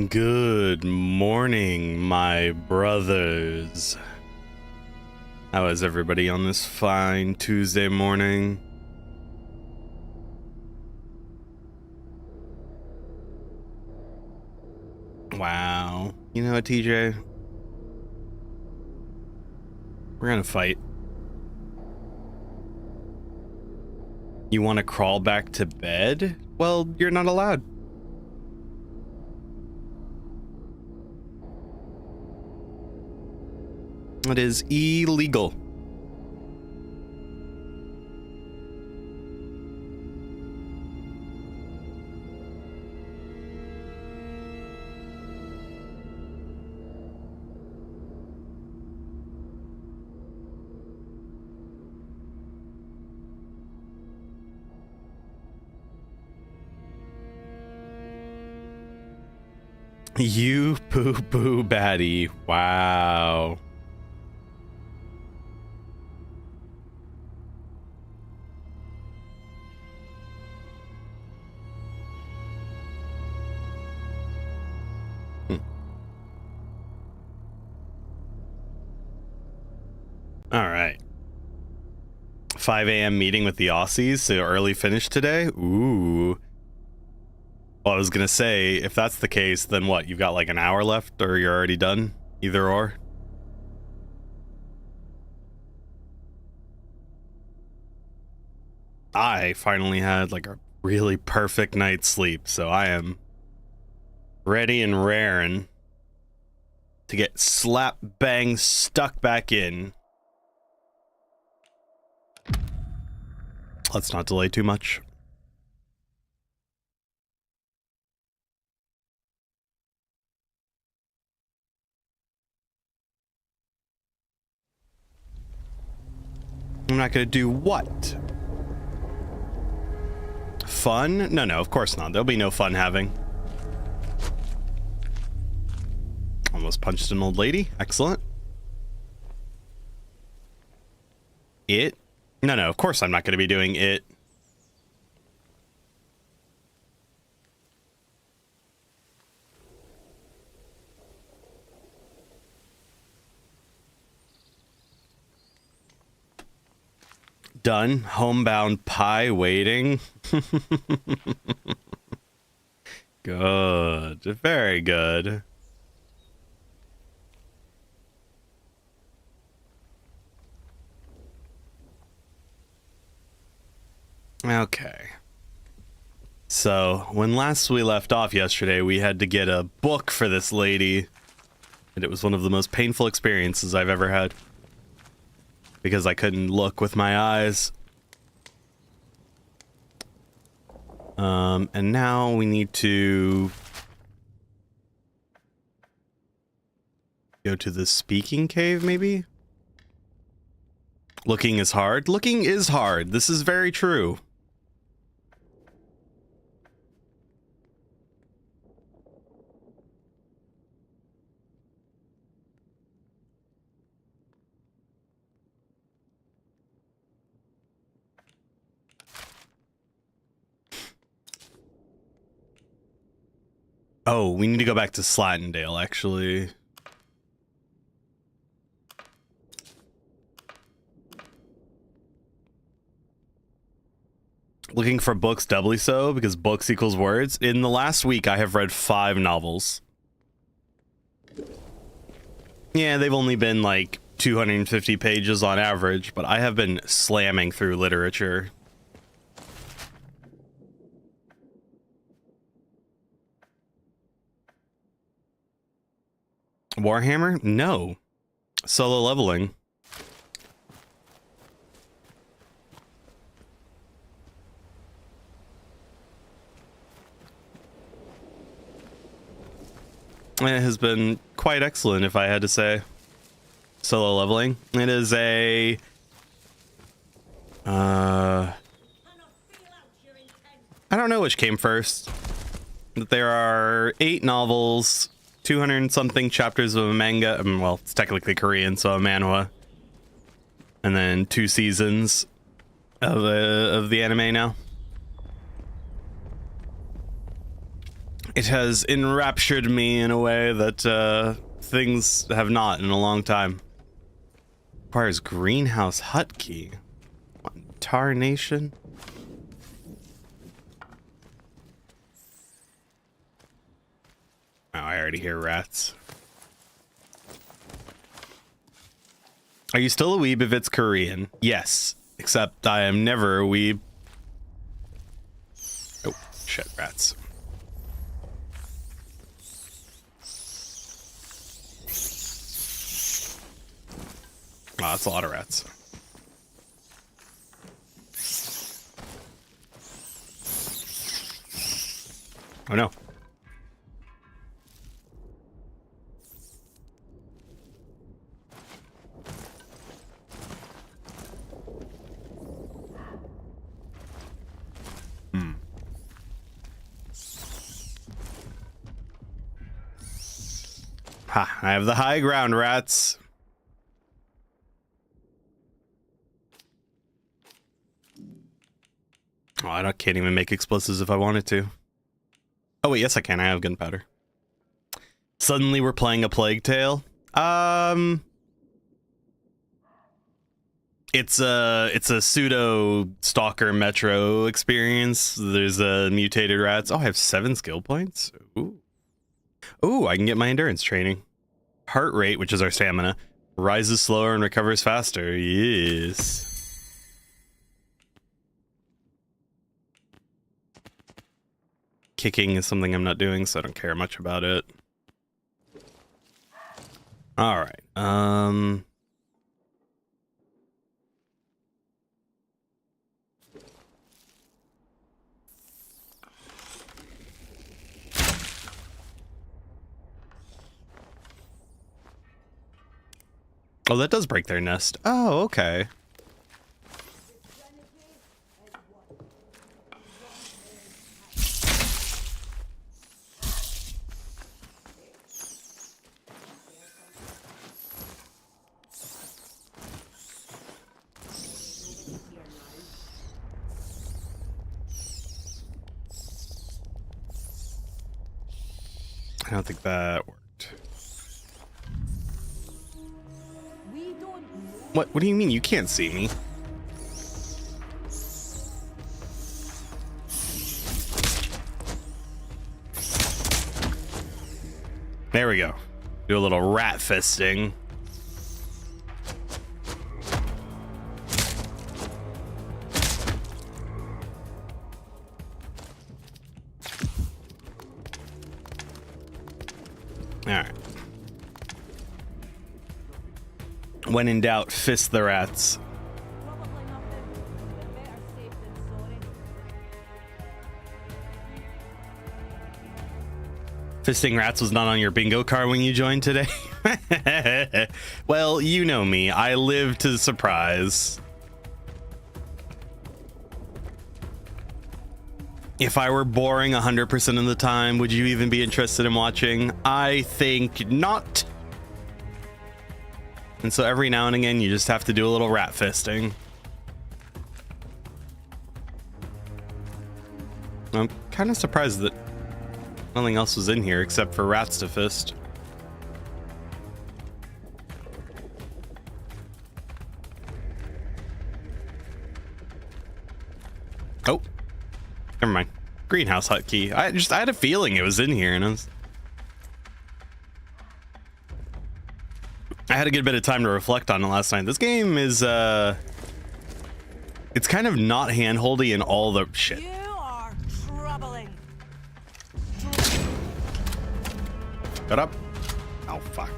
Good morning, my brothers. How is everybody on this fine Tuesday morning? Wow. You know what, TJ? We're gonna fight. You want to crawl back to bed? Well, you're not allowed. It is illegal. You poo-poo baddie. Wow. All right. 5 a.m. meeting with the Aussies, so early finish today? Ooh. Well, I was gonna say, if that's the case, then what? You've got like an hour left, or you're already done? Either or? I finally had like a really perfect night's sleep, so I am ready and raring to get slap bang stuck back in. Let's not delay too much. I'm not gonna do what? Fun? No, of course not. There'll be no fun having. Almost punched an old lady. Excellent. It? No, of course I'm not going to be doing it. Done. Homebound pie waiting. Good. Very good. Okay. So, when last we left off yesterday, we had to get a book for this lady. And it was one of the most painful experiences I've ever had. Because I couldn't look with my eyes. And now we need to go to the speaking cave, maybe? Looking is hard. Looking is hard. This is very true. Oh, we need to go back to Slatendale, actually. Looking for books doubly so, because books equals words. In the last week, I have read 5 novels. Yeah, they've only been like 250 pages on average, but I have been slamming through literature. Warhammer? No. Solo leveling. It has been quite excellent, if I had to say. Solo leveling. It is a... I don't know which came first. But there are 8 novels, 200-something chapters of a manga. Well, it's technically Korean, so a manhwa. And then 2 seasons of the anime now. It has enraptured me in a way that things have not in a long time. Requires greenhouse hut key. What in tarnation? Oh, I already hear rats. Are you still a weeb if it's Korean? Yes, except I am never a weeb. Oh, shit, rats. Oh, that's a lot of rats. Oh no. Ha, I have the high ground, rats. Oh, can't even make explosives if I wanted to. Oh wait, yes I can. I have gunpowder. Suddenly we're playing a Plague Tale. It's a pseudo stalker metro experience. There's mutated rats. Oh, I have 7 skill points. Ooh, I can get my endurance training. Heart rate, which is our stamina, rises slower and recovers faster. Yes. Kicking is something I'm not doing, so I don't care much about it. All right. Oh, that does break their nest. Oh, okay. I don't think that worked. What do you mean you can't see me? There we go. Do a little rat fisting. All right. When in doubt, fist the rats. Fisting rats was not on your bingo card when you joined today? Well, you know me. I live to surprise. If I were boring 100% of the time, would you even be interested in watching? I think not. And so every now and again, you just have to do a little rat fisting. I'm kind of surprised that nothing else was in here except for rats to fist. Oh, never mind. Greenhouse hut key. I had a feeling it was in here, and I had a good bit of time to reflect on it last night. This game is it's kind of not handholdy in all the shit. You are troubling. Shut up. Oh fuck.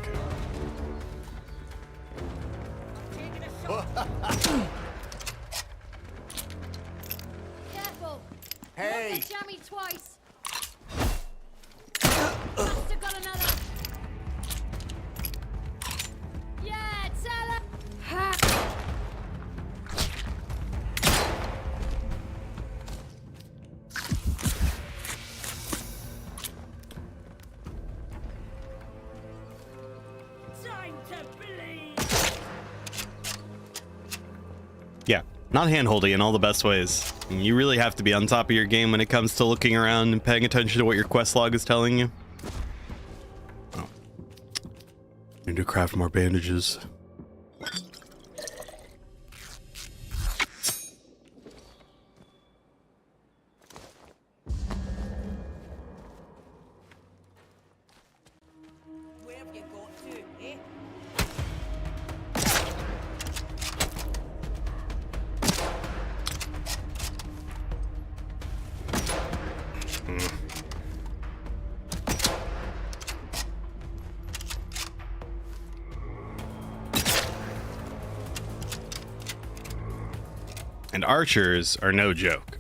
Careful. Hey. Not the jammy twice. Must have got another. Yeah, tell her. Ha. Time to bleed. Yeah. Not hand-holding in all the best ways. You really have to be on top of your game when it comes to looking around and paying attention to what your quest log is telling you. Oh. Need to craft more bandages. Where have you got to, eh? And archers are no joke.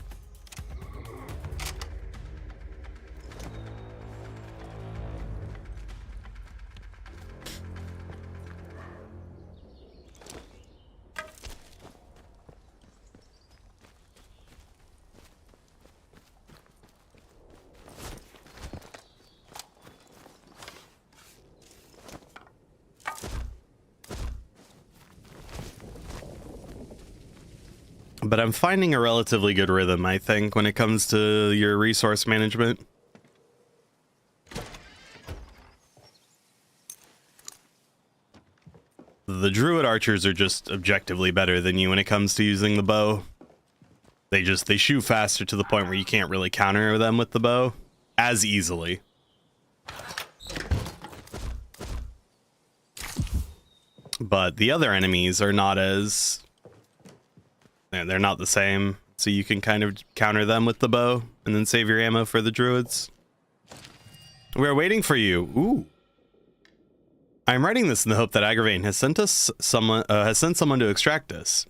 But I'm finding a relatively good rhythm, I think, when it comes to your resource management. The druid archers are just objectively better than you when it comes to using the bow. They shoot faster to the point where you can't really counter them with the bow as easily. But the other enemies are not as... they're not the same, so you can kind of counter them with the bow and then save your ammo for the druids. We're waiting for you. Ooh. I'm writing this in the hope that Agravain has sent someone to extract us.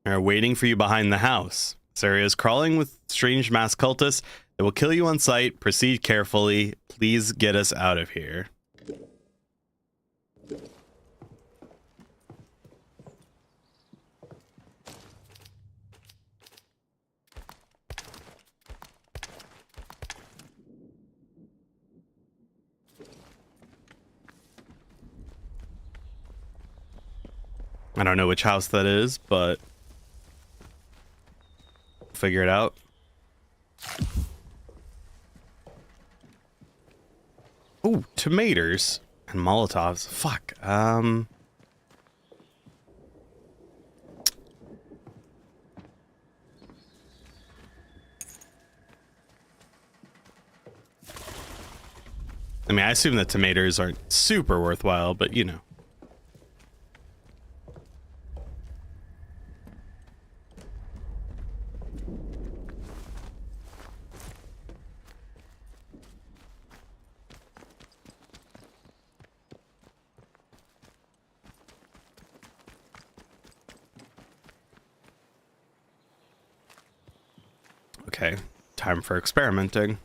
We're waiting for you behind the house. This area is crawling with strange mass cultists that will kill you on sight. Proceed carefully. Please get us out of here. I don't know which house that is, but figure it out. Ooh, tomatoes and Molotovs. Fuck. I mean, I assume that tomatoes aren't super worthwhile, but you know. Okay, time for experimenting.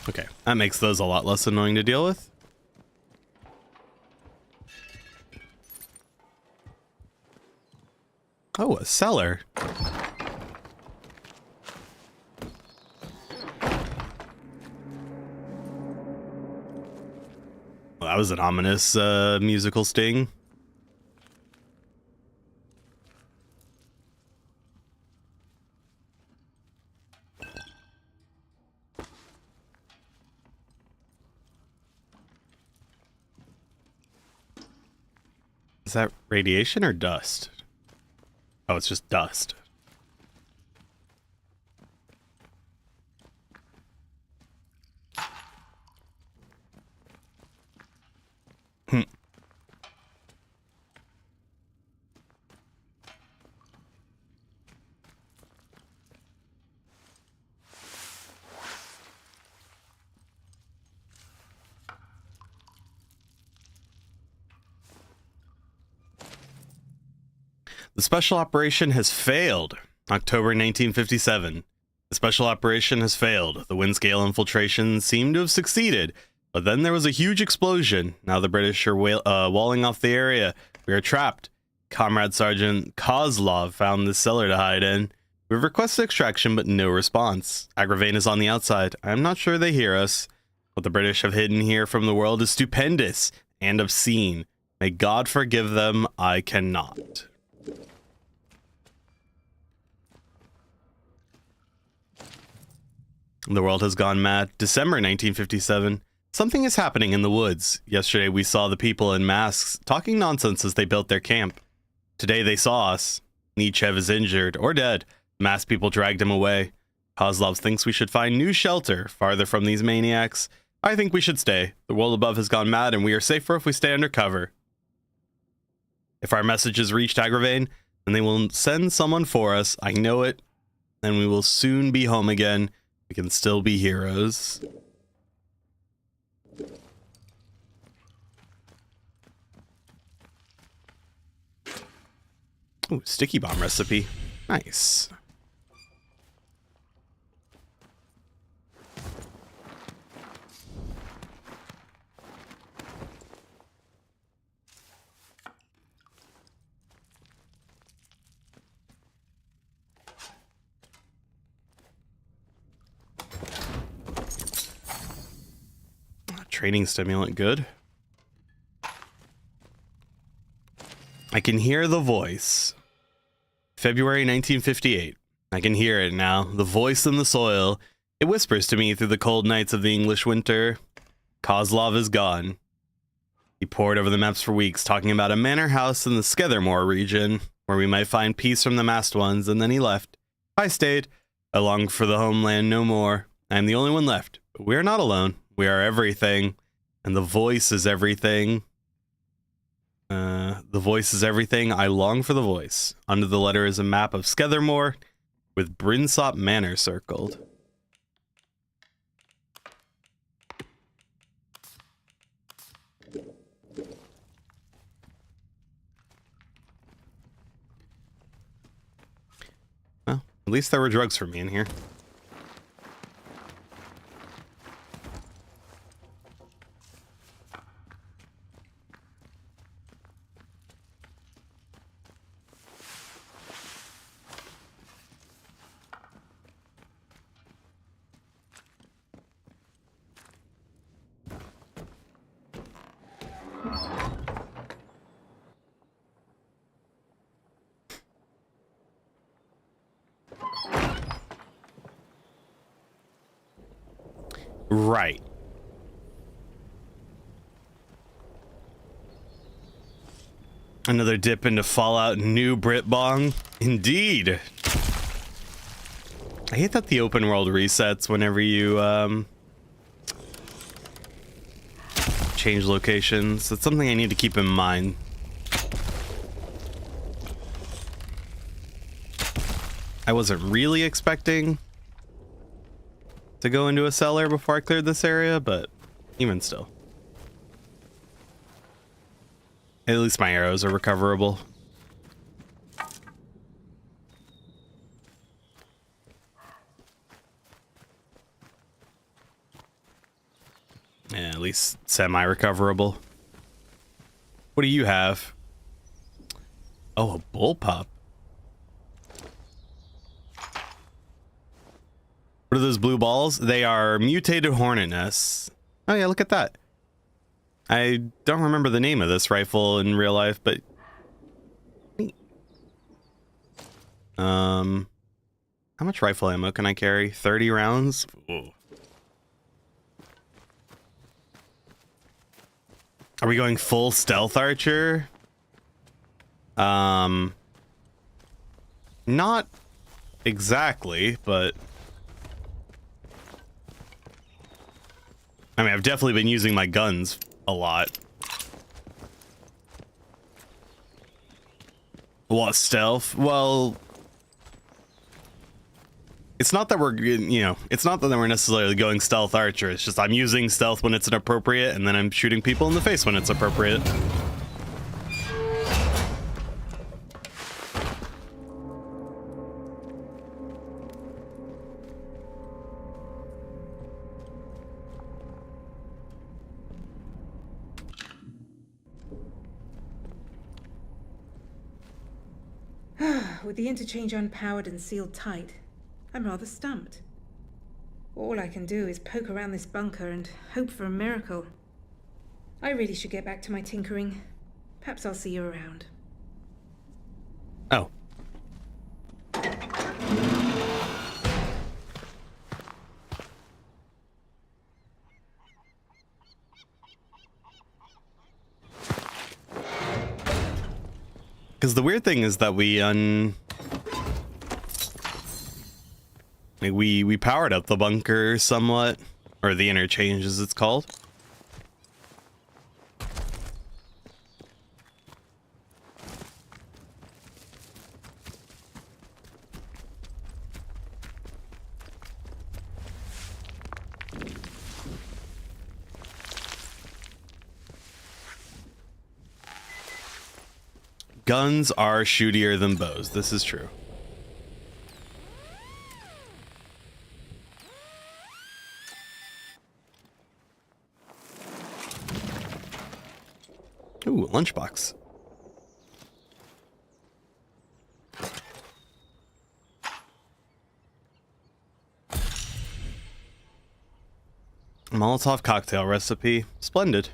Okay, that makes those a lot less annoying to deal with. Oh, a cellar. Well, that was an ominous musical sting. Is that radiation or dust? Oh, it's just dust. The special operation has failed. October 1957. The special operation has failed. The Windscale infiltration seemed to have succeeded, but then there was a huge explosion. Now the British are walling off the area. We are trapped. Comrade Sergeant Kozlov found this cellar to hide in. We've requested extraction, but no response. Agravain is on the outside. I'm not sure they hear us. What the British have hidden here from the world is stupendous and obscene. May God forgive them, I cannot. The world has gone mad. December 1957. Something is happening in the woods. Yesterday we saw the people in masks talking nonsense as they built their camp. Today they saw us. Nietzsche is injured or dead. Masked people dragged him away. Kozlov thinks we should find new shelter farther from these maniacs. I think we should stay. The world above has gone mad and we are safer if we stay under cover. If our message has reached Agravain, then they will send someone for us. I know it. And we will soon be home again. We can still be heroes. Ooh, sticky bomb recipe. Nice. Training stimulant, good. I can hear the voice. February 1958. I can hear it now. The voice in the soil. It whispers to me through the cold nights of the English winter. Kozlov is gone. He pored over the maps for weeks, talking about a manor house in the Skethermore region, where we might find peace from the masked ones, and then he left. I stayed. I longed for the homeland no more. I am the only one left, but we are not alone. We are everything, and the voice is everything. The voice is everything. I long for the voice. Under the letter is a map of Skethermore with Brinsop Manor circled. Well, at least there were drugs for me in here. Right. Another dip into Fallout New Britbong. Indeed. I hate that the open world resets whenever you change locations. That's something I need to keep in mind. I wasn't really expecting to go into a cellar before I cleared this area, but even still. At least my arrows are recoverable. Yeah, at least semi-recoverable. What do you have? Oh, a bullpup. What are those blue balls? They are mutated hornet nests. Oh yeah, look at that. I don't remember the name of this rifle in real life, but how much rifle ammo can I carry? 30 rounds? Ooh. Are we going full stealth archer? Not exactly, but I mean, I've definitely been using my guns a lot. What, stealth? Well, it's not that we're, you know, it's not that we're necessarily going stealth archer. It's just I'm using stealth when it's inappropriate, and then I'm shooting people in the face when it's appropriate. With the interchange unpowered and sealed tight, I'm rather stumped. All I can do is poke around this bunker and hope for a miracle. I really should get back to my tinkering. Perhaps I'll see you around. Oh. Because the weird thing is that we powered up the bunker somewhat, or the interchange as it's called. Guns are shootier than bows. This is true. Ooh, lunchbox. Molotov cocktail recipe. Splendid.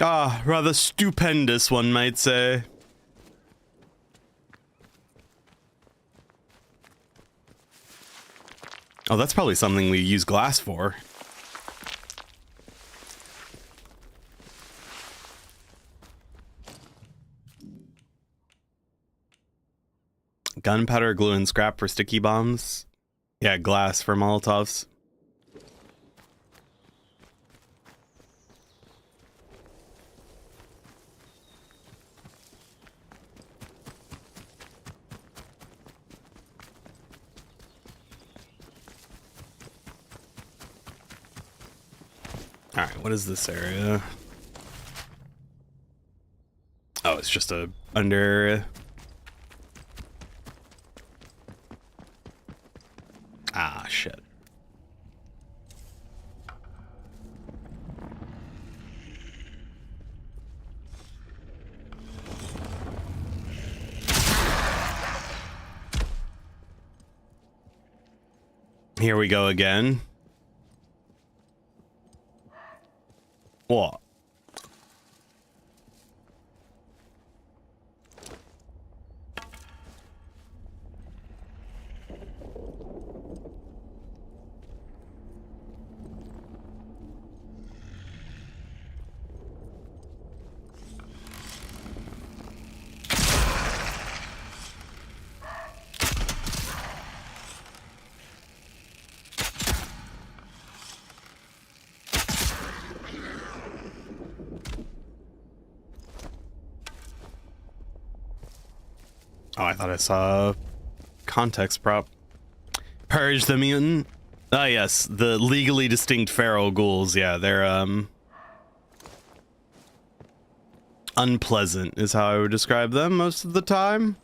Ah, rather stupendous, one might say. Oh, that's probably something we use glass for. Gunpowder, glue, and scrap for sticky bombs. Yeah, glass for Molotovs. Alright, what is this area? Oh, it's just a under... Ah, shit. Here we go again. What? Oh, I thought I saw a context prop. Purge the mutant. Ah, yes, the legally distinct feral ghouls. Yeah, they're unpleasant is how I would describe them most of the time.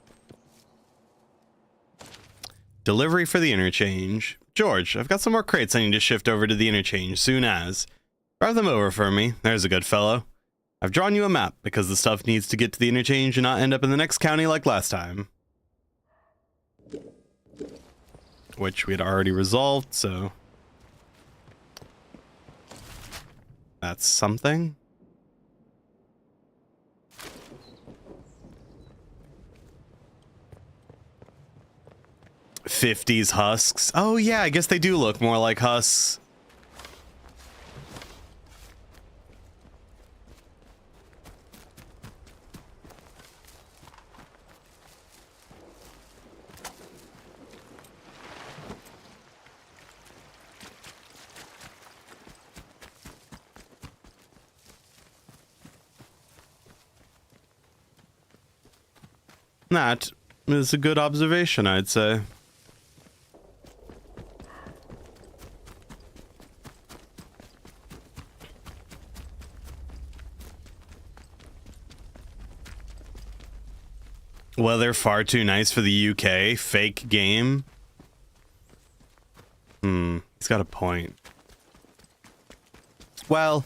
Delivery for the interchange. George, I've got some more crates I need to shift over to the interchange soon as. Drive them over for me. There's a good fellow. I've drawn you a map because the stuff needs to get to the interchange and not end up in the next county like last time. Which we had already resolved, so... that's something. '50s husks. Oh yeah, I guess they do look more like husks. That is a good observation, I'd say. Weather far too nice for the UK. Fake game. He's got a point. Well,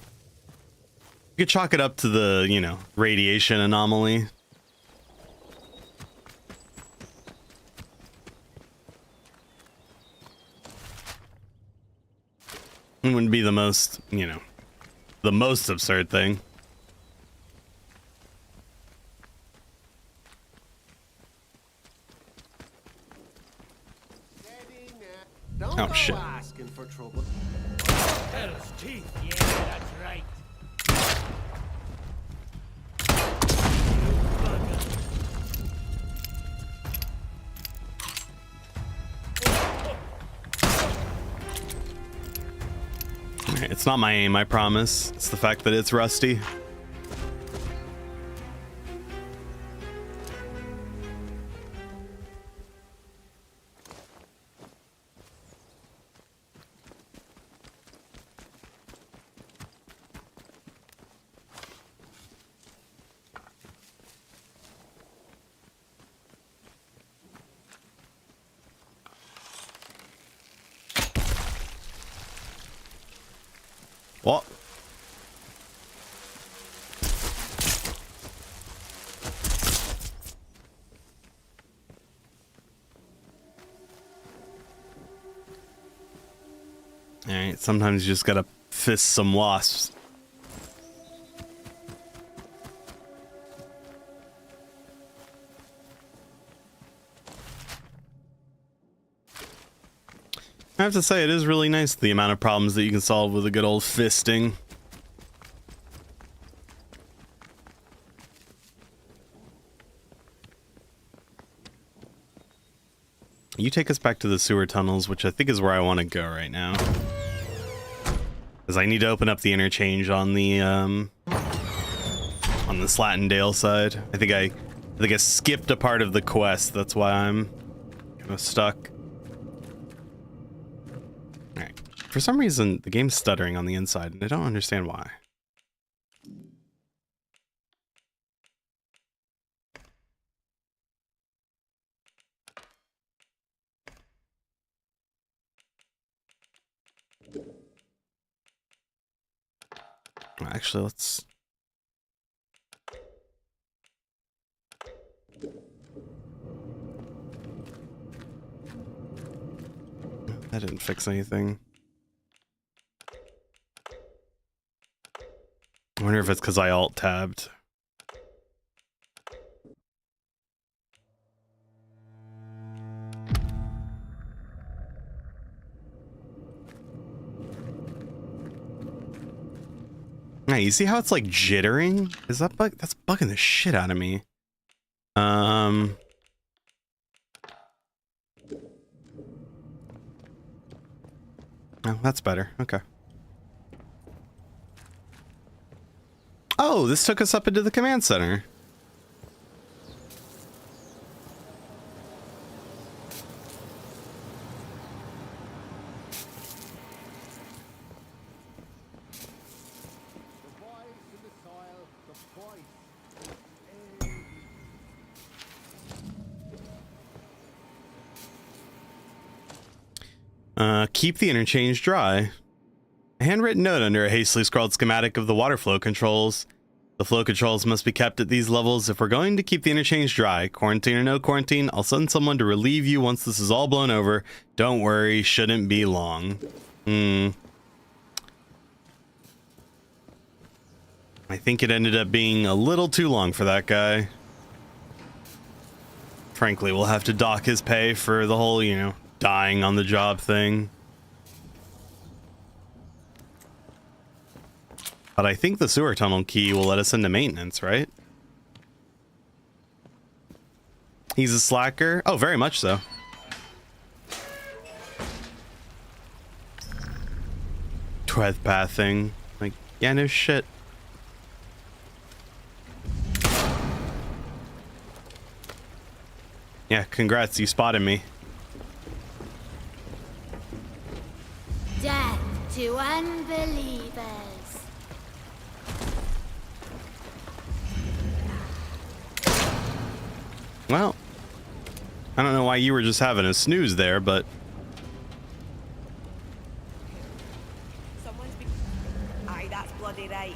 you could chalk it up to the, you know, radiation anomaly. It wouldn't be the most, you know, the most absurd thing. Don't Oh, go shit. asking for trouble. Hell's teeth. Yeah, that's right. Alright, it's not my aim, I promise. It's the fact that it's rusty. What? Alright, sometimes you just gotta fist some wasps. I have to say, it is really nice the amount of problems that you can solve with a good old fisting. You take us back to the sewer tunnels, which I think is where I want to go right now. Because I need to open up the interchange on the Slatendale side. I think I skipped a part of the quest. That's why I'm kind of stuck. Alright. For some reason, the game's stuttering on the inside, and I don't understand why. Actually, let's... That didn't fix anything. I wonder if it's because I alt-tabbed. Yeah, you see how it's like jittering? Is that bug? That's bugging the shit out of me. Oh, that's better. Okay. Oh, this took us up into the command center. Keep the interchange dry. A handwritten note under a hastily scrawled schematic of the water flow controls. The flow controls must be kept at these levels if we're going to keep the interchange dry. Quarantine or no quarantine, I'll send someone to relieve you once this is all blown over. Don't worry, shouldn't be long. I think it ended up being a little too long for that guy. Frankly, we'll have to dock his pay for the whole, you know, dying on the job thing. But I think the sewer tunnel key will let us into maintenance, right? He's a slacker? Oh, very much so. Tweth pathing. Like, yeah, no shit. Yeah, congrats, you spotted me. Death to unbelievers. Well, I don't know why you were just having a snooze there, but bloody right.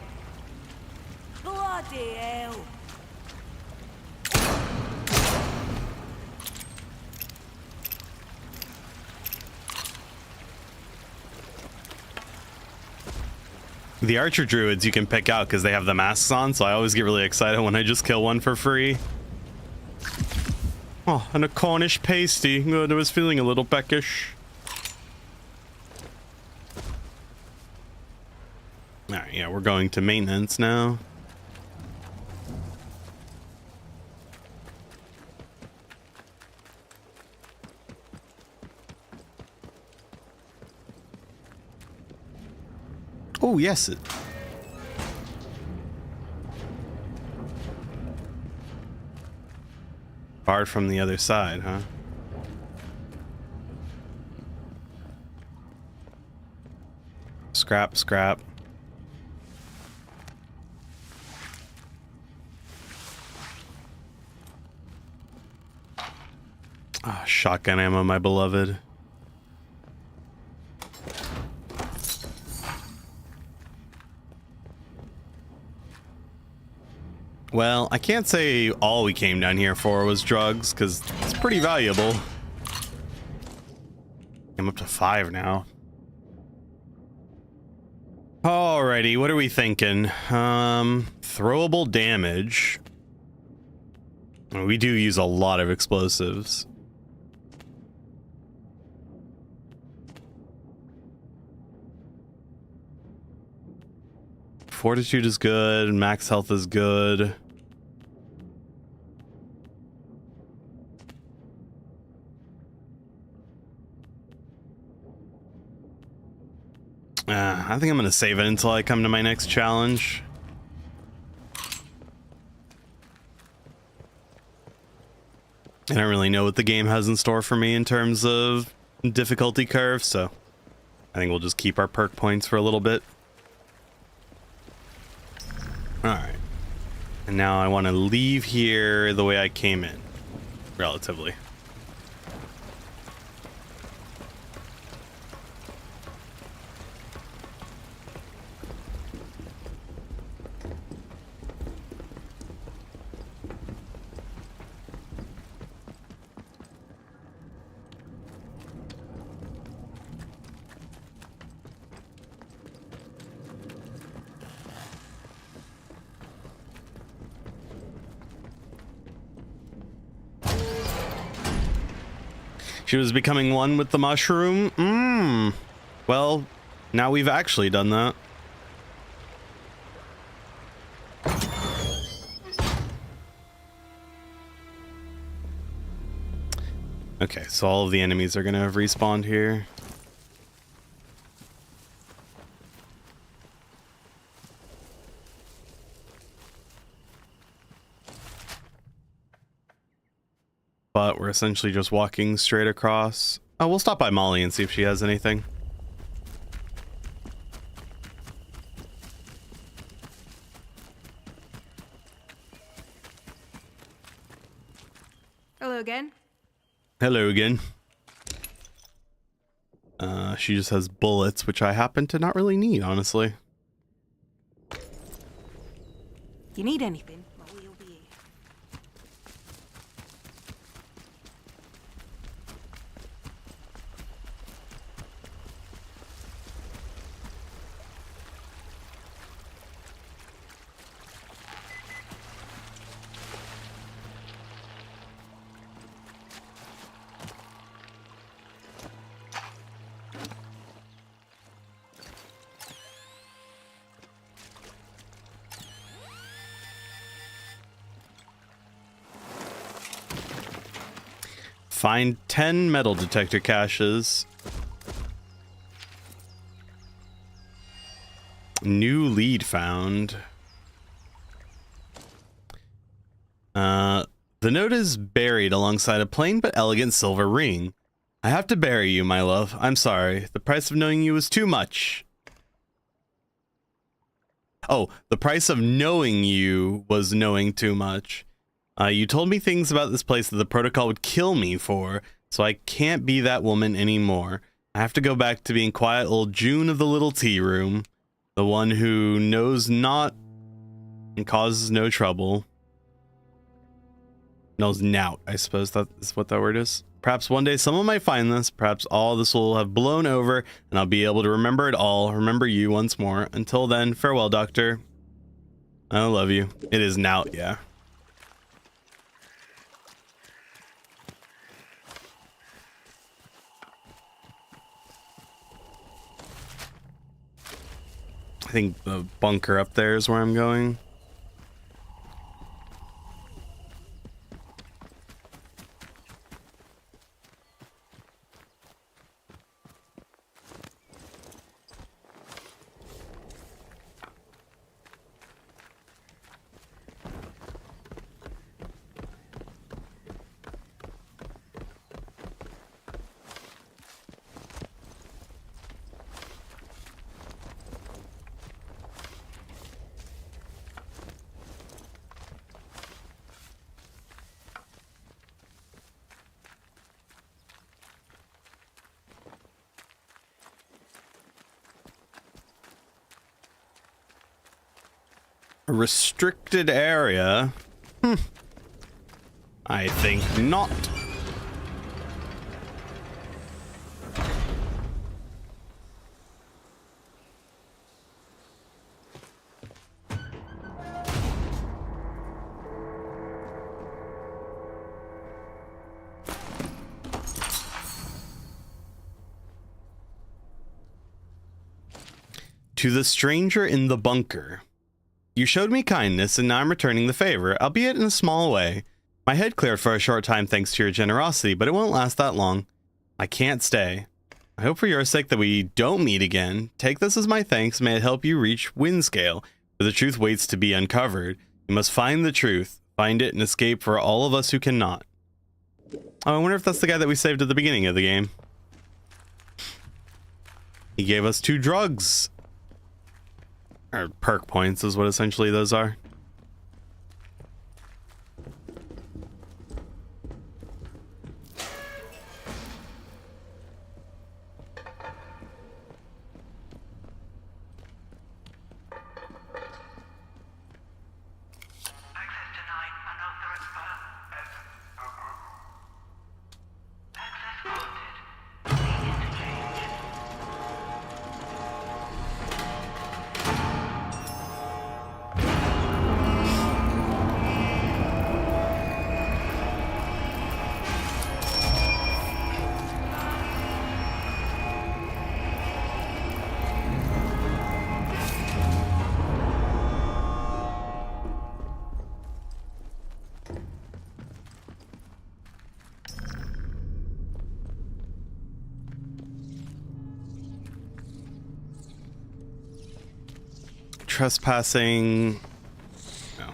Bloody hell. The archer druids you can pick out because they have the masks on, so I always get really excited when I just kill one for free. Oh, and a Cornish pasty. Good, I was feeling a little peckish. Alright, yeah, we're going to maintenance now. Oh, yes. Barred from the other side, huh? Scrap, scrap. Ah, shotgun ammo, my beloved. Well, I can't say all we came down here for was drugs, because it's pretty valuable. I'm up to 5 now. Alrighty, what are we thinking? Throwable damage. We do use a lot of explosives. Fortitude is good, max health is good. I think I'm gonna save it until I come to my next challenge. I don't really know what the game has in store for me in terms of difficulty curve, so I think we'll just keep our perk points for a little bit. Alright. And now I want to leave here the way I came in, relatively. She was becoming one with the mushroom. Well, now we've actually done that. Okay, so all of the enemies are gonna have respawned here. But we're essentially just walking straight across. Oh, we'll stop by Molly and see if she has anything. Hello again. Hello again. She just has bullets, which I happen to not really need, honestly. You need anything? Well, we'll be here. Find 10 metal detector caches. New lead found. The note is buried alongside a plain but elegant silver ring. I have to bury you, my love. I'm sorry. The price of knowing you was too much. Oh, the price of knowing you was knowing too much. You told me things about this place that the protocol would kill me for, so I can't be that woman anymore. I have to go back to being quiet old June of the little tea room. The one who knows not and causes no trouble. Knows not, I suppose that is what that word is. Perhaps one day someone might find this. Perhaps all this will have blown over and I'll be able to remember it all. Remember you once more. Until then, farewell, Doctor. I love you. It is now, yeah. I think the bunker up there is where I'm going. A restricted area? I think not. To the stranger in the bunker. You showed me kindness, and now I'm returning the favor, albeit in a small way. My head cleared for a short time thanks to your generosity, but it won't last that long. I can't stay. I hope for your sake that we don't meet again. Take this as my thanks. May it help you reach Windscale, where the truth waits to be uncovered. You must find the truth, find it, and escape for all of us who cannot. Oh, I wonder if that's the guy that we saved at the beginning of the game. He gave us 2 drugs. Or perk points is what essentially those are. Trespassing. No.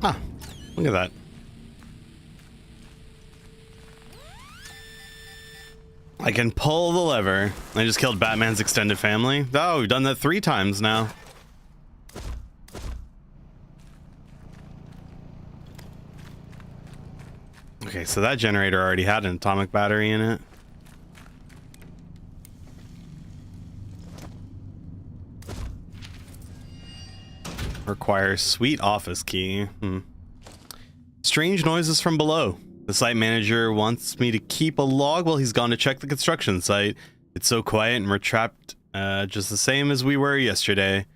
Ah, look at that. I can pull the lever. I just killed Batman's extended family. Oh, we've done that 3 times now. Okay, so that generator already had an atomic battery in it. Requires sweet office key. Strange noises from below. The site manager wants me to keep a log while he's gone to check the construction site. It's so quiet and we're trapped just the same as we were yesterday.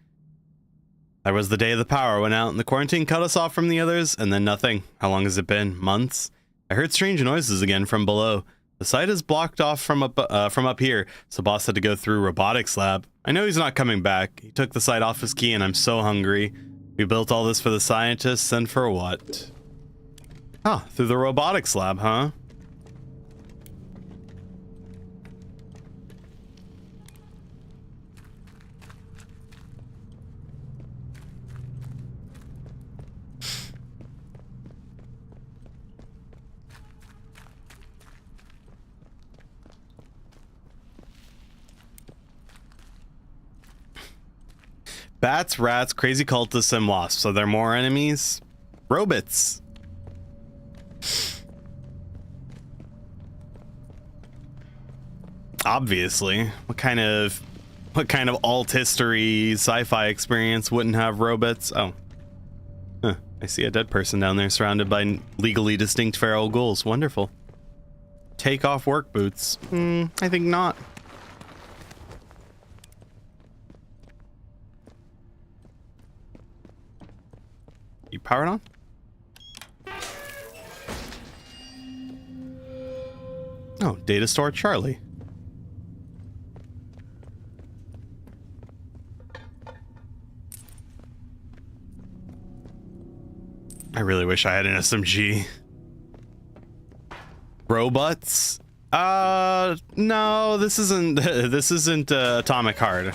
That was the day the power went out and the quarantine cut us off from the others, and then nothing. How long has it been? Months? I heard strange noises again from below. The site is blocked off from up here, so boss had to go through robotics lab. I know he's not coming back. He took the site office key and I'm so hungry. We built all this for the scientists and for what? Huh, through the robotics lab, huh? Bats, rats, crazy cultists, and wasps. Are there more enemies? Robots. Obviously. What kind of alt history sci-fi experience wouldn't have robots? Oh. Huh. I see a dead person down there surrounded by legally distinct feral ghouls. Wonderful. Take off work boots. I think not. You powered on? Oh, data store Charlie. I really wish I had an SMG. Robots? No, this isn't Atomic Heart.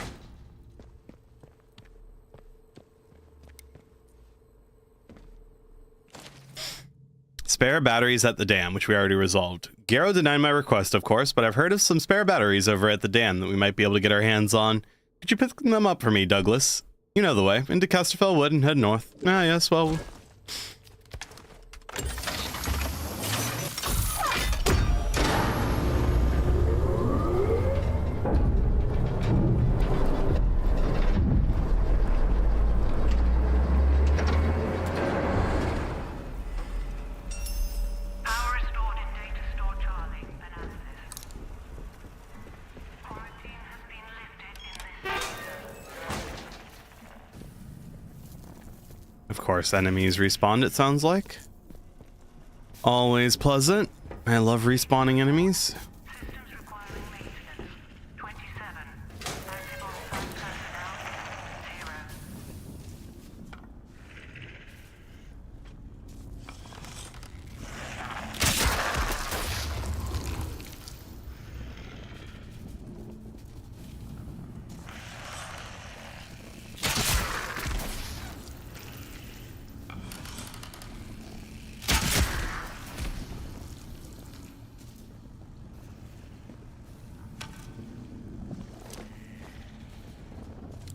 Spare batteries at the dam, which we already resolved. Garrow denied my request, of course, but I've heard of some spare batteries over at the dam that we might be able to get our hands on. Could you pick them up for me, Douglas? You know the way. Into Casterfell Wood and head north. Ah, yes, well... Of course, enemies respawn, it sounds like. Always pleasant. I love respawning enemies. Systems requiring maintenance. 27. Active on-site personnel. 0.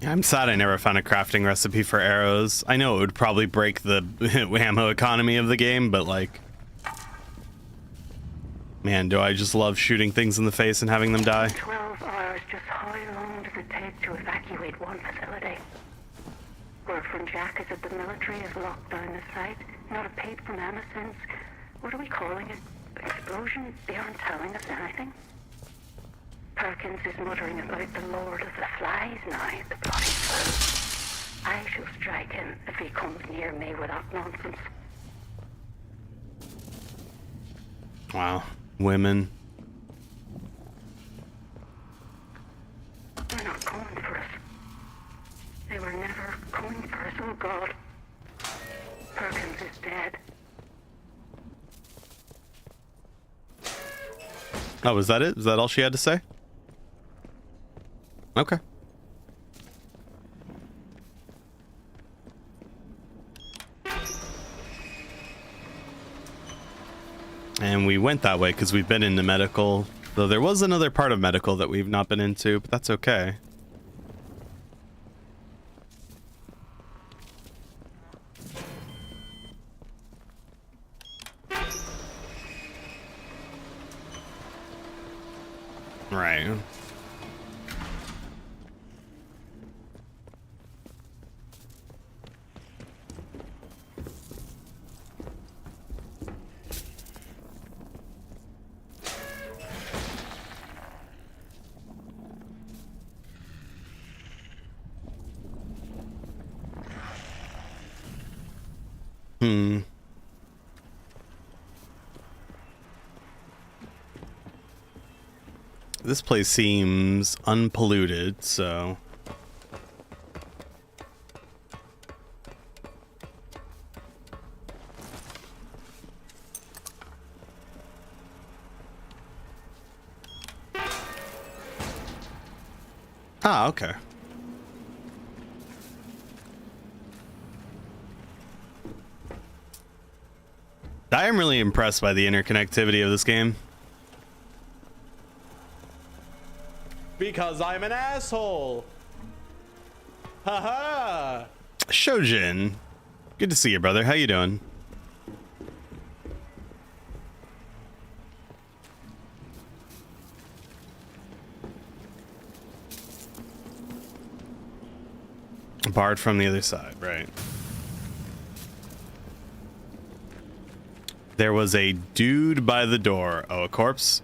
I'm sad I never found a crafting recipe for arrows. I know it would probably break the ammo economy of the game, but like... Man, do I just love shooting things in the face and having them die. 12 hours. Just how long does it take to evacuate one facility? Word from Jack is that the military has locked down the site. Not a peep from Emma since... What are we calling it? Explosion? They aren't telling us anything. Perkins is muttering about the Lord of the Flies now, the bloody fool. I shall strike him if he comes near me with that nonsense. Wow. Women. They're not coming for us. They were never coming for us, oh God. Perkins is dead. Oh, was that it? Is that all she had to say? Okay. And we went that way because we've been into medical. Though there was another part of medical that we've not been into, but that's okay. Right. This place seems unpolluted, so... Ah, okay. I am really impressed by the interconnectivity of this game. Because I'm an asshole. Haha! Shojin. Good to see you, brother. How you doing? Barred from the other side, right. There was a dude by the door. Oh, a corpse?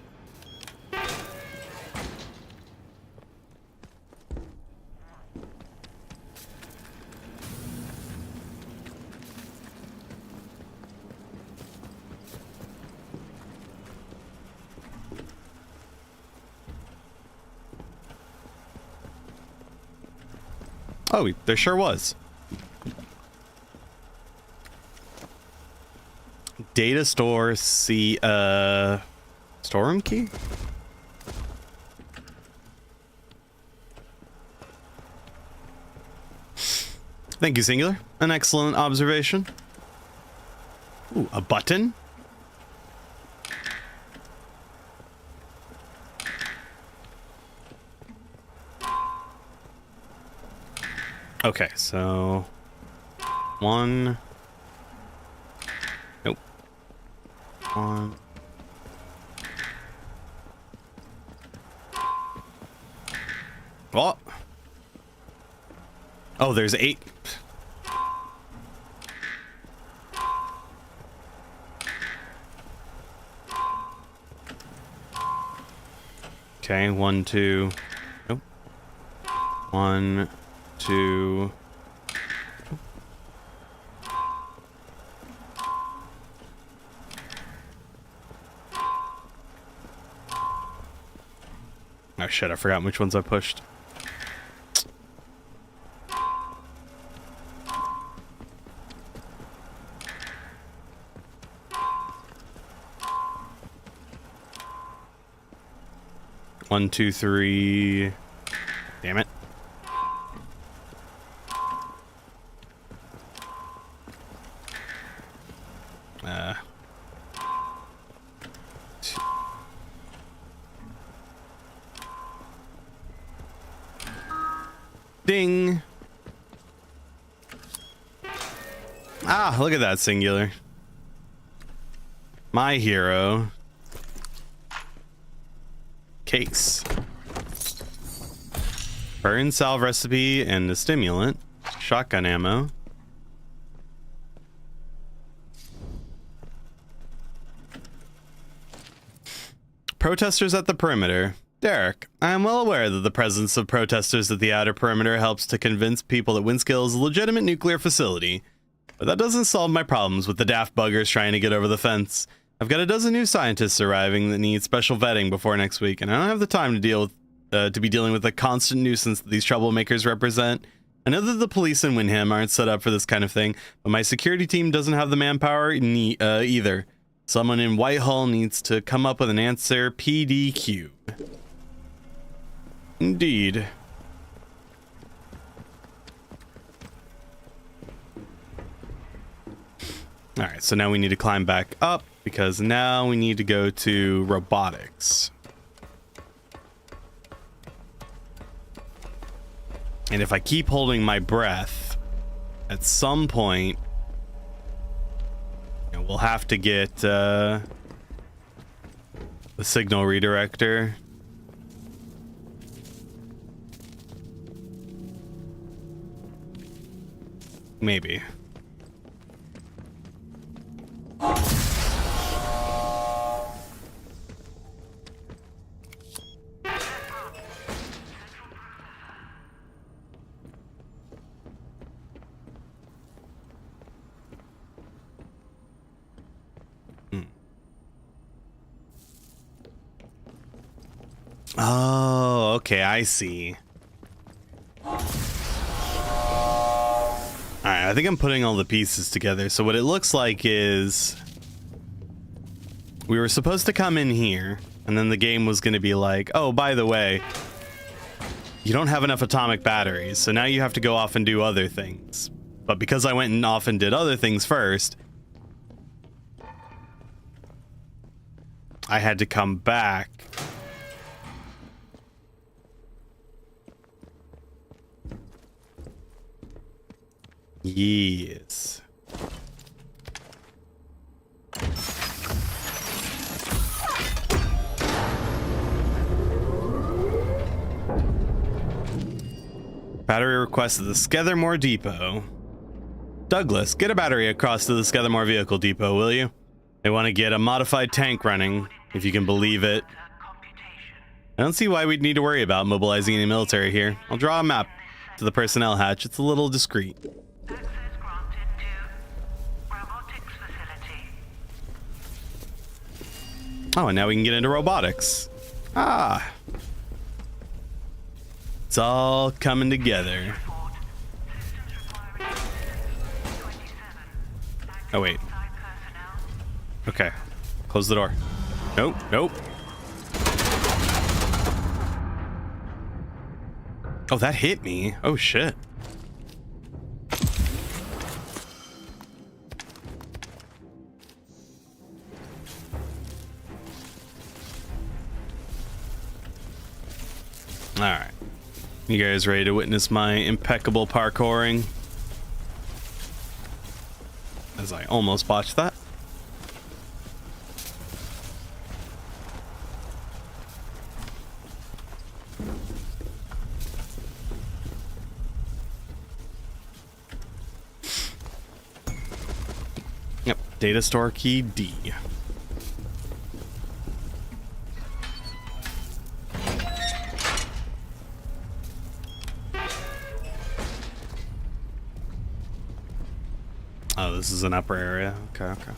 Oh, there sure was. Data store, see, storeroom key? Thank you, Singular. An excellent observation. Ooh, a button? Okay, so... one... Nope. One... Oh! Oh, there's 8. Okay, 1, 2... Nope. 1... 2. Oh shit, I forgot which ones I pushed. One, two, three. Damn it. Ding. Ah, look at that, Singular. My hero. Case. Burn salve recipe and the stimulant. Shotgun ammo. Protesters at the perimeter. Derek, I am well aware that the presence of protesters at the outer perimeter helps to convince people that Winskill is a legitimate nuclear facility. But that doesn't solve my problems with the daft buggers trying to get over the fence. I've got a dozen new scientists arriving that need special vetting before next week, and I don't have the time to be dealing with the constant nuisance that these troublemakers represent. I know that the police in Windham aren't set up for this kind of thing, but my security team doesn't have the manpower either. Someone in Whitehall needs to come up with an answer PDQ. Indeed. Alright, so now we need to climb back up because now we need to go to robotics. And if I keep holding my breath, at some point, we'll have to get the signal redirector. Maybe. Oh, okay, I see. Alright, I think I'm putting all the pieces together. So what it looks like is we were supposed to come in here, and then the game was going to be like, oh, by the way, you don't have enough atomic batteries, so now you have to go off and do other things. But because I went off and did other things first, I had to come back. Yes. Battery request at the Skethermore Depot. Douglas, get a battery across to the Skethermore Vehicle Depot, will you? They want to get a modified tank running, if you can believe it. I don't see why we'd need to worry about mobilizing any military here. I'll draw a map to the personnel hatch. It's a little discreet. Access granted to robotics facility. Oh, and now we can get into robotics. Ah. It's all coming together. Oh, wait. Okay. Close the door. Nope, nope. Oh, that hit me. Oh, shit. Alright. You guys ready to witness my impeccable parkouring? As I almost botched that. Yep, data store key D. Oh, this is an upper area. Okay, okay.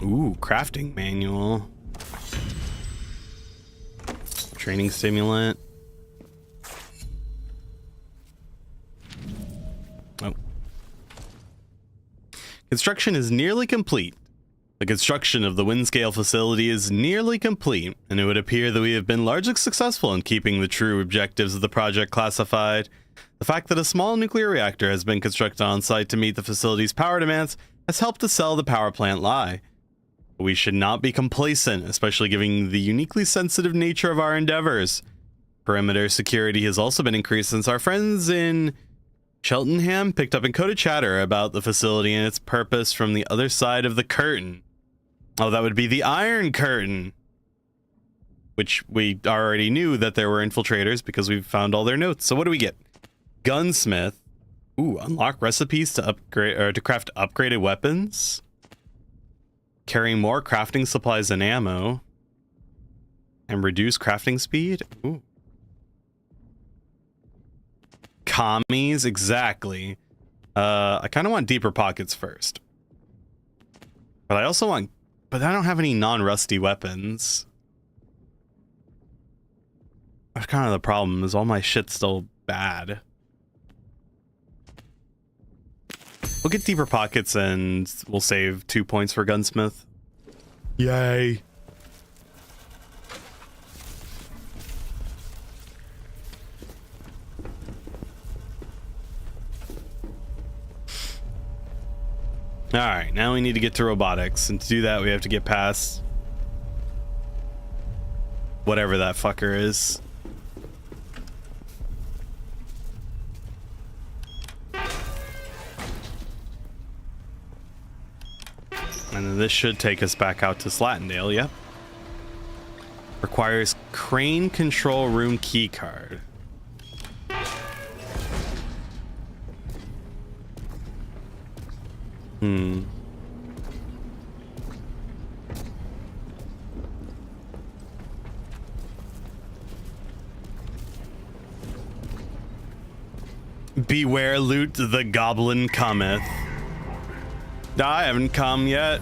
Ooh, crafting manual. Training stimulant. Oh. Construction is nearly complete. The construction of the Windscale facility is nearly complete, and it would appear that we have been largely successful in keeping the true objectives of the project classified. The fact that a small nuclear reactor has been constructed on site to meet the facility's power demands has helped to sell the power plant lie. We should not be complacent, especially given the uniquely sensitive nature of our endeavors. Perimeter security has also been increased since our friends in Cheltenham picked up encoded chatter about the facility and its purpose from the other side of the curtain. Oh, that would be the Iron Curtain. Which we already knew that there were infiltrators because we found all their notes. So what do we get? Gunsmith. Ooh, unlock recipes to upgrade or to craft upgraded weapons. Carry more crafting supplies and ammo. And reduce crafting speed. Ooh. Commies, exactly. I kind of want deeper pockets first. But I also want... But I don't have any non-rusty weapons. That's kind of the problem, is all my shit's still bad. We'll get deeper pockets and we'll save 2 points for Gunsmith. Yay! Alright, now we need to get to robotics, and to do that we have to get past whatever that fucker is. And then this should take us back out to Slatendale, yep. Requires crane control room key card. Beware loot, the goblin cometh. I haven't come yet.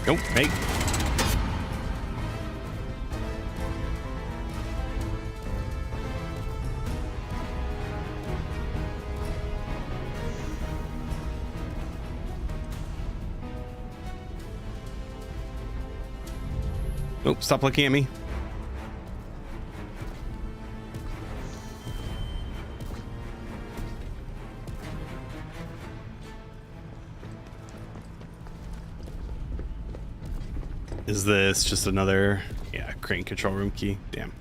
Nope, hey. Nope, stop looking at me. Is this just another, yeah, crane control room key? Damn.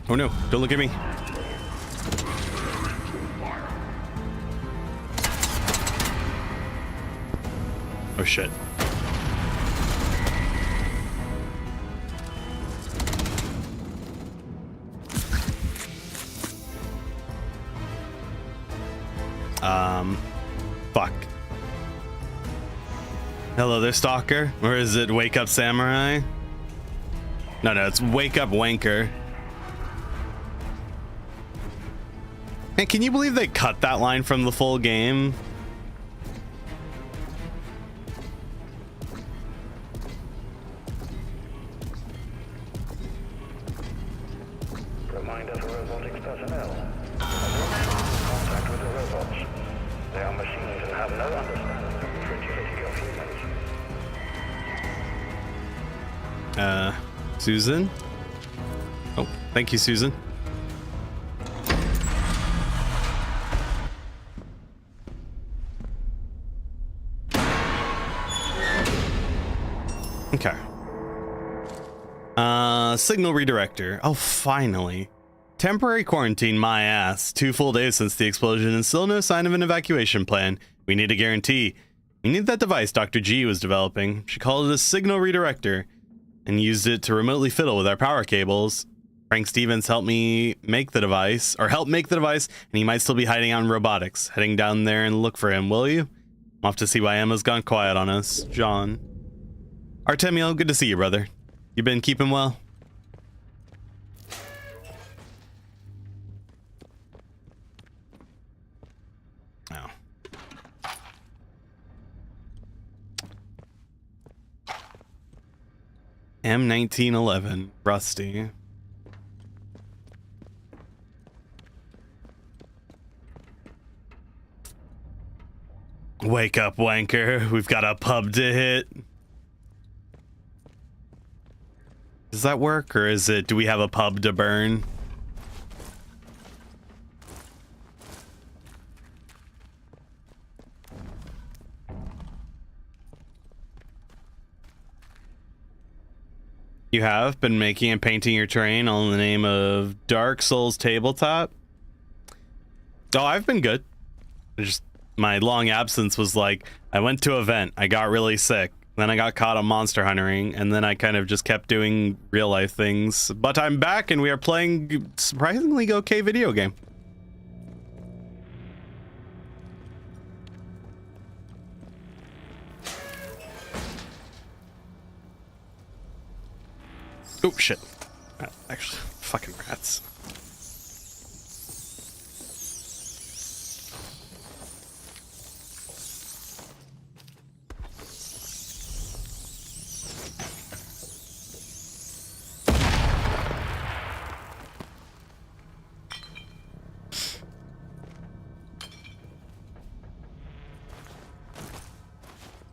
Oh no, don't look at me. Oh shit. Fuck. Hello there, stalker. Or is it wake up samurai? No, it's wake up wanker. Hey, can you believe they cut that line from the full game? Reminder for robotics personnel. Contact with the robots. They are machines and have no understanding of the fragility of humans. Susan? Oh, thank you, Susan. Okay. Signal redirector. Oh, finally. Temporary quarantine, my ass. 2 full days since the explosion and still no sign of an evacuation plan. We need a guarantee. We need that device Dr. G was developing. She called it a signal redirector and used it to remotely fiddle with our power cables. Frank Stevens helped make the device, and he might still be hiding out in robotics. Heading down there and look for him, will you? I'm off to see why Emma's gone quiet on us. John. Artemio, good to see you, brother. You been keeping well? Oh. M1911, Rusty. Wake up, wanker. We've got a pub to hit. Does that work, or is it, do we have a pub to burn? You have been making and painting your terrain all in the name of Dark Souls Tabletop? Oh, I've been good. Just my long absence was like, I went to an event, I got really sick, then I got caught on monster hunting, and then I kind of just kept doing real life things. But I'm back and we are playing surprisingly okay video game. Oh shit. Actually, fucking rats.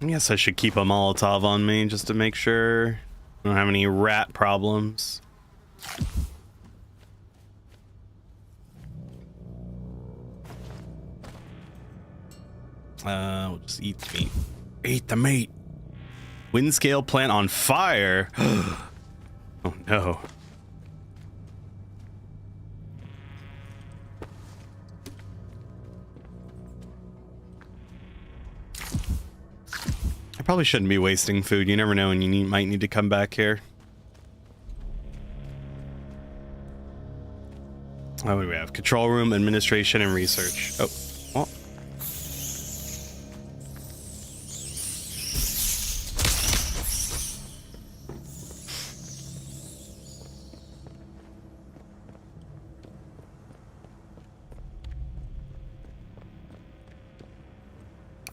I guess I should keep a Molotov on me just to make sure I don't have any rat problems. We'll just eat the meat. Eat the meat. Wind scale plant on fire. Oh no. I probably shouldn't be wasting food. You never know when you might need to come back here. Oh, what do we have? Control room, administration, and research. Oh, well.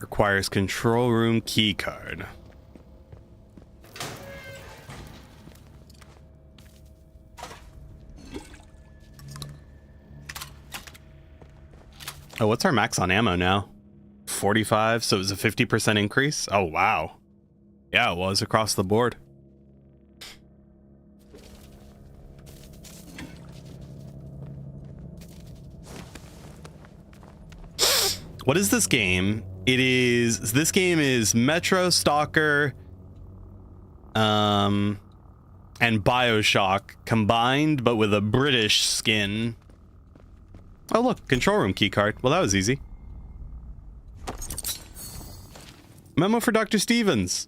Requires control room key card. Oh, what's our max on ammo now? 45, so it was a 50% increase? Oh, wow. Yeah, it was across the board. What is this game? This game is Metro Stalker and BioShock combined, but with a British skin. Oh look, control room keycard. Well, that was easy. Memo for Dr. Stevens.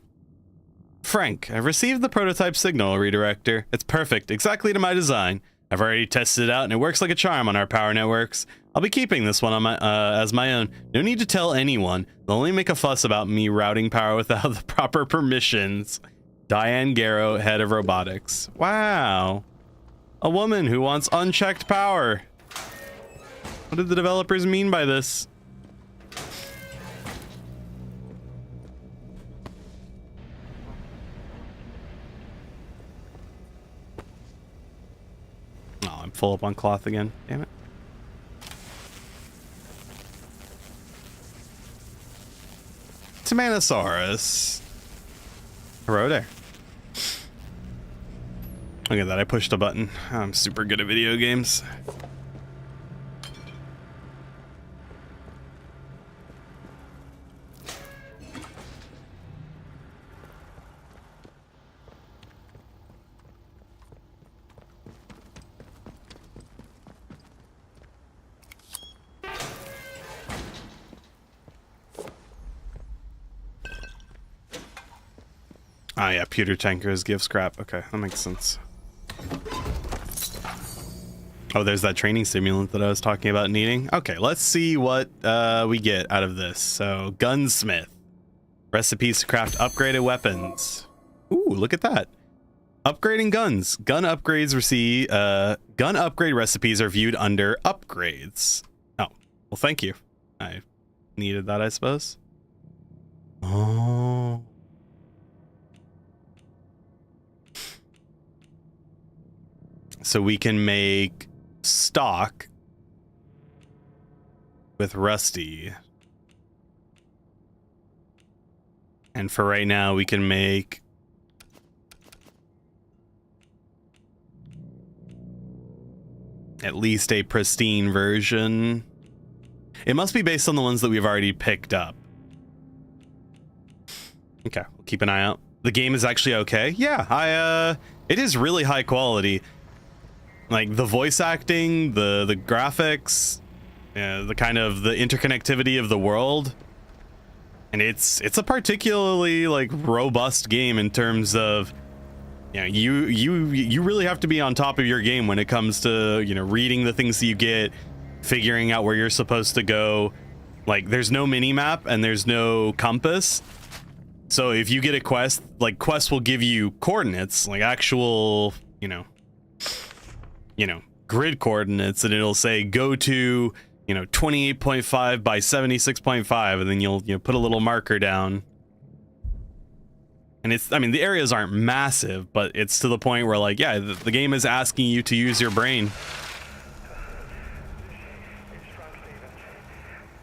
Frank, I've received the prototype signal redirector. It's perfect, exactly to my design. I've already tested it out and it works like a charm on our power networks. I'll be keeping this one on my as my own. No need to tell anyone. They'll only make a fuss about me routing power without the proper permissions. Diane Garrow, head of robotics. Wow. A woman who wants unchecked power. What did the developers mean by this? Oh, I'm full up on cloth again. Damn it. Tomatosaurus. Hello there. Look at that, I pushed a button. I'm super good at video games. Ah, yeah, pewter tankers give scrap. Okay, that makes sense. Oh, there's that training stimulant that I was talking about needing. Okay, let's see what we get out of this. So, gunsmith. Recipes to craft upgraded weapons. Ooh, look at that. Upgrading guns. Gun upgrades receive gun upgrade recipes are viewed under upgrades. Oh, well, thank you. I needed that, I suppose. Oh. So we can make stock with Rusty. And for right now, we can make at least a pristine version. It must be based on the ones that we've already picked up. Okay, we'll keep an eye out. The game is actually okay. Yeah, it is really high quality. Like the voice acting, the graphics, the kind of the interconnectivity of the world. And it's a particularly like robust game in terms of, you know, you really have to be on top of your game when it comes to, you know, reading the things that you get, figuring out where you're supposed to go. Like there's no mini map and there's no compass. So if you get a quest, like quests will give you coordinates, like actual, you know, grid coordinates, and it'll say go to, 28.5 by 76.5, and then you'll put a little marker down. And I mean, the areas aren't massive, but it's to the point where, like, yeah, the game is asking you to use your brain.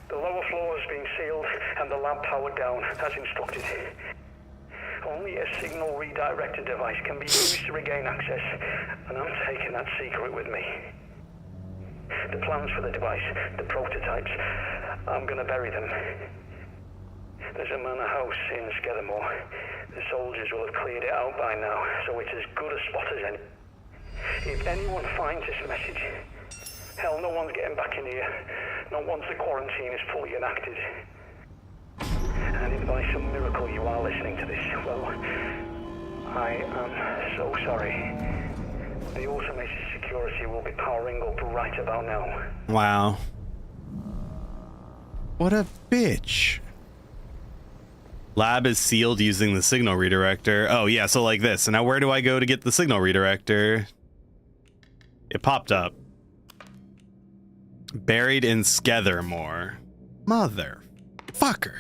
The lower floor has been sealed and the lab powered down, as instructed. Only a signal redirector device can be used to regain access, and I'm taking that secret with me. The plans for the device, the prototypes, I'm gonna bury them. There's a manor house in Skedamore. The soldiers will have cleared it out by now, so it's as good a spot as any. If anyone finds this message, hell, no one's getting back in here. Not once the quarantine is fully enacted. And if by some miracle you are listening to this, well, I am so sorry. The automated security will be powering up right about now. Wow. What a bitch. Lab is sealed using the signal redirector. Oh yeah, so like this. And now where do I go to get the signal redirector? It popped up. Buried in Skedamore. Motherfucker.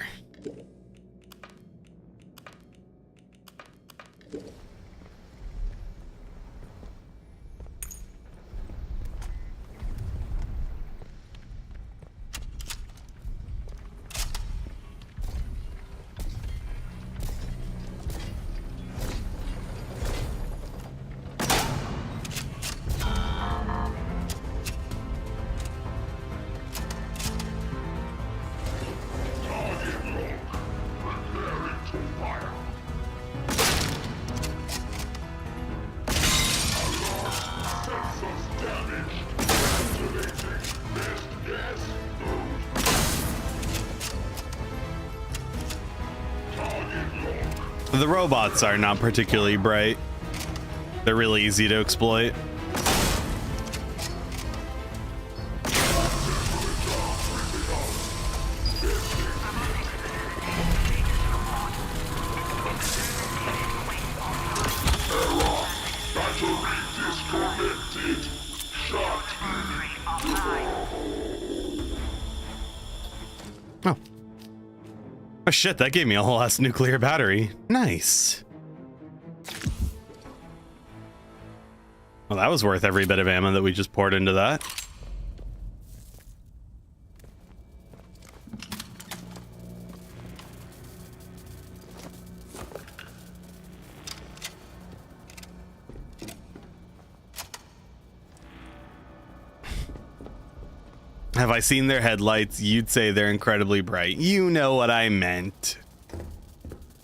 The robots are not particularly bright. They're really easy to exploit. Oh. Oh shit, that gave me a whole ass nuclear battery. Nice. Well, that was worth every bit of ammo that we just poured into that. Have I seen their headlights? You'd say they're incredibly bright. You know what I meant.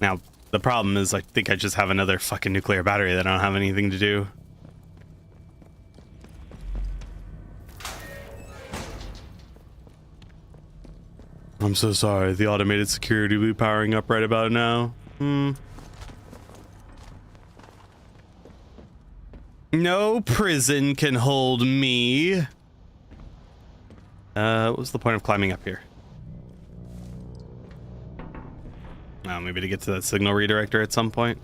Now, the problem is I think I just have another fucking nuclear battery that I don't have anything to do. I'm so sorry. The automated security will be powering up right about now. No prison can hold me. What was the point of climbing up here? Oh, maybe to get to that signal redirector at some point.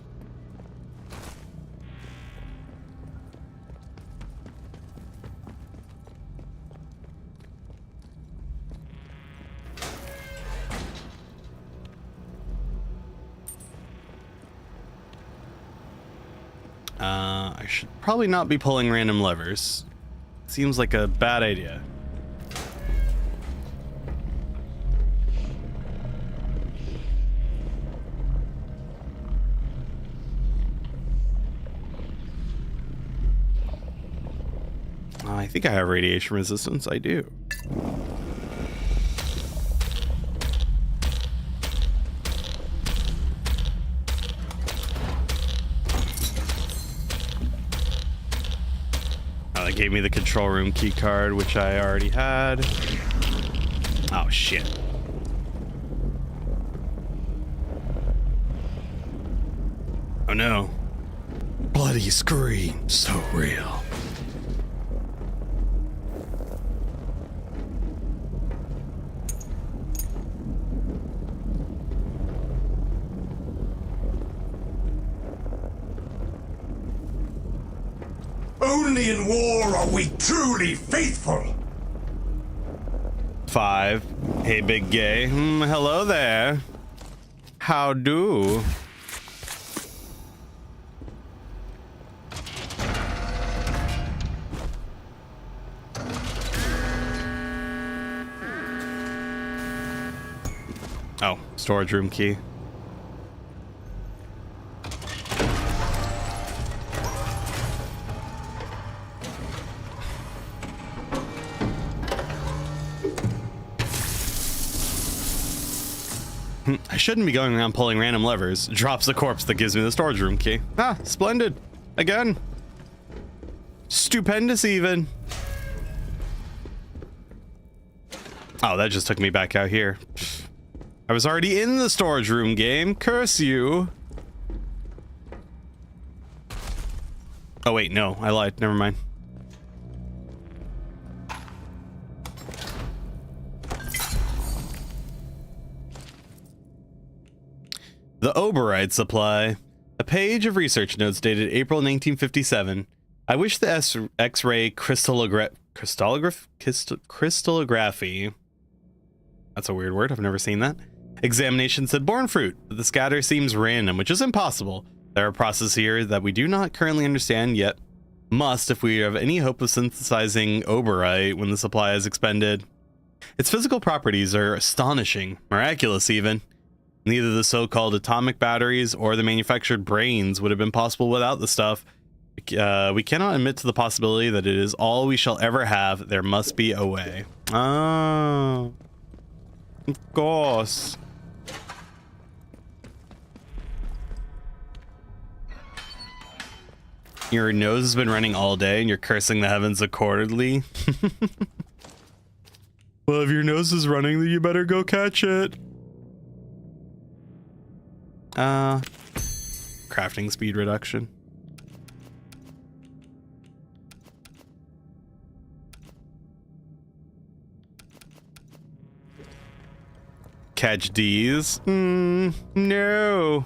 I should probably not be pulling random levers. Seems like a bad idea. I think I have radiation resistance. I do. Oh, they gave me the control room key card, which I already had. Oh, shit. Oh, no. Bloody scream. So real. Only in war are we truly faithful. 5. Hey, big gay. Hello there. How do? Oh, storage room key. I shouldn't be going around pulling random levers. Drops the corpse that gives me the storage room key. Ah, splendid. Again. Stupendous even. Oh, that just took me back out here. I was already in the storage room game. Curse you. Oh, wait, no. I lied. Never mind. The Oberite supply. A page of research notes dated April 1957. I wish the X-ray crystallography. That's a weird word. I've never seen that. Examination said born fruit, but the scatter seems random, which is impossible. There are processes here that we do not currently understand yet. Must if we have any hope of synthesizing Oberite when the supply is expended. Its physical properties are astonishing, miraculous even. Neither the so-called atomic batteries or the manufactured brains would have been possible without the stuff. We cannot admit to the possibility that it is all we shall ever have. There must be a way. Oh. Of course. Your nose has been running all day and you're cursing the heavens accordingly. Well, if your nose is running, then you better go catch it. crafting speed reduction. Catch D's? No.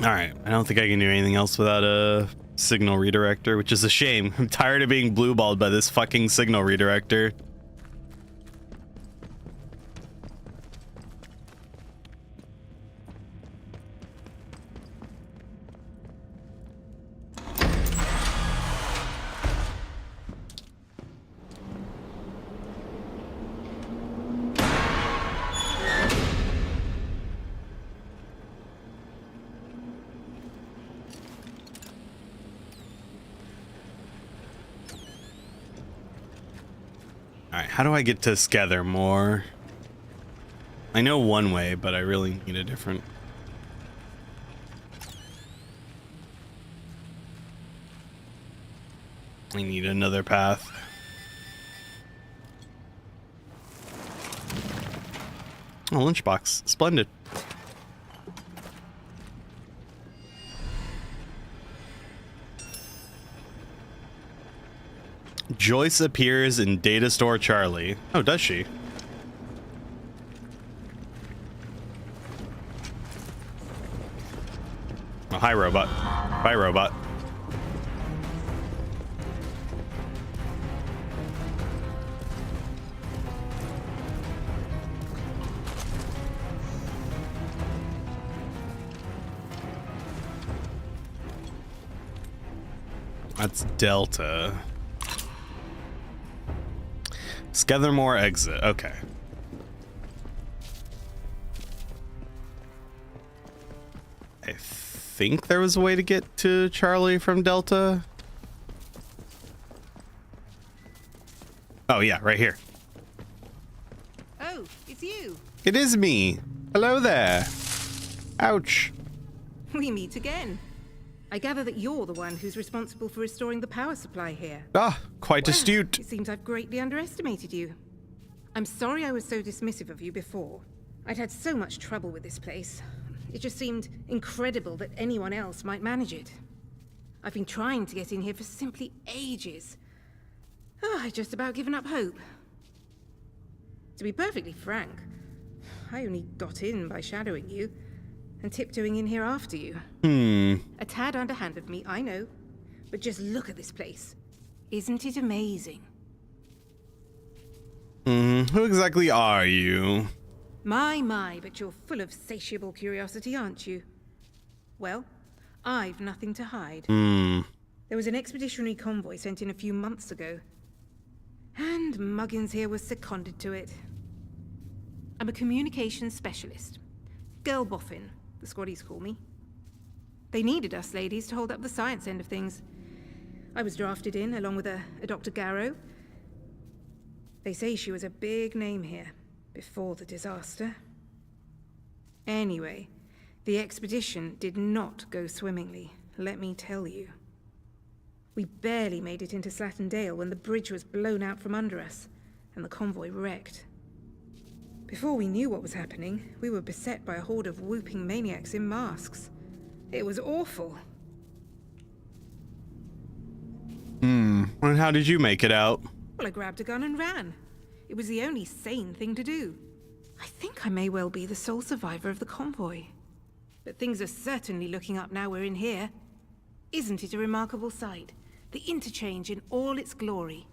Alright, I don't think I can do anything else without a signal redirector, which is a shame. I'm tired of being blue-balled by this fucking signal redirector. Alright, how do I get to KCtheRedeemed? I know one way, but I really need a different. I need another path. Oh, lunchbox. Splendid. Joyce appears in Data Store Charlie. Oh, does she? Oh, hi, robot. Bye, robot. That's Delta. KCtheRedeemed exit. Okay. I think there was a way to get to Charlie from Delta. Oh yeah, right here. Oh, it's you. It is me. Hello there. Ouch. We meet again. I gather that you're the one who's responsible for restoring the power supply here. Ah, quite astute. It seems I've greatly underestimated you. I'm sorry I was so dismissive of you before. I'd had so much trouble with this place. It just seemed incredible that anyone else might manage it. I've been trying to get in here for simply ages. Oh, I'd just about given up hope. To be perfectly frank, I only got in by shadowing you and tiptoeing in here after you. A tad underhand of me, I know. But just look at this place. Isn't it amazing? Who exactly are you? My, but you're full of satiable curiosity, aren't you? Well, I've nothing to hide. There was an expeditionary convoy sent in a few months ago. And Muggins here was seconded to it. I'm a communications specialist. Girl boffin, the squaddies call me. They needed us ladies to hold up the science end of things. I was drafted in along with a Dr. Garrow. They say she was a big name here before the disaster. Anyway, the expedition did not go swimmingly, let me tell you. We barely made it into Slattendale when the bridge was blown out from under us, and the convoy wrecked. Before we knew what was happening, we were beset by a horde of whooping maniacs in masks. It was awful. And how did you make it out? Well, I grabbed a gun and ran. It was the only sane thing to do. I think I may well be the sole survivor of the convoy. But things are certainly looking up now we're in here. Isn't it a remarkable sight? The interchange in all its glory.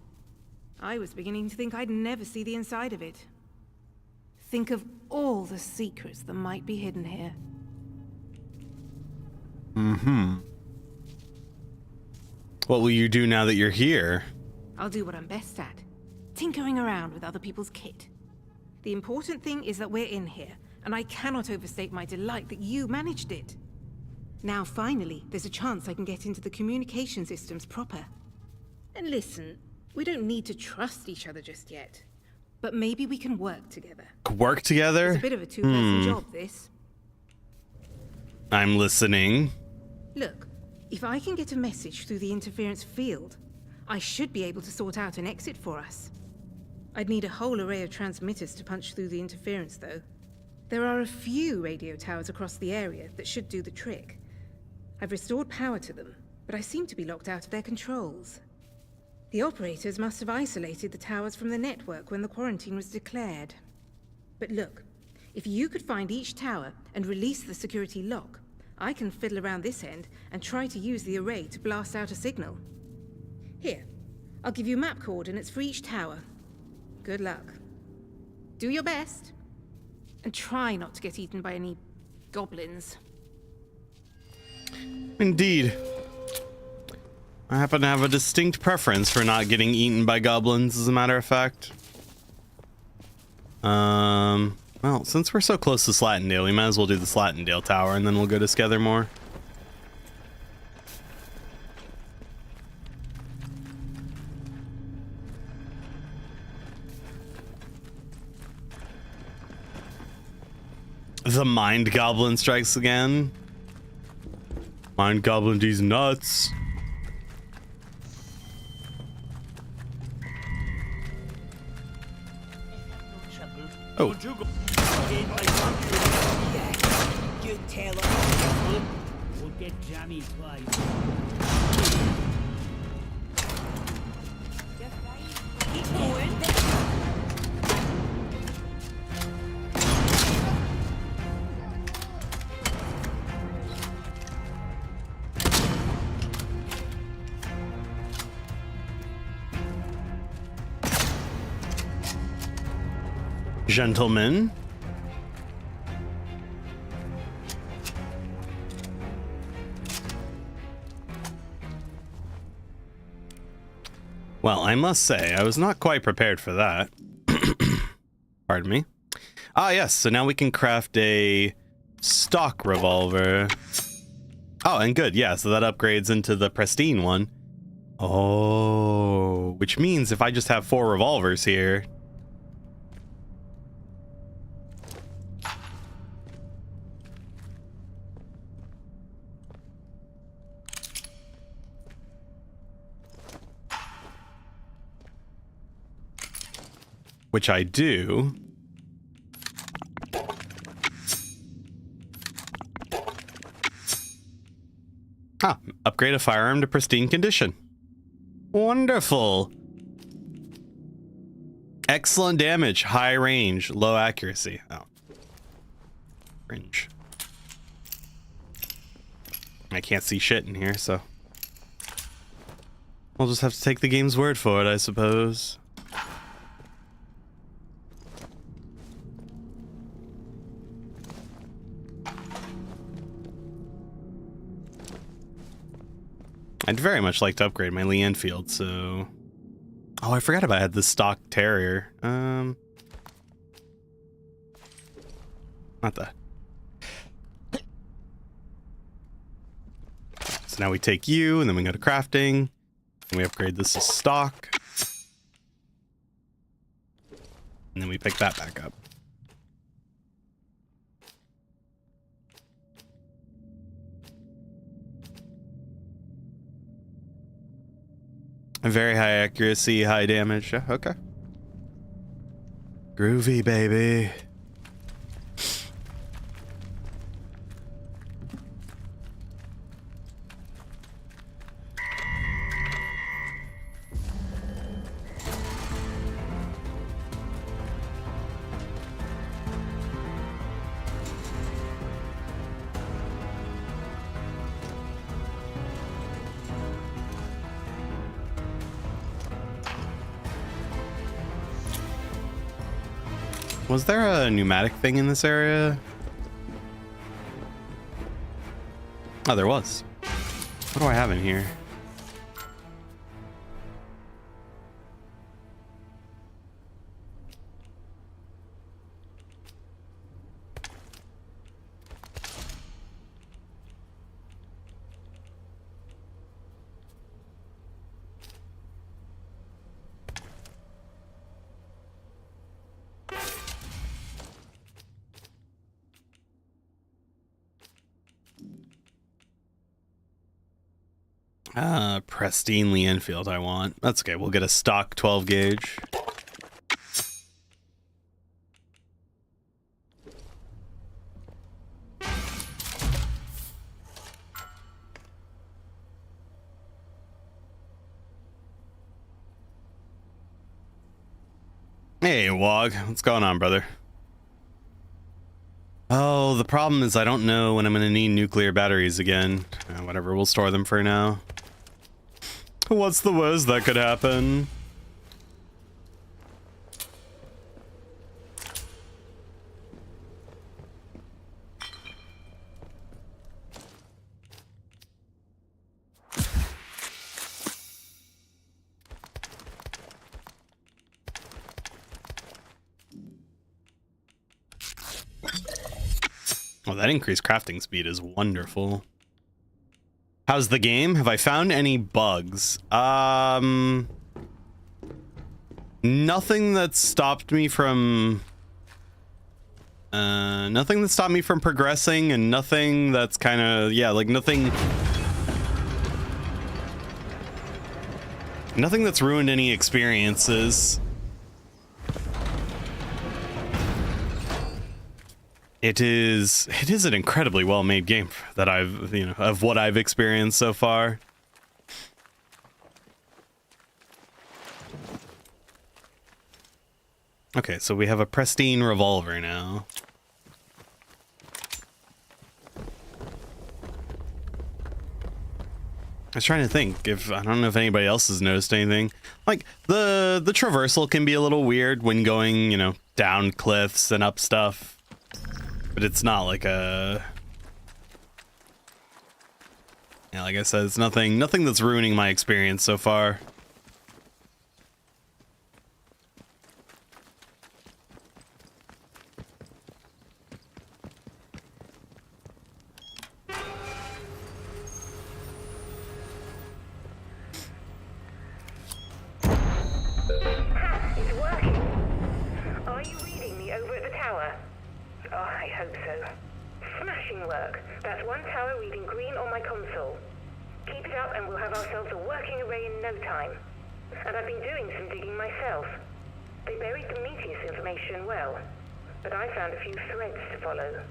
I was beginning to think I'd never see the inside of it. Think of all the secrets that might be hidden here. What will you do now that you're here? I'll do what I'm best at. Tinkering around with other people's kit. The important thing is that we're in here, and I cannot overstate my delight that you managed it. Now finally, there's a chance I can get into the communication systems proper. And listen, we don't need to trust each other just yet. But maybe we can work together. Work together? It's a bit of a two-person job, this. I'm listening. Look, if I can get a message through the interference field, I should be able to sort out an exit for us. I'd need a whole array of transmitters to punch through the interference, though. There are a few radio towers across the area that should do the trick. I've restored power to them, but I seem to be locked out of their controls. The operators must have isolated the towers from the network when the quarantine was declared. But look, if you could find each tower and release the security lock, I can fiddle around this end and try to use the array to blast out a signal. Here, I'll give you map coordinates for each tower. Good luck. Do your best. And try not to get eaten by any goblins. Indeed. I happen to have a distinct preference for not getting eaten by goblins, as a matter of fact. Well, since we're so close to Slatindale, we might as well do the Slatindale Tower, and then we'll go to Skethermore. The Mind Goblin strikes again. Mind Goblin, these nuts. Oh. You tell him. We'll get jammy twice. Keep going. Gentlemen. Well, I must say, I was not quite prepared for that. Pardon me. Ah, yes, so now we can craft a stock revolver. Oh, and good, yeah, so that upgrades into the pristine one. Oh, which means if I just have 4 revolvers here... which I do. Ah, upgrade a firearm to pristine condition. Wonderful. Excellent damage, high range, low accuracy. Oh. Cringe. I can't see shit in here, so I'll just have to take the game's word for it, I suppose. I'd very much like to upgrade my Lee Enfield, so... Oh, I forgot about I had the stock Terrier. Not that. So now we take you, and then we go to crafting, and we upgrade this to stock. And then we pick that back up. Very high accuracy, high damage. Yeah, okay. Groovy, baby. Was there a pneumatic thing in this area? Oh, there was. What do I have in here? Pristinely Enfield I want. That's okay. We'll get a stock 12 gauge. Hey, Wog. What's going on, brother? Oh, the problem is I don't know when I'm going to need nuclear batteries again. Whatever, we'll store them for now. What's the worst that could happen? Oh, that increased crafting speed is wonderful. How's the game? Have I found any bugs? Nothing that stopped me from progressing, and nothing that's kind of, yeah, like nothing that's ruined any experiences. It is an incredibly well-made game that I've, of what I've experienced so far. Okay, so we have a pristine revolver now. I was trying to think if, I don't know if anybody else has noticed anything. Like, the traversal can be a little weird when going, down cliffs and up stuff. But it's not like a... Yeah, like I said, it's nothing that's ruining my experience so far. It's working. Are you reading me over at the tower? Oh, I hope so. Smashing work. That's one tower reading green on my console. Keep it up and we'll have ourselves a working array in no time. And I've been doing some digging myself. They buried the Meteus information well, but I found a few threads to follow.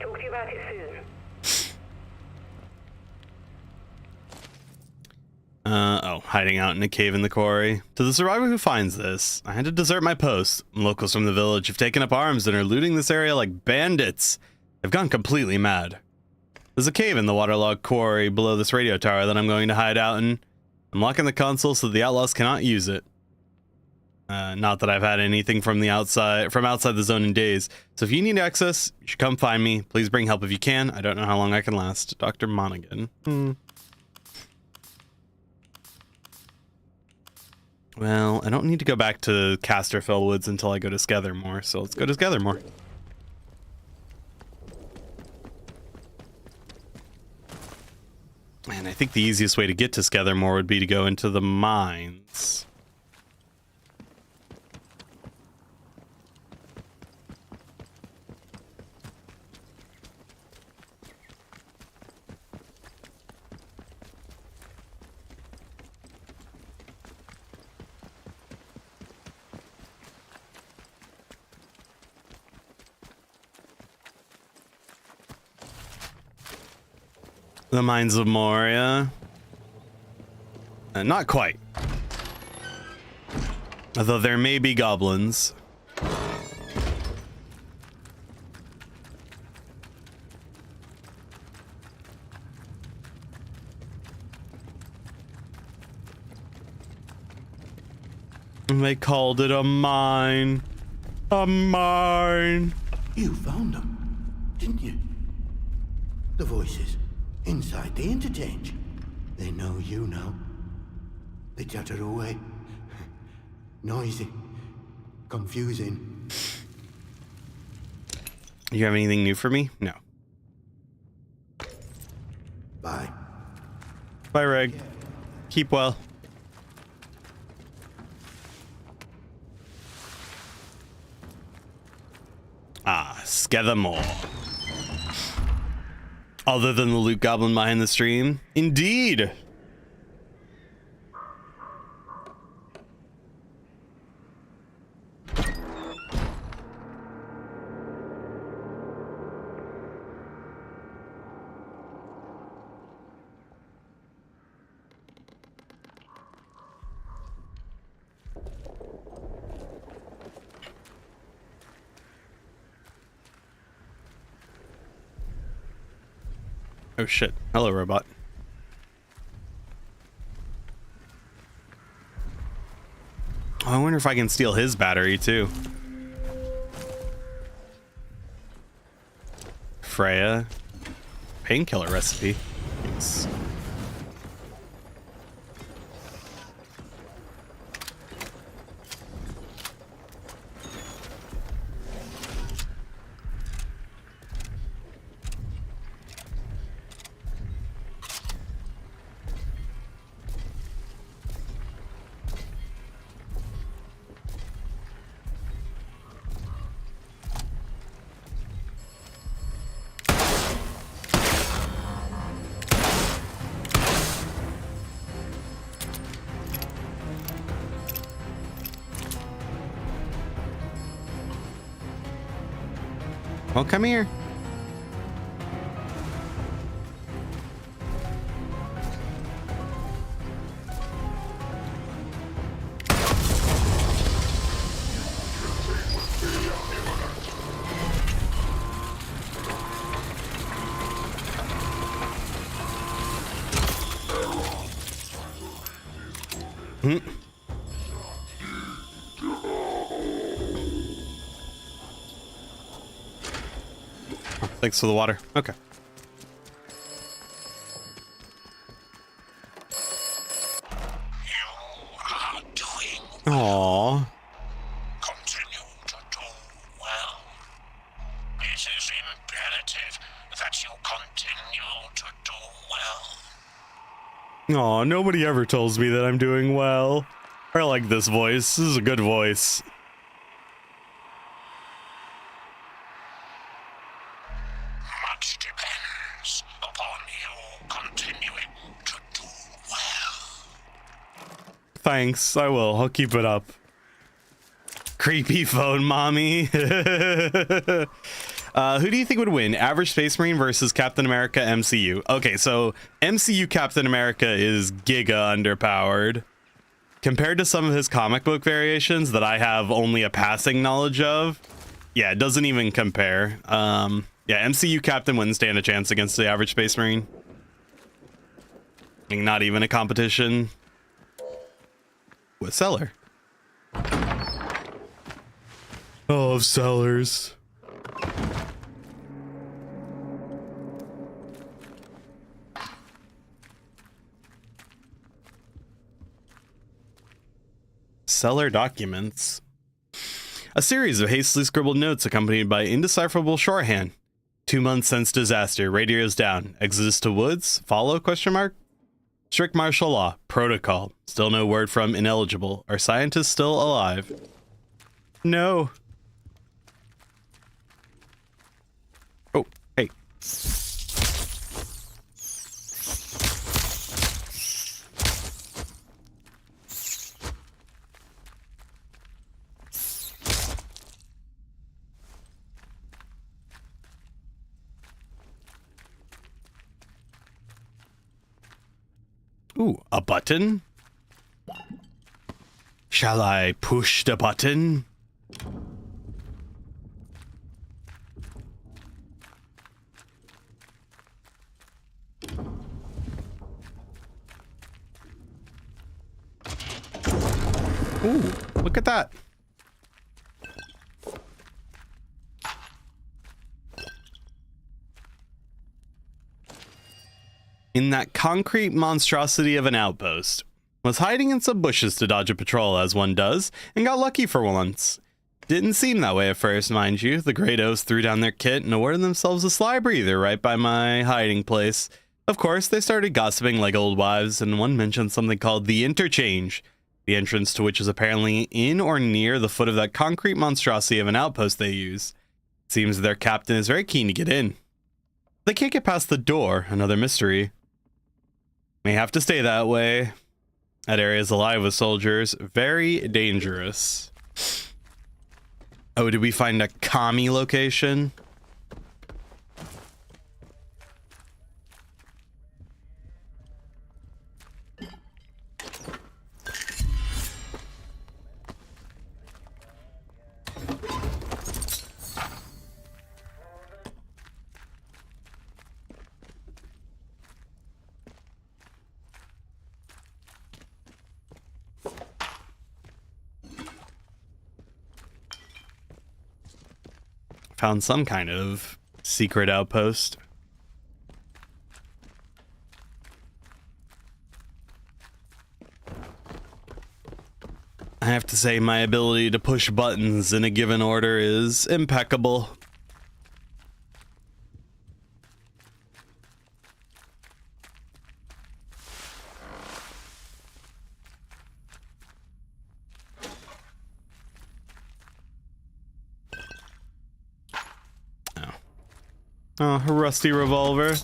Talk to you about it soon. Hiding out in a cave in the quarry. To the survivor who finds this, I had to desert my post. Locals from the village have taken up arms and are looting this area like bandits. They've gone completely mad. There's a cave in the waterlogged quarry below this radio tower that I'm going to hide out in. I'm locking the console so the outlaws cannot use it. Not that I've had anything from outside the zone in days. So if you need access, you should come find me. Please bring help if you can. I don't know how long I can last. Dr. Monaghan. Well, I don't need to go back to Casterfell Woods until I go to Skethermore, so let's go to Skethermore. And I think the easiest way to get to Skethermore would be to go into the mines. The Mines of Moria. Not quite. Although there may be goblins. They called it a mine. A mine. You found them, didn't you? The voices inside the interchange. They know you now. They chatter away. Noisy. Confusing. You have anything new for me? No. Bye. Bye, Reg. Keep well. Ah, Skethermore. Other than the loot goblin behind the stream? Indeed! Oh shit. Hello, robot. Oh, I wonder if I can steal his battery too. Freya. Painkiller recipe. Thanks. Well, come here. Thanks for the water. Okay. Aww. Continue to do well. It is imperative that you continue to do well. Aw, nobody ever tells me that I'm doing well. I like this voice. This is a good voice. Much depends upon you continuing to do well. Thanks, I will. I'll keep it up. Creepy phone mommy. Who do you think would win? Average Space Marine versus Captain America MCU? Okay, so MCU Captain America is giga underpowered. Compared to some of his comic book variations that I have only a passing knowledge of, yeah, it doesn't even compare. Yeah, MCU Captain wouldn't stand a chance against the average Space Marine. I mean, not even a competition with Seller. Oh, of Sellers. Seller documents. A series of hastily scribbled notes accompanied by indecipherable shorthand. 2 months since disaster. Radios down. Exodus to woods. Follow? Question mark. Strict martial law. Protocol. Still no word from ineligible. Are scientists still alive? No. Oh, hey. Ooh, a button? Shall I push the button? Ooh, look at that. In that concrete monstrosity of an outpost. Was hiding in some bushes to dodge a patrol as one does, and got lucky for once. Didn't seem that way at first, mind you. The Greatos threw down their kit and awarded themselves a sly breather right by my hiding place. Of course, they started gossiping like old wives, and one mentioned something called the Interchange, the entrance to which is apparently in or near the foot of that concrete monstrosity of an outpost they use. It seems their captain is very keen to get in. They can't get past the door, another mystery. May have to stay that way. That area is alive with soldiers. Very dangerous. Oh, did we find a commie location? found some kind of secret outpost. I have to say my ability to push buttons in a given order is impeccable. Oh, a rusty revolver.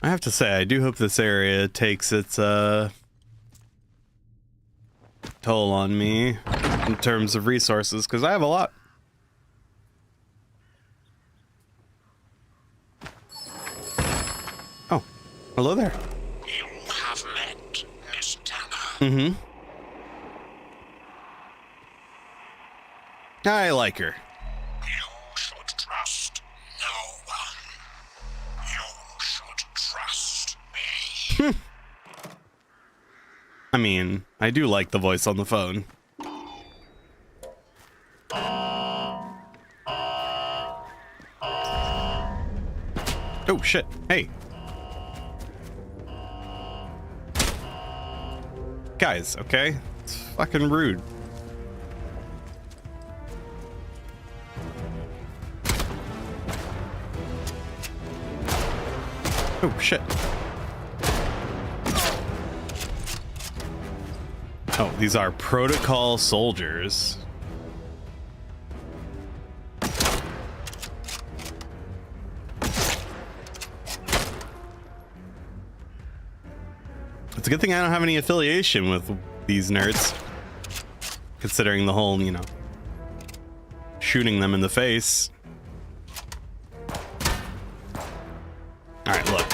I have to say, I do hope this area takes its toll on me in terms of resources, because I have a lot. Oh, hello there. You have met Miss Tanner. Mm-hmm. I like her. You should trust no one. You should trust me. I mean, I do like the voice on the phone. Oh shit, hey. Guys, okay? It's fucking rude. Oh shit. Oh, these are protocol soldiers. It's a good thing I don't have any affiliation with these nerds. Considering the whole, you know, shooting them in the face. Alright, look.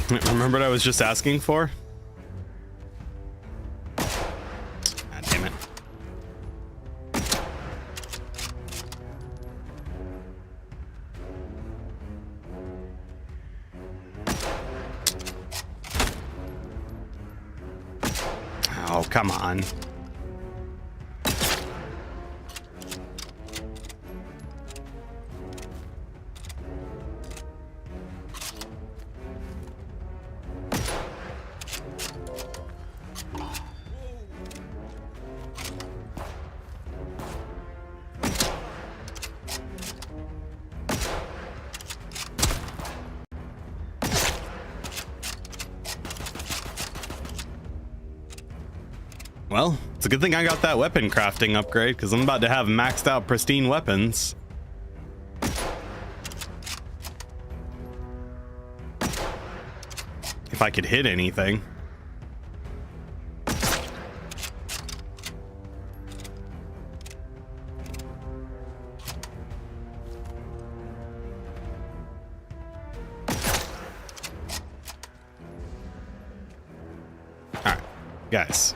Remember what I was just asking for? God damn it. Oh, come on. Well, it's a good thing I got that weapon crafting upgrade, because I'm about to have maxed out pristine weapons. If I could hit anything. Alright, guys.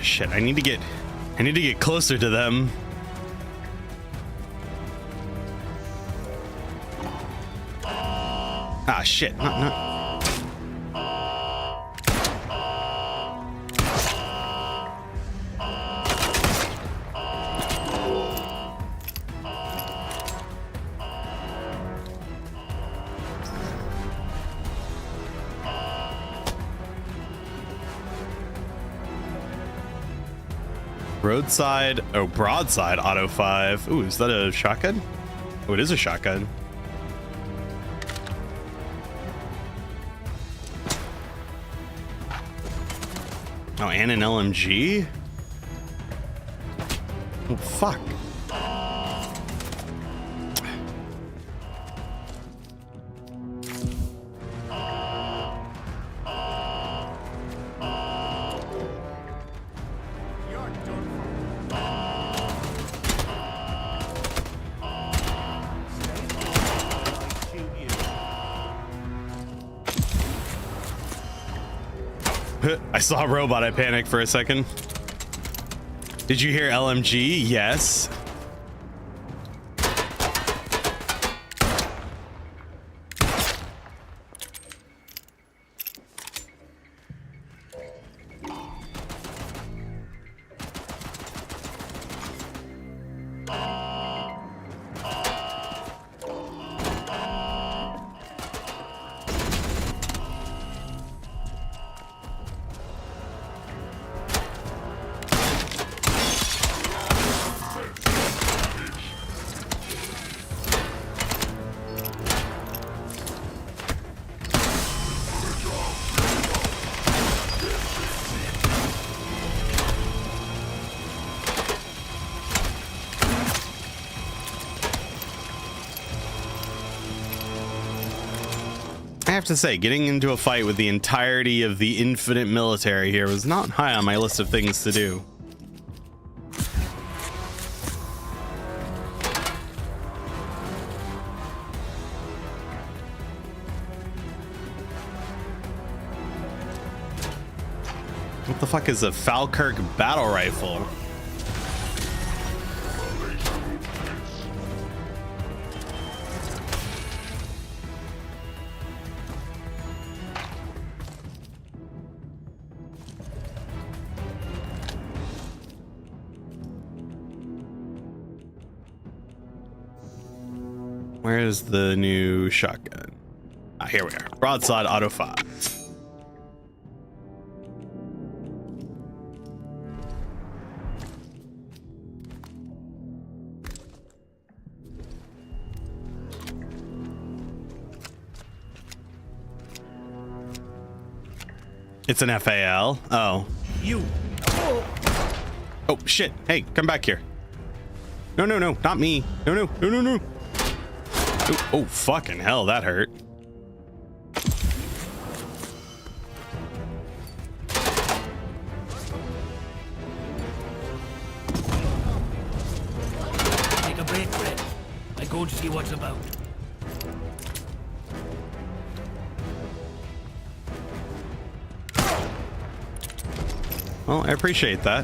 Shit, I need to get closer to them. Ah, Ah, shit. No. Roadside, oh, broadside auto 5. Ooh, is that a shotgun? Oh, it is a shotgun. Oh, and an LMG? Oh, fuck. I saw a robot, I panicked for a second. Did you hear LMG? Yes. I have to say, getting into a fight with the entirety of the infinite military here was not high on my list of things to do. What the fuck is a Falkirk battle rifle? Where's the new shotgun? Ah, here we are. Broadside auto 5. It's an FAL. Oh. You. Oh, shit. Hey, come back here. No, not me. No. Oh, fucking hell, that hurt. Take a break, Fred. I go to see what's about. Well, I appreciate that.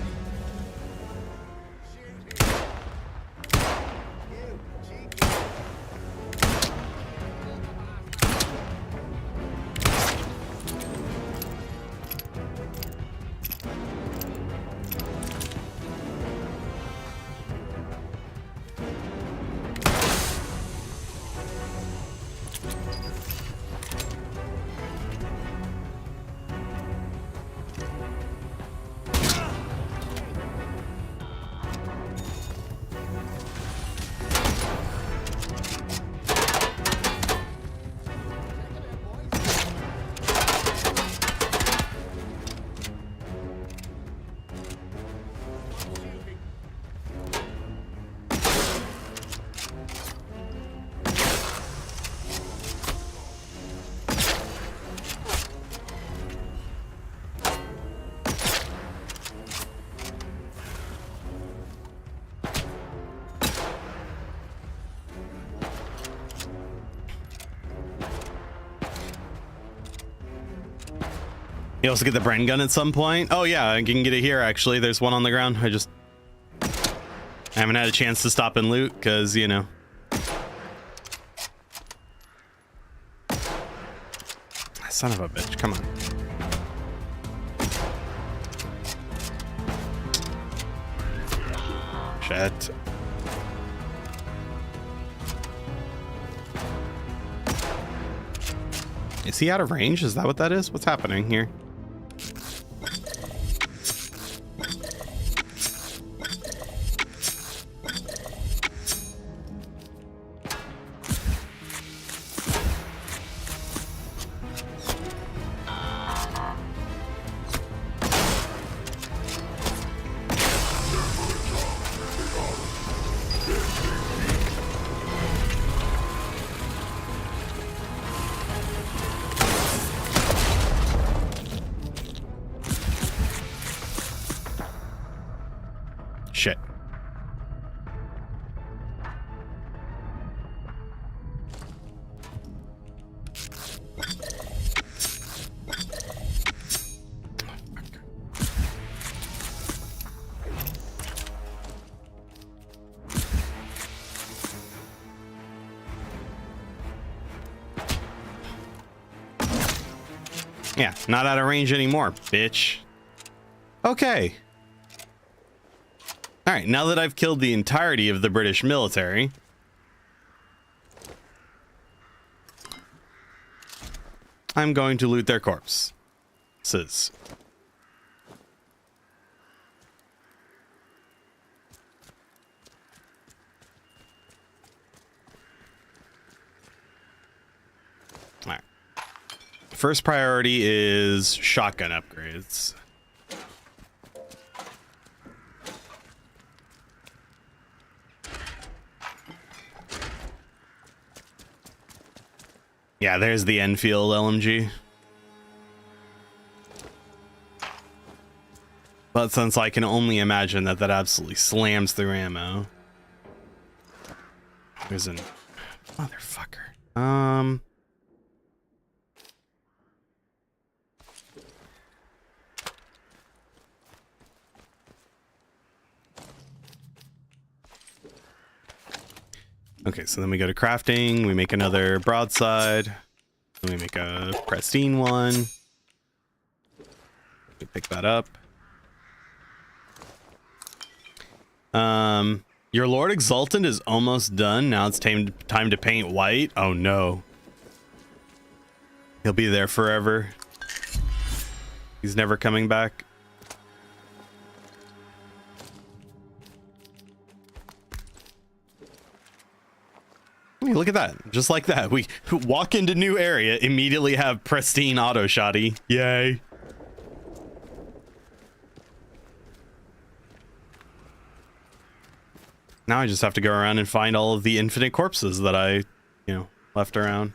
You also get the Bren gun at some point. Oh yeah, I can get it here actually. There's one on the ground. I haven't had a chance to stop and loot because, you know. son of a bitch. Come on. Shit. Is he out of range? Is that what that is? What's happening here? Shit. Yeah, not out of range anymore, bitch. Okay. All right, now that I've killed the entirety of the British military, I'm going to loot their corpses. All right. First priority is shotgun upgrades. Yeah, there's the Enfield LMG. But since I can only imagine that that absolutely slams through ammo. There's an motherfucker. Okay, so then we go to crafting, we make another broadside, then we make a pristine one. We pick that up. Your Lord Exultant is almost done. Now it's time to paint white. Oh no. He'll be there forever. He's never coming back. Hey, look at that. Just like that. We walk into new area, immediately have pristine auto shotty. Yay. Now I just have to go around and find all of the infinite corpses that I, left around.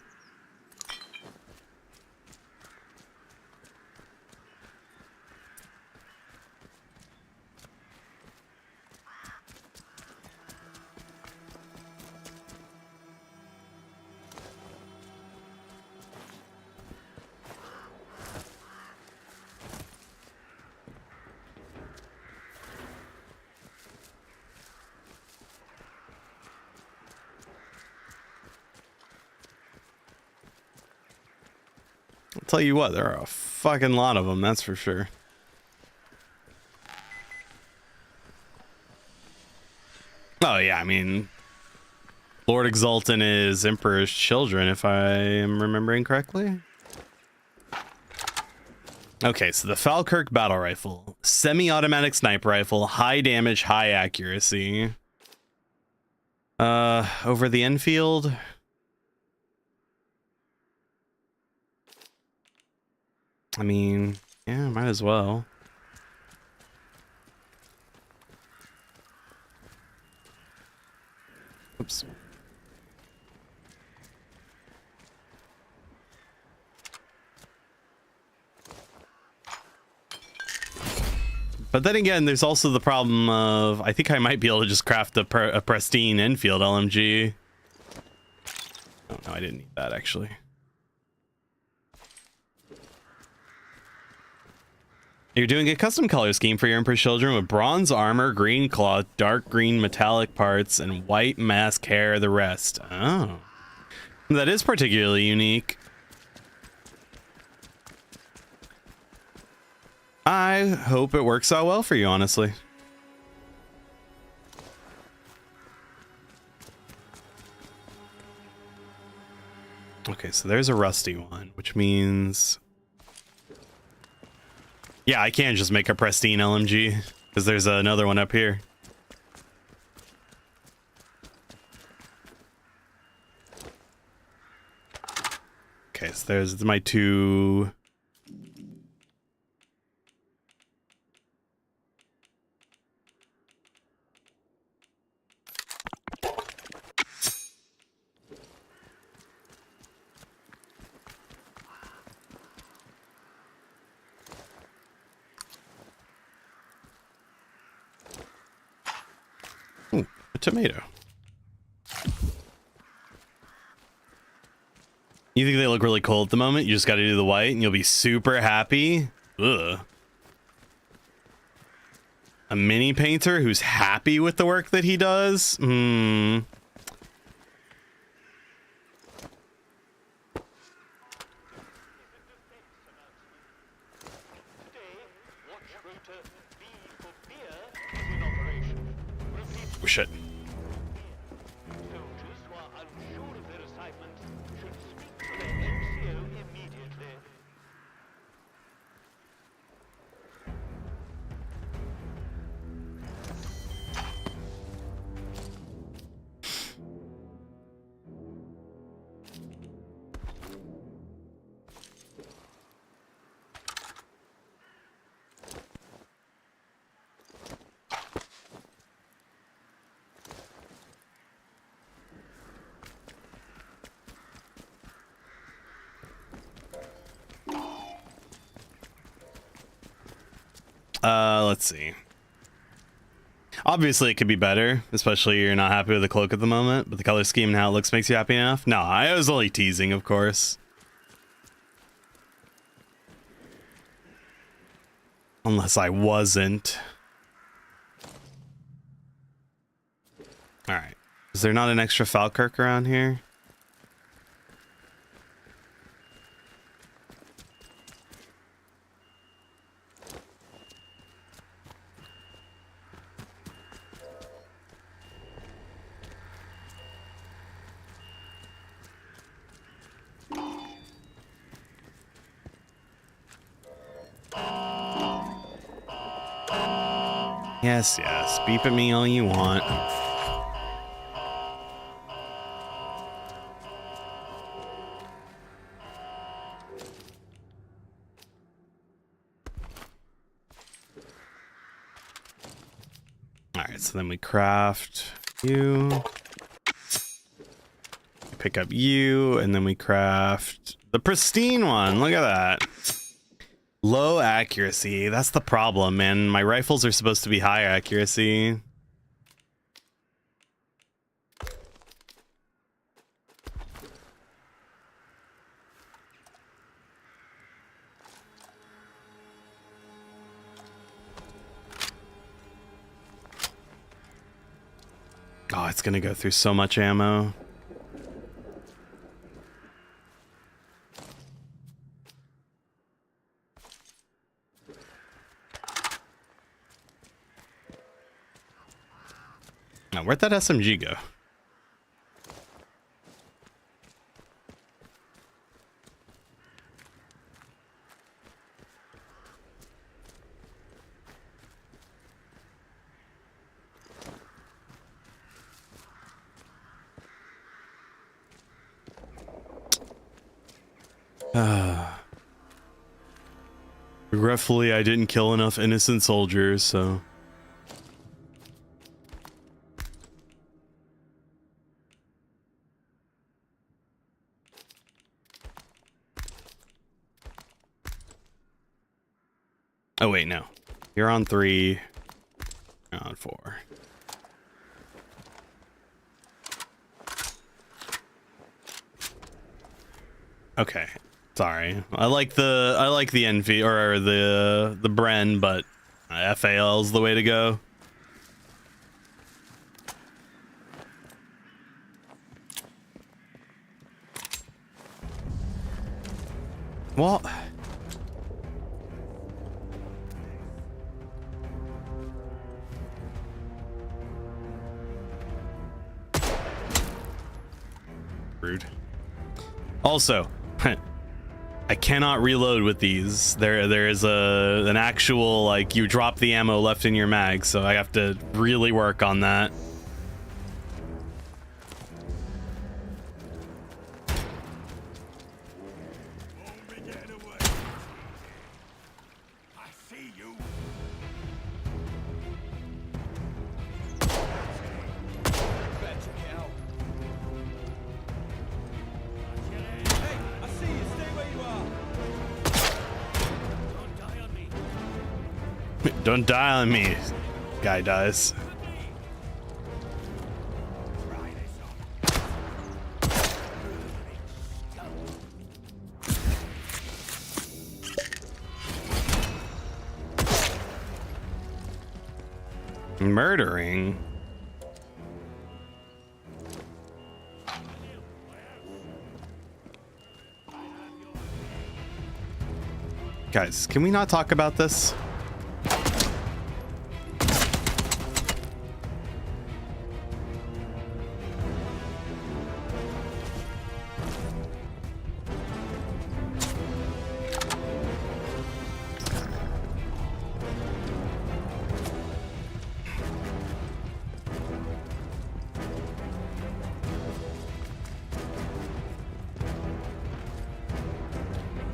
I'll tell you what, there are a fucking lot of them, that's for sure. Oh yeah, I mean, Lord Exultant is Emperor's Children, if I am remembering correctly. Okay, so the Falkirk battle rifle, semi-automatic sniper rifle, high damage, high accuracy. Over the Enfield. I mean, yeah, might as well. Oops. But then again, there's also the problem of, I think I might be able to just craft a pristine Enfield LMG. Oh, no, I didn't need that, actually. You're doing a custom color scheme for your Emperor's Children with bronze armor, green cloth, dark green metallic parts, and white mask hair the rest. Oh. That is particularly unique. I hope it works out well for you, honestly. Okay, so there's a rusty one, which means... Yeah, I can't just make a pristine LMG, because there's another one up here. Okay, so there's my two... Ooh, a tomato. You think they look really cool at the moment? You just got to do the white and you'll be super happy? Ugh. A mini painter who's happy with the work that he does? Hmm. Oh, shit. Let's see. Obviously, it could be better, especially you're not happy with the cloak at the moment, but the color scheme and how it looks makes you happy enough? No, I was only teasing, of course. Unless I wasn't. Alright. Is there not an extra Falkirk around here? Yes, yes. Beep at me all you want. Alright, so then we craft you. Pick up you, and then we craft the pristine one. Look at that. Low accuracy. That's the problem, man. My rifles are supposed to be high accuracy. Oh, it's gonna go through so much ammo. Now, where'd that SMG go? Regretfully, I didn't kill enough innocent soldiers, so... Oh, wait, no. You're on 3. You're on 4. Okay. Sorry. I like the NV or the Bren, but FAL's the way to go. What? Rude. Also, I cannot reload with these. There is an actual, like, you drop the ammo left in your mag, so I have to really work on that. Don't die on me. Guy dies. Murdering? Guys, can we not talk about this?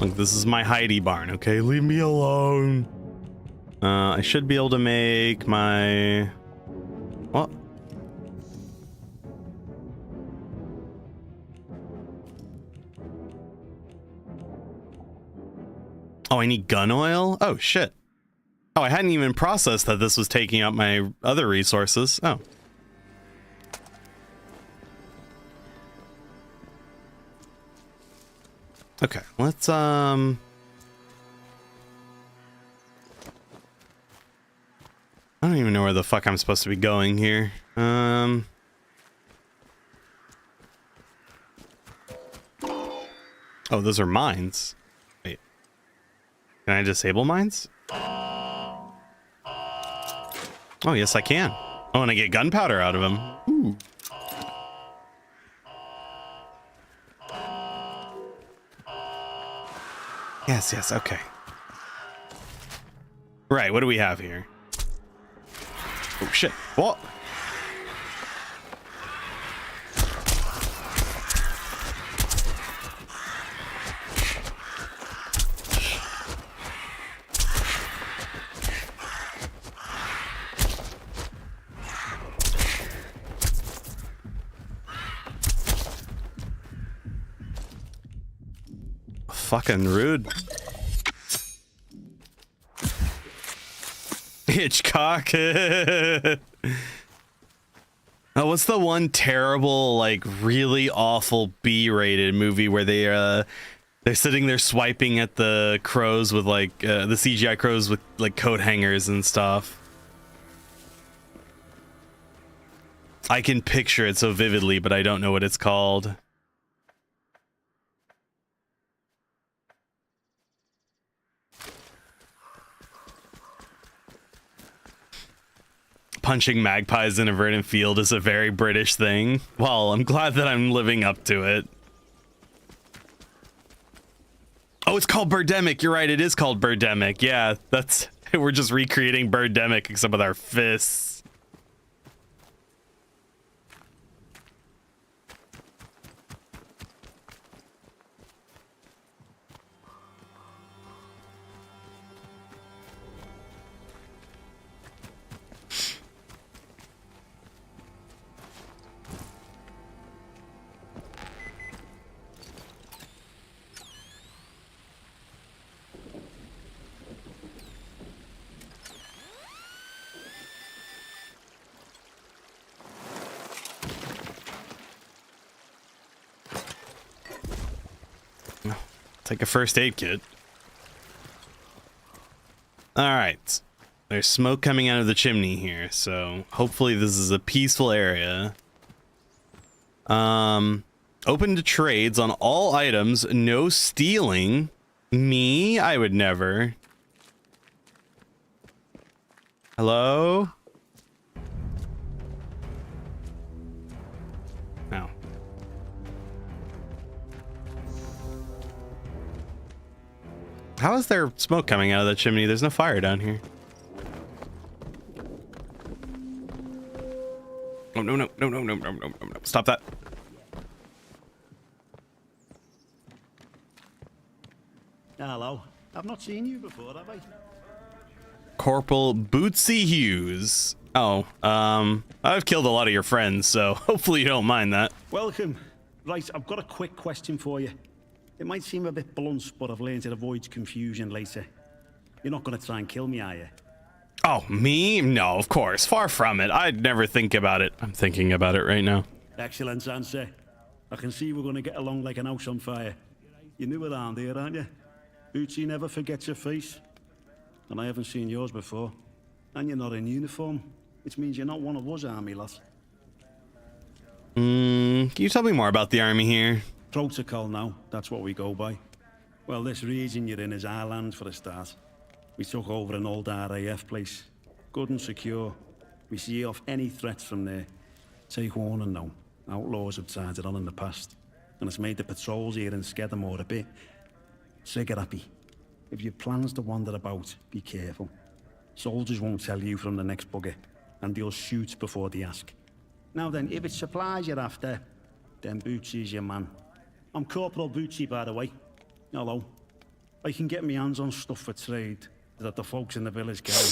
Look, this is my Heidi barn, okay? Leave me alone. I should be able to make my... What? Oh, I need gun oil? Oh, shit. Oh, I hadn't even processed that this was taking up my other resources. Oh. Okay, let's I don't even know where the fuck I'm supposed to be going here. Oh, those are mines. Wait. Can I disable mines? Oh, yes, I can. Oh, and I get gunpowder out of them. Ooh. Yes, yes, okay. Right, what do we have here? Oh, shit. What? Fucking rude. Hitchcock. Oh, what's the one terrible, like, really awful B-rated movie where they're sitting there swiping at the crows with, like, the CGI crows with, like, coat hangers and stuff? I can picture it so vividly, but I don't know what it's called. Punching magpies in a verdant field is a very British thing. Well, I'm glad that I'm living up to it. Oh, it's called Birdemic. You're right, it is called Birdemic. Yeah, that's... We're just recreating Birdemic except with our fists. Take a first aid kit. Alright. There's smoke coming out of the chimney here, so hopefully this is a peaceful area. Open to trades on all items, no stealing. Me? I would never. Hello? Oh. How is there smoke coming out of that chimney? There's no fire down here. Oh, no, no, no, no, no, no, no, no, no. Stop that. Hello. I've not seen you before, have I? Corporal Bootsy Hughes. Oh, I've killed a lot of your friends, so hopefully you don't mind that. Welcome. Right, I've got a quick question for you. It might seem a bit blunt, but I've learned it avoids confusion later. You're not going to try and kill me, are you? Oh, me? No, of course. Far from it. I'd never think about it. I'm thinking about it right now. Excellent answer. I can see we're going to get along like an house on fire. You're new around here, aren't you? Bootsy never forgets your face. And I haven't seen yours before. And you're not in uniform, which means you're not one of us army lads. Can you tell me more about the army here? Protocol now, that's what we go by. Well, this region you're in is our land for a start. We took over an old RAF place. Good and secure. We see off any threats from there. Take warning now. Outlaws have tried it on in the past. And it's made the patrols here in Skedamore a bit trigger-happy. If you've plans to wander about, be careful. Soldiers won't tell you from the next bugger, and they'll shoot before they ask. Now then, if it's supplies you're after, then Bootsy's your man. I'm Corporal Bootsy, by the way. Hello. I can get me hands on stuff for trade that the folks in the village carry.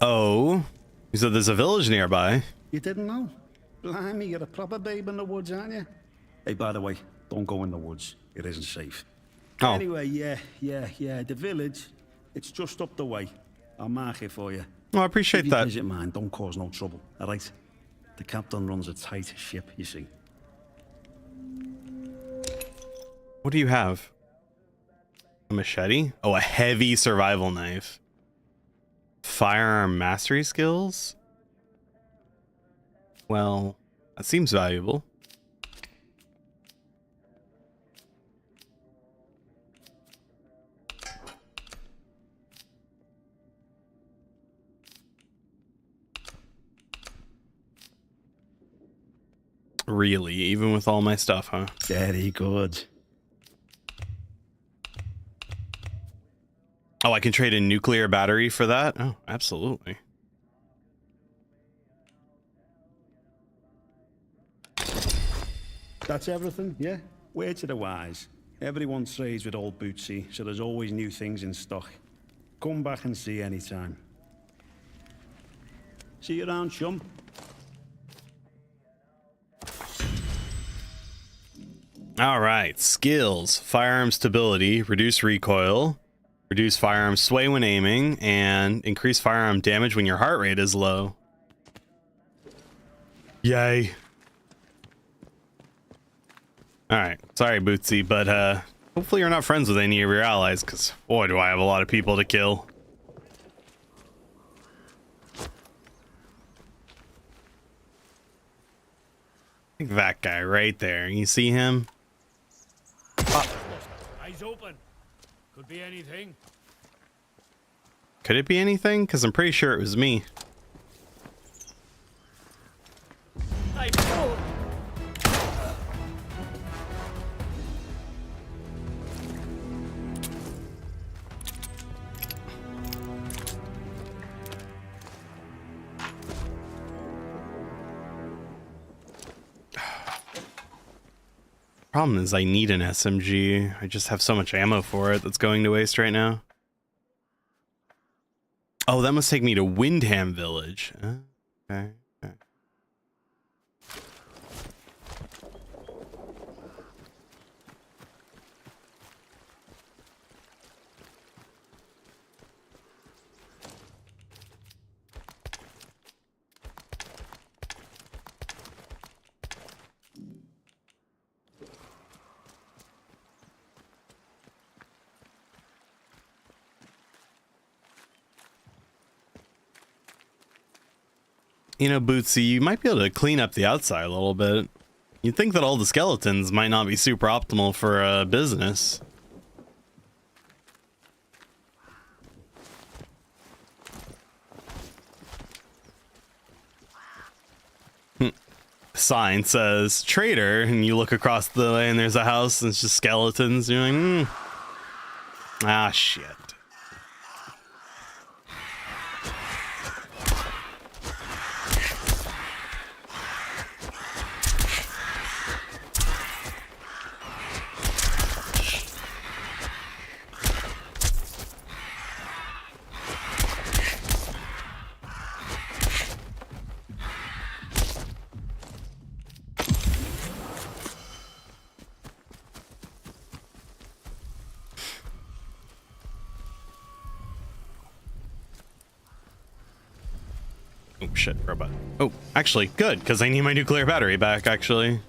Oh, you said there's a village nearby. You didn't know? Blimey, you're a proper babe in the woods, aren't you? Hey, by the way, don't go in the woods. It isn't safe. Oh. Anyway, yeah. The village, it's just up the way. I'll mark it for you. Oh, I appreciate if you that. Visit mine, don't cause no trouble, all right? The captain runs a tight ship, you see. What do you have? A machete? Oh, a heavy survival knife. Firearm mastery skills? Well, that seems valuable. Really? Even with all my stuff, huh? Very good. Oh, I can trade a nuclear battery for that? Oh, absolutely. That's everything, yeah? Word to the wise. Everyone trades with old Bootsy, so there's always new things in stock. Come back and see anytime. See you around, chum. All right, skills, firearm stability, reduce recoil, reduce firearm sway when aiming, and increase firearm damage when your heart rate is low. Yay. All right, sorry, Bootsy, but hopefully you're not friends with any of your allies, because boy, do I have a lot of people to kill. I think that guy right there, you see him? Eyes open. Could be anything. Could it be anything? Because I'm pretty sure it was me. Problem is I need an SMG. I just have so much ammo for it that's going to waste right now. Oh, that must take me to Windham Village. Okay. You know, Bootsy, you might be able to clean up the outside a little bit. You'd think that all the skeletons might not be super optimal for a business. Sign says trader, and you look across the way and there's a house and it's just skeletons. You're like, Ah, shit. Oh, shit, robot. Oh, actually, good, because I need my nuclear battery back, actually.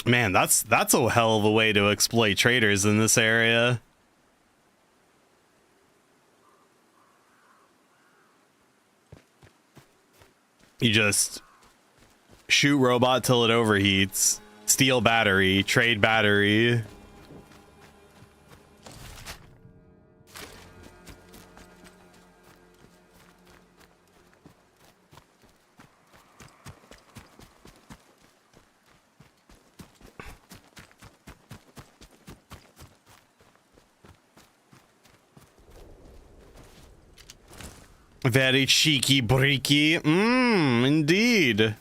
Man, that's a hell of a way to exploit traders in this area. You just shoot robot till it overheats, steal battery, trade battery. Very cheeky breaky. Indeed.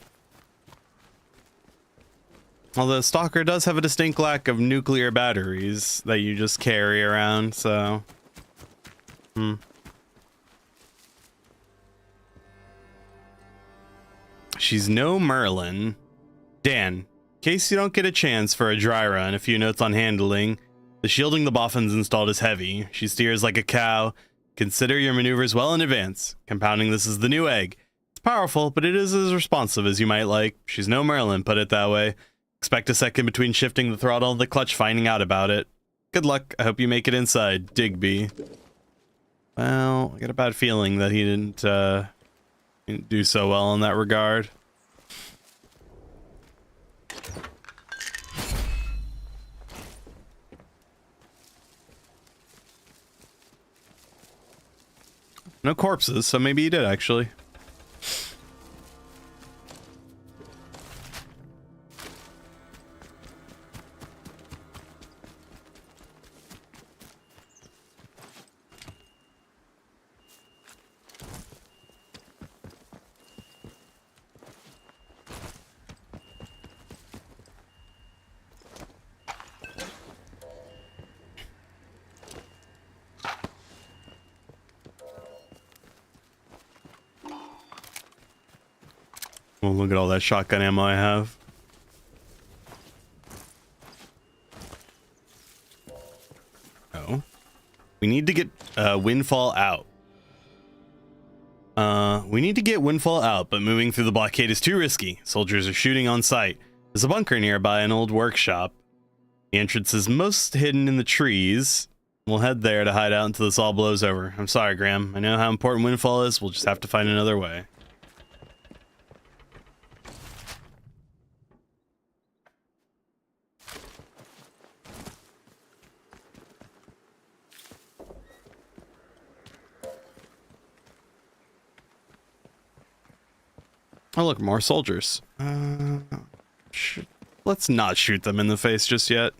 Although Stalker does have a distinct lack of nuclear batteries that you just carry around, so... She's no Merlin. Dan, in case you don't get a chance for a dry run, a few notes on handling. The shielding the boffins installed is heavy. She steers like a cow. Consider your maneuvers well in advance. Compounding this is the new egg. It's powerful, but it is as responsive as you might like. She's no Merlin, put it that way. Expect a second between shifting the throttle and the clutch finding out about it. Good luck. I hope you make it inside, Digby. Well, I got a bad feeling that he didn't do so well in that regard. No corpses, so maybe he did actually. Oh, look at all that shotgun ammo I have. Oh. We need to get Windfall out. We need to get Windfall out, but moving through the blockade is too risky. Soldiers are shooting on sight. There's a bunker nearby, an old workshop. The entrance is most hidden in the trees. We'll head there to hide out until this all blows over. I'm sorry, Graham. I know how important Windfall is. We'll just have to find another way. Oh, look, more soldiers. Let's not shoot them in the face just yet.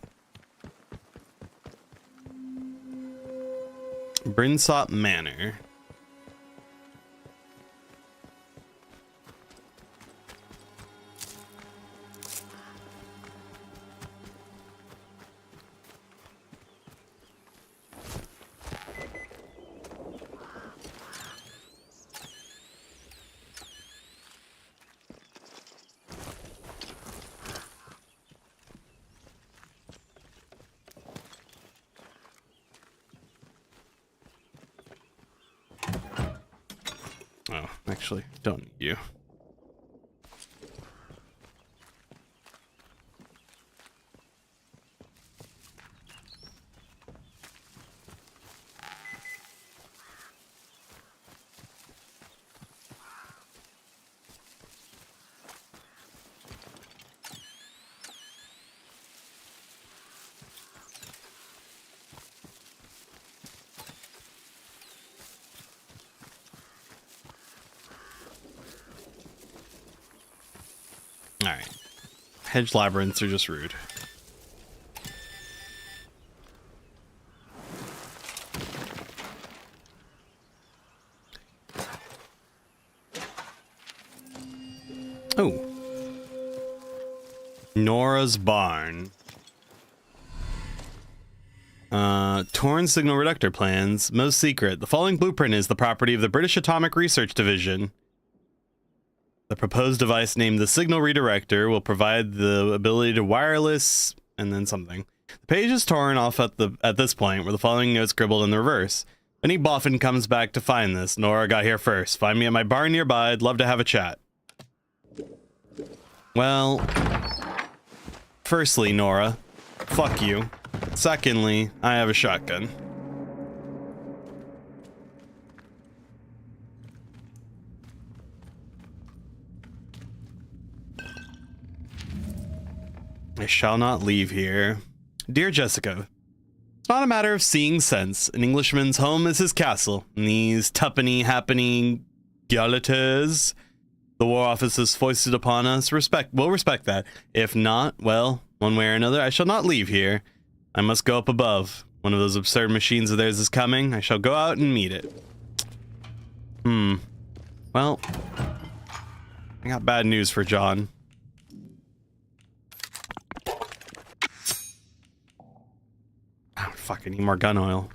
Brinsop Manor. Actually, don't need you. Alright. Hedge labyrinths are just rude. Oh. Nora's barn. Torn signal reductor plans. Most secret. The following blueprint is the property of the British Atomic Research Division. The proposed device named the Signal Redirector will provide the ability to wireless and then something. The page is torn off at this point, where the following note scribbled in the reverse. Any boffin comes back to find this. Nora got here first. Find me at my barn nearby. I'd love to have a chat. Well, firstly, Nora, fuck you. Secondly, I have a shotgun. I shall not leave here. Dear Jessica, it's not a matter of seeing sense. An Englishman's home is his castle. And these tuppenny happening galeters the War Office has foisted upon us, we'll respect that. If not, well, one way or another, I shall not leave here. I must go up above. One of those absurd machines of theirs is coming. I shall go out and meet it. Well, I got bad news for John. Oh, fuck, I need more gun oil.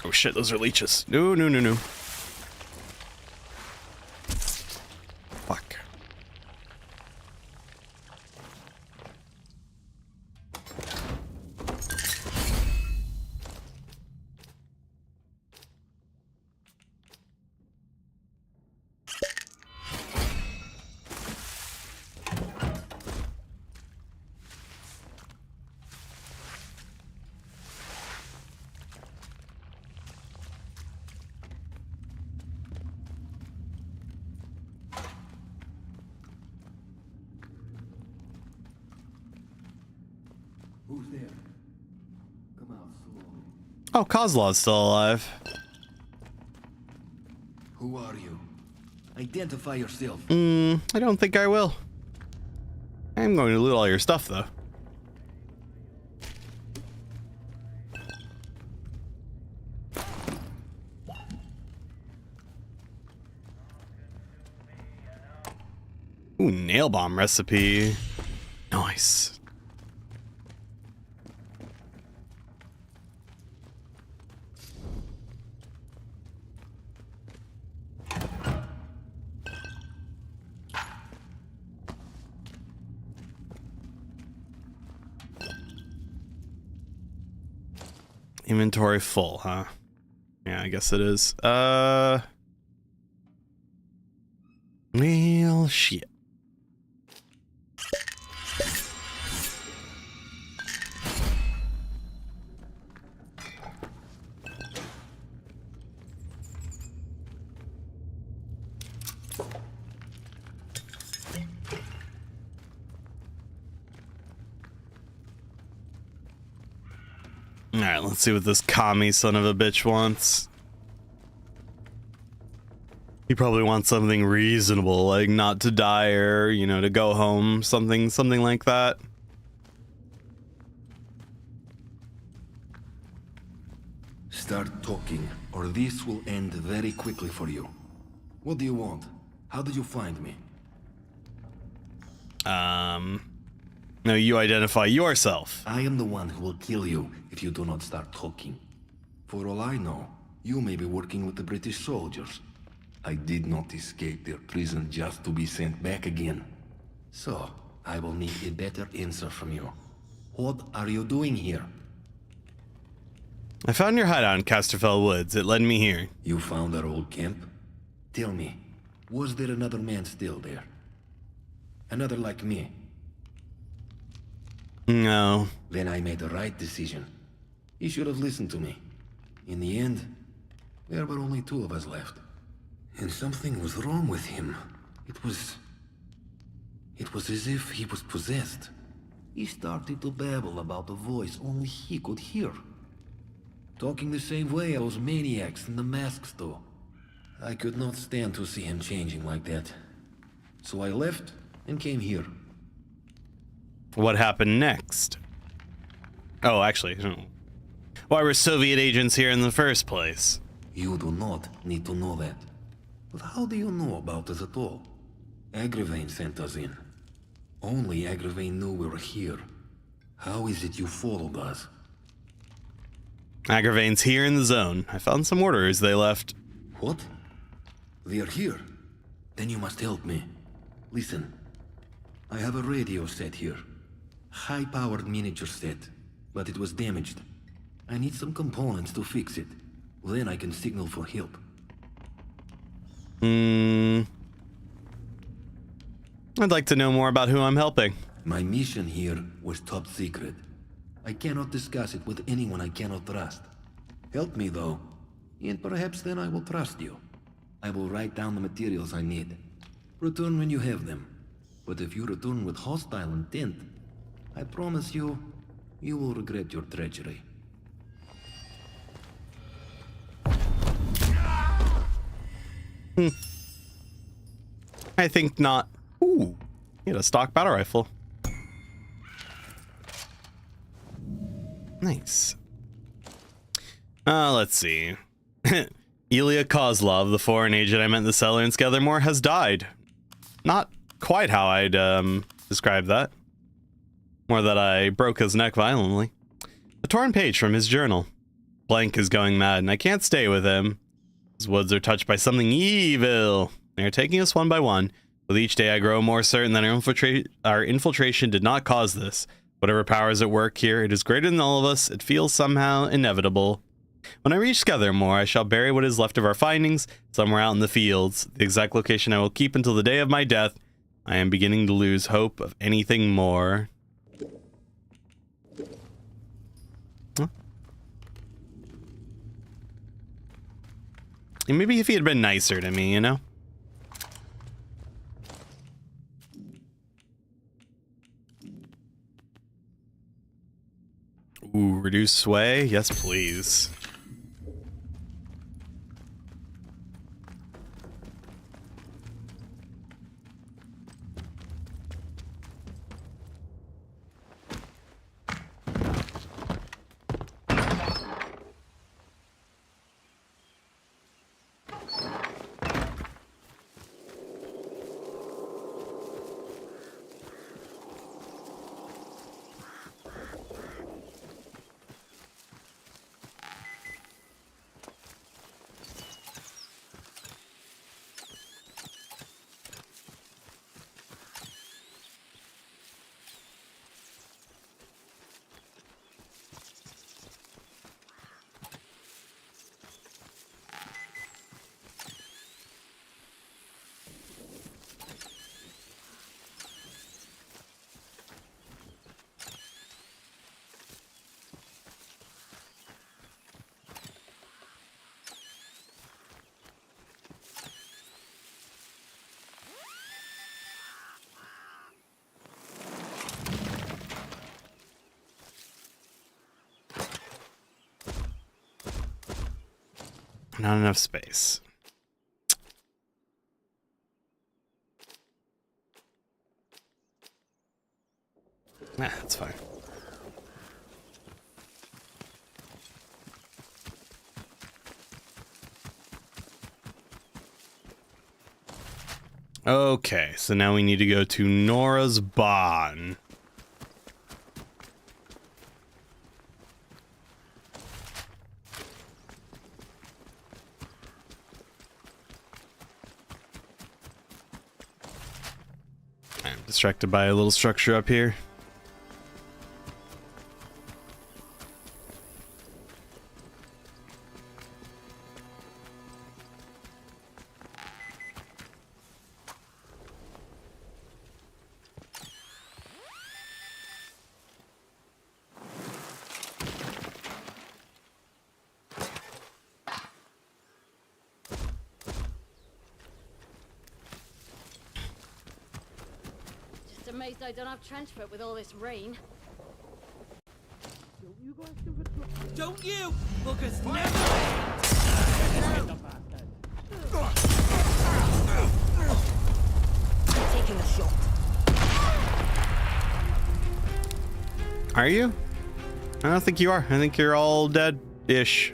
Oh shit, those are leeches. No, no, no, no. Fuck. Who's there? Come out slowly. Oh, Kozlov's still alive. Who are you? Identify yourself. I don't think I will. I'm going to loot all your stuff, though. Ooh, nail bomb recipe. Nice. Inventory full, huh? Yeah, I guess it is. Well, shit. Alright, let's see what this commie son of a bitch wants. He probably wants something reasonable, like not to die or, you know, to go home, something like that. Start talking, or this will end very quickly for you. What do you want? How did you find me? No, you identify yourself. I am the one who will kill you if you do not start talking. For all I know, you may be working with the British soldiers. I did not escape their prison just to be sent back again. So, I will need a better answer from you. What are you doing here? I found your hideout in Casterfell Woods. It led me here. You found our old camp? Tell me, was there another man still there? Another like me? No. Then I made the right decision. You should have listened to me. In the end, there were only two of us left. And something was wrong with him. It was as if he was possessed. He started to babble about a voice only he could hear. Talking the same way those maniacs in the masks do. I could not stand to see him changing like that. So I left and came here. What happened next? Oh, actually, why were Soviet agents here in the first place? You do not need to know that. But how do you know about us at all? Agravain sent us in. Only Agravain knew we were here. How is it you followed us? Agravain's here in the zone. I found some orders they left. What? They are here? Then you must help me. Listen. I have a radio set here. High-powered miniature set, but it was damaged. I need some components to fix it. Then I can signal for help. I'd like to know more about who I'm helping. My mission here was top secret. I cannot discuss it with anyone I cannot trust. Help me, though, and perhaps then I will trust you. I will write down the materials I need. Return when you have them. But if you return with hostile intent, I promise you, you will regret your treachery. I think not. Ooh, you had a stock battle rifle. Nice. Let's see. Ilya Kozlov, the foreign agent I met in the cellar in Skethermore, has died. Not quite how I'd describe that. More that I broke his neck violently. A torn page from his journal. Blank is going mad, and I can't stay with him. His woods are touched by something evil. They are taking us one by one. With each day I grow more certain that our infiltration did not cause this. Whatever power is at work here, it is greater than all of us. It feels somehow inevitable. When I reach Skethermore, I shall bury what is left of our findings somewhere out in the fields. The exact location I will keep until the day of my death. I am beginning to lose hope of anything more. Huh? And maybe if he had been nicer to me, you know? Ooh, reduce sway? Yes, please. Not enough space. Nah, that's fine. Okay, so now we need to go to Nora's Barn. distracted by a little structure up here. Just amazed I don't have trench foot with all this rain. Don't you buggers never Taking a shot. Are you? I don't think you are. I think you're all dead-ish.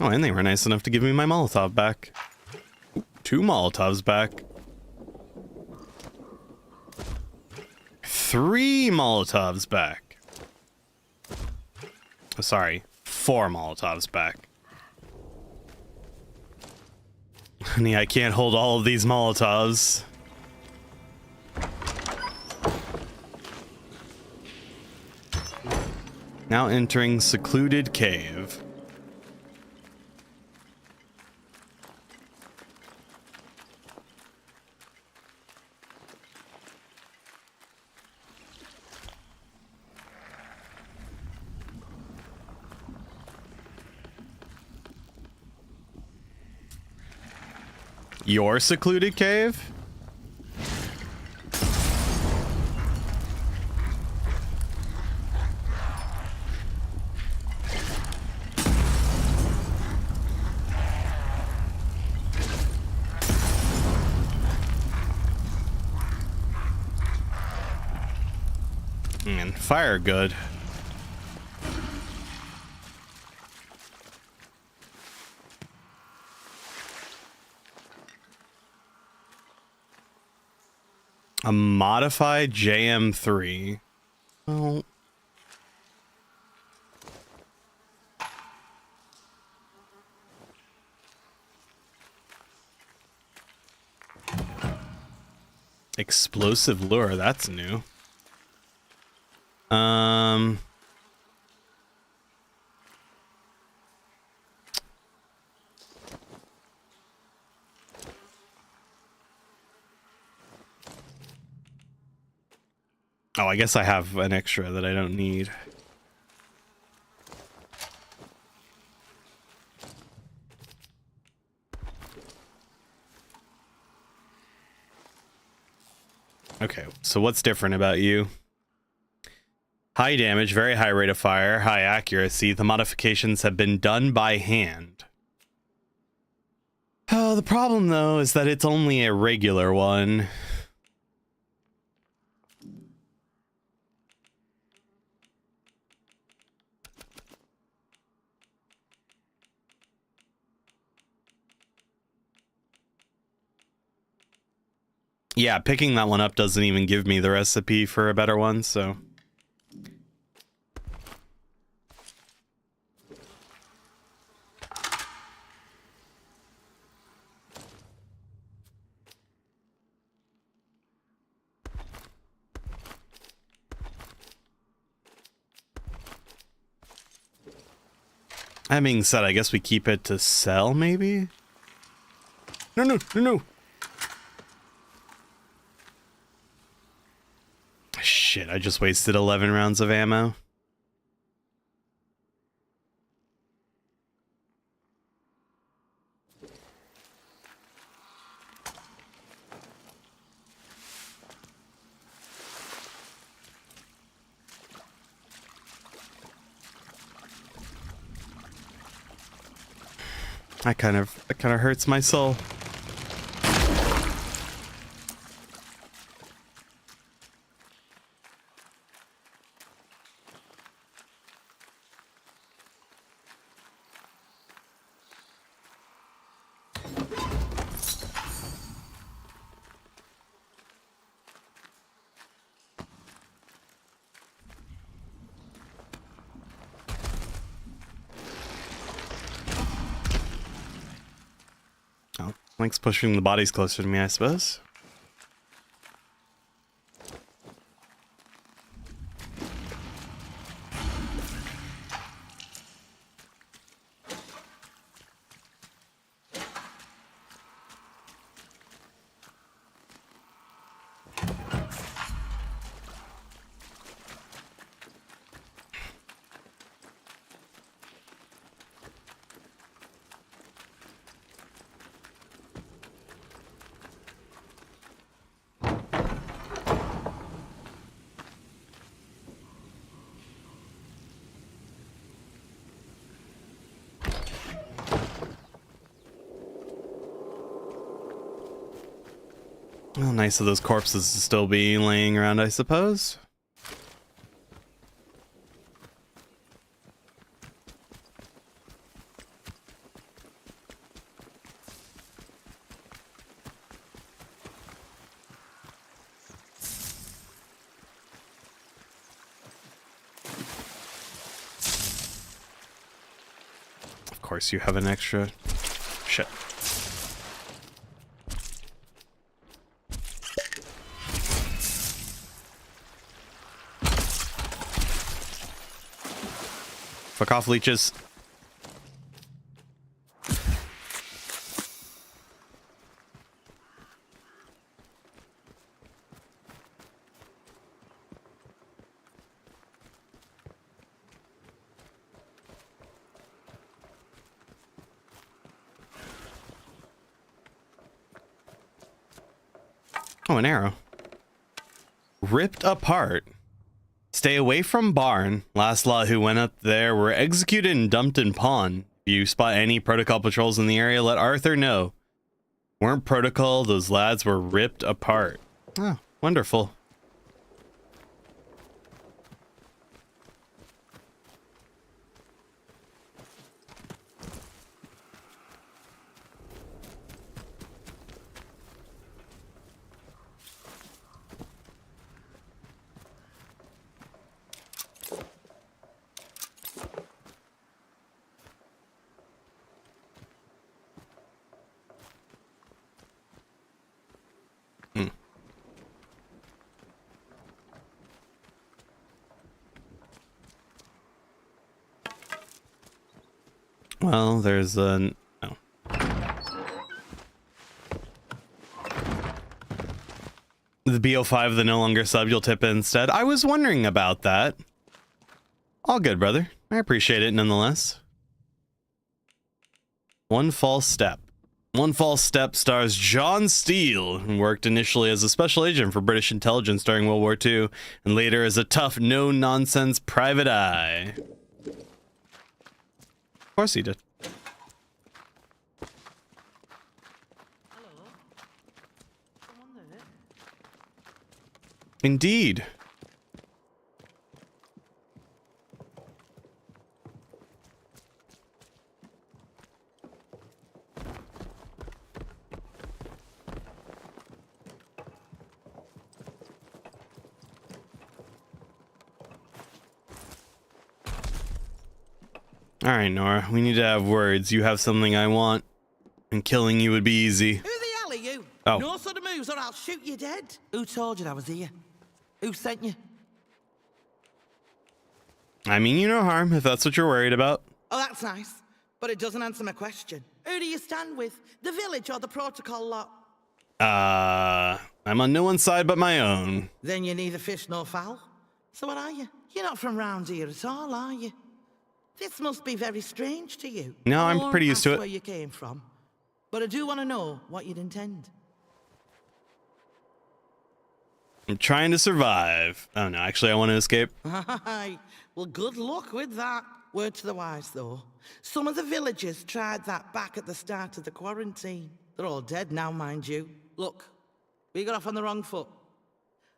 Oh, and they were nice enough to give me my Molotov back. Ooh, 2 Molotovs back. 3 Molotovs back. Oh, sorry, 4 Molotovs back. Honey, I can't hold all of these Molotovs. Now entering secluded cave. Your secluded cave? And fire good. A modified JM3. Oh. Explosive lure, that's new. Oh, I guess I have an extra that I don't need. Okay, so what's different about you? High damage, very high rate of fire, high accuracy. The modifications have been done by hand. Oh, the problem though is that it's only a regular one. Yeah, picking that one up doesn't even give me the recipe for a better one, so... That being said, I guess we keep it to sell, maybe? No. Shit, I just wasted 11 rounds of ammo. That kind of hurts my soul. Likes pushing the bodies closer to me, I suppose. Well, nice of those corpses to still be laying around, I suppose. Of course, you have an extra. Shit. Fuck off, leeches. Oh, an arrow. Ripped apart. Stay away from barn. Last lot who went up there were executed and dumped in pawn. If you spot any protocol patrols in the area, let Arthur know. Weren't protocol, those lads were ripped apart. Oh, wonderful. Well, there's a... no. The BO5, the no longer sub, you'll tip it instead. I was wondering about that. All good, brother. I appreciate it nonetheless. One False Step. One False Step stars John Steele, who worked initially as a special agent for British intelligence during World War II, and later as a tough, no-nonsense private eye. Of course he did. Hello? Someone there? Indeed. All right, Nora, we need to have words. You have something I want, and killing you would be easy. Who the hell are you? Oh. No sort of moves or I'll shoot you dead. Who told you I was here? Who sent you? I mean you no harm, if that's what you're worried about. Oh, that's nice. But it doesn't answer my question. Who do you stand with? The village or the protocol lot? I'm on no one's side but my own. Then you're neither fish nor fowl. So what are you? You're not from round here at all, are you? This must be very strange to you. No, I'm pretty used to it. Where you came from. But I do want to know what you'd intend. I'm trying to survive. Oh no, actually I want to escape. Well, good luck with that. Word to the wise, though. Some of the villagers tried that back at the start of the quarantine. They're all dead now, mind you. Look, we got off on the wrong foot.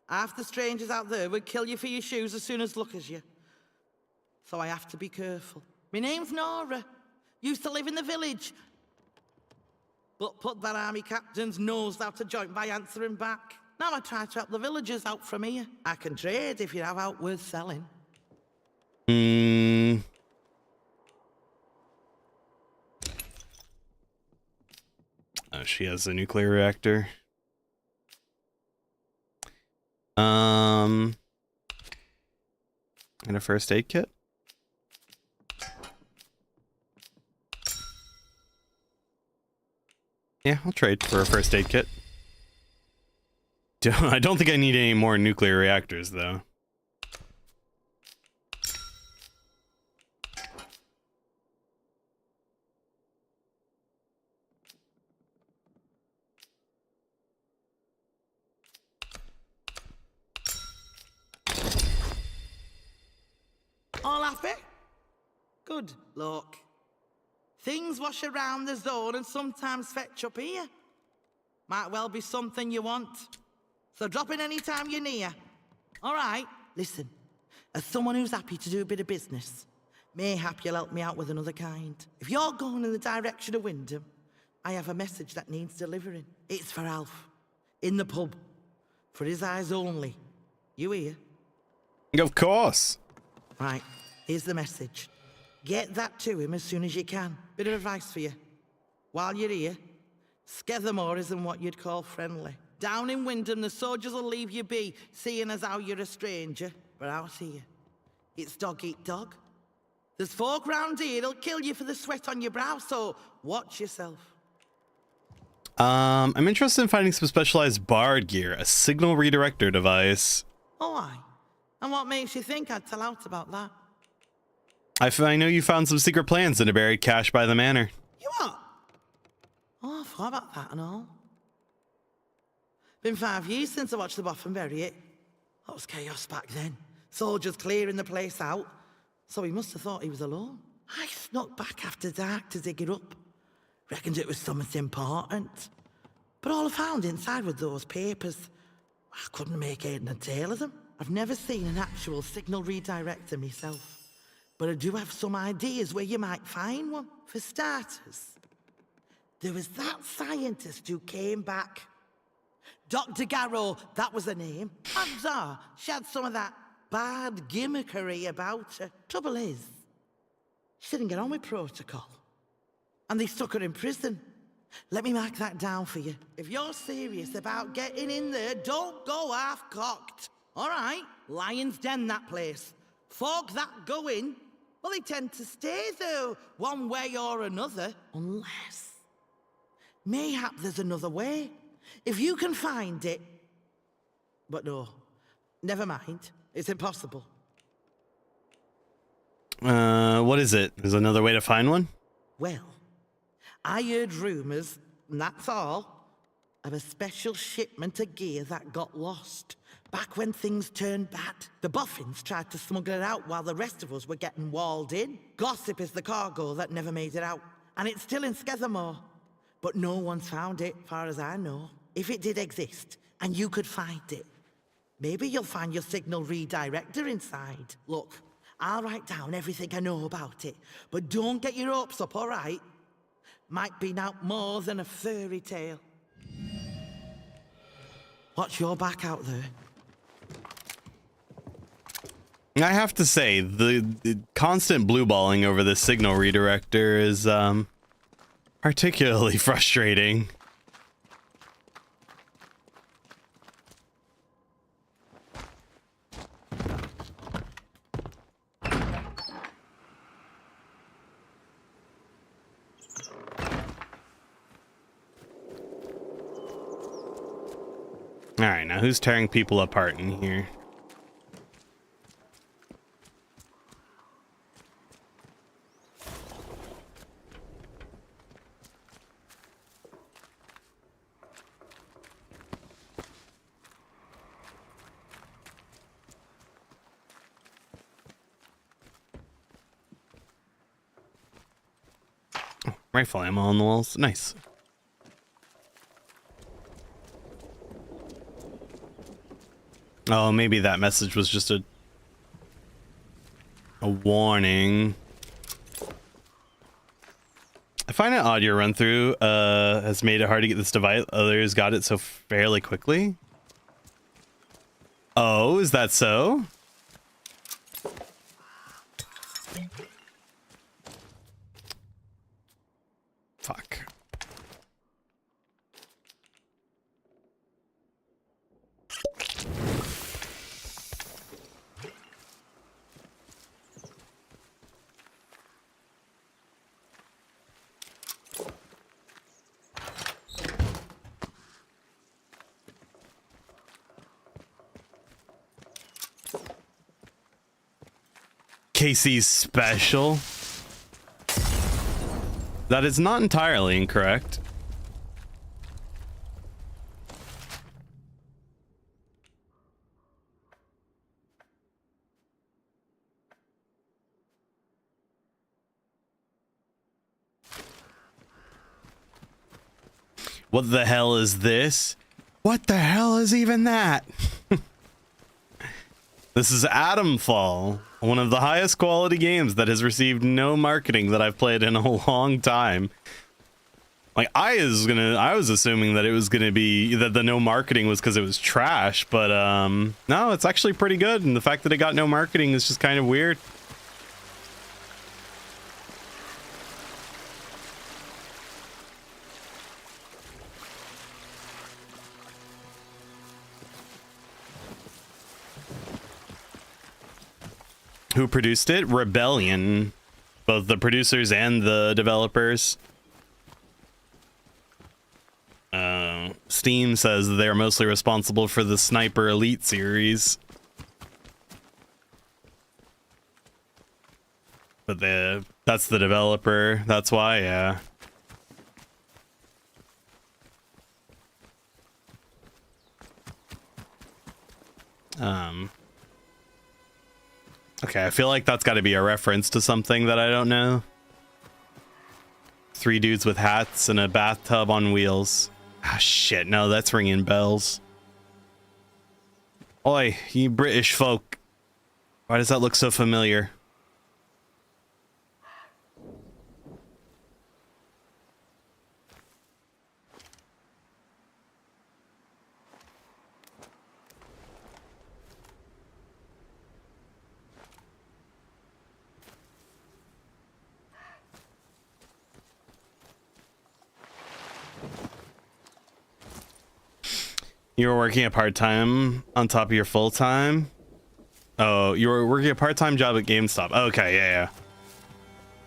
Half the strangers out there would kill you for your shoes as soon as look as you. So I have to be careful. My name's Nora. Used to live in the village. But put that army captain's nose out of joint by answering back. Now I try to help the villagers out from here. I can trade if you have out worth selling. She has a nuclear reactor. And a first aid kit. Yeah, I'll trade for a first aid kit. I don't think I need any more nuclear reactors, though. All happy? Good luck. Things wash around the zone and sometimes fetch up here. Might well be something you want. So drop in any time you're near. All right, listen. As someone who's happy to do a bit of business, mayhap you'll help me out with another kind. If you're going in the direction of Wyndham, I have a message that needs delivering. It's for Alf. In the pub. For his eyes only. You hear? Of course. Right, here's the message. Get that to him as soon as you can. Bit of advice for you. While you're here, Skethermore isn't what you'd call friendly. Down in Wyndham, the soldiers will leave you be, seeing as how you're a stranger. But out here, it's dog eat dog. There's folk round here that'll kill you for the sweat on your brow, so watch yourself. I'm interested in finding some specialized bard gear, a signal redirector device. Oh, aye. And what makes you think I'd tell out about that? I know you found some secret plans in a buried cache by the manor. You what? Oh, I forgot about that and all. Been 5 years since I watched the Boffin bury it. That was chaos back then. Soldiers clearing the place out. So he must have thought he was alone. I snuck back after dark to dig it up. Reckoned it was something important. But all I found inside were those papers. I couldn't make head and tail of them. I've never seen an actual signal redirector myself. But I do have some ideas where you might find one. For starters, there was that scientist who came back. Dr. Garrow, that was her name. Odds are, she had some of that bad gimmickry about her. Trouble is, she didn't get on with protocol. And they stuck her in prison. Let me mark that down for you. If you're serious about getting in there, don't go half-cocked. All right? Lion's Den, that place. Folk that go in, well, they tend to stay there one way or another. Unless, mayhap there's another way. If you can find it. But no, never mind. It's impossible. What is it? Is another way to find one? Well, I heard rumours, and that's all, of a special shipment of gear that got lost. Back when things turned bad, the Boffins tried to smuggle it out while the rest of us were getting walled in. Gossip is the cargo that never made it out. And it's still in Skethermore. But no one's found it, far as I know. If it did exist, and you could find it, maybe you'll find your signal redirector inside. Look, I'll write down everything I know about it, but don't get your hopes up, all right? Might be now more than a fairy tale. Watch your back out there. I have to say, the constant blueballing over the signal redirector is, particularly frustrating. Alright, now who's tearing people apart in here? Oh, rifle ammo on the walls. Nice. Oh, maybe that message was just a warning. I find it odd your run through has made it hard to get this device. Others got it so fairly quickly. Oh, is that so? Fuck. KC's special. That is not entirely incorrect. What the hell is this? What the hell is even that? This is Atomfall, one of the highest quality games that has received no marketing that I've played in a long time. Like, I was assuming that it was gonna be that the no marketing was because it was trash, but no, it's actually pretty good, and the fact that it got no marketing is just kind of weird. Who produced it? Rebellion. Both the producers and the developers. Steam says they're mostly responsible for the Sniper Elite series. But that's the developer. That's why, yeah. Okay, I feel like that's got to be a reference to something that I don't know. 3 dudes with hats and a bathtub on wheels. Ah, shit, no, that's ringing bells. Oi, you British folk. Why does that look so familiar? You were working a part-time on top of your full-time? Oh, you were working a part-time job at GameStop. Okay, yeah.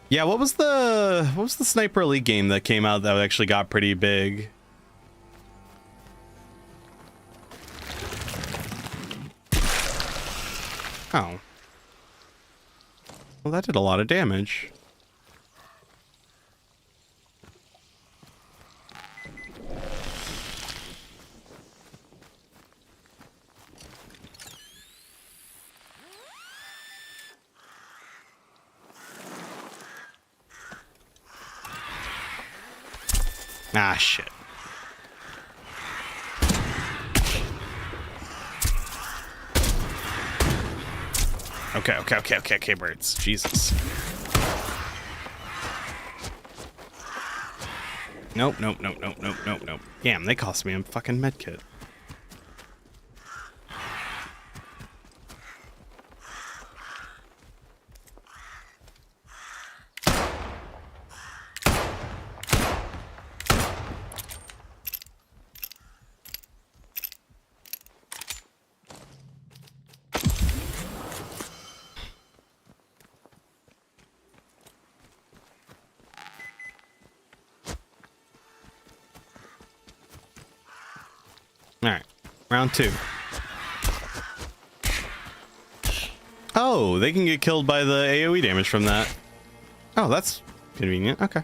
Yeah, what was the Sniper Elite game that came out that actually got pretty big? Oh. Well, that did a lot of damage. Ah, shit. Okay, birds. Jesus. Nope. Damn, they cost me a fucking medkit. Alright, round 2. Oh, they can get killed by the AoE damage from that. Oh, that's convenient. Okay.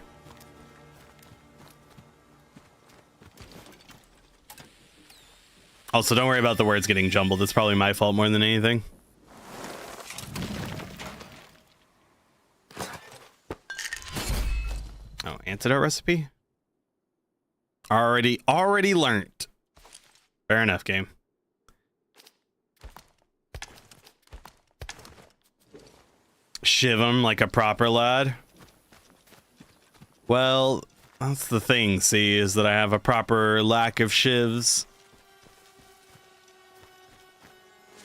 Also, don't worry about the words getting jumbled. It's probably my fault more than anything. Oh, antidote recipe? Already learnt. Fair enough, game. Shiv him like a proper lad. Well, that's the thing, see, is that I have a proper lack of shivs.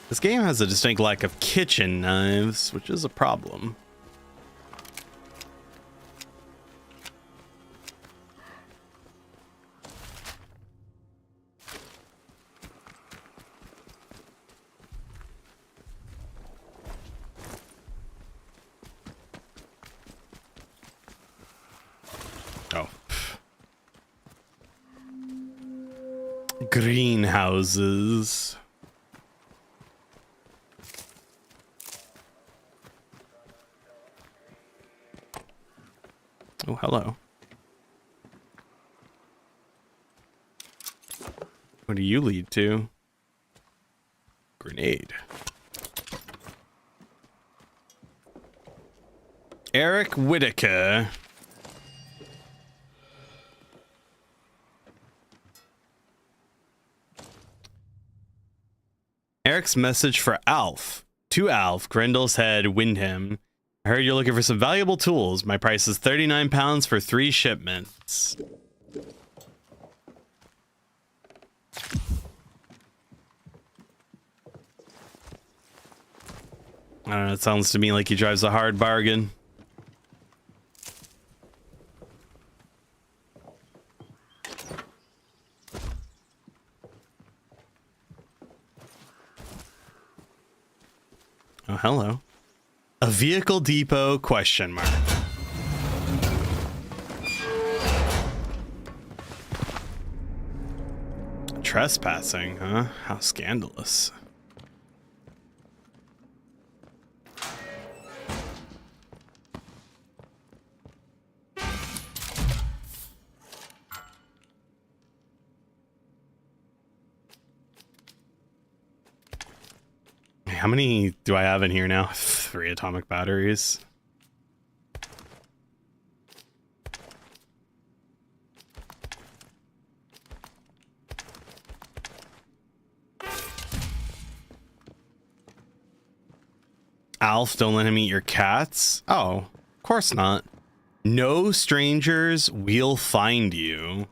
This game has a distinct lack of kitchen knives, which is a problem. Greenhouses. hello. What do you lead to? Grenade. Eric Whitaker. Eric's message for Alf. To Alf, Grendel's Head, Windham. I heard you're looking for some valuable tools. My price is £39 for 3 shipments. I don't know, it sounds to me like he drives a hard bargain. Oh, hello. A vehicle depot, question mark. Trespassing, huh? How scandalous. How many do I have in here now? 3 atomic batteries. Alf, don't let him eat your cats. Oh, of course not. No strangers will find you.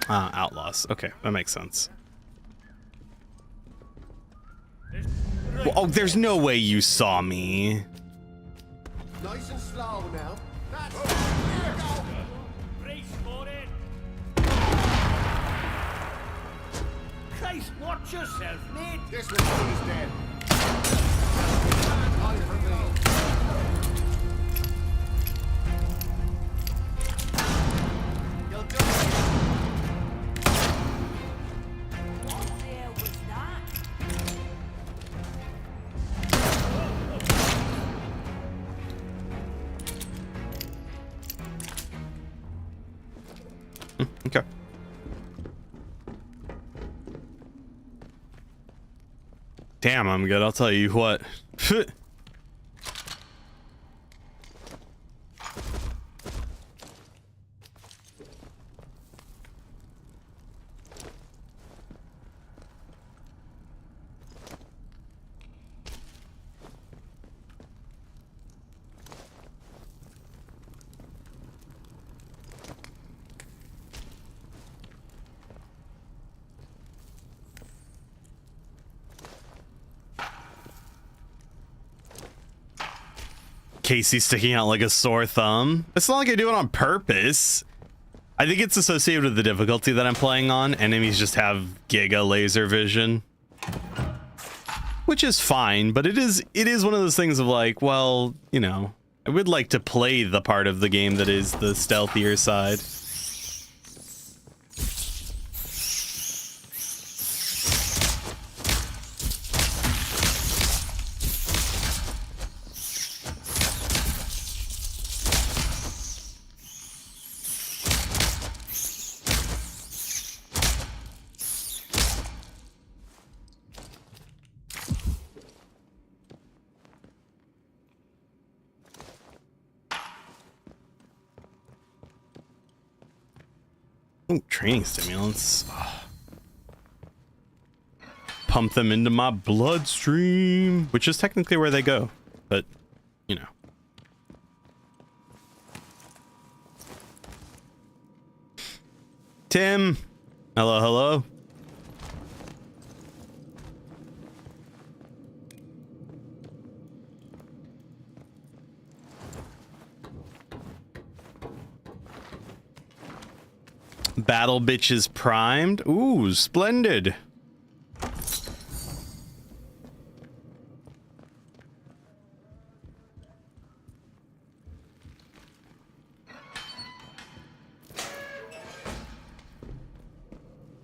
Ah, outlaws. Okay, that makes sense. Oh, there's no way you saw me. Nice and slow now. That's Brace for it. Christ, watch yourself, mate. This little thing is dead. Time for me. You'll do it. What the hell was that? Okay. Damn, I'm good. I'll tell you what. Casey sticking out like a sore thumb. It's not like I do it on purpose. I think it's associated with the difficulty that I'm playing on. Enemies just have giga laser vision, which is fine, but it is one of those things of like, well, you know, I would like to play the part of the game that is the stealthier side. Oh, training stimulants. Oh. Pump them into my bloodstream, which is technically where they go, but you know. Tim, hello, hello. Battle bitches primed. Ooh, splendid.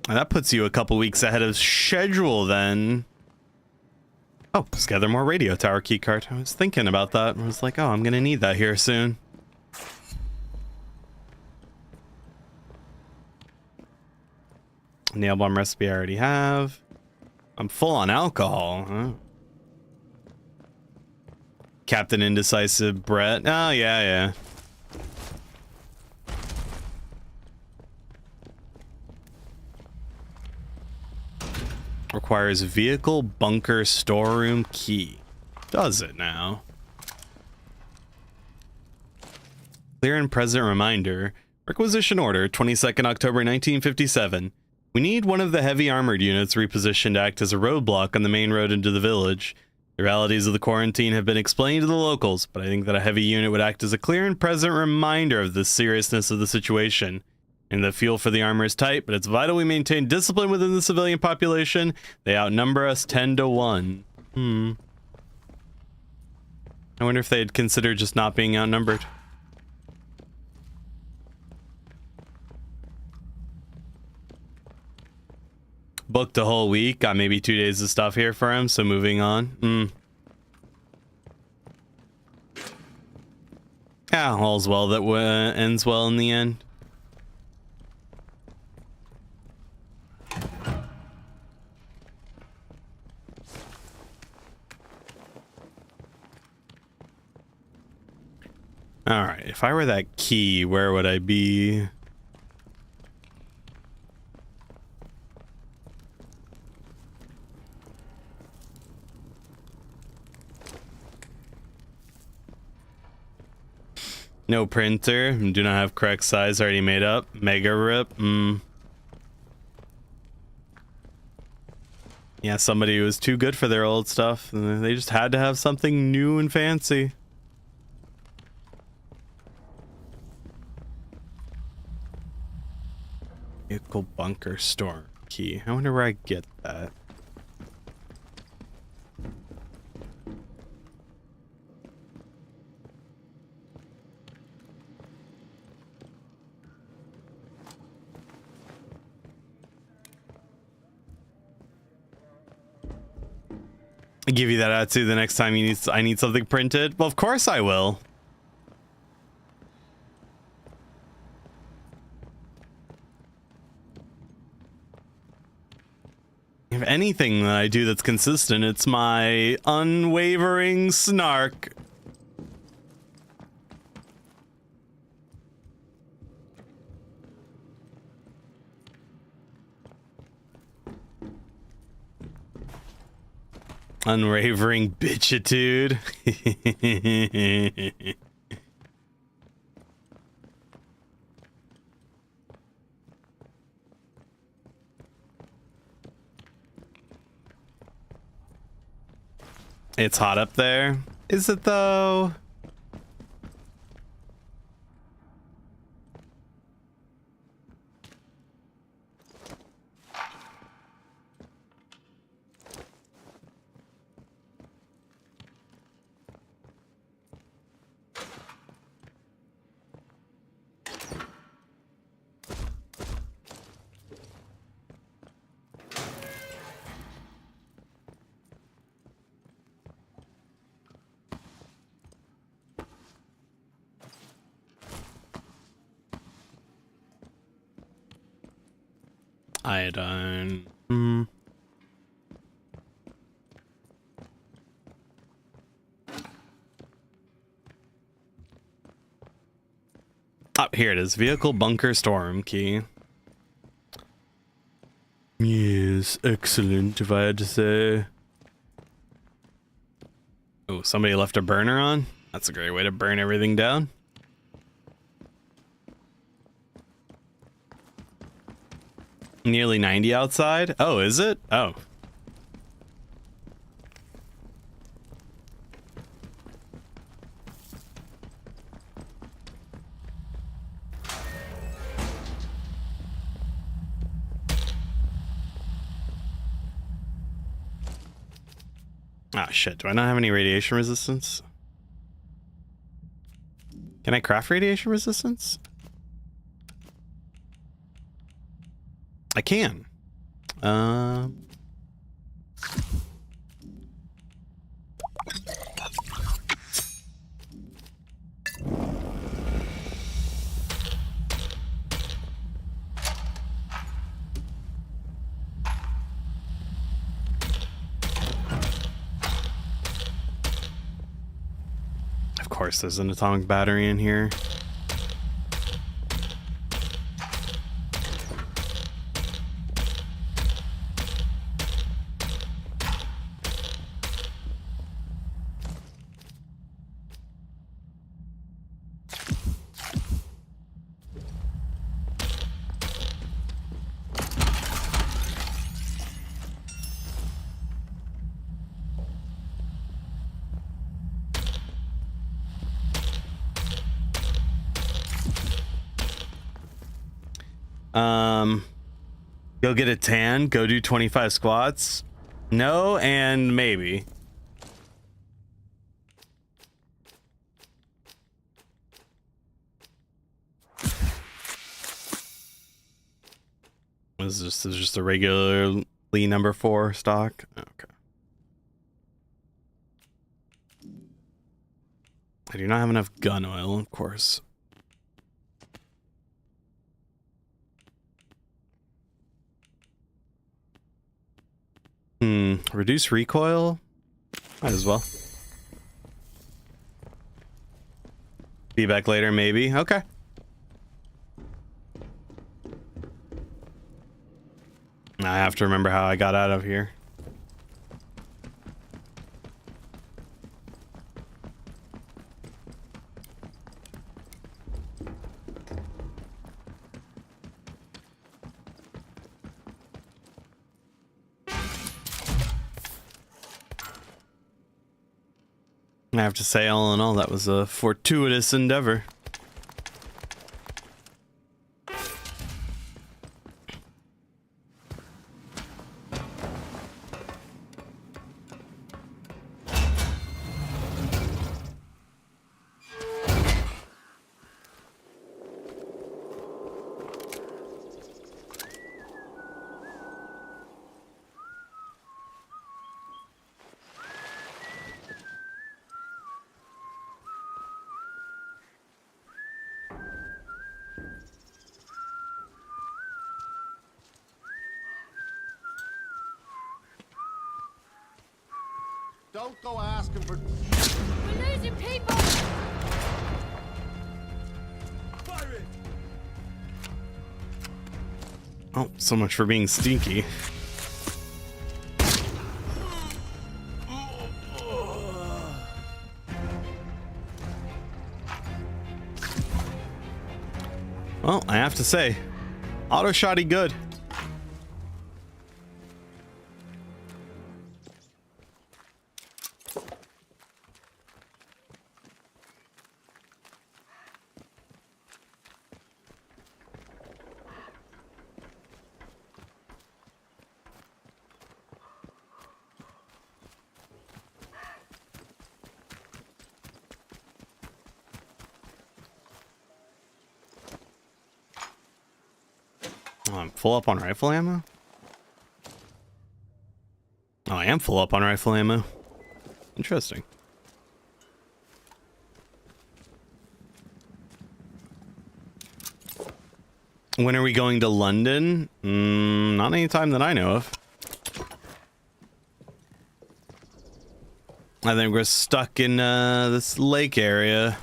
And that puts you a couple weeks ahead of schedule then. Oh, let's gather more radio tower keycard. I was thinking about that. I was like, oh, I'm gonna need that here soon. Nail bomb recipe I already have. I'm full on alcohol. Huh? Captain Indecisive Brett. Oh, yeah. Requires vehicle bunker storeroom key. Does it now? Clear and present reminder. Requisition order, 22nd October 1957. We need one of the heavy armored units repositioned to act as a roadblock on the main road into the village. The realities of the quarantine have been explained to the locals, but I think that a heavy unit would act as a clear and present reminder of the seriousness of the situation. And the fuel for the armor is tight, but it's vital we maintain discipline within the civilian population. They outnumber us 10 to 1. I wonder if they'd consider just not being outnumbered. Booked a whole week, got maybe 2 days of stuff here for him, so moving on. Yeah, all's well that ends well in the end. Alright, if I were that key, where would I be? No printer. Do not have correct size already made up. Mega rip. Yeah, somebody who was too good for their old stuff. They just had to have something new and fancy. Vehicle bunker store key. I wonder where I get that. I'll give you that attitude the next time I need something printed. Well, of course I will. If anything that I do that's consistent, it's my unwavering snark. Unwavering bitchitude. It's hot up there. Is it though? Iodine. Oh, here it is. Vehicle bunker storm key. Yes, excellent, if I had to say. Oh, somebody left a burner on? That's a great way to burn everything down. Nearly 90 outside? Oh, is it? Oh. Ah, shit. Do I not have any radiation resistance? Can I craft radiation resistance? I can. course, there's an atomic battery in here. Go get a tan, go do 25 squats. No, and maybe. This is just a regularly number 4 stock. Okay. I do not have enough gun oil, of course. Reduce recoil? Might as well. Be back later, maybe. Okay. I have to remember how I got out of here. I have to say, all in all, that was a fortuitous endeavor. Don't go asking for... We're losing people! Firing! Oh, so much for being stinky. Well, I have to say, auto shotty good. I'm full up on rifle ammo? Oh, I am full up on rifle ammo. Interesting. When are we going to London? Not any time that I know of. I think we're stuck in this lake area.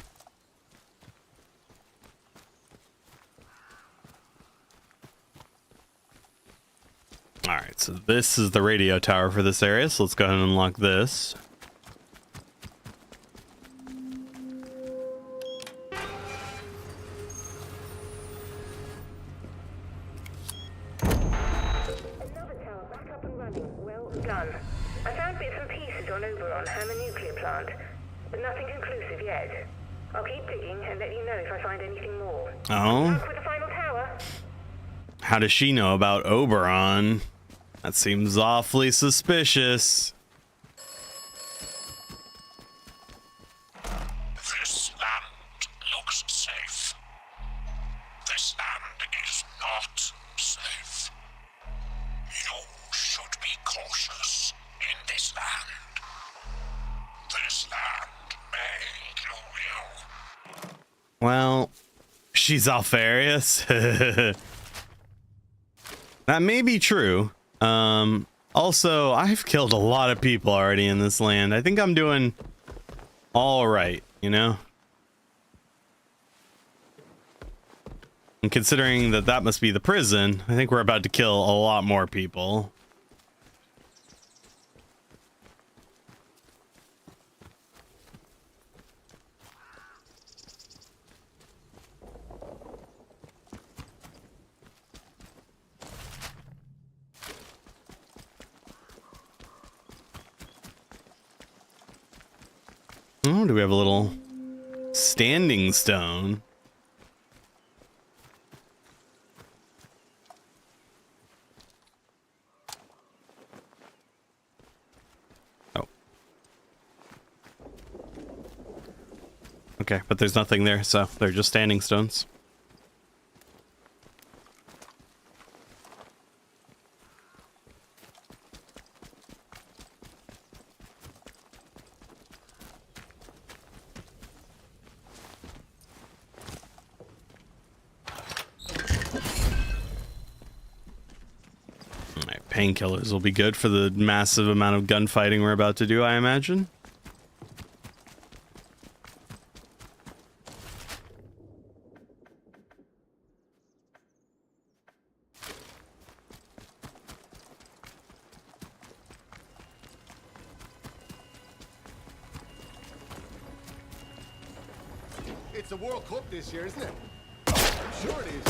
Alright, so this is the radio tower for this area, so let's go ahead and unlock this. Another tower back up and running. Well done. I found bits and pieces on Oberon and the nuclear plant, but nothing conclusive yet. I'll keep digging and let you know if I find anything more. Oh? Luck with the final tower. How does she know about Oberon? That seems awfully suspicious. This land looks safe. This land is not safe. You should be cautious in this land. This land may kill you. Well, she's Alfarius. That may be true. Also, I've killed a lot of people already in this land. I think I'm doing all right, you know? And considering that that must be the prison, I think we're about to kill a lot more people. Oh, do we have a little standing stone? Oh. Okay, but there's nothing there, so they're just standing stones. Painkillers will be good for the massive amount of gunfighting we're about to do, I imagine. It's the World Cup this year, isn't it? I'm sure it is.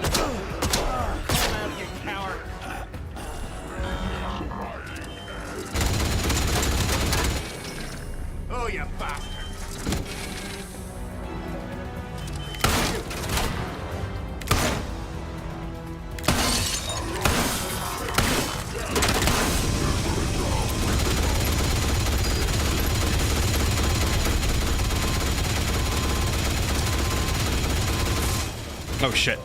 Come out, you coward. Oh, you bastard. Oh shit.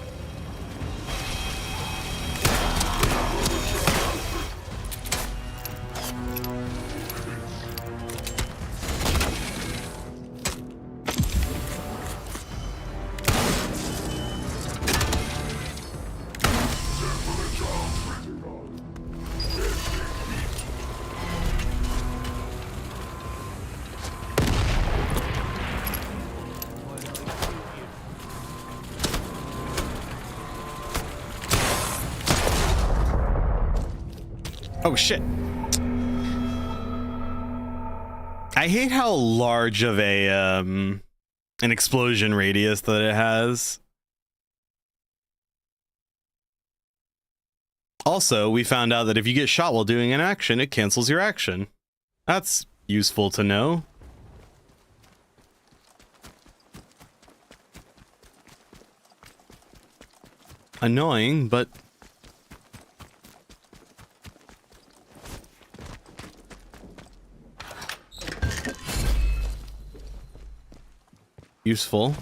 Oh shit. I hate how large of a an explosion radius that it has. Also, we found out that if you get shot while doing an action, it cancels your action. That's useful to know. Annoying, but useful.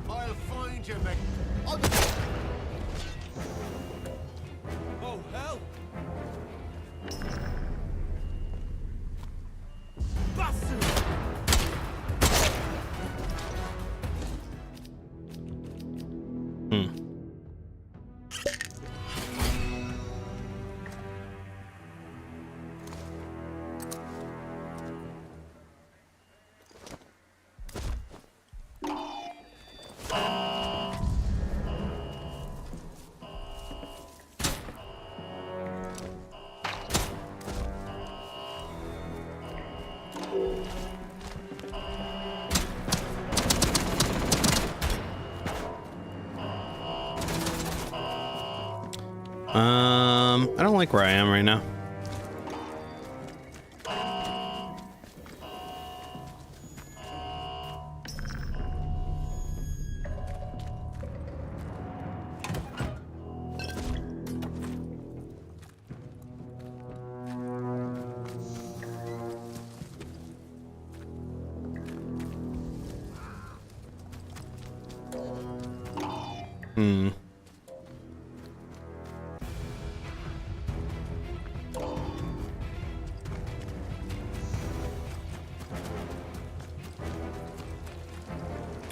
I'll find you, mate. Oh, hell. I don't like where I am right now.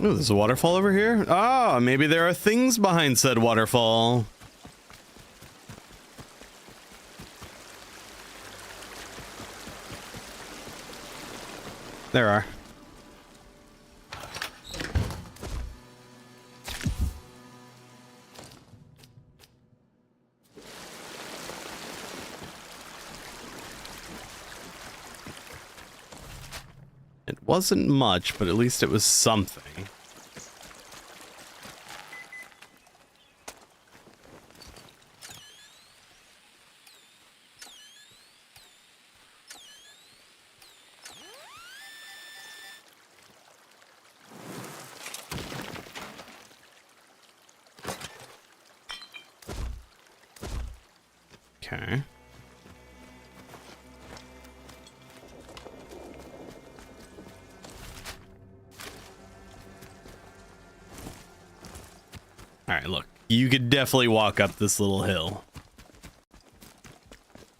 Oh, there's a waterfall over here? Ah, maybe there are things behind said waterfall. There are. It wasn't much, but at least it was something. Okay. All right, look. You could definitely walk up this little hill.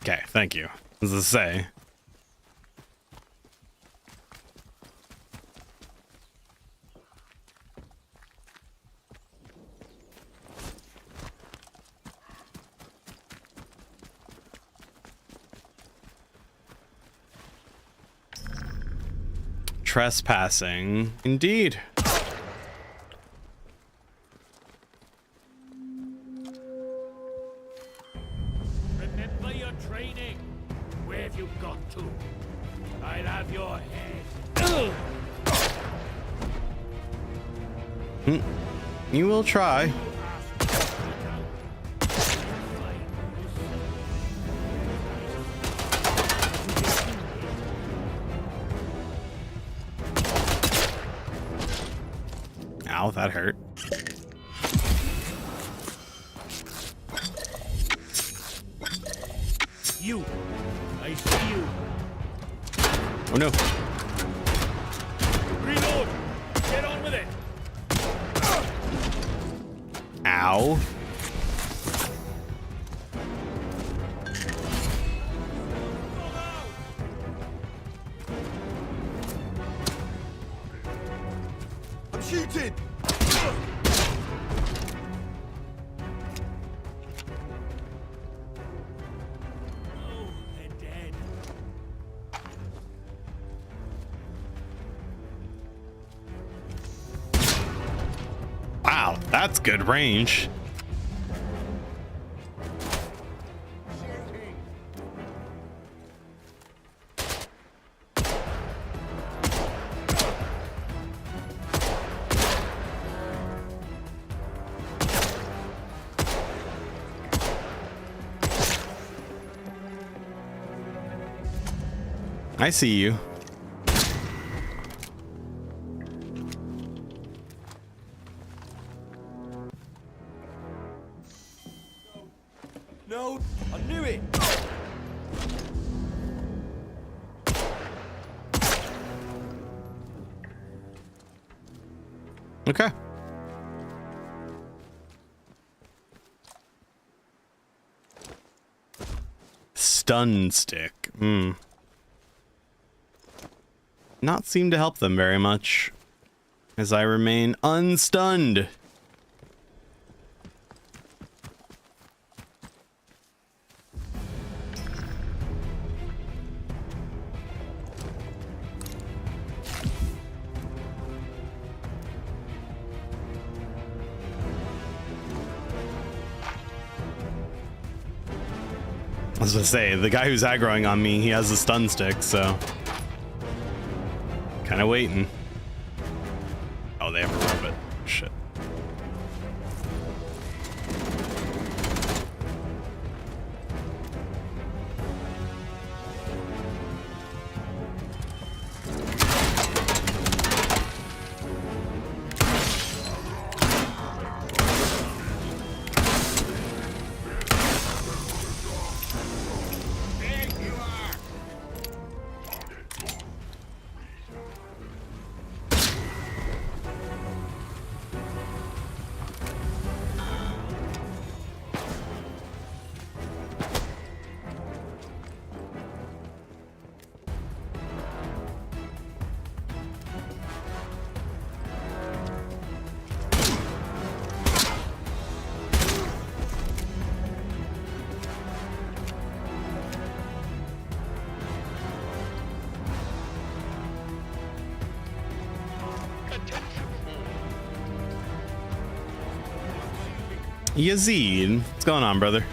Okay, thank you. As I say. Trespassing, indeed. Remember your training. Where have you got to? I'll have your head. You will try. Ow, that hurt. You. I see you. Oh no. Reload. Get on with it. Ow. I'm shooting. Wow, that's good range. I see you. No, I knew it. Okay. Stun stick. Not seem to help them very much, as I remain unstunned. I was gonna say, the guy who's aggroing on me, he has a stun stick, so kind of waiting. Oh, they have a robot. Shit. Yazid, what's going on, brother?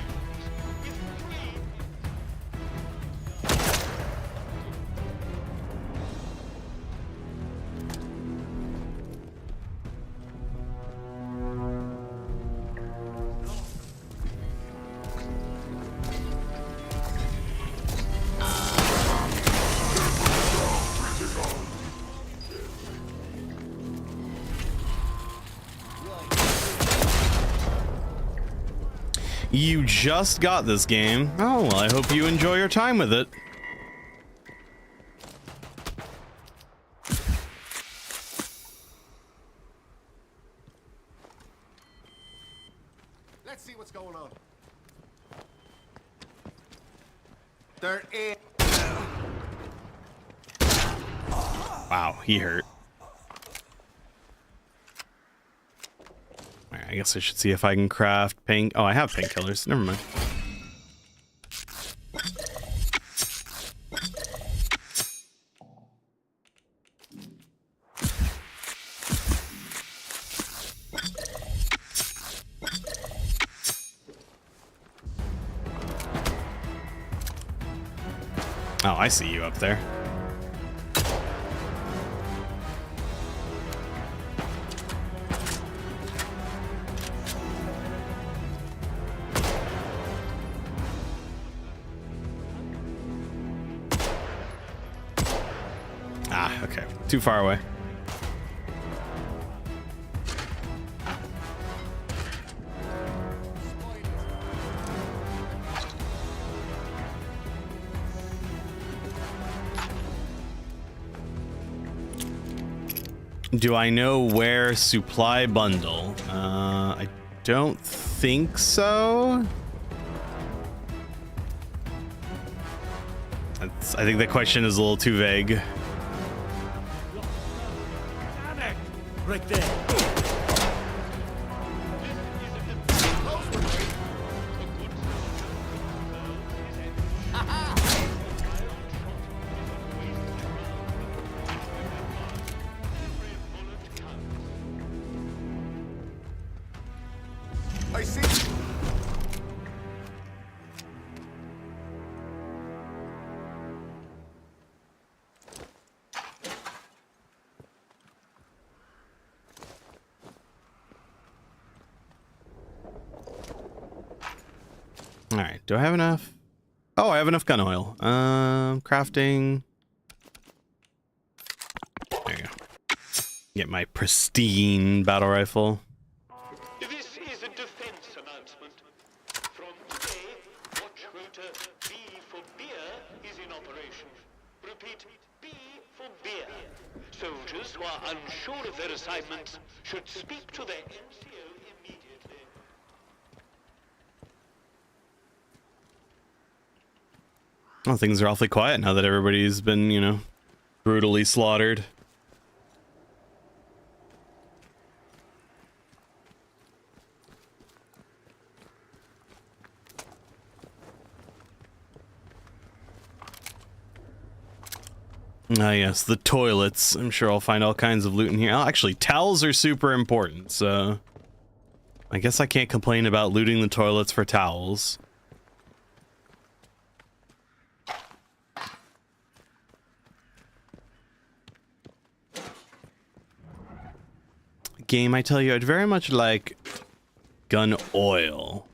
You just got this game. Oh, well, I hope you enjoy your time with it. Let's see what's going on. There is. Wow, he hurt. Alright, I guess I should see if I can craft pain. Oh, I have painkillers. Never mind. Oh, I see you up there. Ah, okay. Too far away. Do I know where supply bundle? I don't think so. I think the question is a little too vague. Right there. I see. All right. Do I have enough? Oh, I have enough gun oil. Crafting. There you go. Get my pristine battle rifle. This is a defense announcement. From today, watch router B for beer is in operation. Repeat, B for beer. Soldiers who are unsure of their assignments should speak to their NCO immediately. Well, things are awfully quiet now that everybody's been, you know, brutally slaughtered. Ah, yes, the toilets. I'm sure I'll find all kinds of loot in here. Oh, actually, towels are super important, so I guess I can't complain about looting the toilets for towels. Game, I tell you, I'd very much like gun oil.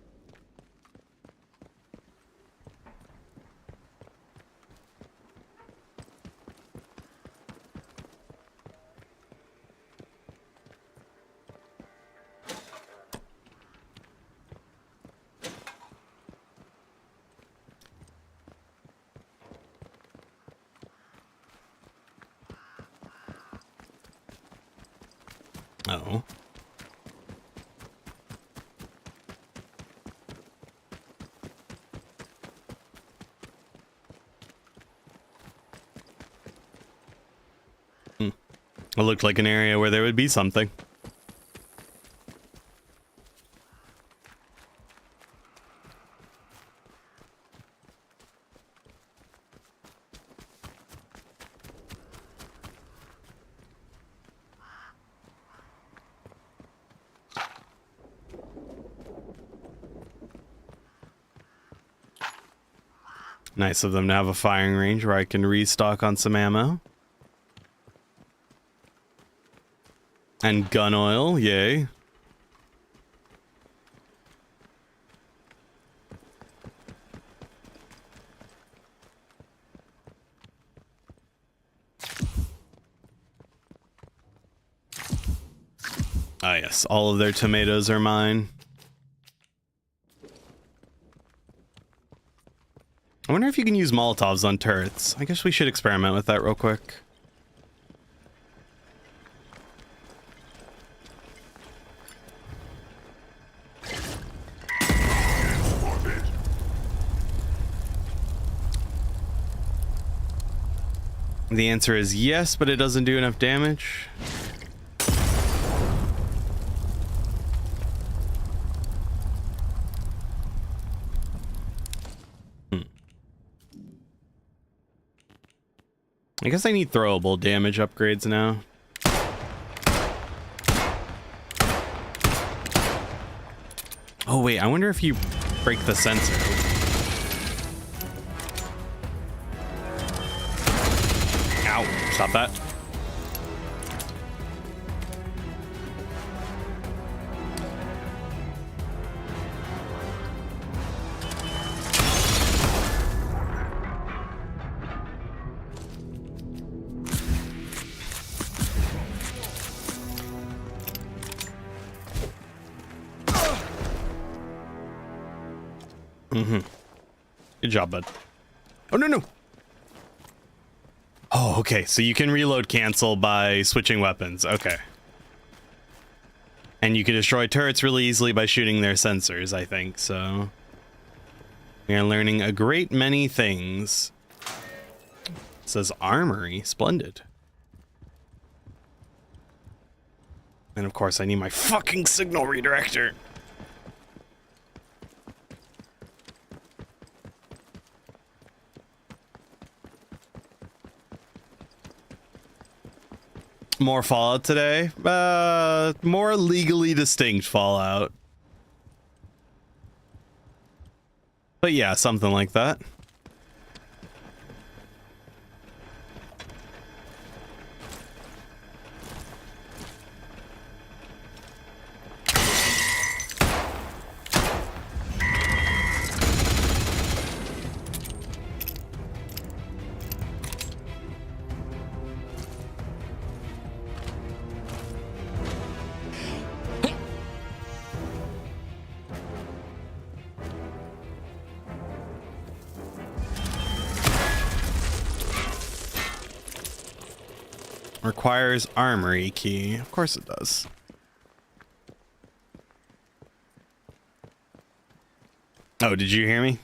Oh. It looked like an area where there would be something. Nice of them to have a firing range where I can restock on some ammo. And gun oil, yay. Ah, yes, all of their tomatoes are mine. I wonder if you can use Molotovs on turrets. I guess we should experiment with that real quick. The answer is yes, but it doesn't do enough damage. I guess I need throwable damage upgrades now. Oh wait, I wonder if you break the sensor. Ow, stop that. Good job, bud. Oh, no, no. Oh, okay. So you can reload cancel by switching weapons. Okay. And you can destroy turrets really easily by shooting their sensors, I think. So we are learning a great many things. It says armory. Splendid. And of course, I need my fucking signal redirector. More Fallout today? More legally distinct Fallout. But yeah, something like that. Requires armory key. Of course it does. Oh, did you hear me?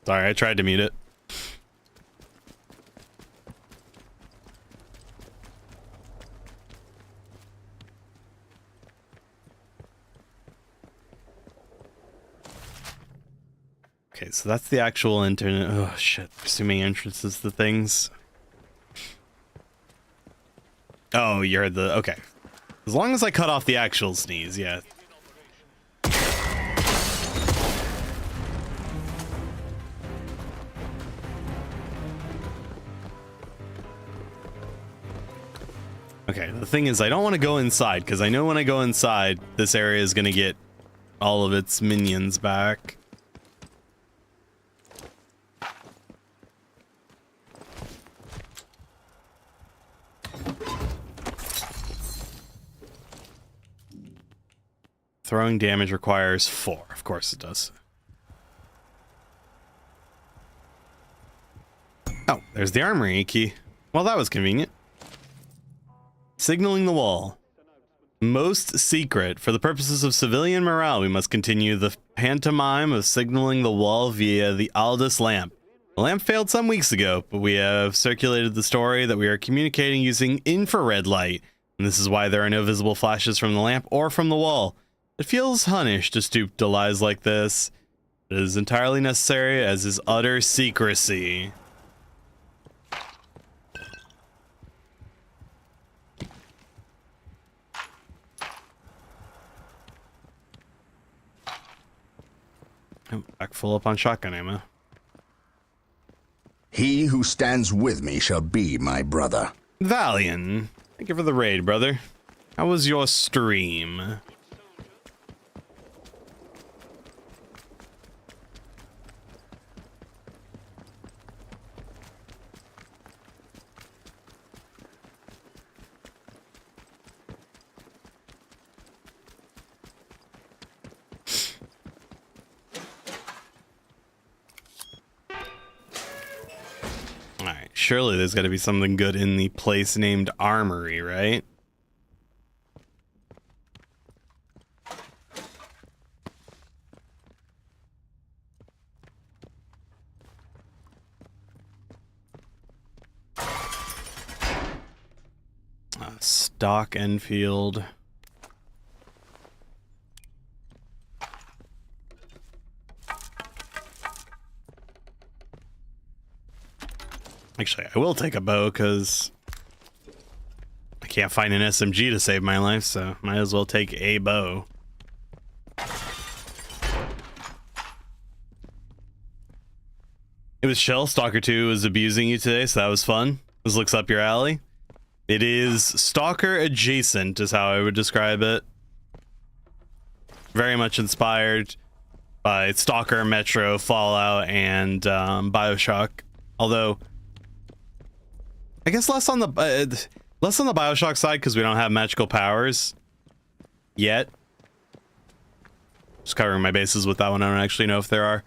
Sorry, I tried to mute it. Okay, so that's the actual internet. Oh shit, assuming entrances to things. Oh, you heard the... Okay. As long as I cut off the actual sneeze, yeah. Okay, the thing is, I don't want to go inside, because I know when I go inside, this area is going to get all of its minions back. Throwing damage requires 4. Of course it does. Oh, there's the armory key. Well, that was convenient. Signaling the wall. Most secret. For the purposes of civilian morale, we must continue the pantomime of signaling the wall via the Aldous lamp. The lamp failed some weeks ago, but we have circulated the story that we are communicating using infrared light, and this is why there are no visible flashes from the lamp or from the wall. It feels hunnish to stoop to lies like this. It is entirely necessary, as is utter secrecy. Oh, back full up on shotgun ammo. who stands with me shall be my brother. Valiant, thank you for the raid, brother. How was your stream? Alright, surely there's got to be something good in the place named Armory, right? Stock Enfield. Actually, I will take a bow because I can't find an SMG to save my life, so might as well take a bow. It was chill. Stalker 2 was abusing you today, so that was fun. This looks up your alley. It is Stalker adjacent is how I would describe it. Very much inspired by Stalker, Metro, Fallout, and BioShock. Although I guess less on the BioShock side because we don't have magical powers yet. Just covering my bases with that one. I don't actually know if there are.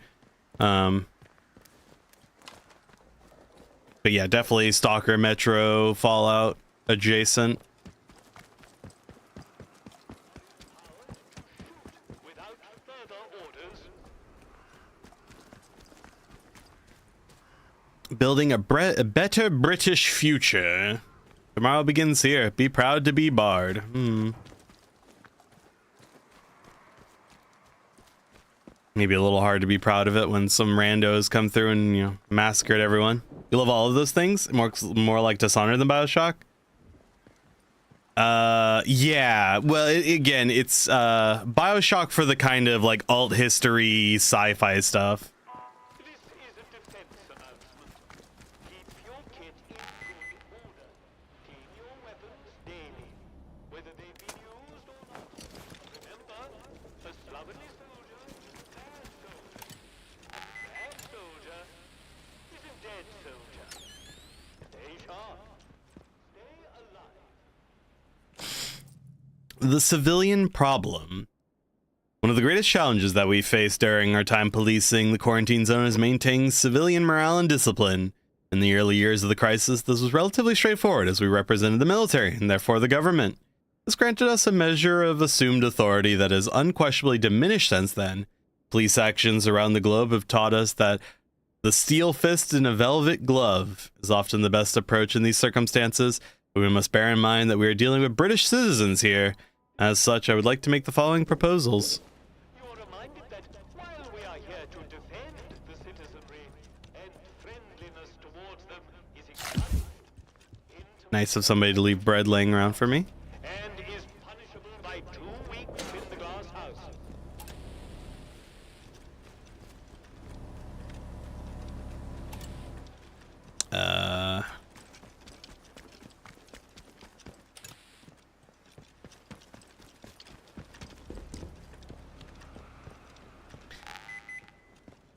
But yeah, definitely Stalker, Metro, Fallout adjacent. Building a better British future. Tomorrow begins here. Be proud to be Bard. Maybe a little hard to be proud of it when some randos come through and, you know, massacred everyone. You love all of those things? More like Dishonored than BioShock? Yeah. Well, again, it's BioShock for the kind of like alt history sci-fi stuff. The civilian problem. One of the greatest challenges that we face during our time policing the quarantine zone is maintaining civilian morale and discipline. In the early years of the crisis, this was relatively straightforward as we represented the military and therefore the government. This granted us a measure of assumed authority that has unquestionably diminished since then. Police actions around the globe have taught us that the steel fist in a velvet glove is often the best approach in these circumstances, but we must bear in mind that we are dealing with British citizens here. As such, I would like to make the following proposals. Nice of somebody to leave bread laying around for me.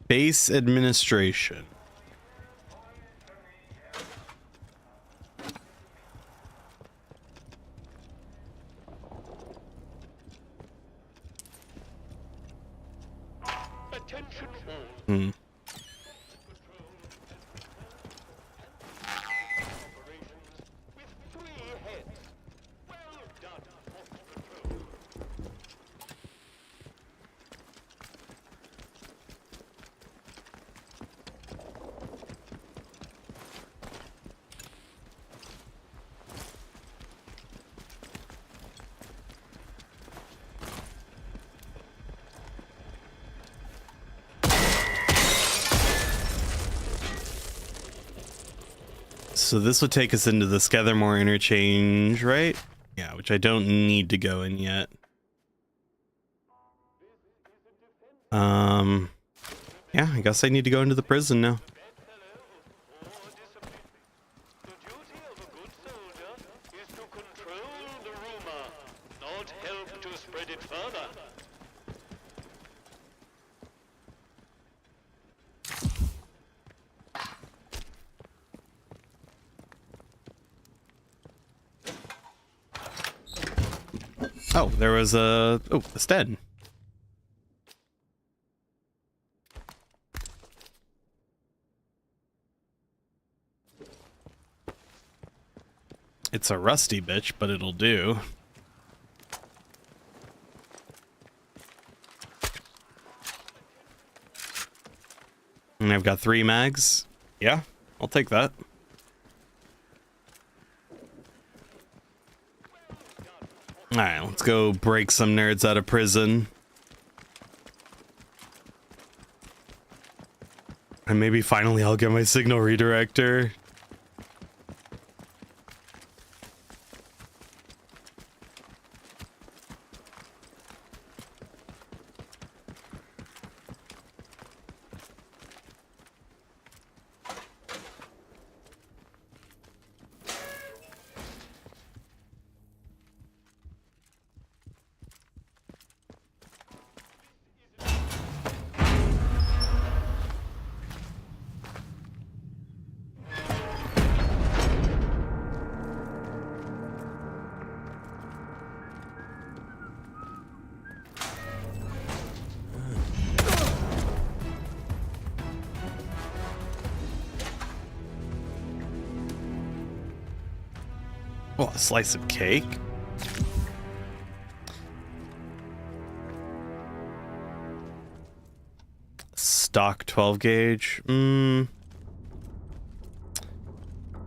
Base administration. Attention all. So this would take us into the Skethermore interchange, right? Yeah, which I don't need to go in yet. Yeah, I guess I need to go into the prison now. to spread it further. Oh, there was a Sten. It's a rusty bitch, but it'll do. And I've got 3 mags. Yeah, I'll take that. Alright, let's go break some nerds out of prison. And maybe finally I'll get my signal redirector. Oh, a slice of cake? Stock 12 gauge? Do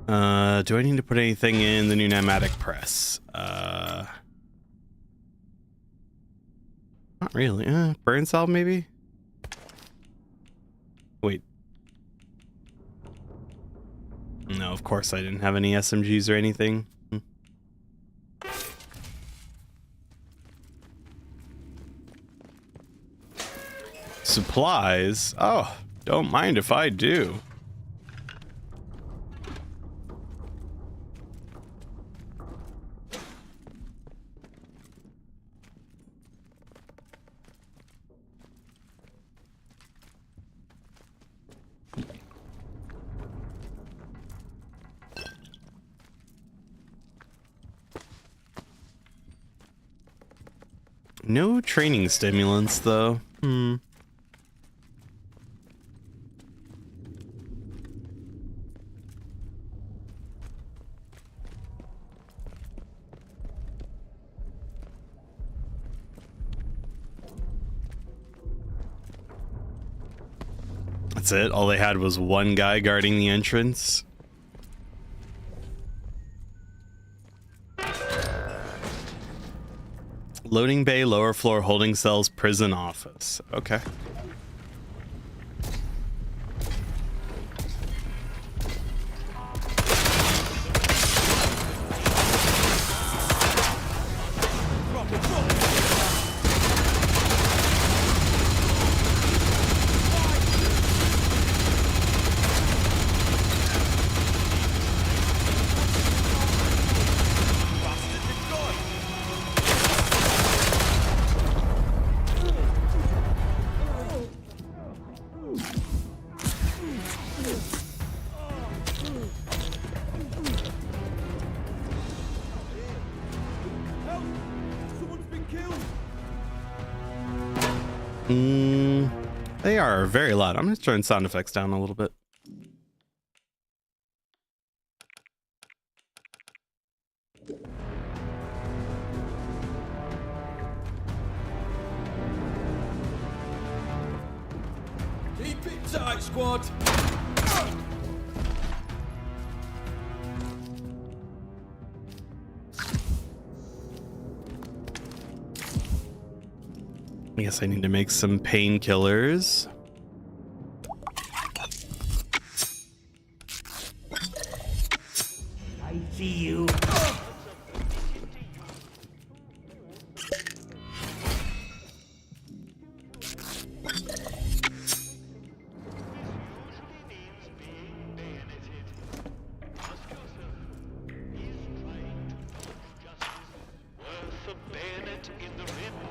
I need to put anything in the new pneumatic press? Not really. Burn cell maybe? Wait. No, of course I didn't have any SMGs or anything. Supplies? Oh, don't mind if I do. No training stimulants, though. That's it? All they had was one guy guarding the entrance? Loading bay, lower floor, holding cells, prison office. Okay. They are very loud. I'm going to turn sound effects down a little bit. Keep it tight, squad. I guess I need to make some painkillers. I see you. bayonet in the ribs.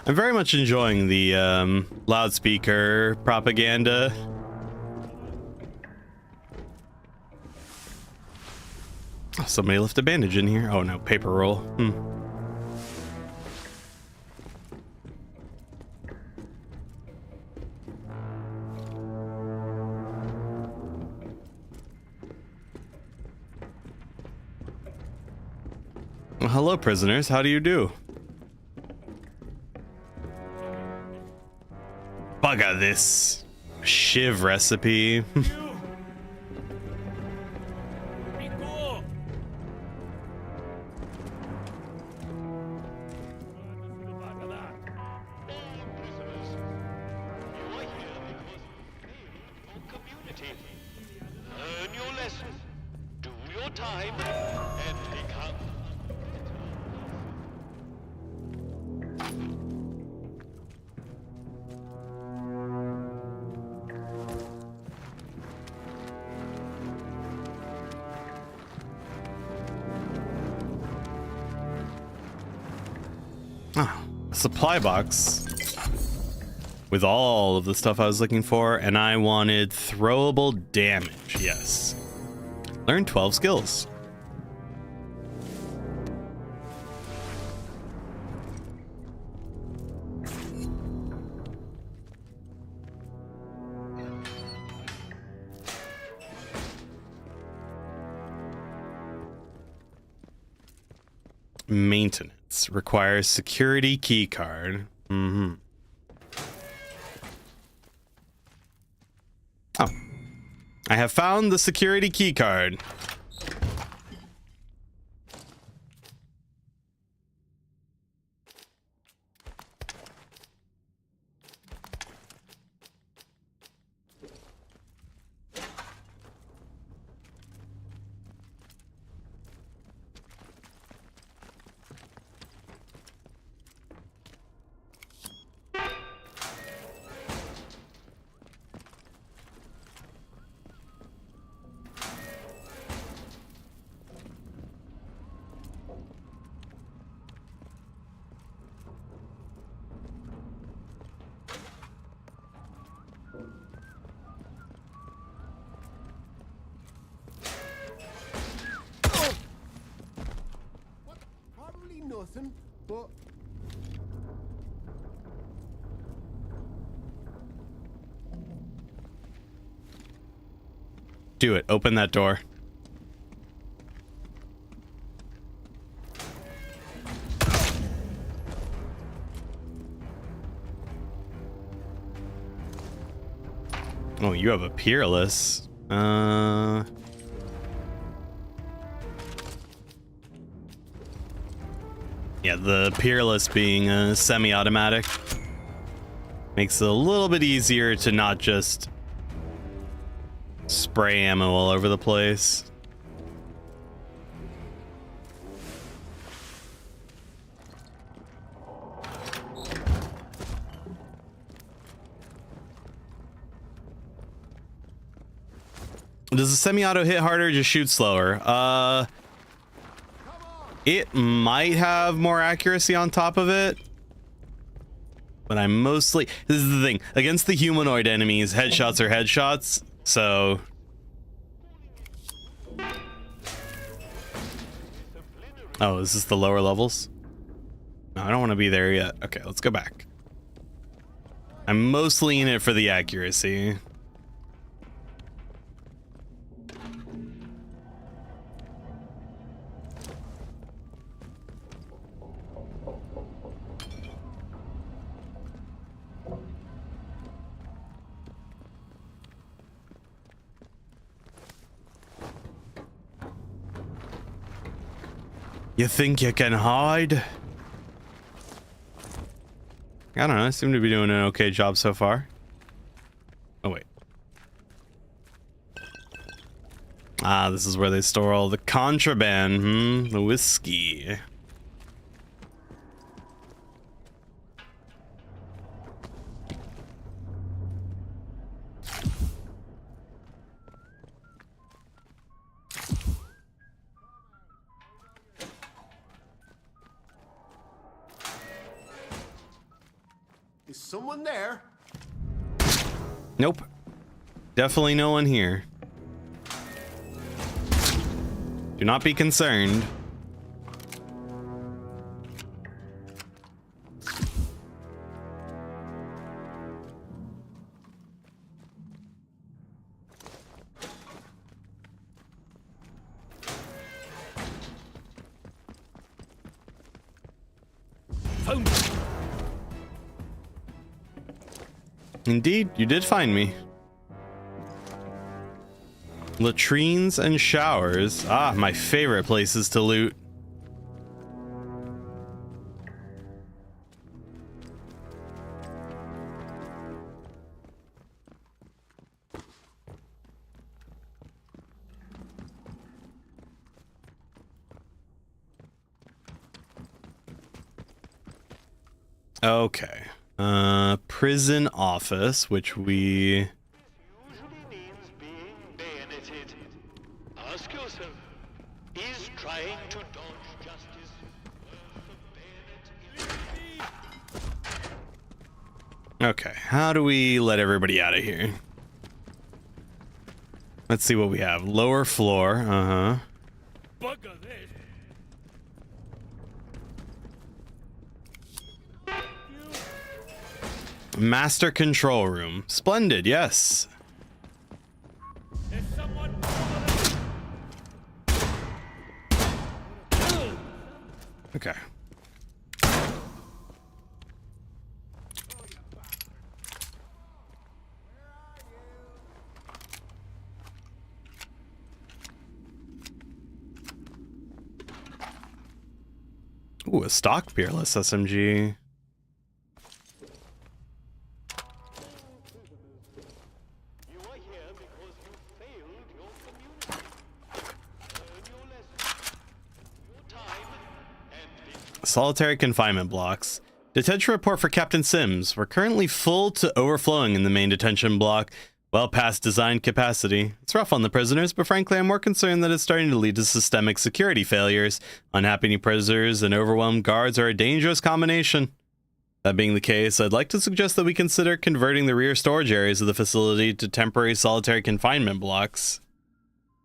I'm very much enjoying the loudspeaker propaganda. Oh, somebody left a bandage in here. Oh no, paper roll. Well, hello, prisoners. How do you do? Bugger this shiv recipe. Learn your lessons, do your time, and become. Ah, a supply box with all of the stuff I was looking for, and I wanted throwable damage. Yes. Learn 12 skills. Maintenance requires security key card. Oh, I have found the security key card. Probably nothing, but Do it. Open that door. Oh, you have a peerless. Yeah, the peerless being a semi-automatic makes it a little bit easier to not just spray ammo all over the place. Does the semi-auto hit harder or just shoot slower? It might have more accuracy on top of it, but I'm mostly... This is the thing. Against the humanoid enemies, headshots are headshots, so... Oh, is this the lower levels? No, I don't want to be there yet. Okay, let's go back. I'm mostly in it for the accuracy. You think you can hide? I don't know. I seem to be doing an okay job so far. Oh, wait. Ah, this is where they store all the contraband. The whiskey. Is someone there? Nope. Definitely no one here. Do not be concerned. Indeed, you did find me. Latrines and showers. Ah, my favorite places to loot. Okay. Prison office, which we... Ask yourself, is trying to dodge justice worth a bayonet? Okay, how do we let everybody out of here? Let's see what we have. Lower floor, uh-huh. Bugger this. Master control room. Splendid, yes. There's someone. Okay. Ooh, a stock fearless SMG. Solitary confinement blocks. Detention report for Captain Sims. We're currently full to overflowing in the main detention block, well past design capacity. It's rough on the prisoners, but frankly I'm more concerned that it's starting to lead to systemic security failures. Unhappy prisoners and overwhelmed guards are a dangerous combination. That being the case, I'd like to suggest that we consider converting the rear storage areas of the facility to temporary solitary confinement blocks.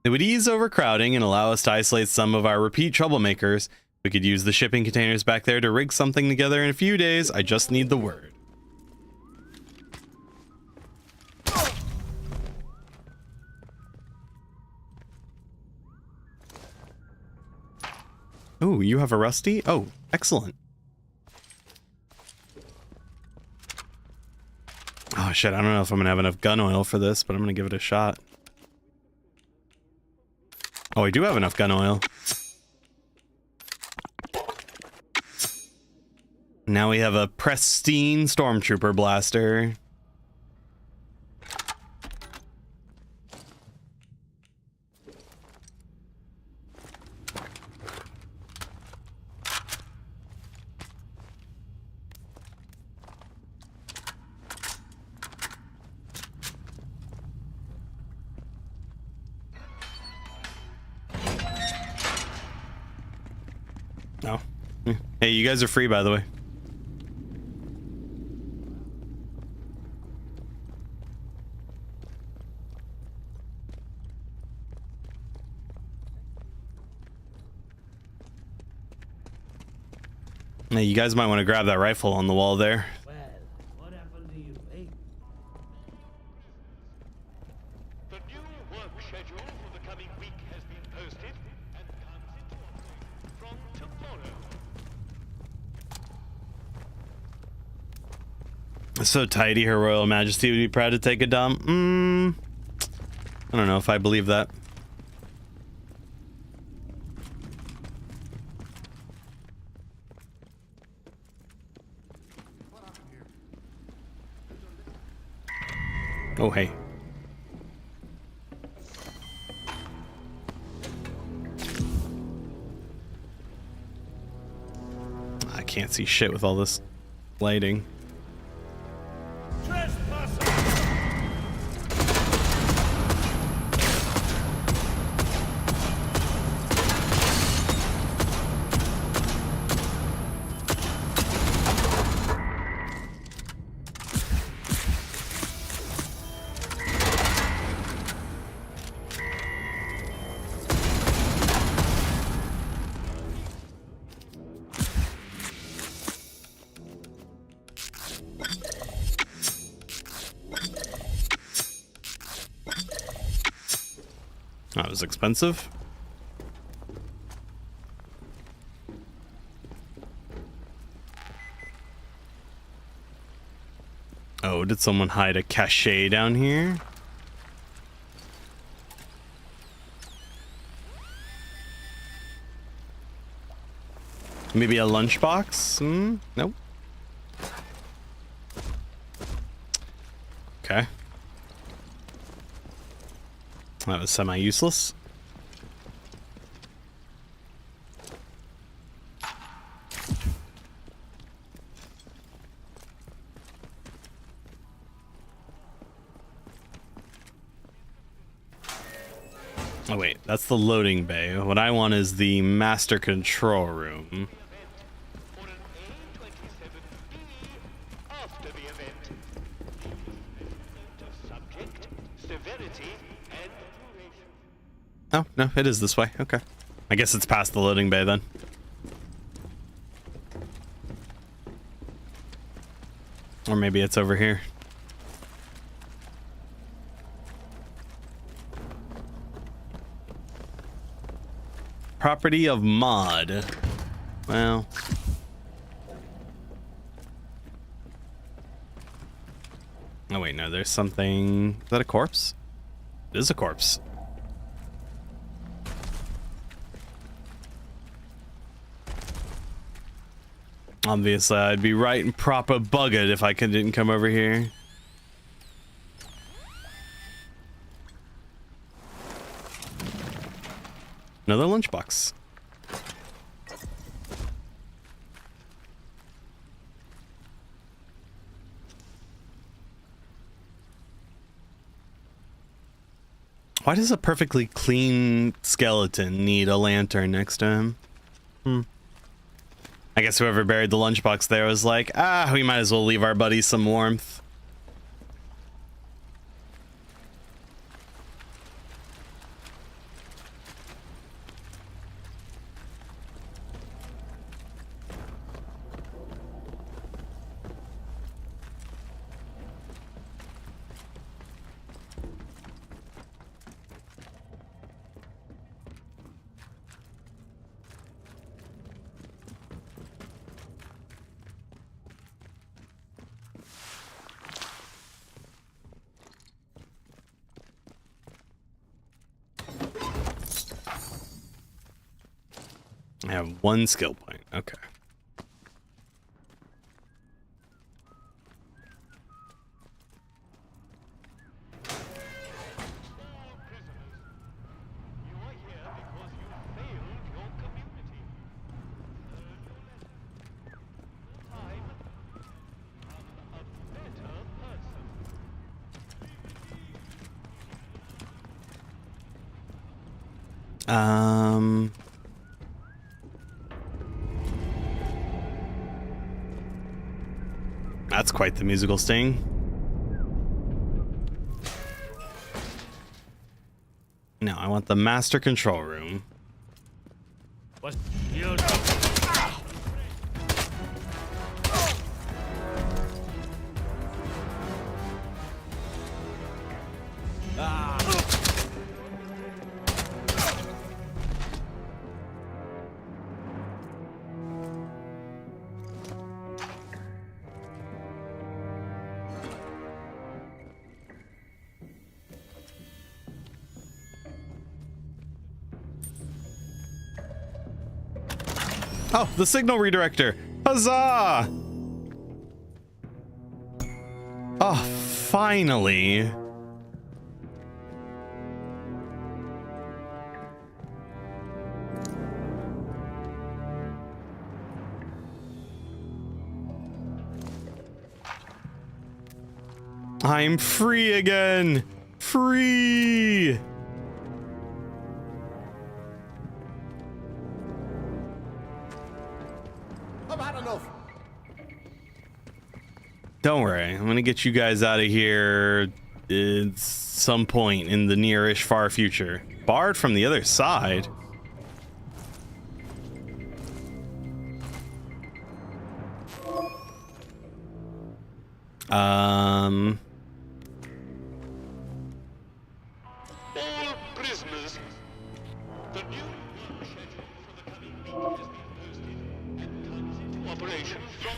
It would ease overcrowding and allow us to isolate some of our repeat troublemakers. We could use the shipping containers back there to rig something together in a few days. I just need the word. Oh, you have a rusty? Oh, excellent. Oh shit, I don't know if I'm gonna have enough gun oil for this, but I'm gonna give it a shot. Oh, I do have enough gun oil. Now we have a pristine stormtrooper blaster. Oh. Hey, you guys are free, by the way. Hey, you guys might want to grab that rifle on the wall there. Well, what happened to you, eh? The new work schedule for the coming week has been posted and comes into operation from tomorrow. So tidy, Her Royal Majesty would be proud to take a dump. I don't know if I believe that. Oh, hey. I can't see shit with all this lighting. was expensive. Oh, did someone hide a cache down here? Maybe a lunchbox? Nope. Okay. That was semi-useless. Oh wait, that's the loading bay. What I want is the master control room. Oh, no, it is this way. Okay. I guess it's past the loading bay then. Or maybe it's over here. Property of mod. Well. Oh wait, no, there's something. Is that a corpse? It is a corpse. Obviously, I'd be right and proper buggered if I didn't come over here. Another lunchbox. Why does a perfectly clean skeleton need a lantern next to him? I guess whoever buried the lunchbox there was like, we might as well leave our buddy some warmth. I have one skill point. Okay. That's quite the musical sting. No, I want the master control room. What? You Oh, the signal redirector. Huzzah! Oh, finally. I'm free again. Free. Don't worry, I'm gonna get you guys out of here at some point in the nearish far future. Barred from the other side. All prisoners operation from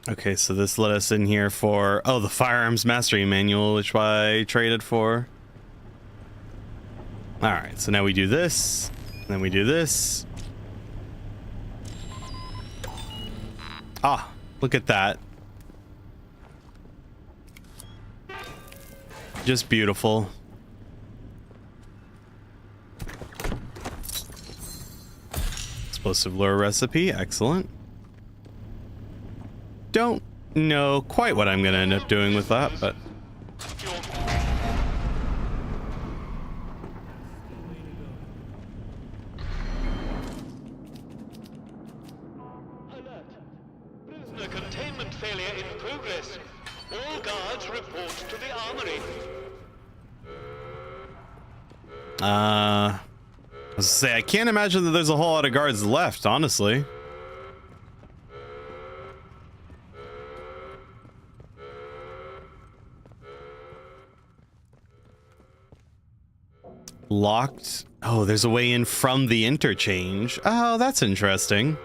Okay, so this let us in here for, oh, the firearms mastery manual, which I traded for. All right, so now we do this, then we do this. Ah, look at that. Just beautiful. Explosive lure recipe, excellent. Don't know quite what I'm gonna end up doing with that, but alert. Prisoner containment failure in progress. All guards report to the armory. I was gonna say I can't imagine that there's a whole lot of guards left, honestly. Locked. Oh, there's a way in from the interchange. Oh, that's interesting.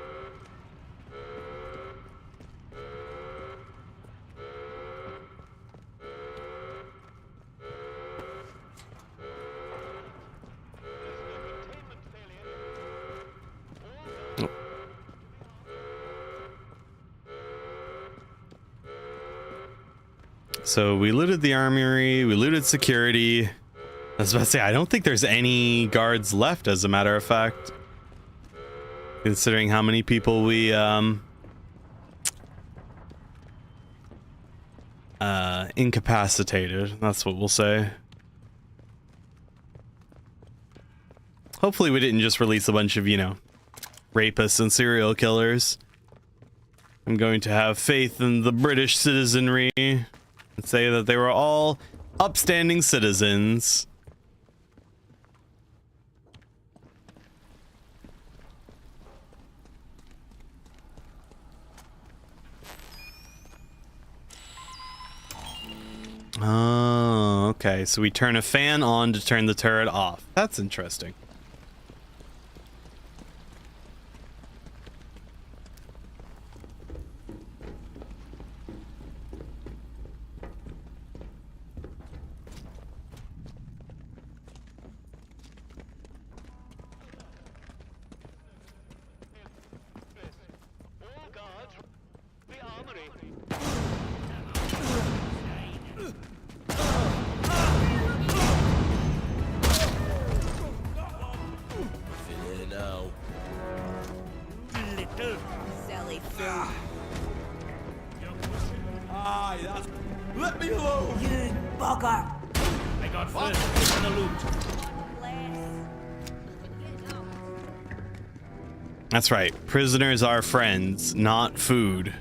Oh. So we looted the armory, we looted security. I was about to say, I don't think there's any guards left, as a matter of fact. Considering how many people we, incapacitated. That's what we'll say. Hopefully we didn't just release a bunch of, you know, rapists and serial killers. I'm going to have faith in the British citizenry and say that they were all upstanding citizens. Oh, okay. So we turn a fan on to turn the turret off. That's interesting. All guards, the armory. Little silly fool. Aye, that's... Let me alone! You bugger! I got first in the loot. That's right. Prisoners are friends, not food.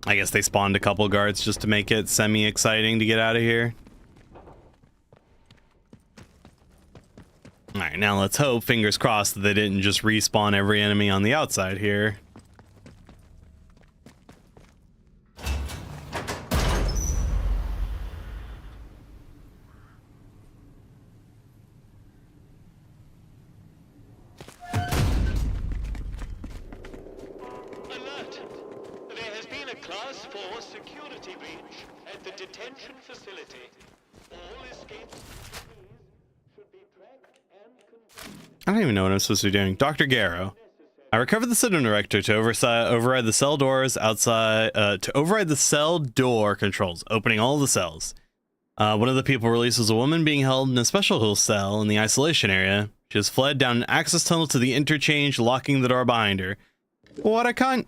I guess they spawned a couple guards just to make it semi-exciting to get out of here. Alright, now let's hope, fingers crossed, that they didn't just respawn every enemy on the outside here. Alert! There has been a Class 4 security breach at the detention facility. All escaped should be tracked and contained. I don't even know what I'm supposed to be doing. Dr. Garrow. I recovered the system director to override the cell doors outside, to override the cell door controls, opening all the cells. One of the people released was a woman being held in a special cell in the isolation area. She has fled down an access tunnel to the interchange, locking the door behind her. What a cunt.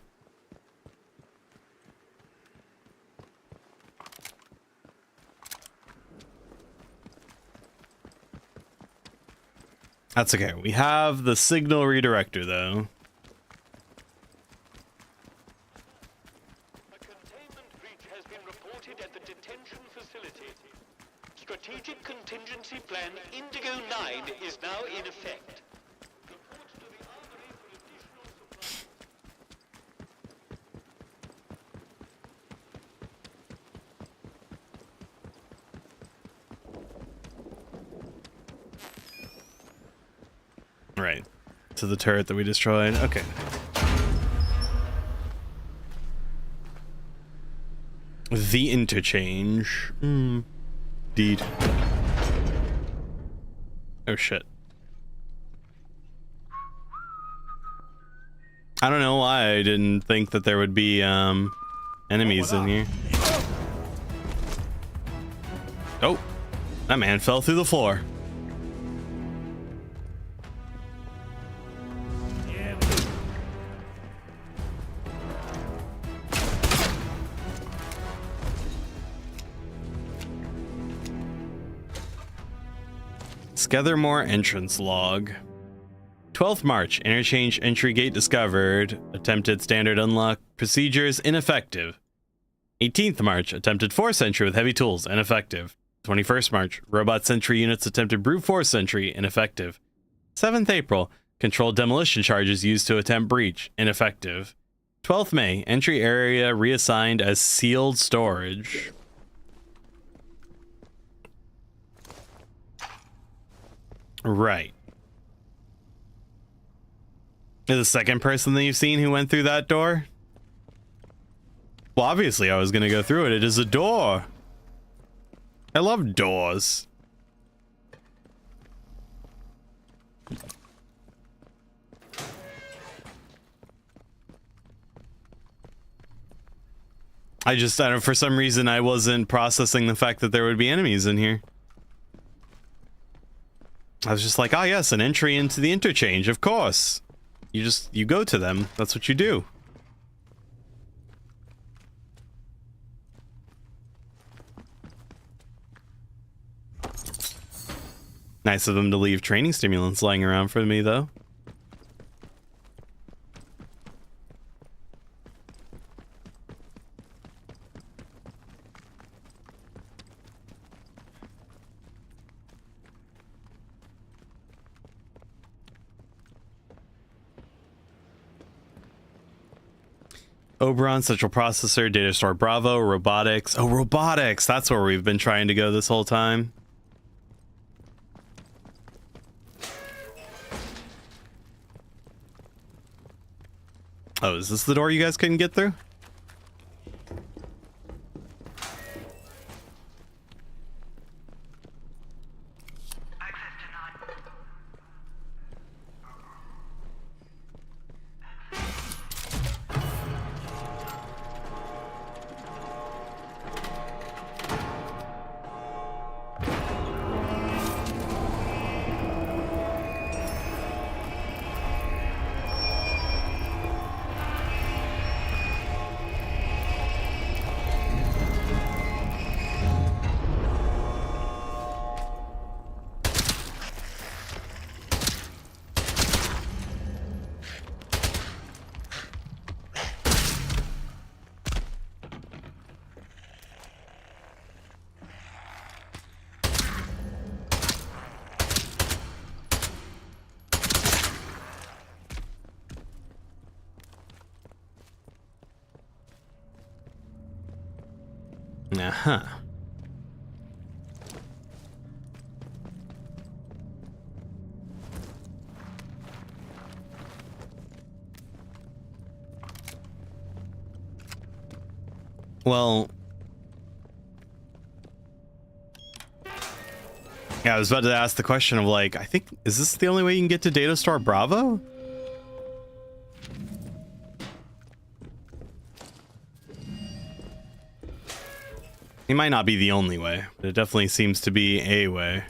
That's okay. We have the signal redirector, though. A containment breach has been reported reported at the detention facility. Strategic Contingency Plan Indigo 9 is now in effect. Reports to the Armory for additional support. Right. To the turret that we destroyed. Okay. The interchange. Indeed. Oh shit. I don't know why I didn't think that there would be enemies in here. Oh, that man fell through the floor. Skethermore entrance log. 12th March, interchange entry gate discovered. Attempted standard unlock procedures ineffective. 18th March, attempted force entry with heavy tools ineffective. 21st March, robot sentry units attempted brute force entry ineffective. 7th April, controlled demolition charges used to attempt breach ineffective. 12th May, entry area reassigned as sealed storage. Right. The second person that you've seen who went through that door? Well, obviously I was gonna go through it. It is a door. I love doors. I don't know, for some reason I wasn't processing the fact that there would be enemies in here. I was just like, oh yes, an entry into the interchange, of course. You go to them. That's what you do. Nice of them to leave training stimulants lying around for me, though. Oberon, Central Processor, Data Store Bravo, Robotics. Oh, Robotics! That's where we've been trying to go this whole time. Oh, is this the door you guys couldn't get through? Uh-huh. Well, yeah, I was about to ask the question of like, I think, is this the only way you can get to Data Store Bravo? It might not be the only way, but it definitely seems to be a way.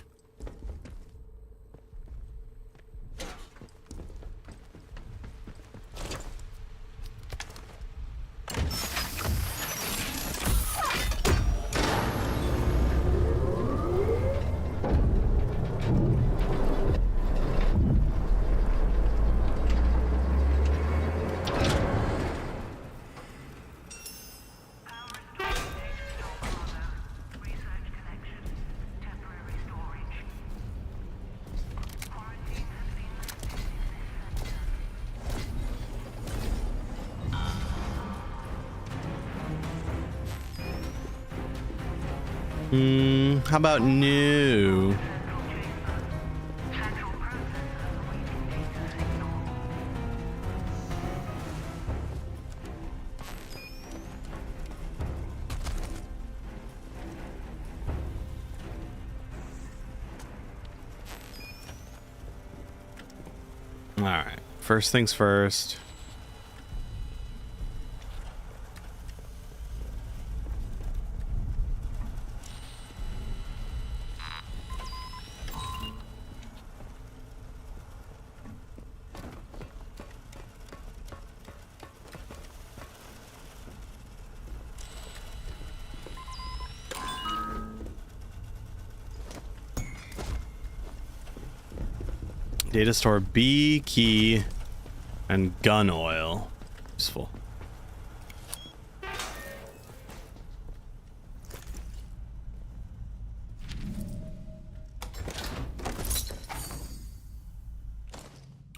How about new? All right, first things first. Data store B key and gun oil. Useful.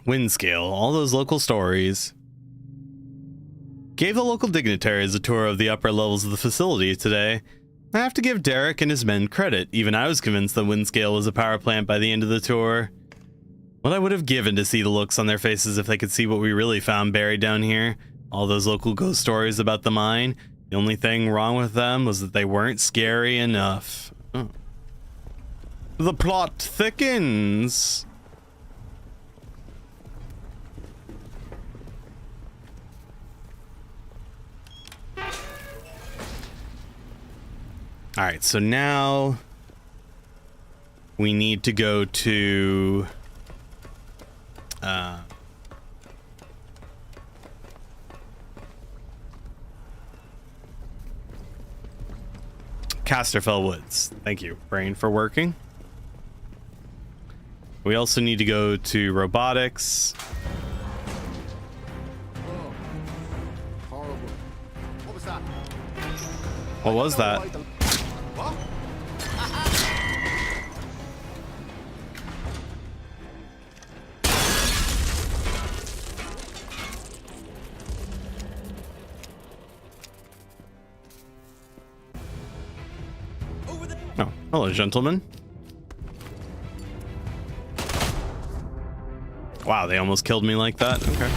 Wind scale, all those local stories. Gave the local dignitaries a tour of the upper levels of the facility today. I have to give Derek and his men credit. Even I was convinced the wind scale was a power plant by the end of the tour. What I would have given to see the looks on their faces if they could see what we really found buried down here. All those local ghost stories about the mine. The only thing wrong with them was that they weren't scary enough. Oh. The plot thickens. Alright, so now we need to go to Casterfell Woods. Thank you, brain, for working. We also need to go to robotics. Oh, horrible. What was that? What was that? What? Oh, hello, gentlemen. Wow, they almost killed me like that. Okay.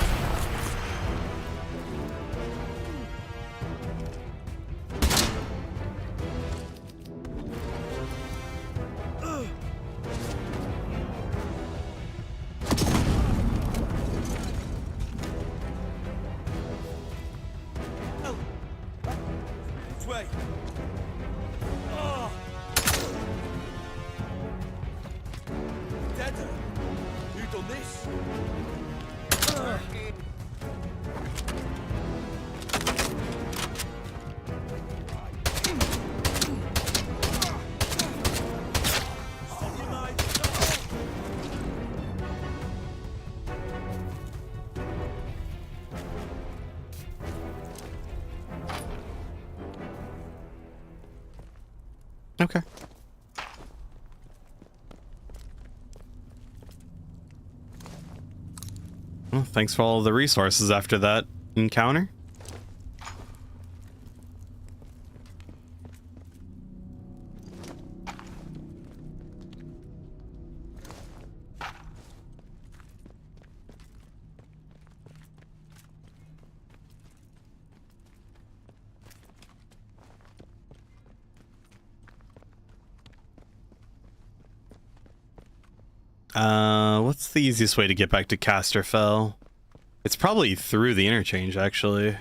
Okay. Well, thanks for all the resources after that encounter. What's the easiest way to get back to Casterfell? It's probably through the interchange, actually.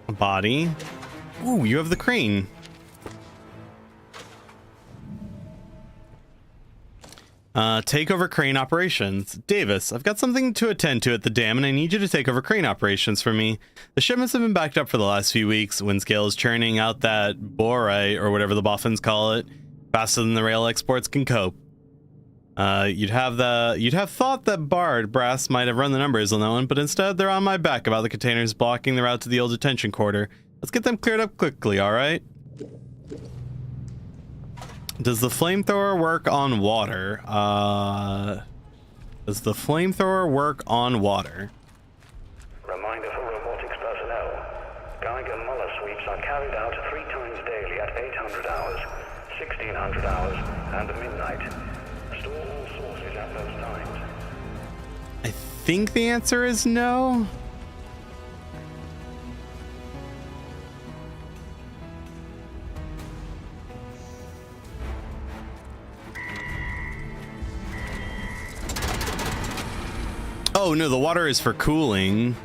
A body. Ooh, you have the crane. Take over crane operations. Davis, I've got something to attend to at the dam, and I need you to take over crane operations for me. The shipments have been backed up for the last few weeks. Windscale is churning out that borite, or whatever the boffins call it, faster than the rail exports can cope. You'd have thought that Bard Brass might have run the numbers on that one, but instead they're on my back about the containers blocking the route to the old detention quarter. Let's get them cleared up quickly, alright? Does the flamethrower work on water? Does the flamethrower work on water? Reminder for robotics personnel. Geiger Muller sweeps are carried out 3 times daily at 800 hours, 1600 hours, and midnight. Store all sources at those times. I think the answer is no. Oh no, the water is for cooling.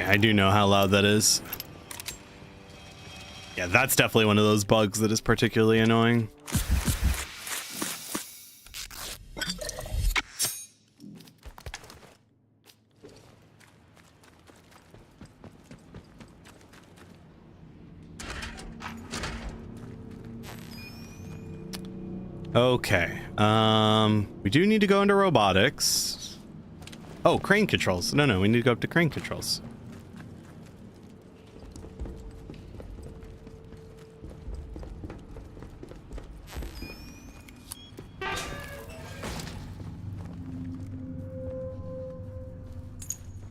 I do know how loud that is. Yeah, that's definitely one of those bugs that is particularly annoying. Okay. We do need to go into robotics. Oh, crane controls. No, we need to go up to crane controls.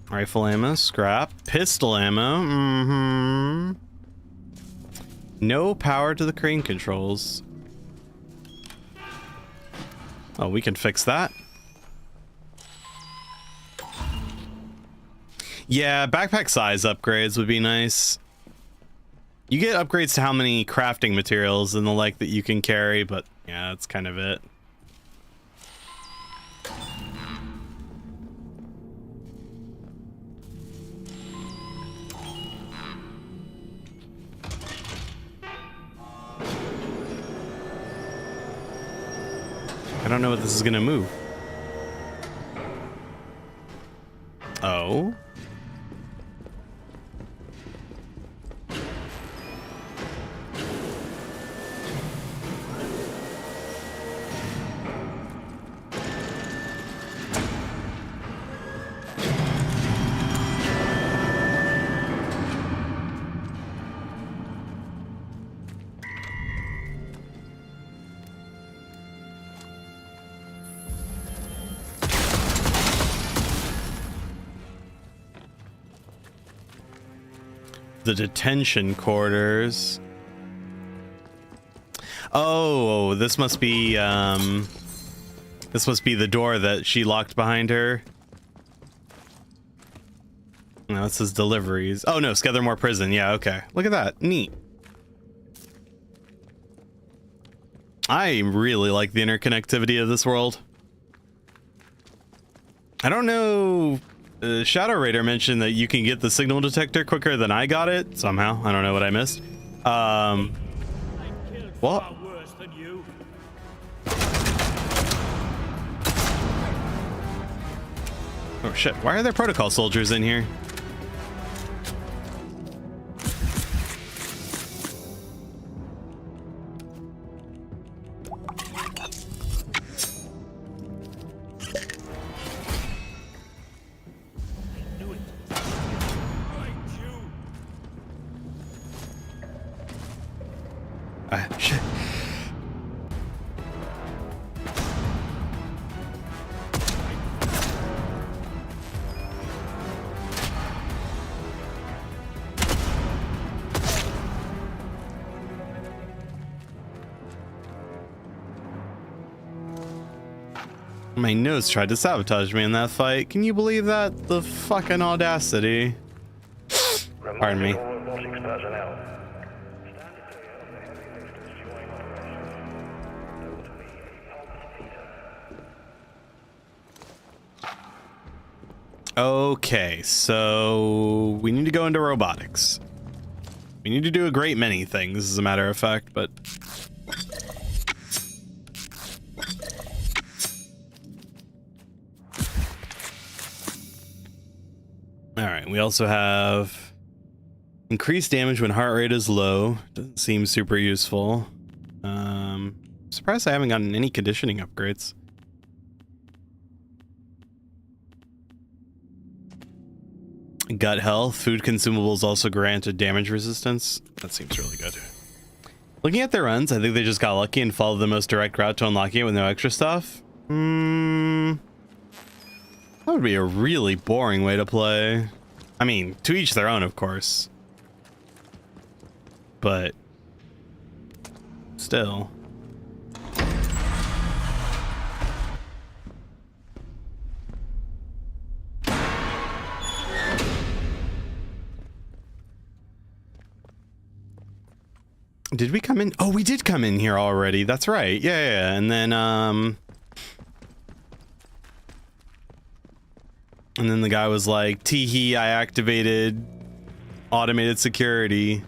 Rifle ammo, scrap, pistol ammo. No power to the crane controls. Oh, we can fix that. Yeah, backpack size upgrades would be nice. You get upgrades to how many crafting materials and the like that you can carry, but yeah, that's kind of it. I don't know what this is gonna move. Oh. The detention quarters. Oh, this must be the door that she locked behind her. No, it says deliveries. Oh no, Skethermore Prison. Yeah, okay. Look at that. Neat. I really like the interconnectivity of this world. I don't know. Shadow Raider mentioned that you can get the signal detector quicker than I got it somehow. I don't know what I missed. What? Oh shit, why are there protocol soldiers in here? Shit. My nose tried to sabotage me in that fight. Can you believe that? The fucking audacity. Pardon me. Okay, so we need to go into robotics. We need to do a great many things, as a matter of fact, but... Alright, we also have increased damage when heart rate is low. Doesn't seem super useful. Surprised I haven't gotten any conditioning upgrades. Gut health. Food consumables also granted damage resistance. That seems really good. Looking at their runs, I think they just got lucky and followed the most direct route to unlocking it with no extra stuff. That would be a really boring way to play. I mean, to each their own, of course. But still. Did we come in? Oh, we did come in here already. That's right. Yeah. And then the guy was like, "Teehee, I activated automated security."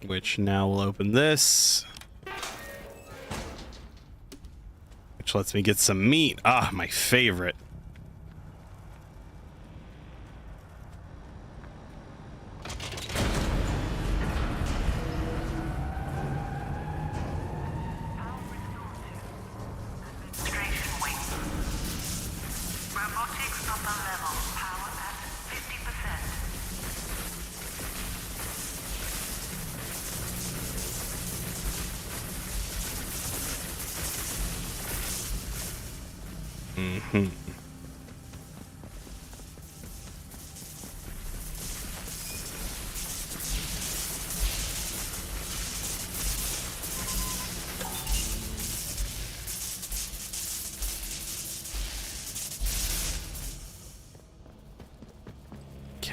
Which now will open this. Which lets me get some meat. Ah, my favorite.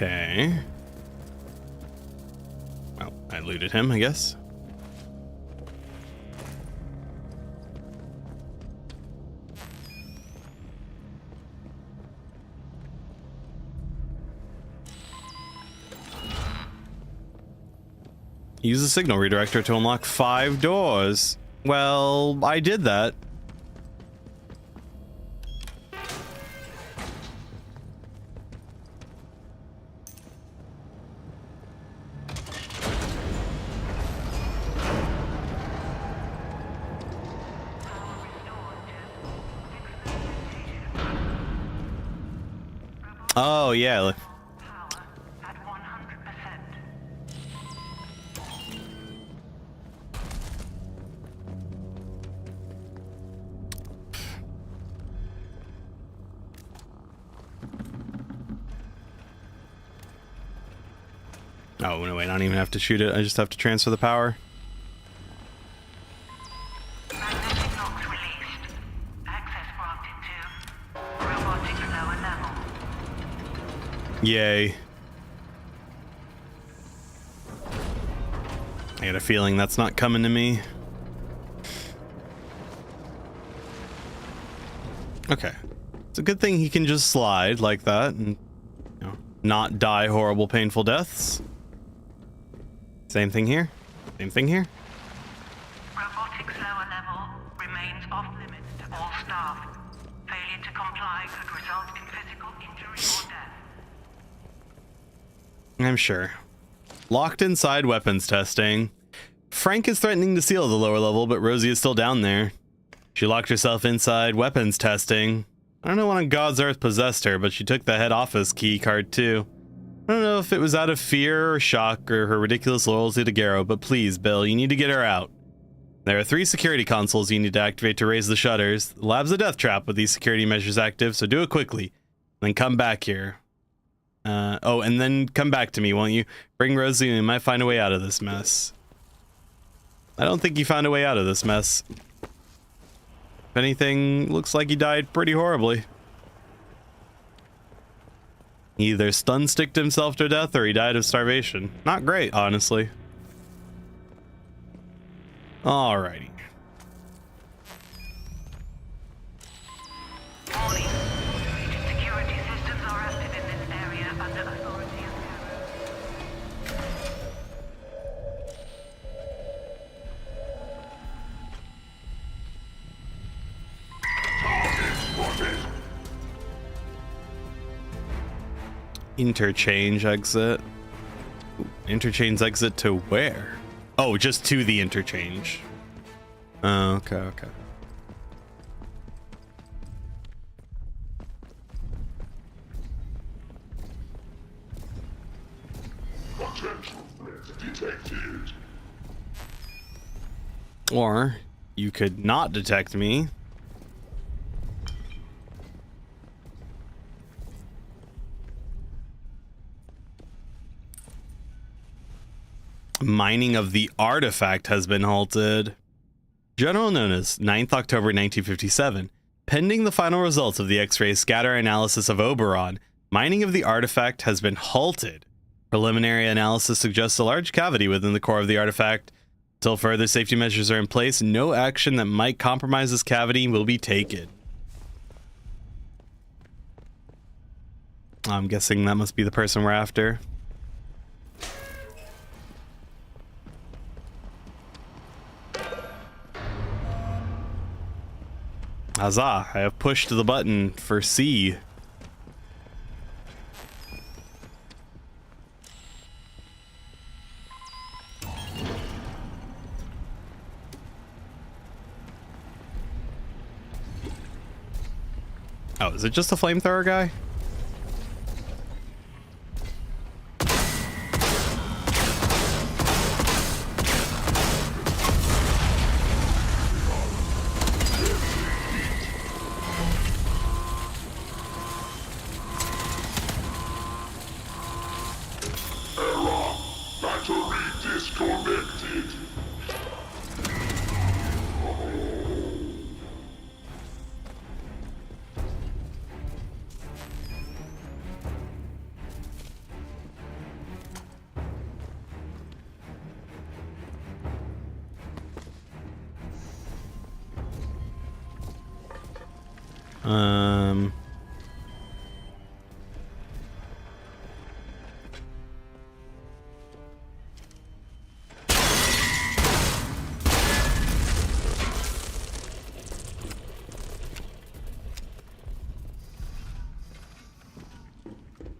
Okay. Well, I looted him, I guess. Use the signal redirector to unlock 5 doors. Well, I did that. Oh, yeah. Oh, no, wait, I don't even have to shoot it. I just have to transfer the power. Magnetic locks released. Access granted to robotics lower level. Yay. I got a feeling that's not coming to me. Okay. It's a good thing he can just slide like that and, you know, not die horrible, painful deaths. Same thing here. Same thing here. Robotics lower level remains off limits to all staff. Failure to comply could result in physical injury or death. I'm sure. Locked inside weapons testing. Frank is threatening to seal the lower level, but Rosie is still down there. She locked herself inside weapons testing. I don't know what on God's earth possessed her, but she took the head office key card too. I don't know if it was out of fear or shock or her ridiculous loyalty to Garrow, but please, Bill, you need to get her out. There are 3 security consoles you need to activate to raise the shutters. The lab's a death trap with these security measures active, so do it quickly. Then come back here. Oh, and then come back to me, won't you? Bring Rosie and we might find a way out of this mess. I don't think you found a way out of this mess. If anything, looks like he died pretty horribly. He either stun-sticked himself to death or he died of starvation. Not great, honestly. Alrighty. Warning. Agent security systems are active in this area under authority of Interchange exit. Interchange exit to where? Oh, just to the interchange. Oh, okay, okay. Potential threat detected. Or you could not detect me. Mining of the artifact has been halted. General Notice, 9th October 1957. Pending the final results of the X-ray scatter analysis of Oberon, mining of the artifact has been halted. Preliminary analysis suggests a large cavity within the core of the artifact. Until further safety measures are in place, no action that might compromise this cavity will be taken. I'm guessing that must be the person we're after. Huzzah, I have pushed the button for C. Oh, is it just a flamethrower guy?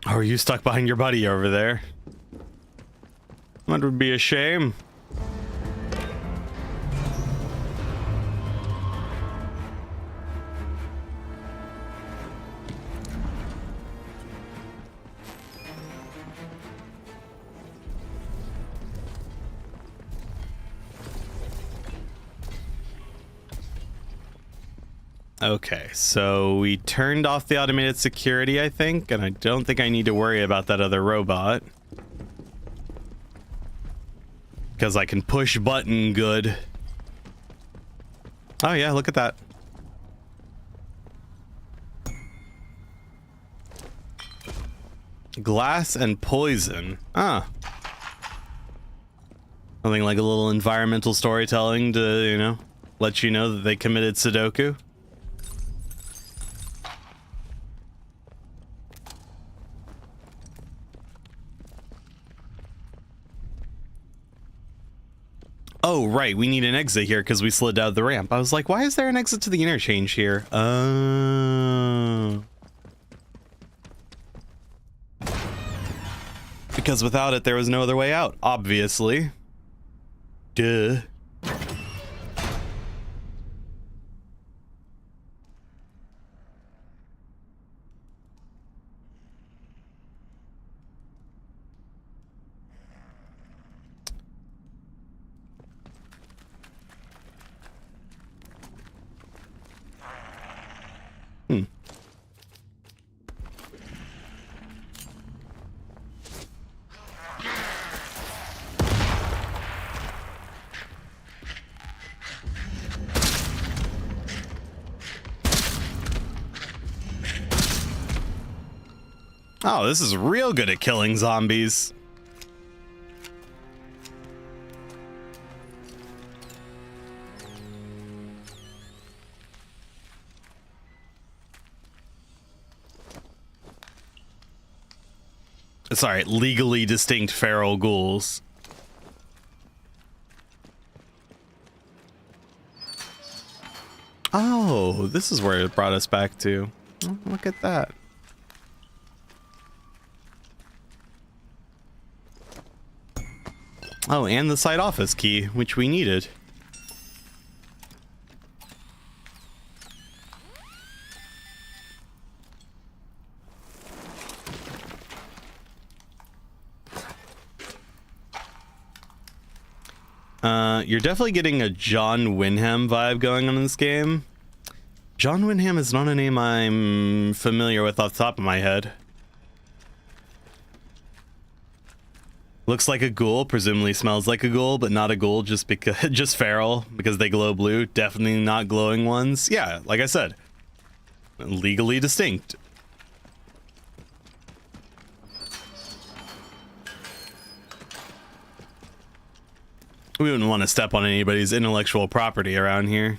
Oh, are you stuck behind your buddy over there? That would be a shame. Okay, so we turned off the automated security, I think, and I don't think I need to worry about that other robot. Because I can push button good. Oh yeah, look at that. Glass and poison. Ah. Something like a little environmental storytelling to, you know, let you know that they committed Sudoku. Oh, right, we need an exit here because we slid out the ramp. I was like, why is there an exit to the interchange here? Because without it, there was no other way out, obviously. Duh. Oh, this is real good at killing zombies. Sorry, legally distinct feral ghouls. Oh, this is where it brought us back to. Oh, look at that. Oh, and the site office key, which we needed. You're definitely getting a John Wyndham vibe going on in this game. John Wyndham is not a name I'm familiar with off the top of my head. Looks like a ghoul, presumably smells like a ghoul, but not a ghoul just because just feral because they glow blue. Definitely not glowing ones. Yeah, like I said, legally distinct. We wouldn't want to step on anybody's intellectual property around here.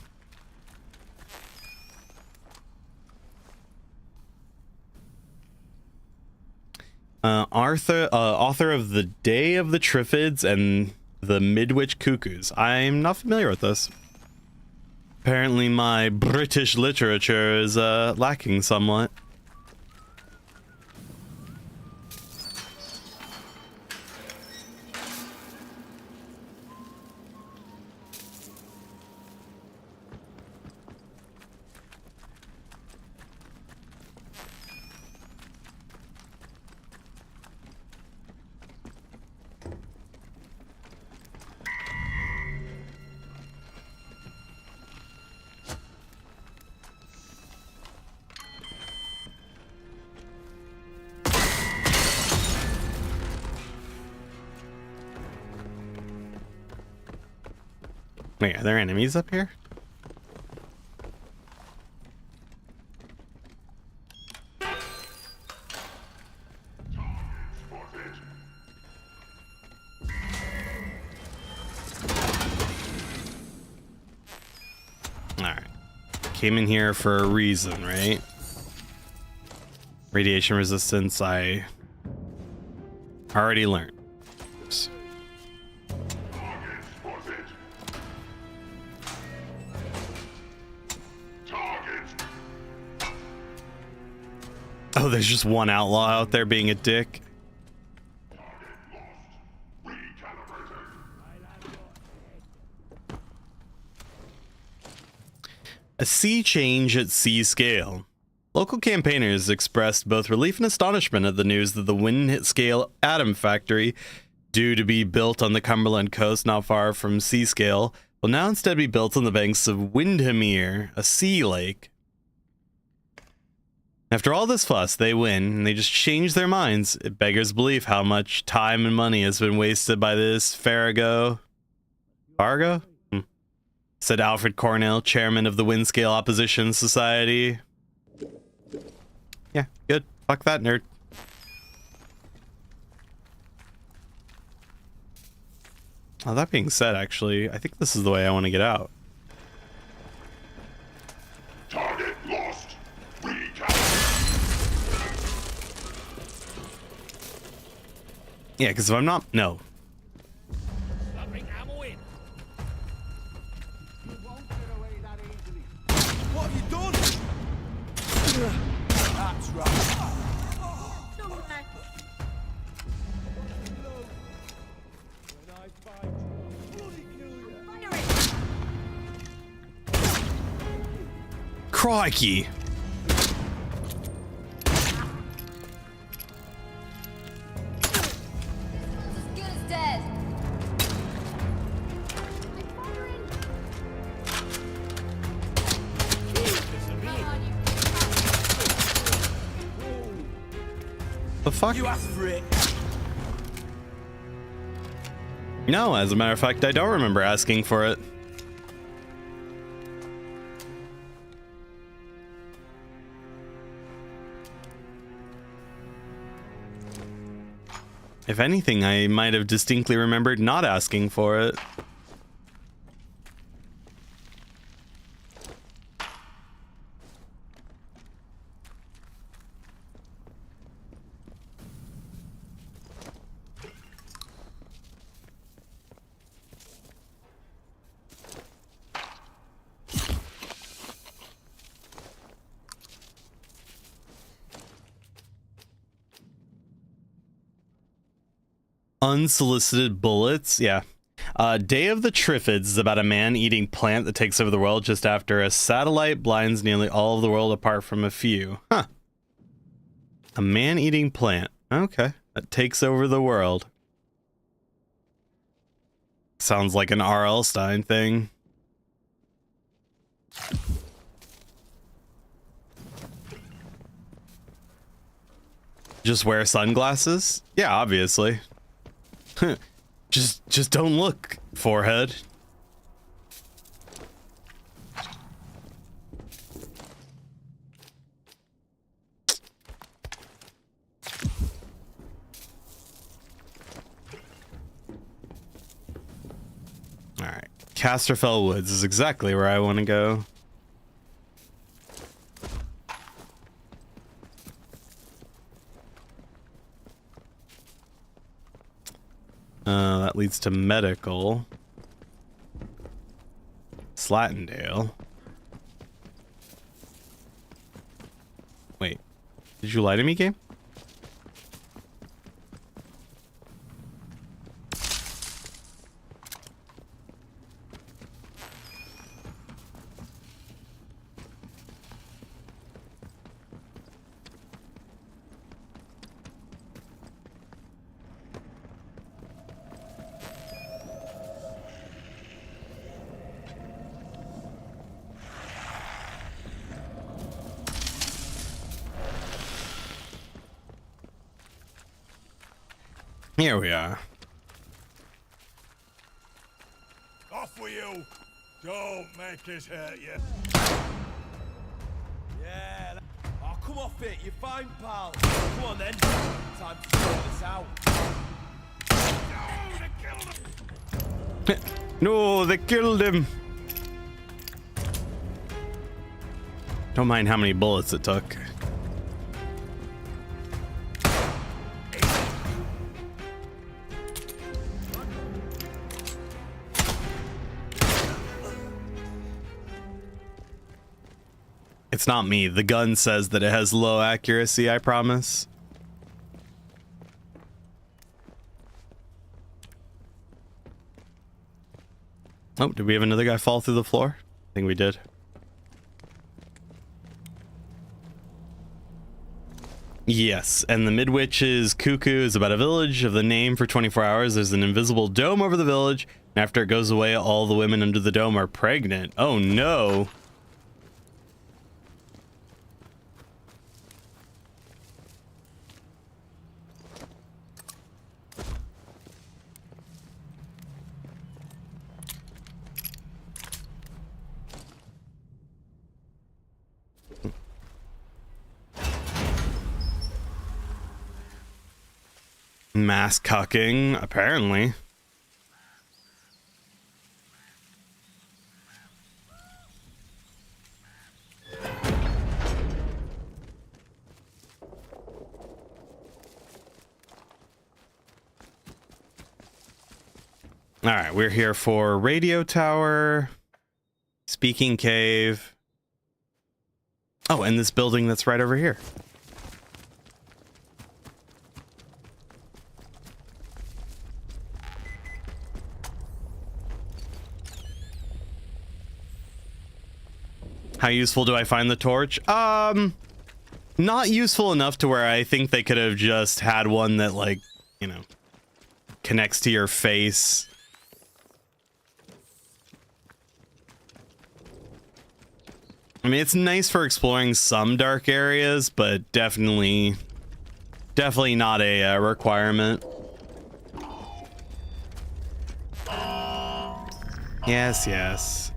Author of The Day of the Triffids and the Midwich Cuckoos. I'm not familiar with this. Apparently my British literature is lacking somewhat. Wait, are there enemies up here? Alright. Came in here for a reason, right? Radiation resistance, I already learned. Oops. Oh, there's just one outlaw out there being a dick. A sea change at sea scale. Local campaigners expressed both relief and astonishment at the news that the wind-scale atom factory, due to be built on the Cumberland coast not far from Seascale, will now instead be built on the banks of Windhamere, a sea lake. After all this fuss, they win, and they just change their minds. It beggars belief how much time and money has been wasted by this Farrago. Fargo? Said Alfred Cornell, chairman of the Windscale Opposition Society. Yeah, good. Fuck that nerd. Oh, that being said, actually, I think this is the way I want to get out. Target lost. Yeah, because if I'm not... No. What have you done? That's right. Crikey. The fuck? You asked for it. No, as a matter of fact, I don't remember asking for it. If anything, I might have distinctly remembered not asking for it. Unsolicited bullets, yeah. Day of the Triffids is about a man-eating plant that takes over the world just after a satellite blinds nearly all of the world apart from a few. Huh. A man-eating plant. Okay. That takes over the world. Sounds like an R.L. Stein thing. Just wear sunglasses? Yeah, obviously. Just don't look, forehead. All right, Casterfell Woods is exactly where I want to go. That leads to medical. Slatendale. Wait, did you lie to me, game? Here we are. Off with you! Don't make us hurt you. Yeah. Oh, come off it. You're fine, pal. Come on then. Time to sort this out. No, they killed him! No, they killed him. Don't mind how many bullets it took. It's not me. The gun says that it has low accuracy, I promise. Oh, did we have another guy fall through the floor? I think we did. Yes, and the Midwitch's Cuckoo is about a village of the name for 24 hours. There's an invisible dome over the village, and after it goes away, all the women under the dome are pregnant. Oh no. Mass cucking, apparently. All right, we're here for radio tower, speaking cave. Oh, and this building that's right over here. How useful do I find the torch? Not useful enough to where I think they could have just had one that, like, you know, connects to your face. I mean, it's nice for exploring some dark areas, but definitely not a requirement. Yes, yes.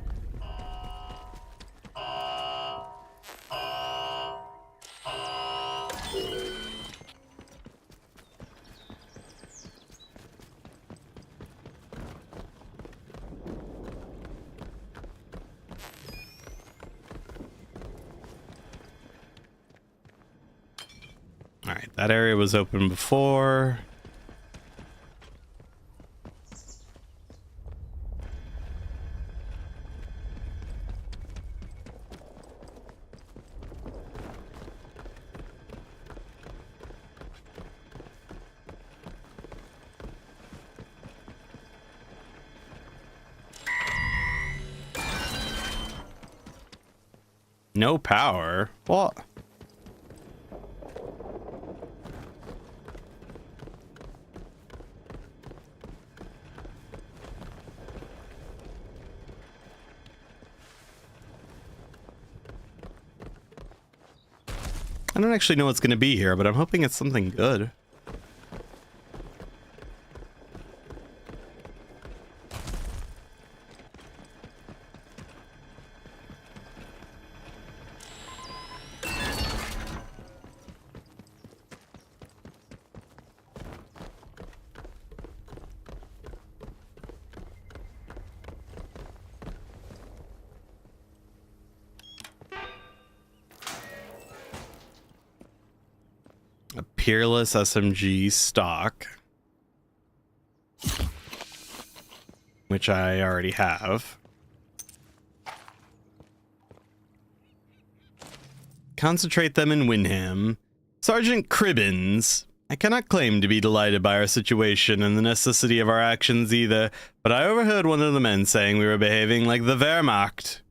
All right, that area was open before. No power? What? I don't actually know what's going to be here, but I'm hoping it's something good. Peerless SMG stock, which I already have. Concentrate them in Windham. Sergeant Cribbins. I cannot claim to be delighted by our situation and the necessity of our actions either, but I overheard one of the men saying we were behaving like the Wehrmacht,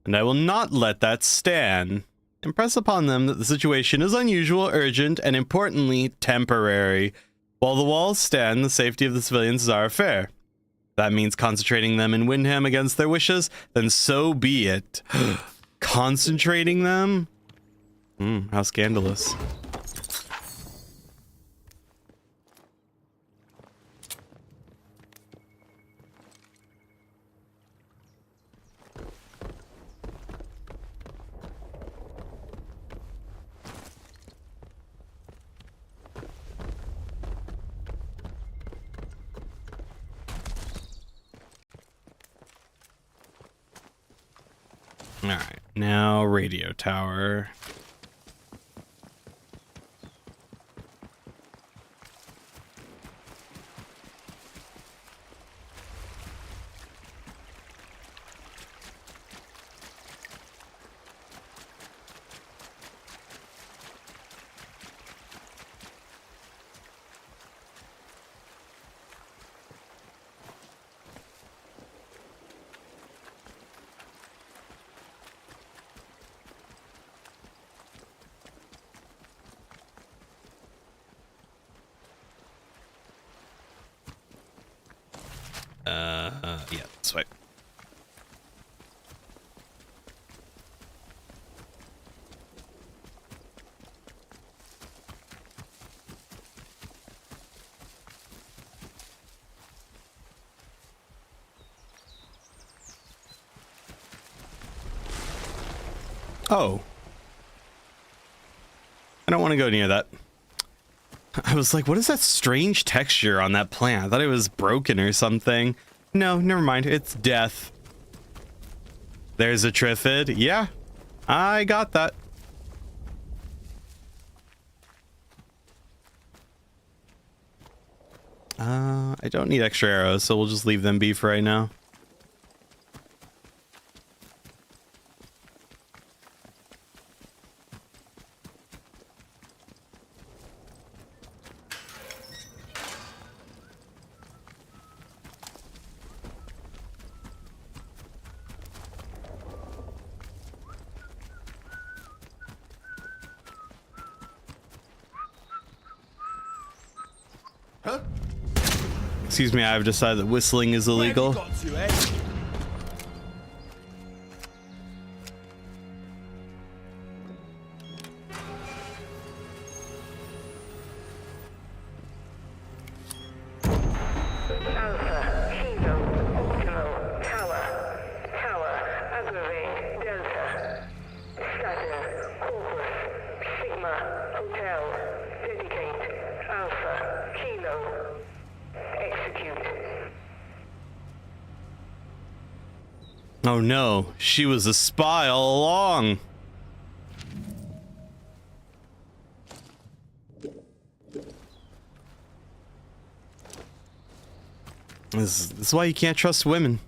and I will not let that stand. Impress upon them that the situation is unusual, urgent, and importantly, temporary. While the walls stand, the safety of the civilians is our affair. That means concentrating them in Windham against their wishes, then so be it. Concentrating them? How scandalous. Alright, now radio tower. Yeah, that's right. Oh. I don't want to go near that. I was like, what is that strange texture on that plant? I thought it was broken or something. No, never mind. It's death. There's a Triffid. Yeah, I got that. I don't need extra arrows, so we'll just leave them be for right now. Excuse me, I've decided that whistling is illegal. Oh no, she was a spy all along. This is why you can't trust women.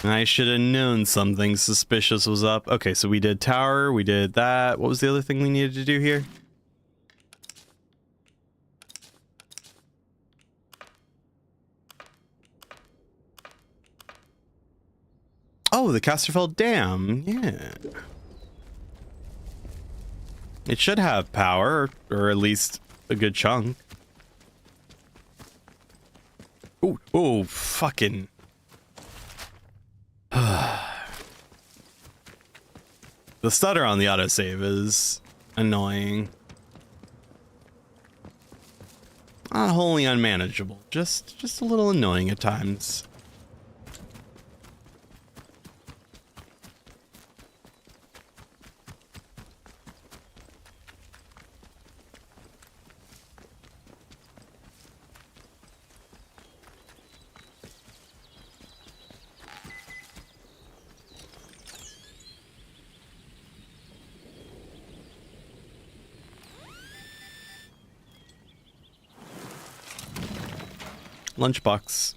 I should have known something suspicious was up. Okay, so we did tower, we did that. What was the other thing we needed to do here? Oh, the Casterfell Dam. Yeah. It should have power, or at least a good chunk. Oh, oh, fucking. The stutter on the autosave is annoying. Not wholly unmanageable, just a little annoying at times. Lunchbox.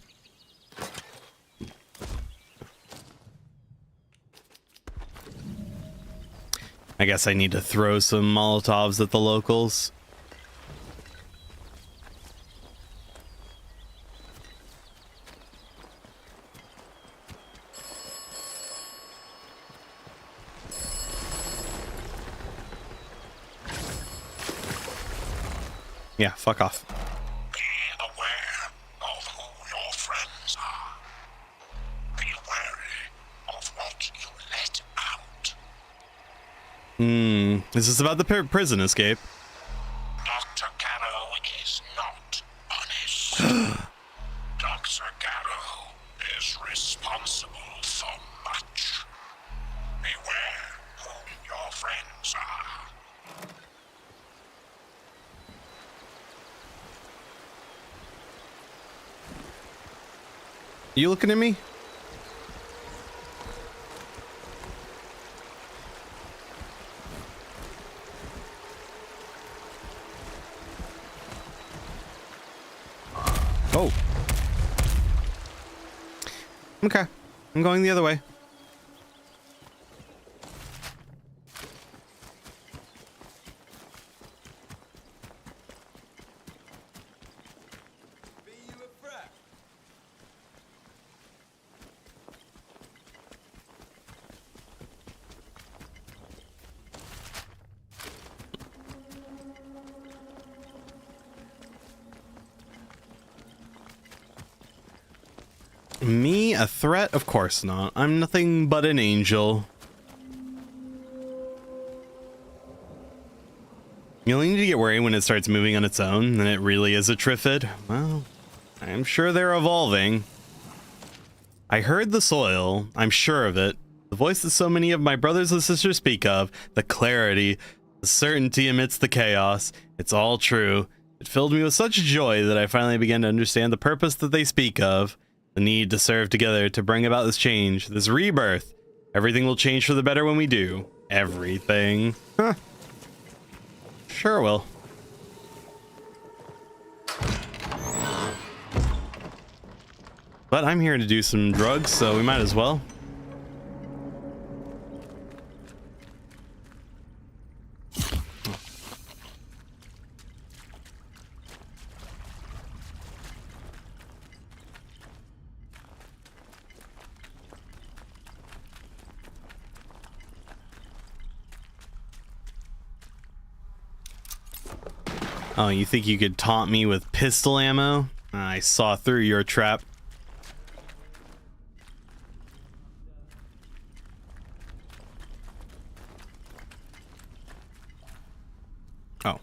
I guess I need to throw some Molotovs at the locals. Yeah, fuck off. Is this about the prison escape? Dr. Garrow is not honest. Dr. Garrow is responsible for much. Beware whom your friends are. You looking at me? Oh. Okay. I'm going the other way. Me, a threat? Of course not. I'm nothing but an angel. You'll need to get worried when it starts moving on its own, and it really is a Triffid. Well, I'm sure they're evolving. I heard the soil. I'm sure of it. The voice that so many of my brothers and sisters speak of. The clarity. The certainty amidst the chaos. It's all true. It filled me with such joy that I finally began to understand the purpose that they speak of. The need to serve together to bring about this change, this rebirth. Everything will change for the better when we do. Everything. Huh. Sure will. But I'm here to do some drugs, so we might as well. Oh, you think you could taunt me with pistol ammo? I saw through your trap. Oh.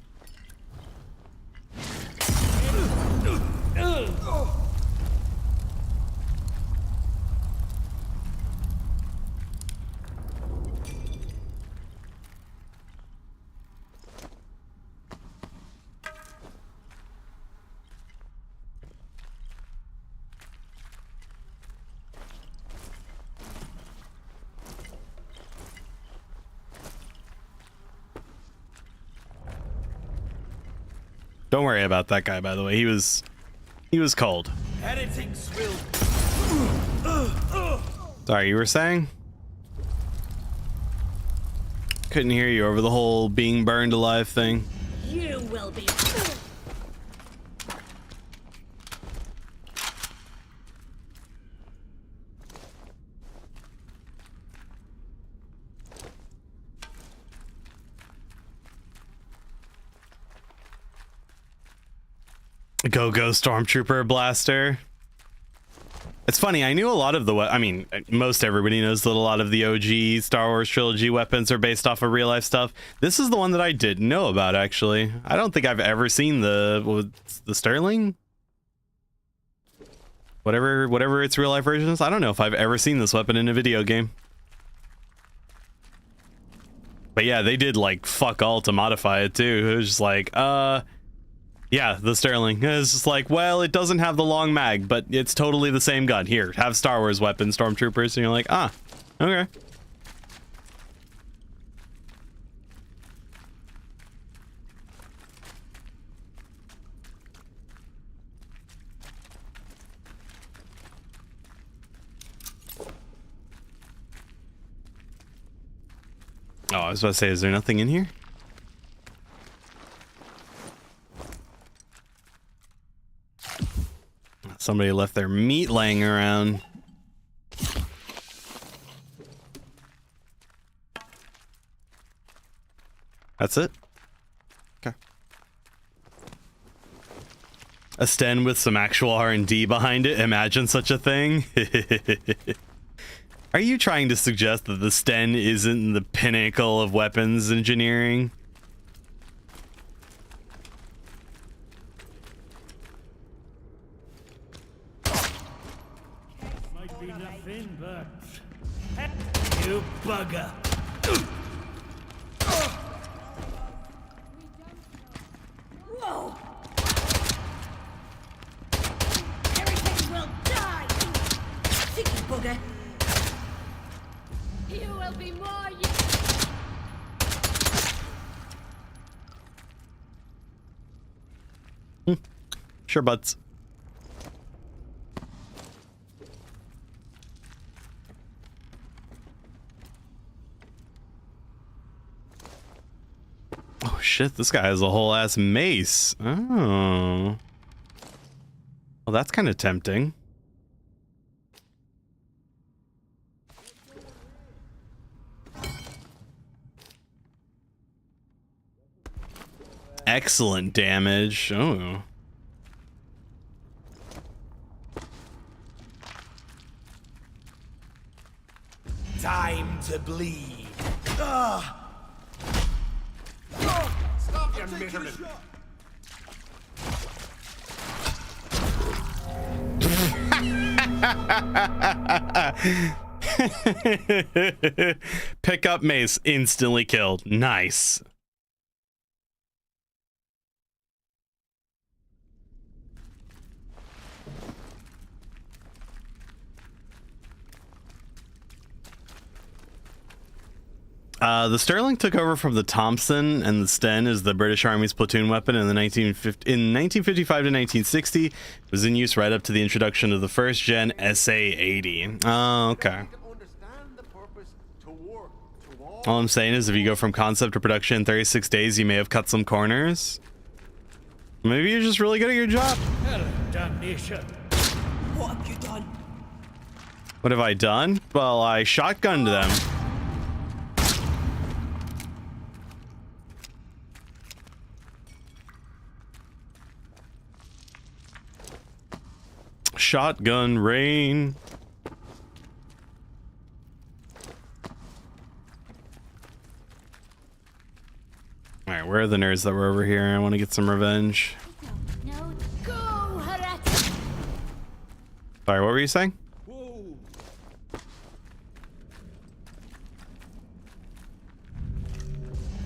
Don't worry about that guy, by the way. He was cold. Heretics will. Sorry, you were saying? Couldn't hear you over the whole being burned alive thing. You will be. Go Stormtrooper blaster. It's funny, I knew a lot of the I mean, most everybody knows that a lot of the OG Star Wars trilogy weapons are based off of real life stuff. This is the one that I didn't know about, actually. I don't think I've ever seen the Sterling? Whatever its real life version is. I don't know if I've ever seen this weapon in a video game. But yeah, they did like fuck all to modify it too. It was just like, yeah, the Sterling. It's just like, well, it doesn't have the long mag, but it's totally the same gun. Here, have Star Wars weapons, Stormtroopers. And you're like, ah, okay. Oh, I was about to say, is there nothing in here? Somebody left their meat laying around. That's it? Okay. A sten with some actual R&D behind it. Imagine such a thing. Are you trying to suggest that the sten isn't the pinnacle of weapons engineering? You bugger. Whoa! Everything will die! Sticky bugger! You will be more Sure, butts. Oh shit, this guy has a whole ass mace. Oh. Well, that's kind of tempting. Excellent damage. Oh. Time to bleed. Stop your misery. Pick up mace, instantly killed. Nice. The Sterling took over from the Thompson, and the Sten is the British Army's platoon weapon in 1955 to 1960. It was in use right up to the introduction of the first gen SA-80. Oh, okay. All I'm saying is if you go from concept to production in 36 days, you may have cut some corners. Maybe you're just really good at your job. Damnation. What have you done? What have I done? Well, I shotgunned them. Shotgun rain. Alright, where are the nerds that were over here? I want to get some revenge. No, go, heretic. Sorry, what were you saying? Whoa.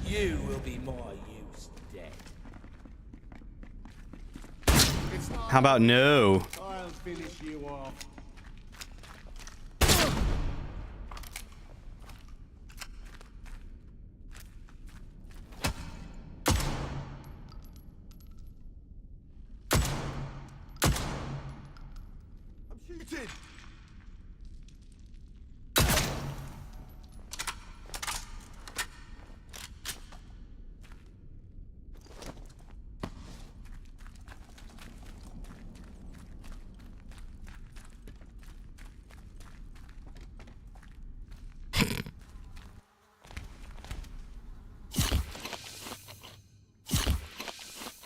You will be more use dead. How about no? I'll finish you off. Shooting!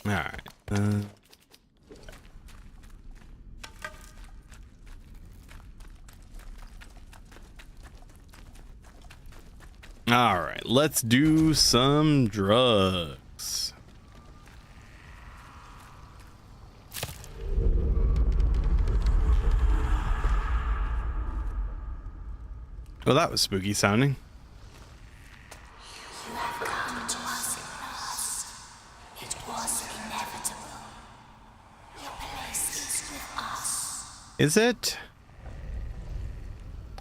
All right. All right, let's do some drugs. Well, that was spooky sounding. You have come to us at last. It was inevitable. Your place is with us. Is it?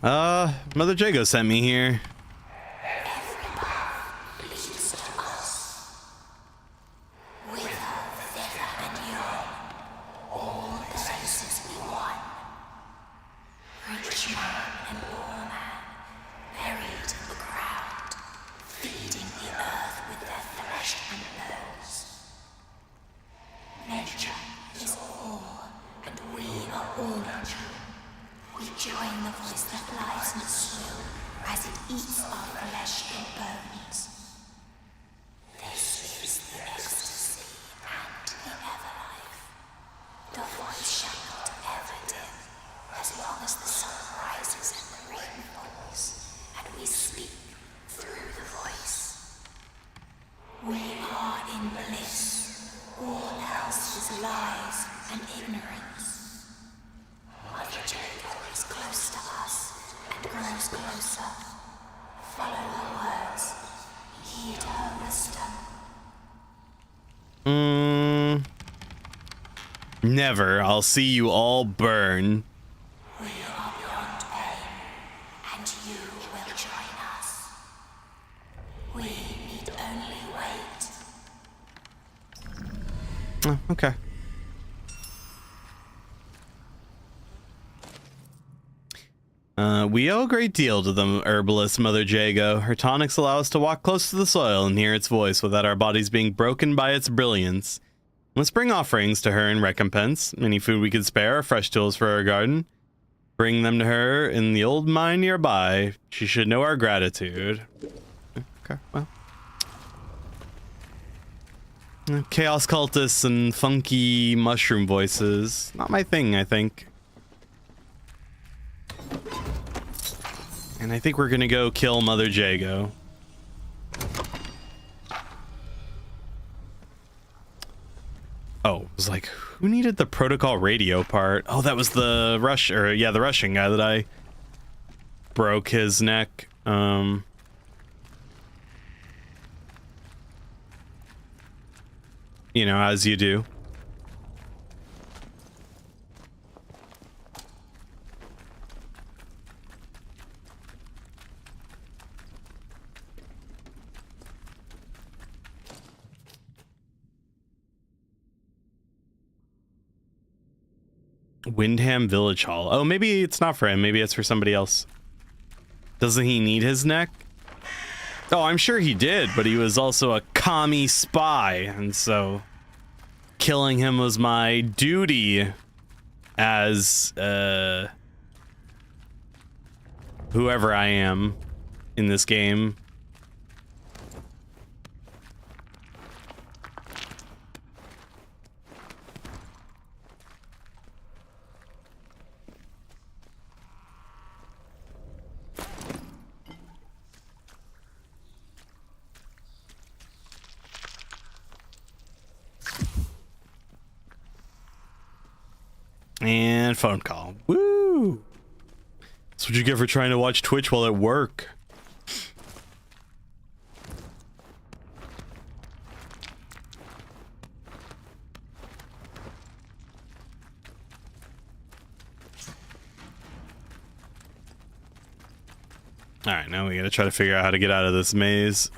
Mother Jago sent me here. Every path leads to us. Whither, thither, and yon, all places we won. Rich man and poor man, buried in the ground, feeding the earth with their flesh and bones. Nature is all, and we are all nature. We join the voice that lies in the soil as it eats our flesh and bones. This is the ecstasy and the everlife. The voice shall not ever dim, as long as the sun rises and the rain falls, and we speak through the voice. We are in bliss. All else is lies and ignorance. Mother Jago is close to us and grows closer. Follow her words. Heed her wisdom. Never. I'll see you all burn. We are beyond pain, and you will join us. We need only wait. Oh, okay. We owe a great deal to the herbalist Mother Jago. Her tonics allow us to walk close to the soil and hear its voice without our bodies being broken by its brilliance. Let's bring offerings to her in recompense. Any food we could spare or fresh tools for our garden. Bring them to her in the old mine nearby. She should know our gratitude. Okay, well. Chaos cultists and funky mushroom voices. Not my thing, I think. And I think we're gonna go kill Mother Jago. Oh, it was like, who needed the protocol radio part? Oh, that was the the Russian guy that I broke his neck. You know, as you do. Windham Village Hall. Oh, maybe it's not for him. Maybe it's for somebody else. Doesn't he need his neck? Oh, I'm sure he did, but he was also a commie spy, and so killing him was my duty as whoever I am in this game. And phone call. Woo! That's what you get for trying to watch Twitch while at work. Alright, now we gotta try to figure out how to get out of this maze.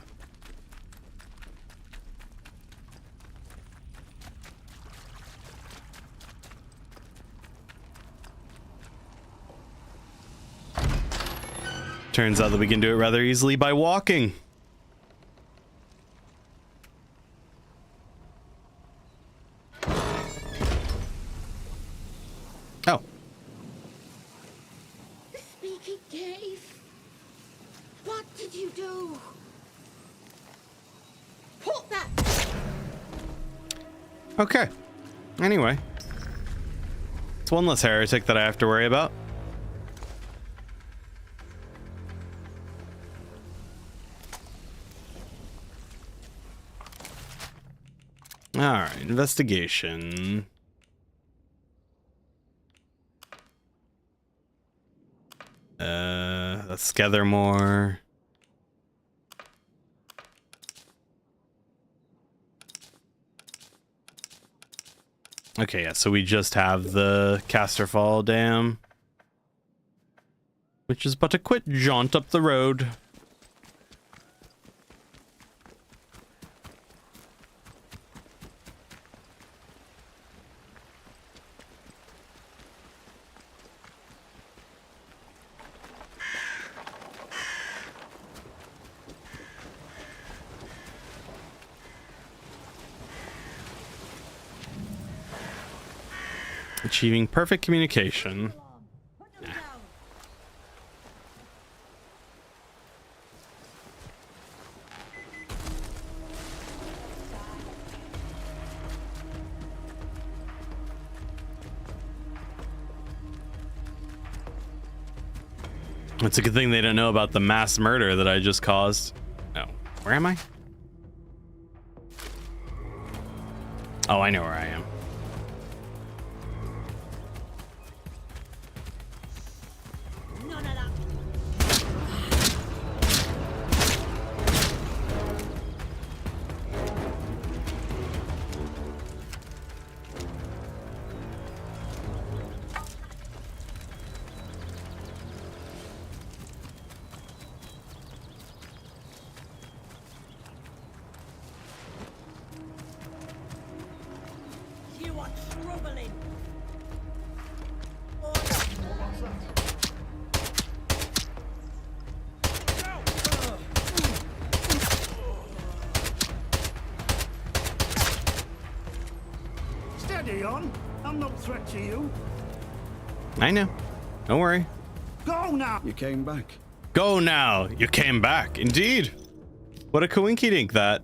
Turns out that we can do it rather easily by walking. Oh. The speaking cave. What did you do? Put that. Okay. Anyway. It's one less heretic that I have to worry about. Alright, investigation. Let's gather more. Okay, yeah, so we just have the Casterfall Dam, which is but a quick jaunt up the road. Achieving perfect communication. It's a good thing they don't know about the mass murder that I just caused. Oh, where am I? Oh, I know where I am. I'm no threat to you. I know. Don't worry. Go now. You came back. Go now. You came back. Indeed. What a coinky dink that.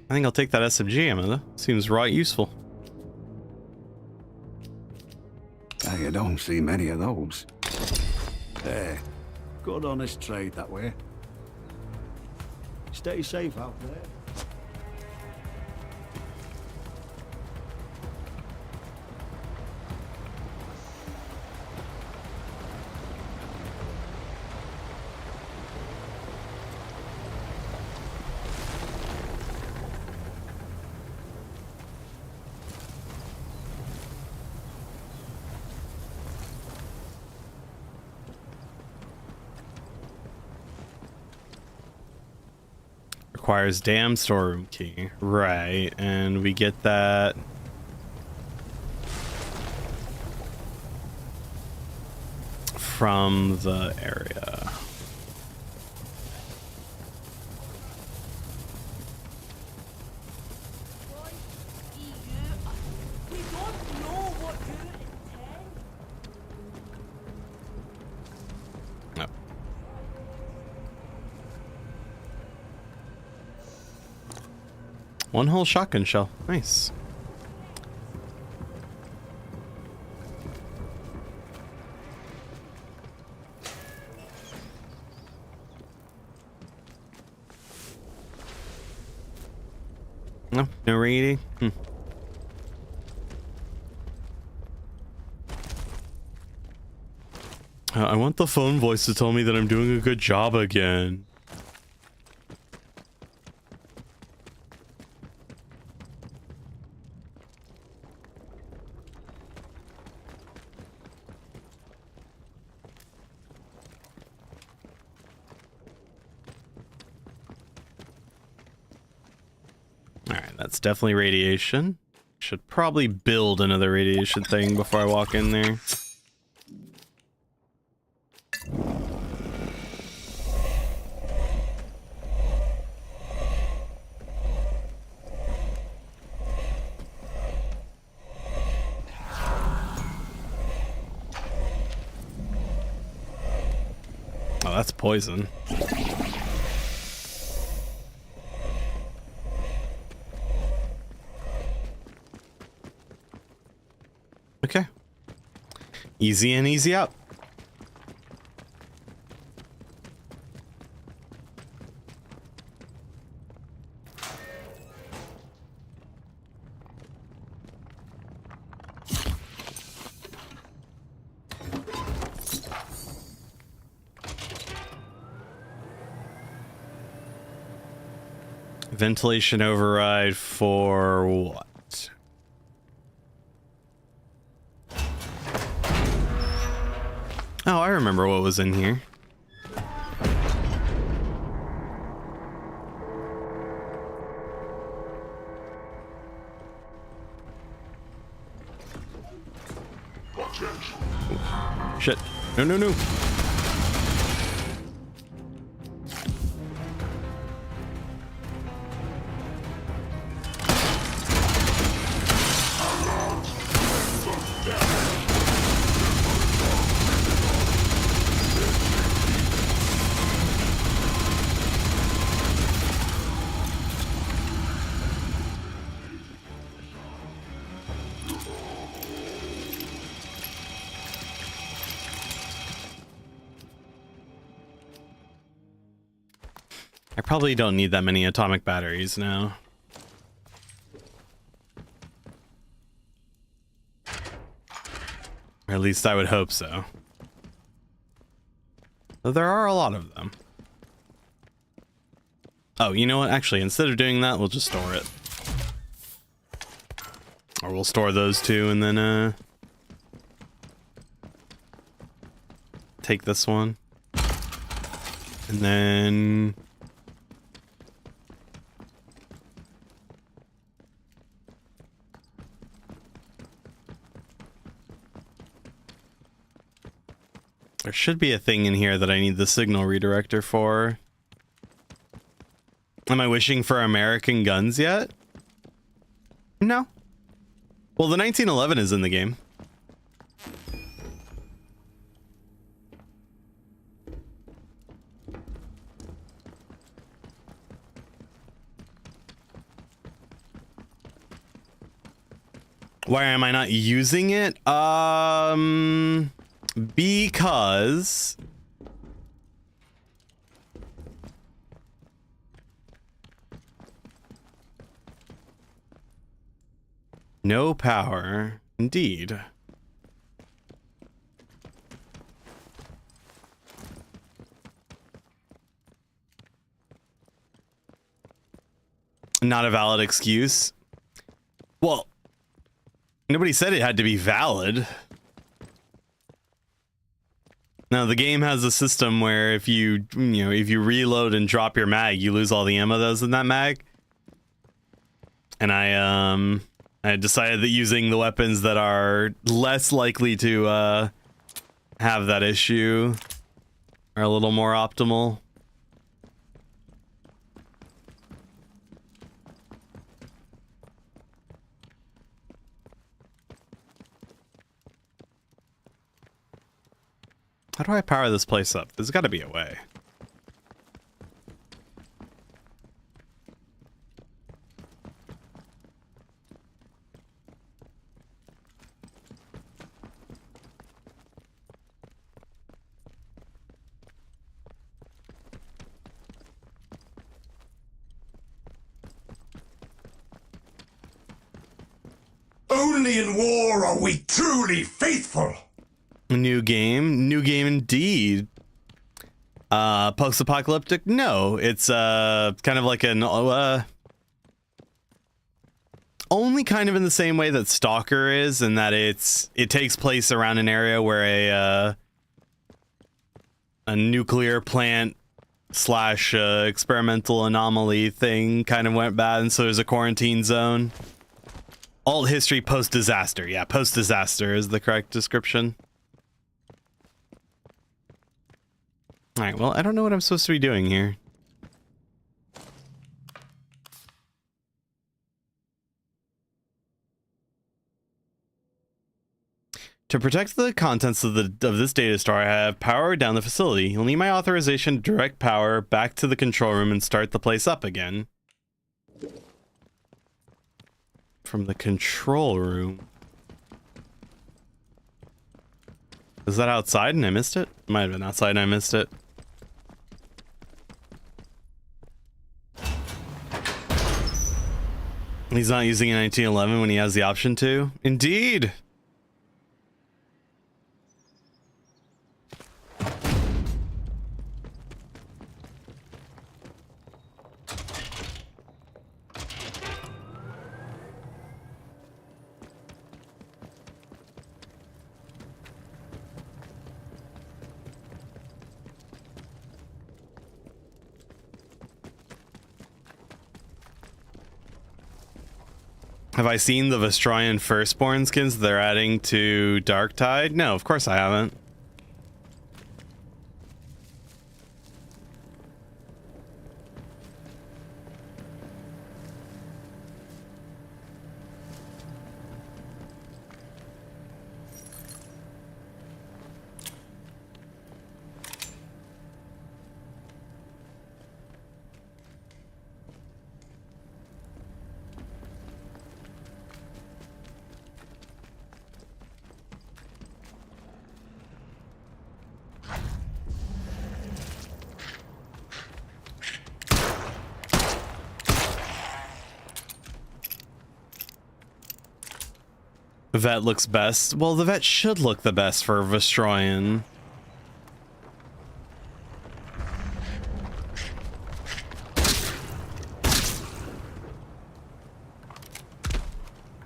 I think I'll take that SMG ammo though. Seems right useful. You don't see many of those. There. Good honest trade that way. Stay safe out there. Requires dam storeroom key. Right, and we get that from the area. No. One whole shotgun shell. Nice. No, no reading. I want the phone voice to tell me that I'm doing a good job again. That's definitely radiation. Should probably build another radiation thing before I walk in there. that's poison. Okay. Easy in, easy out. Ventilation override for what? Oh, I remember what was in here. Shit. No, no, no. I probably don't need that many atomic batteries now. Or at least I would hope so. Though there are a lot of them. Oh, you know what? Actually, instead of doing that, we'll just store it. Or we'll store those two and then take this one. And then there should be a thing in here that I need the signal redirector for. Am I wishing for American guns yet? No. Well, the 1911 is in the game. Why am I not using it? Because no power, indeed. Not a valid excuse. Well, nobody said it had to be valid. Now, the game has a system where if you reload and drop your mag, you lose all the ammo that was in that mag. And I decided that using the weapons that are less likely to have that issue are a little more optimal. How do I power this place up? There's got to be a way. Only in war are we truly faithful. New game indeed. Post-apocalyptic? No, it's kind of like an only kind of in the same way that Stalker is, in that it takes place around an area where a nuclear plant / experimental anomaly thing kind of went bad, and so there's a quarantine zone. Alt history post-disaster. Yeah, post-disaster is the correct description. Alright, well, I don't know what I'm supposed to be doing here. To protect the contents of this data store, I have powered down the facility. You'll need my authorization to direct power back to the control room and start the place up again. From the control room. Is that outside and I missed it? Might have been outside and I missed it. He's not using a 1911 when he has the option to. Indeed. Have I seen the Vestroyan Firstborn skins they're adding to Darktide? No, of course I haven't. The vet looks best. Well, the vet should look the best for Vestroyan.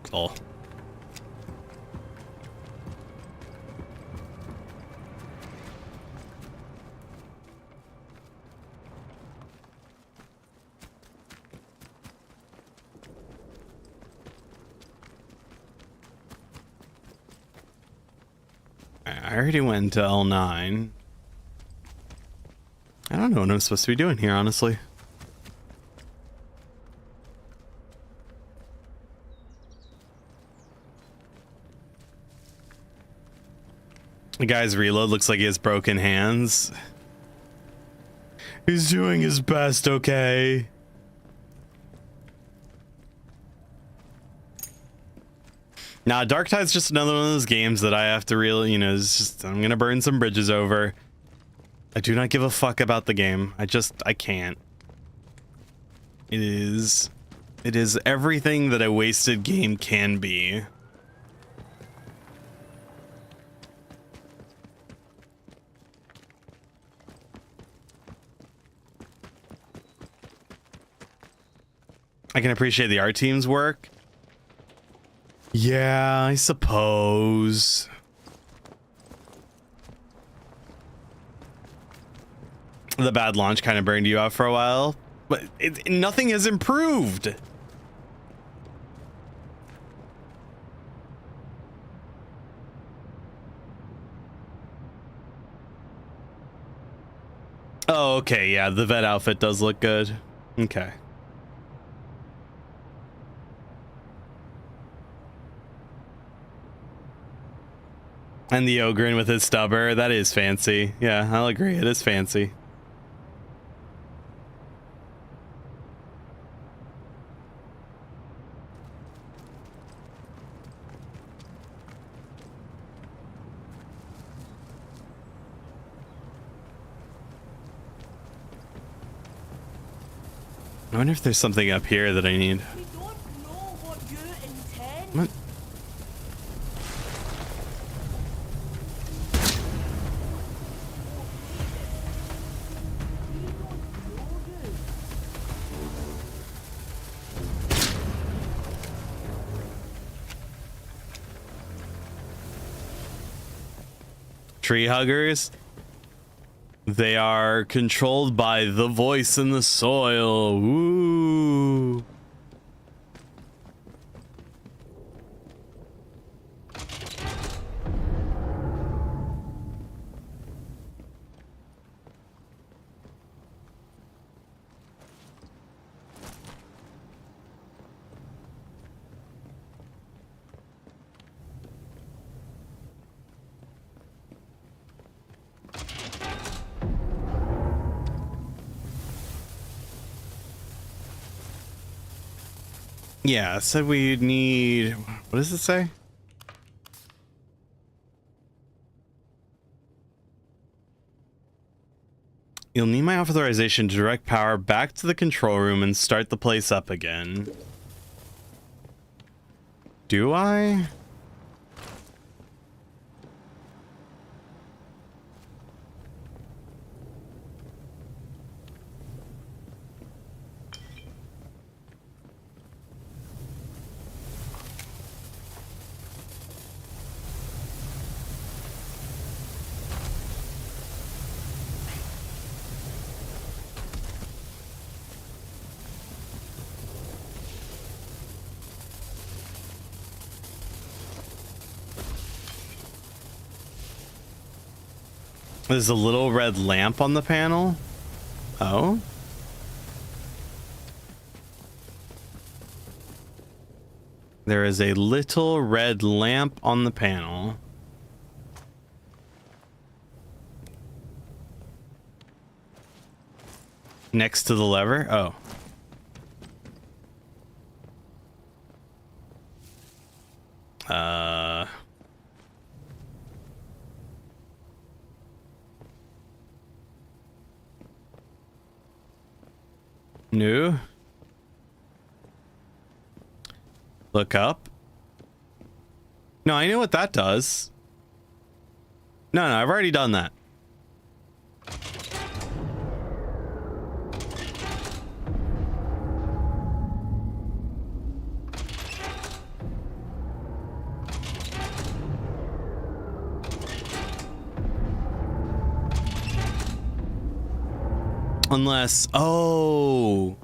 Cool. I already went to L9. I don't know what I'm supposed to be doing here, honestly. The guy's reload looks like he has broken hands. He's doing his best, okay? Nah, Darktide's just another one of those games that I have to really, you know, it's just, I'm gonna burn some bridges over. I do not give a fuck about the game. I can't. It is everything that a wasted game can be. I can appreciate the art team's work. Yeah, I suppose. The bad launch kind of burned you out for a while, but nothing has improved. Oh, okay, yeah, the vet outfit does look good. Okay. And the Ogren with his stubber, that is fancy. Yeah, I'll agree, it is fancy. I wonder if there's something up here that I need. What? Tree huggers? They are controlled by the voice in the soil. Ooh. Yeah, it said we need... What does it say? You'll need my authorization to direct power back to the control room and start the place up again. Do I? There's a little red lamp on the panel. Oh. There is a little red lamp on the panel. Next to the lever? Oh. No. Look up. No, I know what that does. No, I've already done that. Unless, oh,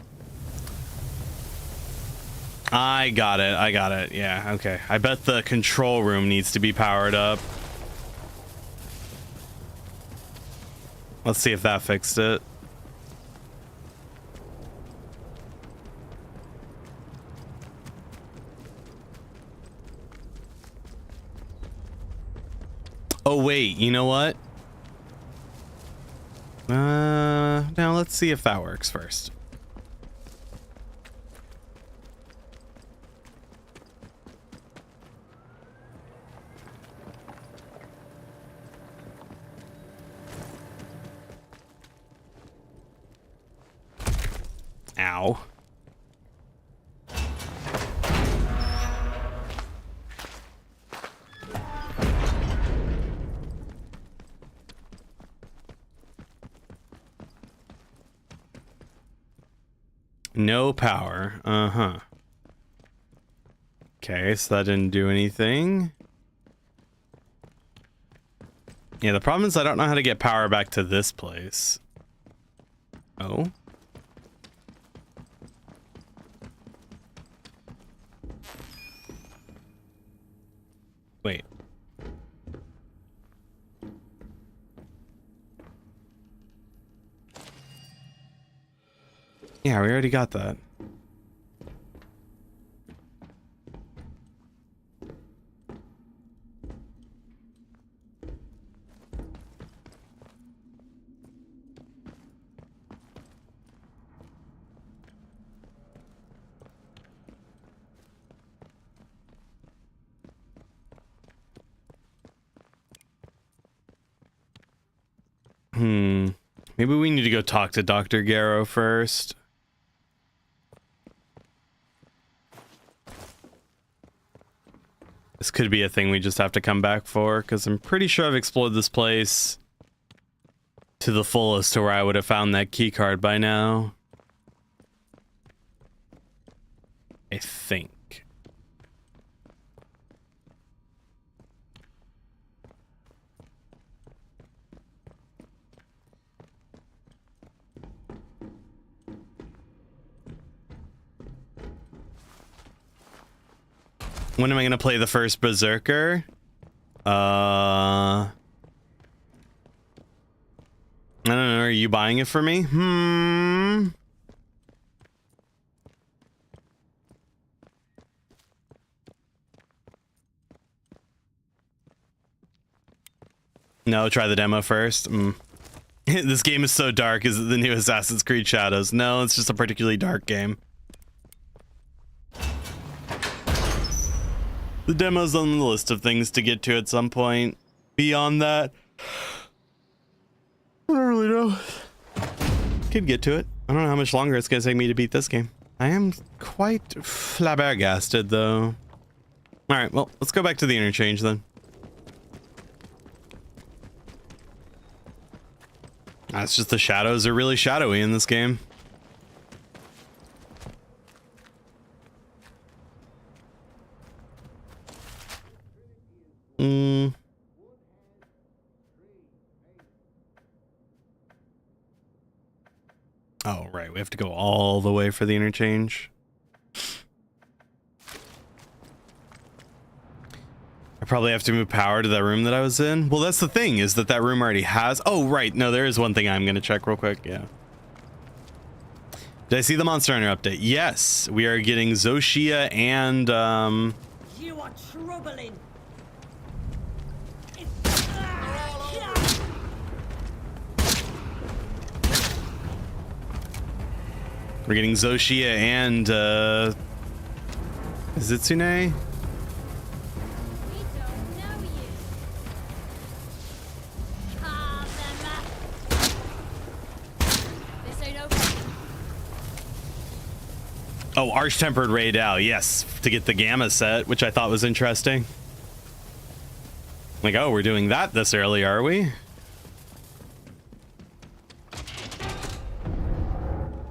I got it. Yeah, okay. I bet the control room needs to be powered up. Let's see if that fixed it. Oh, wait, you know what? Now let's see if that works first. Ow. No power. Uh-huh. Okay, so that didn't do anything. Yeah, the problem is I don't know how to get power back to this place. Oh. Wait. Yeah, we already got that. Maybe we need to go talk to Dr. Garrow first. This could be a thing we just have to come back for, because I'm pretty sure I've explored this place to the fullest to where I would have found that key card by now. I think. When am I gonna play the first Berserker? I don't know, are you buying it for me? No, try the demo first. This game is so dark. Is it the new Assassin's Creed Shadows? No, it's just a particularly dark game. The demo's on the list of things to get to at some point. Beyond that, I don't really know. Could get to it. I don't know how much longer it's going to take me to beat this game. I am quite flabbergasted, though. All right, well, let's go back to the interchange then. It's just the shadows are really shadowy in this game. Oh, right. We have to go all the way for the interchange. I probably have to move power to that room that I was in. Well, that's the thing, is that room already has... Oh, right. No, there is one thing I'm going to check real quick. Yeah. Did I see the Monster Hunter update? Yes. We are getting Zoshia and... You are troubling. We're getting Zoshia and... Zitsune? Oh, Arch-Tempered Raydal, yes, to get the Gamma set, which I thought was interesting. Like, oh, we're doing that this early, are we?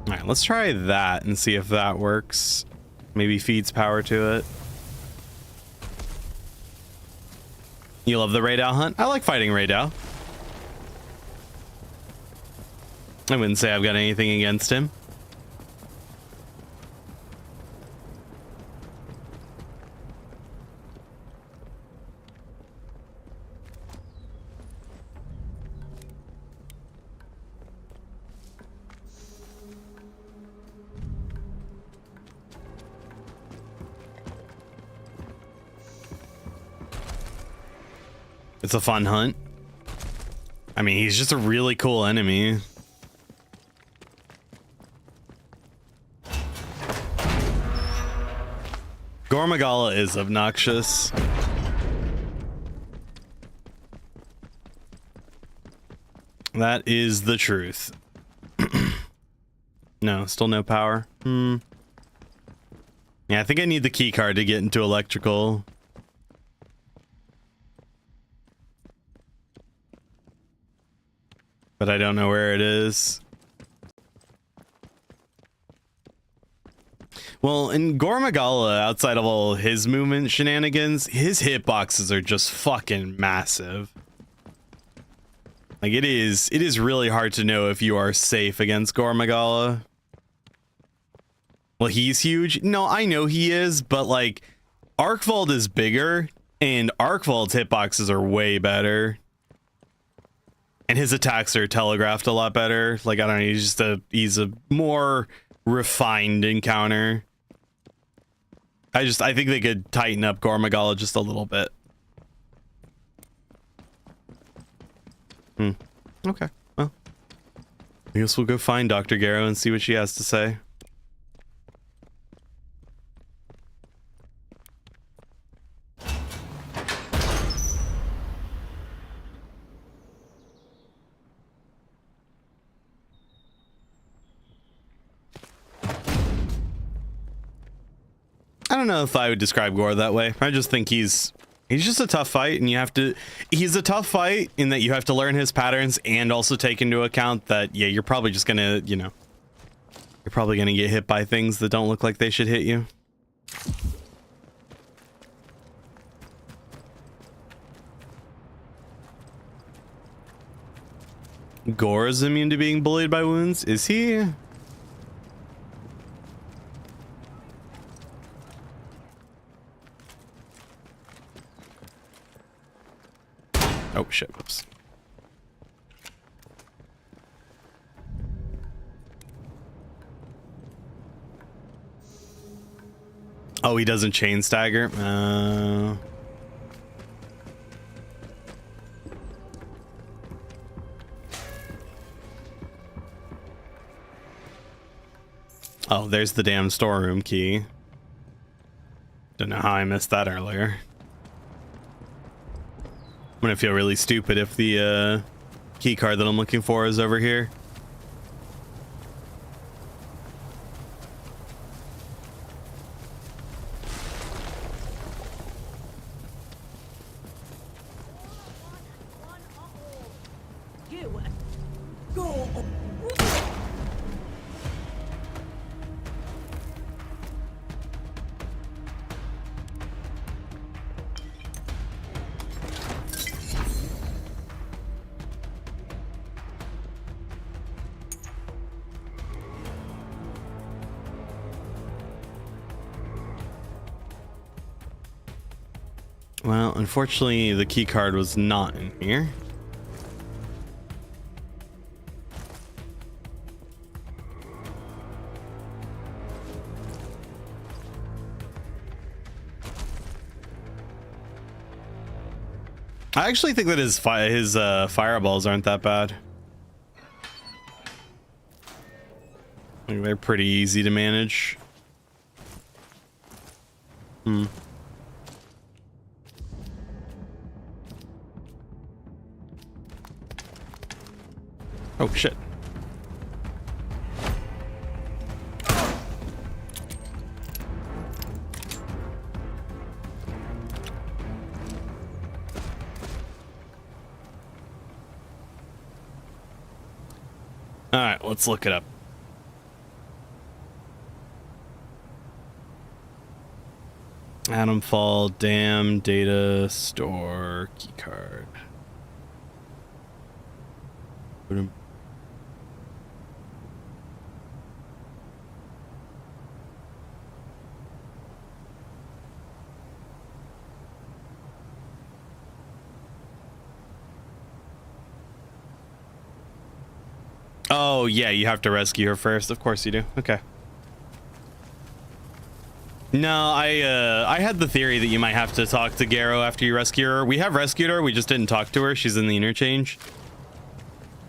All right, let's try that and see if that works. Maybe feeds power to it. You love the Raydal hunt? I like fighting Raydal. I wouldn't say I've got anything against him. It's a fun hunt. I mean, he's just a really cool enemy. Gormagala is obnoxious. That is the truth. No, still no power. Yeah, I think I need the key card to get into electrical. But I don't know where it is. Well, in Gormagala, outside of all his movement shenanigans, his hitboxes are just fucking massive. Like, it is really hard to know if you are safe against Gormagala. Well, he's huge. No, I know he is, but like, Arkvald is bigger, and Arkvald's hitboxes are way better. And his attacks are telegraphed a lot better. Like, I don't know, he's a more refined encounter. I think they could tighten up Gormagala just a little bit. Okay, well, I guess we'll go find Dr. Garrow and see what she has to say. I don't know if I would describe Gore that way. I just think he's just a tough fight, and he's a tough fight in that you have to learn his patterns and also take into account that, yeah, you're probably just gonna, you know, you're probably gonna get hit by things that don't look like they should hit you. Gore is immune to being bullied by wounds? Is he? Oh shit, whoops. Oh, he doesn't chain stagger? Oh, there's the damn storeroom key. Don't know how I missed that earlier. I'm gonna feel really stupid if the key card that I'm looking for is over here. Well, unfortunately, the key card was not in here. I actually think that his fireballs aren't that bad. Like, they're pretty easy to manage. Oh shit. All right, let's look it up. Atomfall Dam Data Store Keycard. Oh yeah, you have to rescue her first. Of course you do. Okay. No, I had the theory that you might have to talk to Garrow after you rescue her. We have rescued her, we just didn't talk to her. She's in the interchange.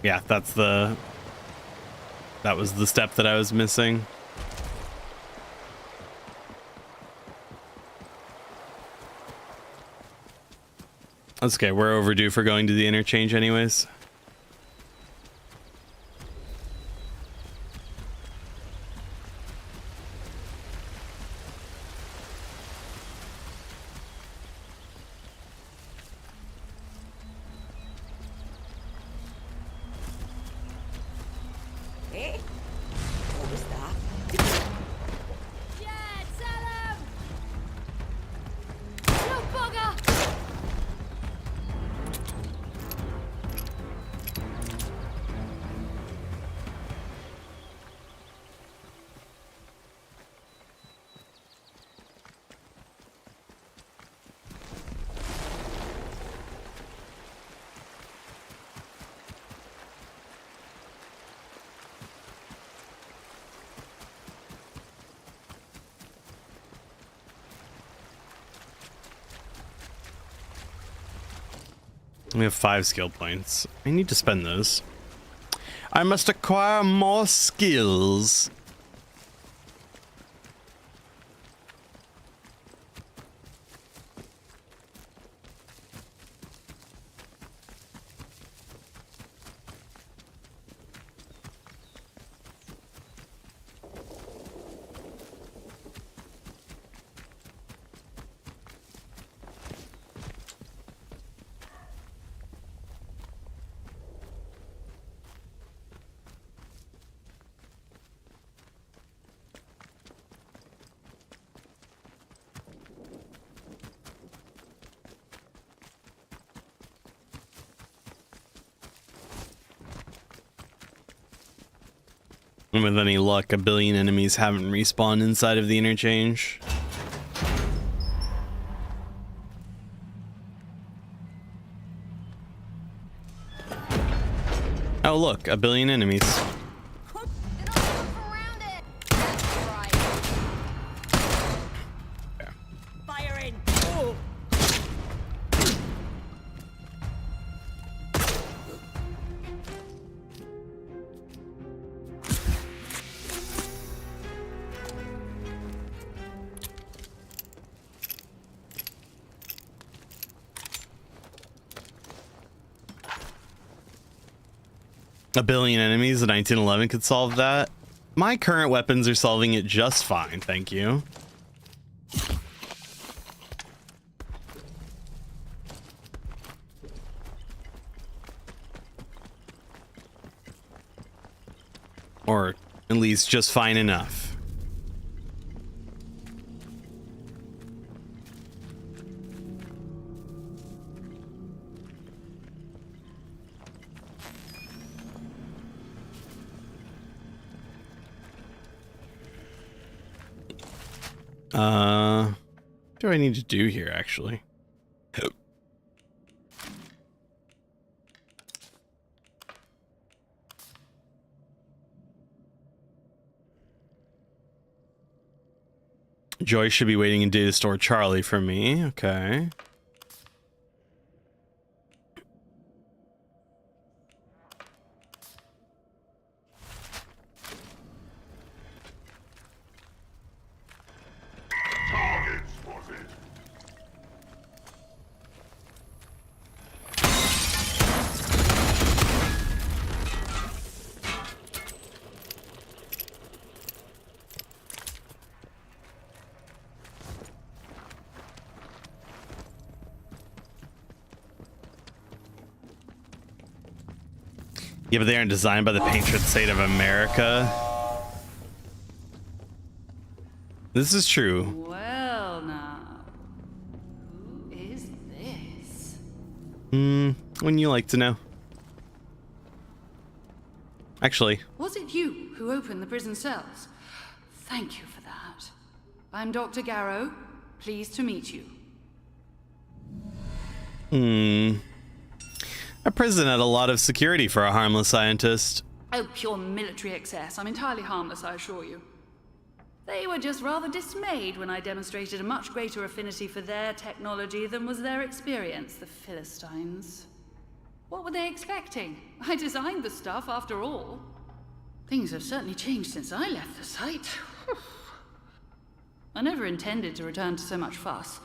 Yeah, that was the step that I was missing. That's okay, we're overdue for going to the interchange anyways. We have 5 skill points. I need to spend those. I must acquire more skills. And with any luck, a billion enemies haven't respawned inside of the interchange. Oh look, a billion enemies. A billion enemies in 1911 could solve that. My current weapons are solving it just fine, thank you. Or at least just fine enough. What do I need to do here, actually? Joy should be waiting in data store Charlie for me. Okay. Yeah, but they aren't designed by the patron saint of America. This is true. Well, now, who is this? Wouldn't you like to know? Actually. Was it you who opened the prison cells? Thank you for that. I'm Dr. Garrow. Pleased to meet you. A prison had a lot of security for a harmless scientist. Oh, pure military excess. I'm entirely harmless, I assure you. They were just rather dismayed when I demonstrated a much greater affinity for their technology than was their experience, the Philistines. What were they expecting? I designed the stuff, after all. Things have certainly changed since I left the site. I never intended to return to so much fuss.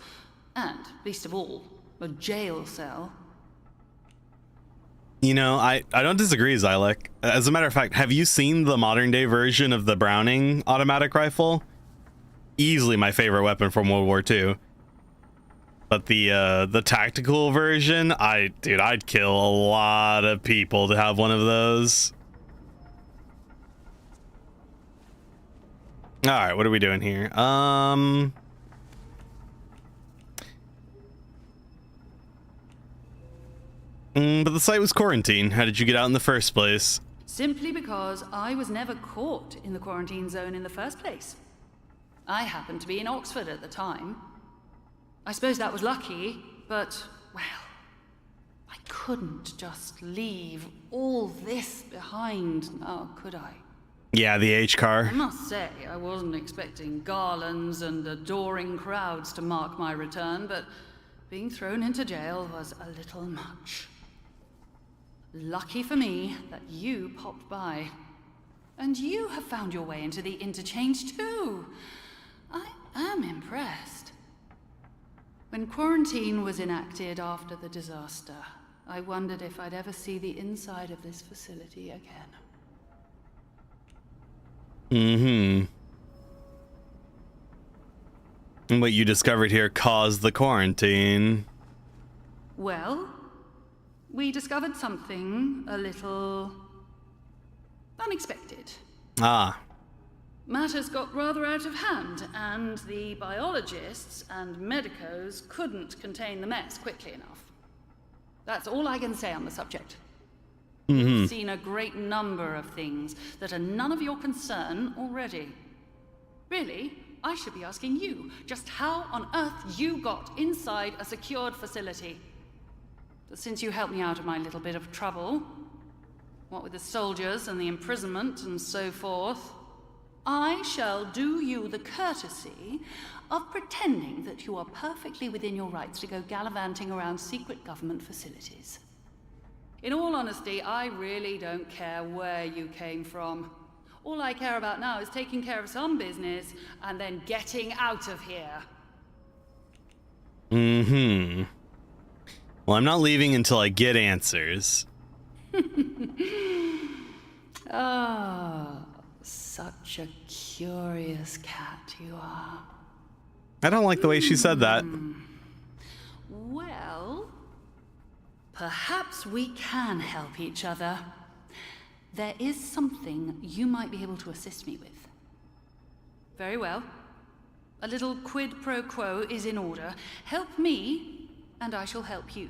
And, least of all, a jail cell. You know, I don't disagree, Xylek. As a matter of fact, have you seen the modern day version of the Browning automatic rifle? Easily my favorite weapon from World War II. But the tactical version, I'd kill a lot of people to have one of those. All right, what are we doing here? But the site was quarantined. How did you get out in the first place? Simply because I was never caught in the quarantine zone in the first place. I happened to be in Oxford at the time. I suppose that was lucky, but, well, I couldn't just leave all this behind now, could I? Yeah, the H car. I must say, I wasn't expecting garlands and adoring crowds to mark my return, but being thrown into jail was a little much. Lucky for me that you popped by. And you have found your way into the interchange too. I am impressed. When quarantine was enacted after the disaster, I wondered if I'd ever see the inside of this facility again. And what you discovered here caused the quarantine. Well, we discovered something a little unexpected. Matters got rather out of hand, and the biologists and medicos couldn't contain the mess quickly enough. That's all I can say on the subject. We've seen a great number of things that are none of your concern already. Really, I should be asking you just how on earth you got inside a secured facility. But since you helped me out of my little bit of trouble, what with the soldiers and the imprisonment and so forth, I shall do you the courtesy of pretending that you are perfectly within your rights to go gallivanting around secret government facilities. In all honesty, I really don't care where you came from. All I care about now is taking care of some business and then getting out of here. Well, I'm not leaving until I get answers. Ah, such a curious cat you are. I don't like the way she said that. Well, perhaps we can help each other. There is something you might be able to assist me with. Very well. A little quid pro quo is in order. Help me, and I shall help you.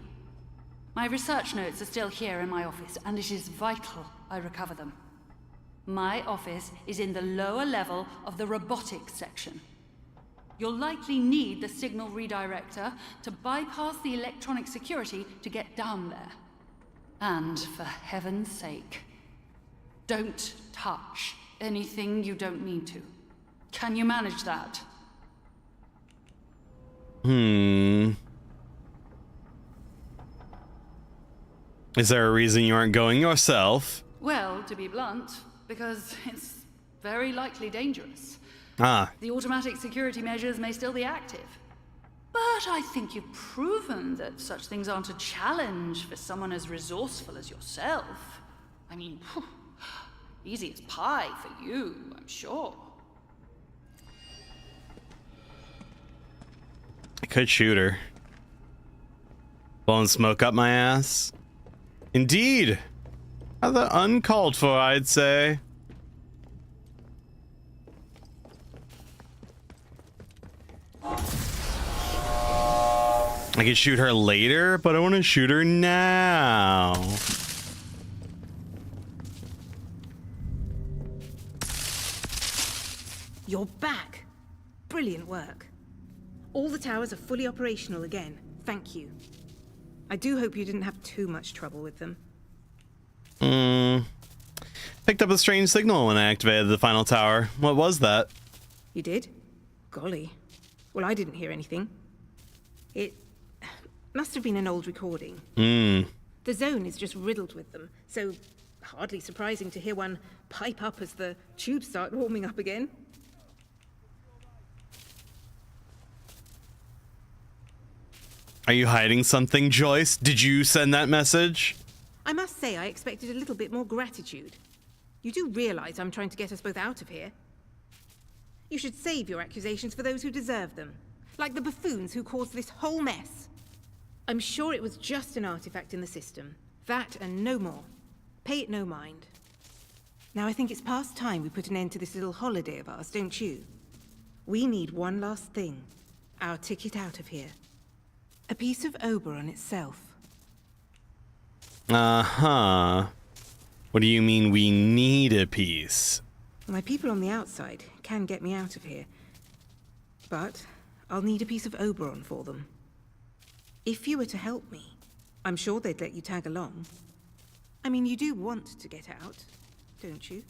My research notes are still here in my office, and it is vital I recover them. My office is in the lower level of the robotics section. You'll likely need the signal redirector to bypass the electronic security to get down there. And for heaven's sake, don't touch anything you don't need to. Can you manage that? Is there a reason you aren't going yourself? Well, to be blunt, because it's very likely dangerous. Ah. The automatic security measures may still be active. But I think you've proven that such things aren't a challenge for someone as resourceful as yourself. I mean, whew, easy as pie for you, I'm sure. I could shoot her. Blowing smoke up my ass. Indeed. Rather uncalled for, I'd say. I could shoot her later, but I want to shoot her now. You're back. Brilliant work. All the towers are fully operational again. Thank you. I do hope you didn't have too much trouble with them. Picked up a strange signal when I activated the final tower. What was that? You did? Golly. Well, I didn't hear anything. It must have been an old recording. The zone is just riddled with them, so hardly surprising to hear one pipe up as the tubes start warming up again. Are you hiding something, Joyce? Did you send that message? I must say I expected a little bit more gratitude. You do realize I'm trying to get us both out of here? You should save your accusations for those who deserve them, like the buffoons who caused this whole mess. I'm sure it was just an artifact in the system. That and no more. Pay it no mind. Now I think it's past time we put an end to this little holiday of ours, don't you? We need one last thing. Our ticket out of here. A piece of Oberon itself. Uh-huh. What do you mean we need a piece? My people on the outside can get me out of here. But I'll need a piece of Oberon for them. If you were to help me, I'm sure they'd let you tag along. I mean, you do want to get out, don't you?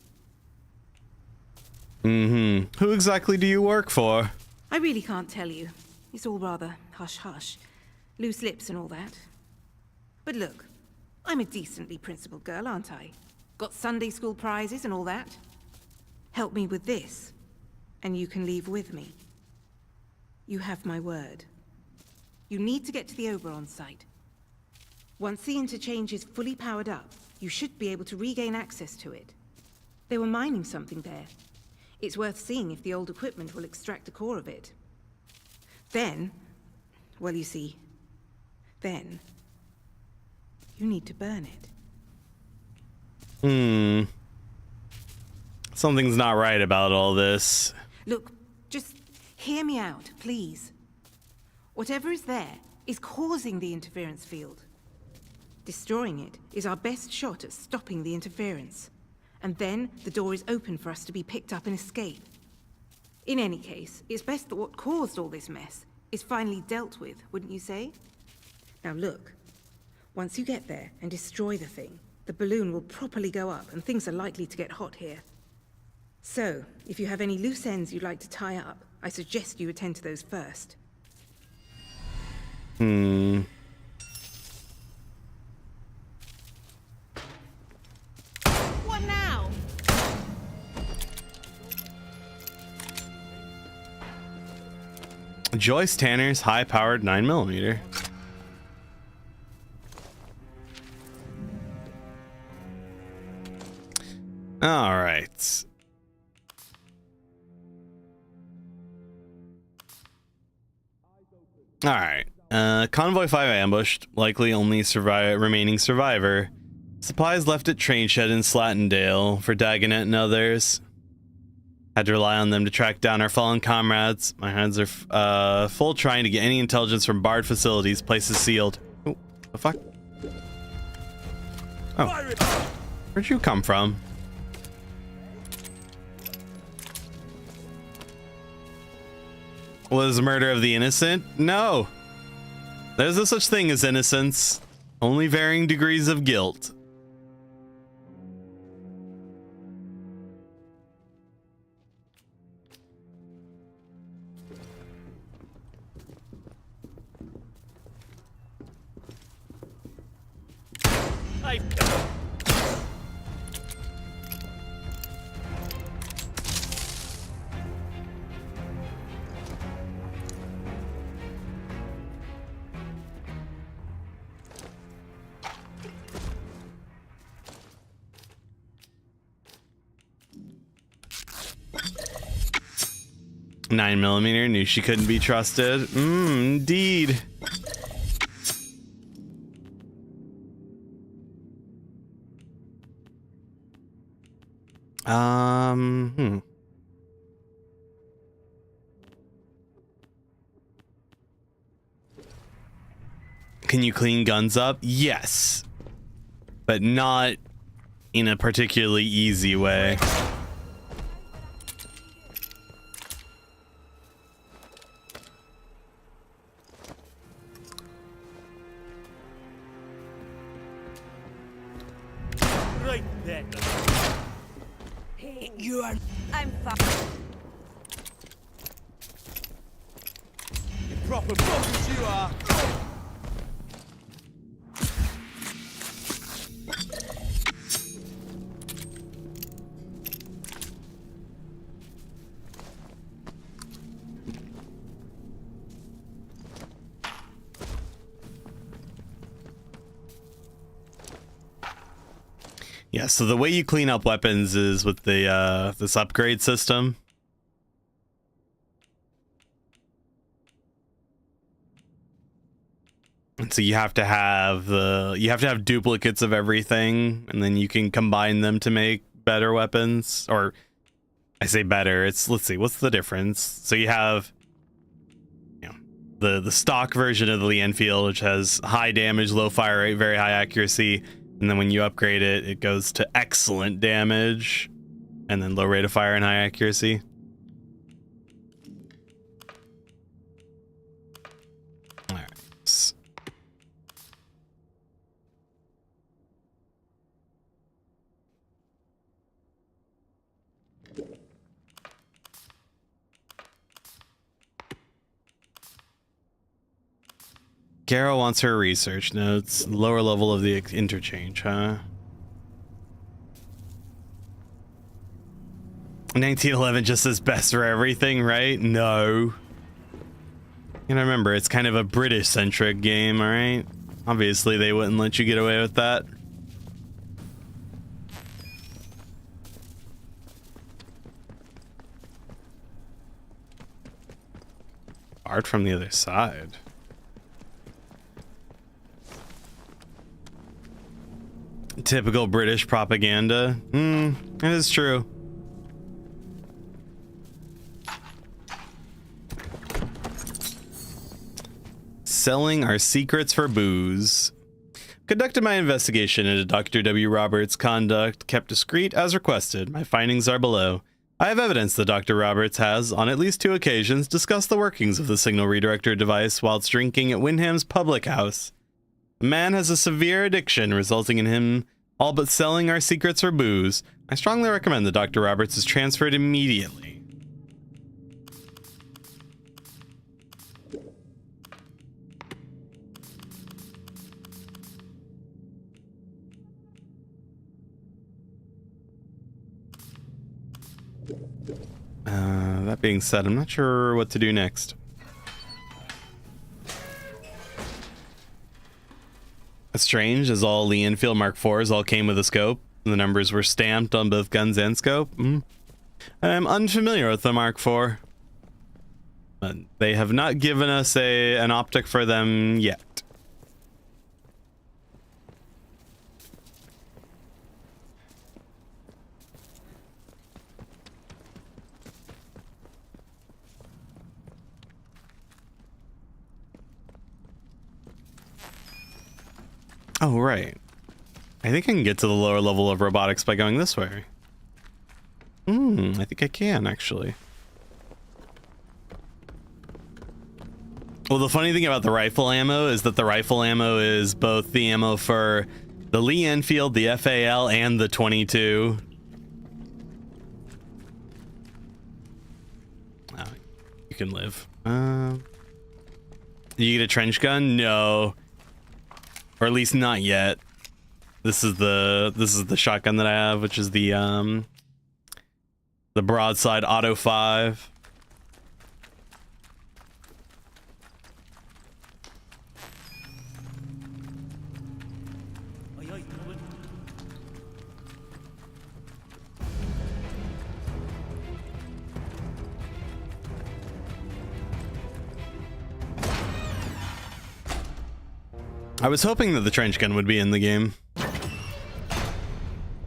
Who exactly do you work for? I really can't tell you. It's all rather hush-hush. Loose lips and all that. But look, I'm a decently principled girl, aren't I? Got Sunday school prizes and all that. Help me with this, and you can leave with me. You have my word. You need to get to the Oberon site. Once the interchange is fully powered up, you should be able to regain access to it. They were mining something there. It's worth seeing if the old equipment will extract the core of it. Then, well, you see, then you need to burn it. Something's not right about all this. Look, just hear me out, please. Whatever is there is causing the interference field. Destroying it is our best shot at stopping the interference. And then the door is open for us to be picked up and escape. In any case, it's best that what caused all this mess is finally dealt with, wouldn't you say? Now look, once you get there and destroy the thing, the balloon will properly go up and things are likely to get hot here. So, if you have any loose ends you'd like to tie up, I suggest you attend to those first. What now? Joyce Tanner's high-powered 9mm. All right. All right. Convoy 5 ambushed, likely only remaining survivor. Supplies left at train shed in Slatendale for Dagonet and others. Had to rely on them to track down our fallen comrades. My hands are full trying to get any intelligence from barred facilities. Places sealed. Oh, the fuck? Oh. Where'd you come from? Was the murder of the innocent? No. There's no such thing as innocence. Only varying degrees of guilt. Nine millimeter, knew she couldn't be trusted. Indeed. Can you clean guns up? Yes. But not in a particularly easy way. Right there. Hey, you are. I'm fine. You proper buggers you are. Yeah, so the way you clean up weapons is with the this upgrade system. And so you have to have duplicates of everything, and then you can combine them to make better weapons. Or I say better, it's, let's see, what's the difference? So you have, you know, the stock version of the Lee Enfield, which has high damage, low fire rate, very high accuracy. And then when you upgrade it, it goes to excellent damage, and then low rate of fire and high accuracy. All right. Garrow wants her research notes. Lower level of the interchange, huh? 1911 just says best for everything, right? No. And remember, it's kind of a British-centric game, alright? Obviously, they wouldn't let you get away with that. Art from the other side. Typical British propaganda. It is true. Selling our secrets for booze. Conducted my investigation into Dr. W. Roberts' conduct, kept discreet as requested. My findings are below. I have evidence that Dr. Roberts has, on at least 2 occasions, discussed the workings of the signal redirector device whilst drinking at Wyndham's public house. The man has a severe addiction, resulting in him all but selling our secrets for booze. I strongly recommend that Dr. Roberts is transferred immediately. That being said, I'm not sure what to do next. It's strange, as all Lee Enfield Mark IVs all came with a scope. The numbers were stamped on both guns and scope. I'm unfamiliar with the Mark IV. But they have not given us an optic for them yet. Oh, right. I think I can get to the lower level of robotics by going this way. I think I can, actually. Well, the funny thing about the rifle ammo is that the rifle ammo is both the ammo for the Lee Enfield, the FAL, and the 22. Oh, you can live. You get a trench gun? No. Or at least not yet. This is the shotgun that I have, which is the broadside auto 5. I was hoping that the trench gun would be in the game.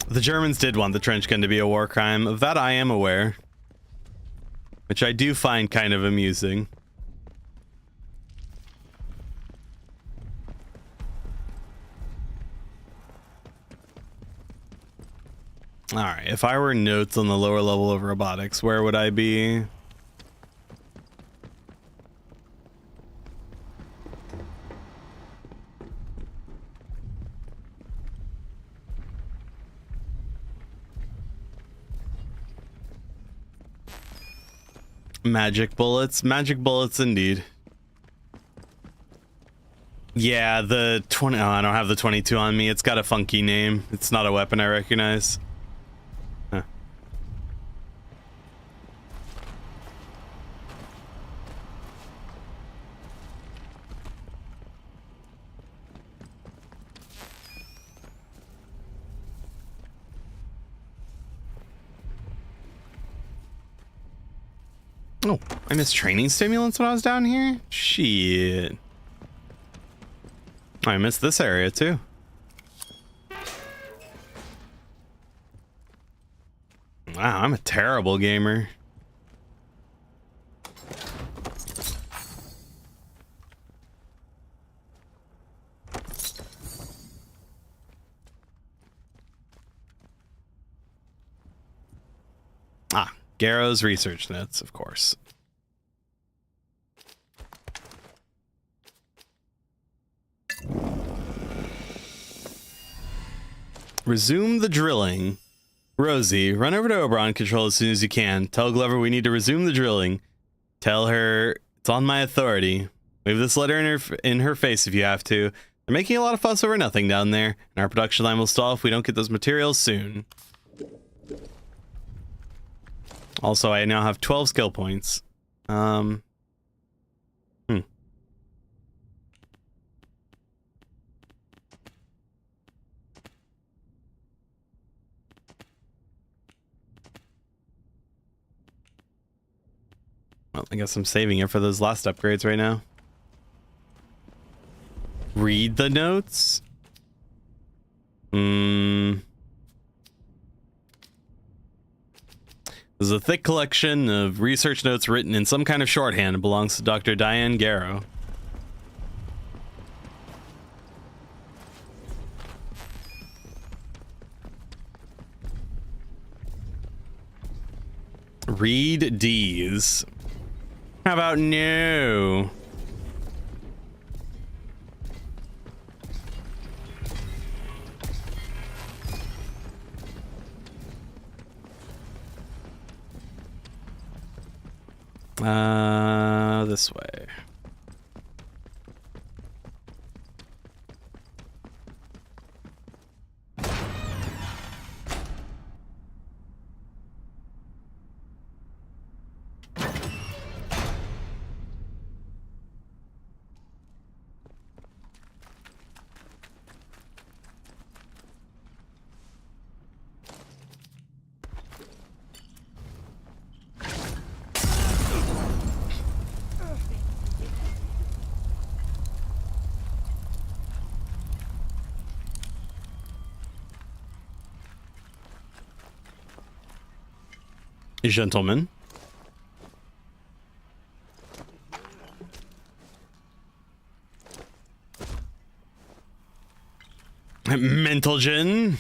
The Germans did want the trench gun to be a war crime. Of that I am aware. Which I do find kind of amusing. Alright, if I were notes on the lower level of robotics, where would I be? Magic bullets indeed. Yeah, the 20. Oh, I don't have the 22 on me. It's got a funky name. It's not a weapon I recognize. Huh. Oh, I missed training stimulants when I was down here? Shit. I missed this area too. Wow, I'm a terrible gamer. Ah, Garrow's research notes, of course. Resume the drilling. Rosie, run over to Oberon Control as soon as you can. Tell Glover we need to resume the drilling. Tell her it's on my authority. Wave this letter in her face if you have to. They're making a lot of fuss over nothing down there, and our production line will stall if we don't get those materials soon. Also, I now have 12 skill points. Well, I guess I'm saving it for those last upgrades right now. Read the notes? There's a thick collection of research notes written in some kind of shorthand. It belongs to Dr. Diane Garrow. Read D's. How about no? This way. Gentlemen. Mental Gen.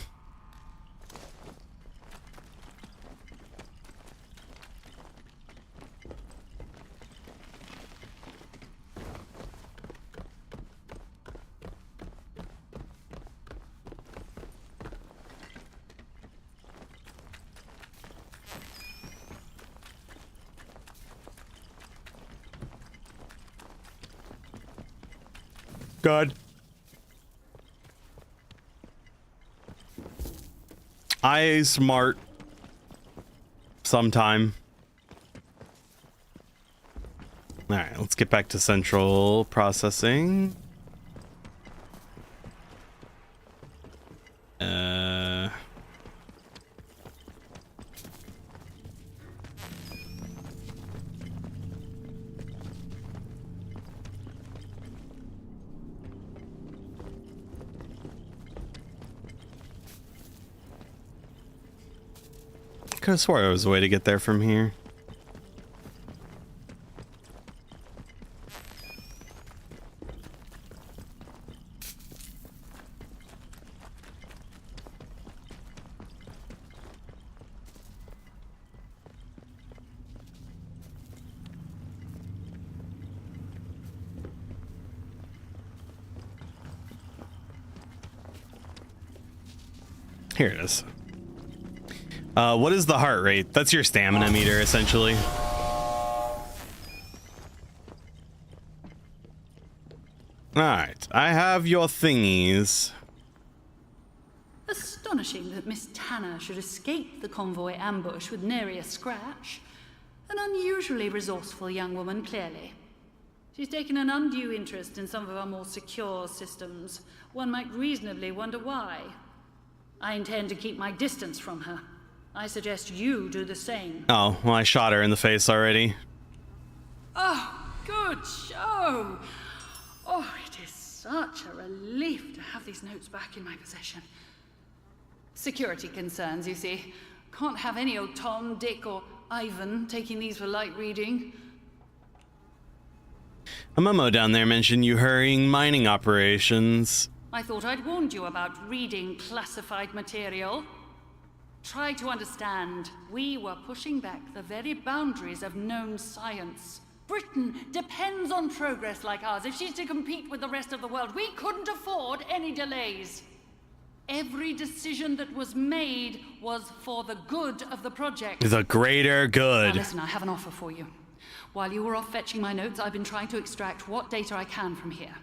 God. I smart sometime. All right, let's get back to central processing. I could have swore there was a way to get there from here. Here it is. What is the heart rate? That's your stamina meter, essentially. Alright, I have your thingies. Astonishing that Miss Tanner should escape the convoy ambush with nary a scratch. An unusually resourceful young woman, clearly. She's taken an undue interest in some of our more secure systems. One might reasonably wonder why. I intend to keep my distance from her. I suggest you do the same. Oh, well, I shot her in the face already. Oh, good show. Oh, it is such a relief to have these notes back in my possession. Security concerns, you see. Can't have any old Tom, Dick, or Ivan taking these for light reading. A memo down there mentioned you hurrying mining operations. I thought I'd warned you about reading classified material. Try to understand, we were pushing back the very boundaries of known science. Britain depends on progress like ours. If she's to compete with the rest of the world, we couldn't afford any delays. Every decision that was made was for the good of the project. The greater good. Now listen, I have an offer for you. While you were off fetching my notes, I've been trying to extract what data I can from here.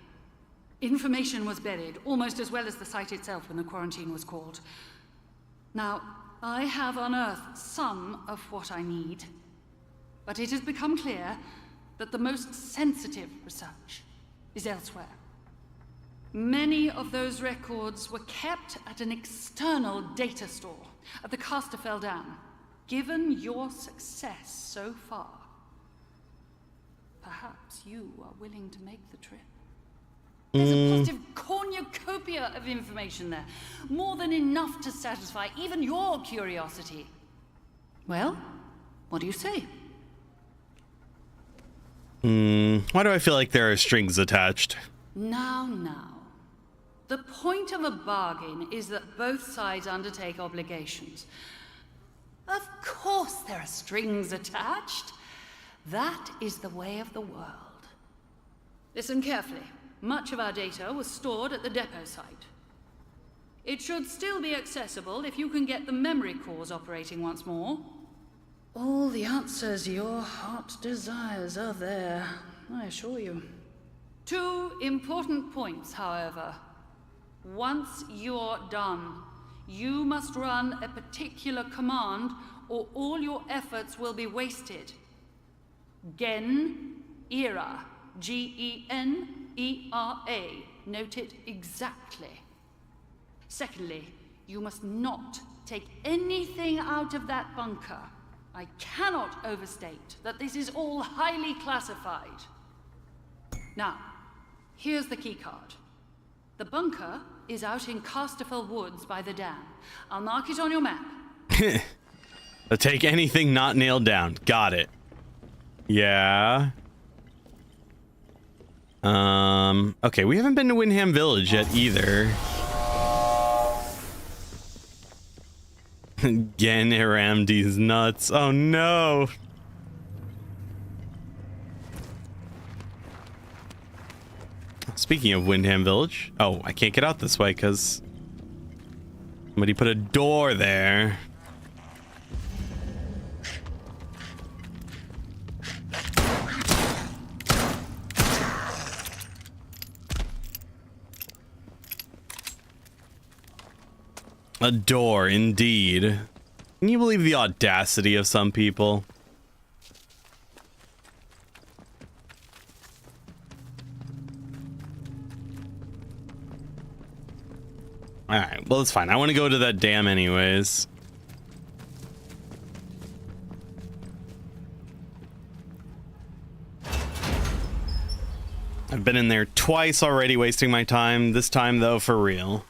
Information was buried, almost as well as the site itself when the quarantine was called. Now, I have unearthed some of what I need, but it has become clear that the most sensitive research is elsewhere. Many of those records were kept at an external data store at the Casterfell Dam. Given your success so far, perhaps you are willing to make the trip. There's a positive cornucopia of information there. More than enough to satisfy even your curiosity. Well, what do you say? Why do I feel like there are strings attached? Now. The point of a bargain is that both sides undertake obligations. Of course there are strings attached. That is the way of the world. Listen carefully. Much of our data was stored at the depot site. It should still be accessible if you can get the memory cores operating once more. All the answers your heart desires are there, I assure you. 2 important points, however. Once you're done, you must run a particular command or all your efforts will be wasted. Gen-era. G-E-N-E-R-A. Note it exactly. Secondly, you must not take anything out of that bunker. I cannot overstate that this is all highly classified. Now, here's the keycard. The bunker is out in Casterfell Woods by the dam. I'll mark it on your map. Take anything not nailed down. Got it. Yeah. Okay, we haven't been to Windham Village yet either. Again, Ramdy's nuts. Oh no. Speaking of Windham Village. Oh, I can't get out this way because somebody put a door there. A door, indeed. Can you believe the audacity of some people? Alright, well, it's fine. I want to go to that dam anyways. I've been in there twice already, wasting my time. This time, though, for real.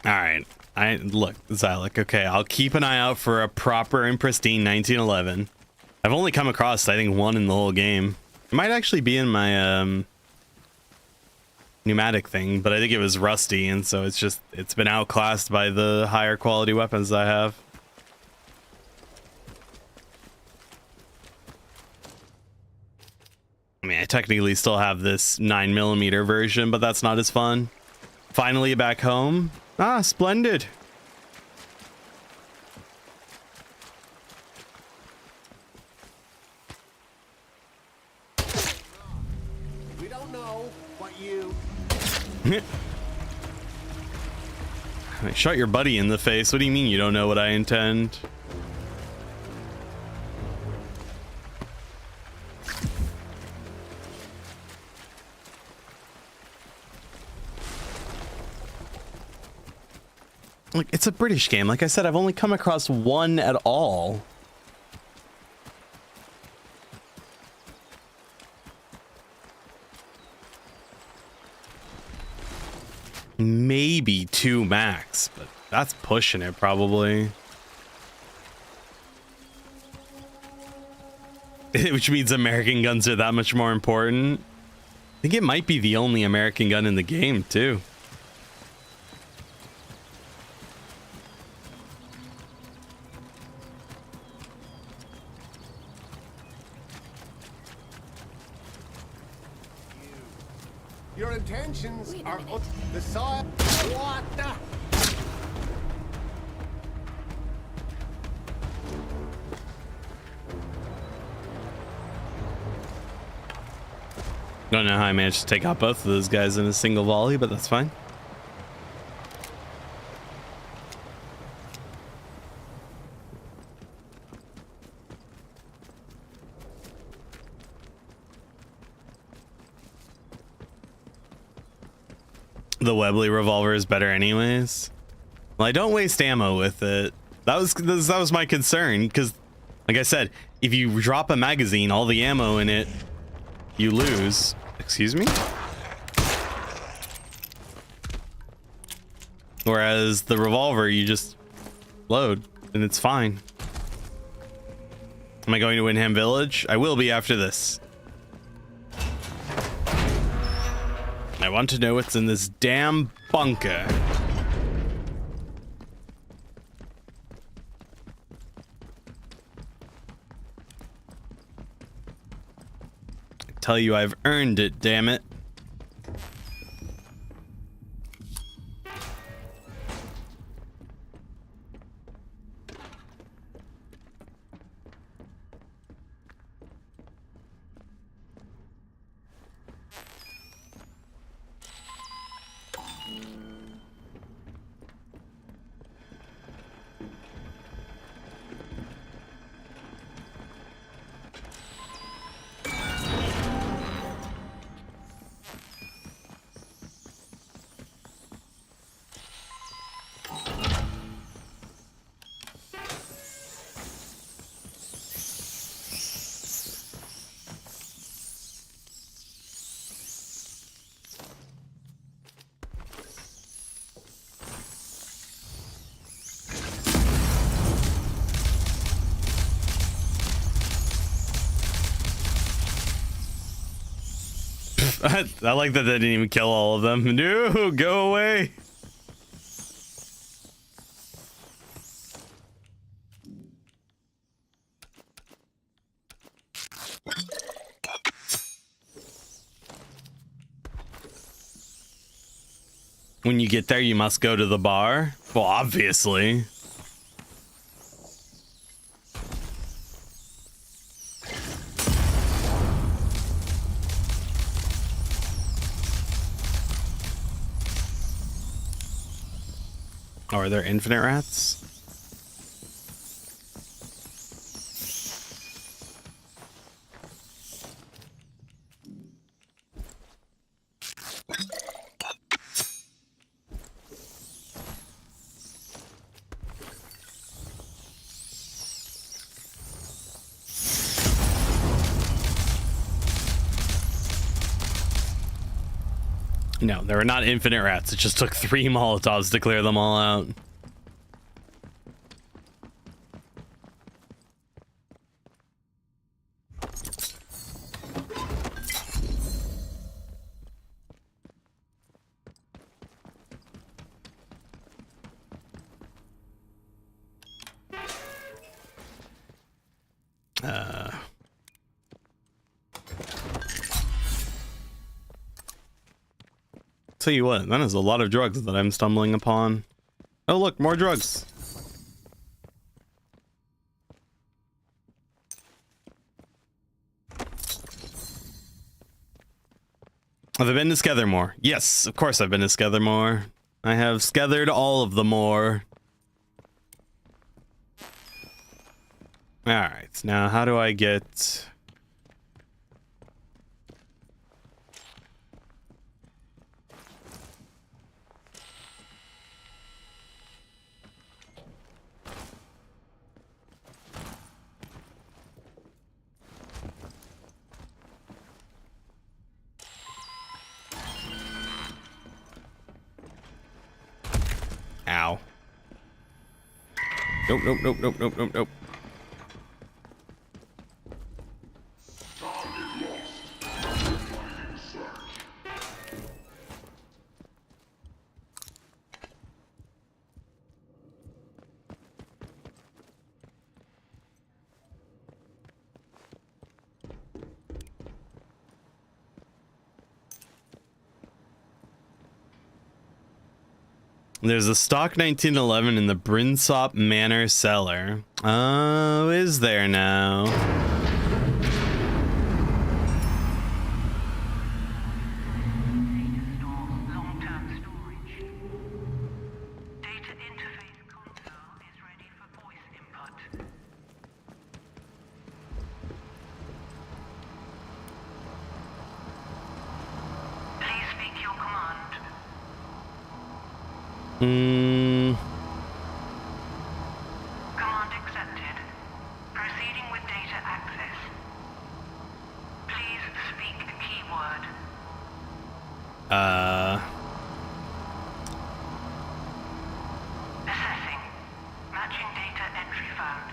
Alright, look, Xylek, okay, I'll keep an eye out for a proper and pristine 1911. I've only come across, I think, one in the whole game. It might actually be in my, pneumatic thing, but I think it was rusty, and so it's been outclassed by the higher quality weapons I have. I mean, I technically still have this 9mm version, but that's not as fun. Finally back home. Ah, splendid. We don't know what you... I shot your buddy in the face. What do you mean you don't know what I intend? Like, it's a British game. Like I said, I've only come across one at all. Maybe 2 max, but that's pushing it probably. Which means American guns are that much more important. I think it might be the only American gun in the game, too. Your intentions are the side. What the? Don't know how I managed to take out both of those guys in a single volley, but that's fine. The Webley revolver is better anyways. Well, I don't waste ammo with it. That was my concern, because like I said, if you drop a magazine, all the ammo in it, you lose. Excuse me? Whereas the revolver, you just load and it's fine. Am I going to Windham Village? I will be after this. I want to know what's in this damn bunker. I tell you, I've earned it, damn it. I like that they didn't even kill all of them. No, go away. When you get there, you must go to the bar. Well, obviously. Oh, are there infinite rats? No, there were not infinite rats. It just took 3 Molotovs to clear them all out. Tell you what, that is a lot of drugs that I'm stumbling upon. Oh look, more drugs. Have I been to Skethermore? Yes, of course I've been to Skethermore. I have skethered all of the more. Alright, now how do I get... Ow. Nope, nope, nope, nope, nope, nope, nope. There's a stock 1911 in the Brinsop Manor cellar. Oh, is there now? Command accepted. Proceeding with data access. Please speak a keyword. Assessing. Matching data entry found.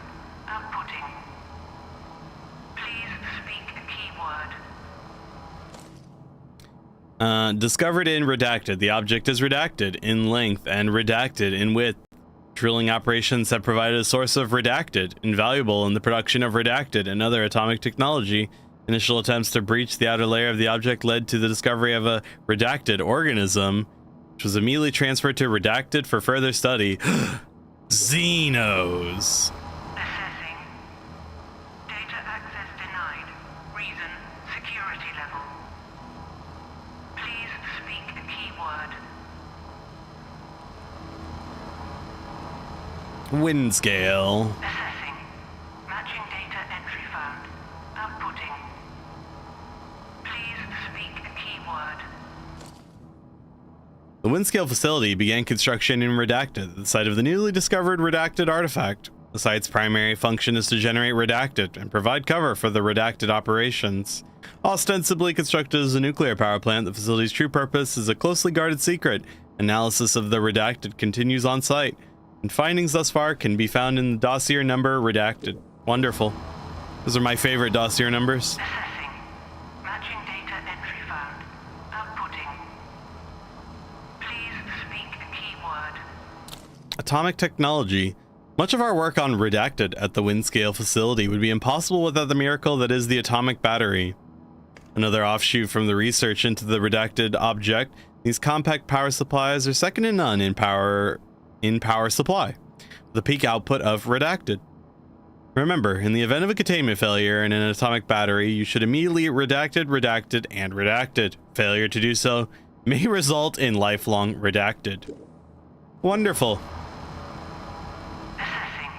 Outputting. Please speak a keyword. Discovered in redacted. The object is redacted in length and redacted in width. Drilling operations have provided a source of redacted, invaluable in the production of redacted and other atomic technology. Initial attempts to breach the outer layer of the object led to the discovery of a redacted organism, which was immediately transferred to redacted for further study. Xenos. Assessing. Data access denied. Reason, security level. Please speak a keyword. Wind scale. Assessing. Matching data entry found. Outputting. Please speak a keyword. The Windscale facility began construction in Redacted, the site of the newly discovered Redacted artifact. The site's primary function is to generate Redacted and provide cover for the Redacted operations. Ostensibly constructed as a nuclear power plant, the facility's true purpose is a closely guarded secret. Analysis of the Redacted continues on site, and findings thus far can be found in the dossier number Redacted. Wonderful. Those are my favorite dossier numbers. Assessing. Matching data entry found. Atomic technology. Much of our work on Redacted at the Windscale facility would be impossible without the miracle that is the atomic battery. Another offshoot from the research into the Redacted object, these compact power supplies are second to none in power supply, the peak output of Redacted. Remember, in the event of a containment failure in an atomic battery, you should immediately redacted, and redacted. Failure to do so may result in lifelong redacted. Wonderful. Assessing.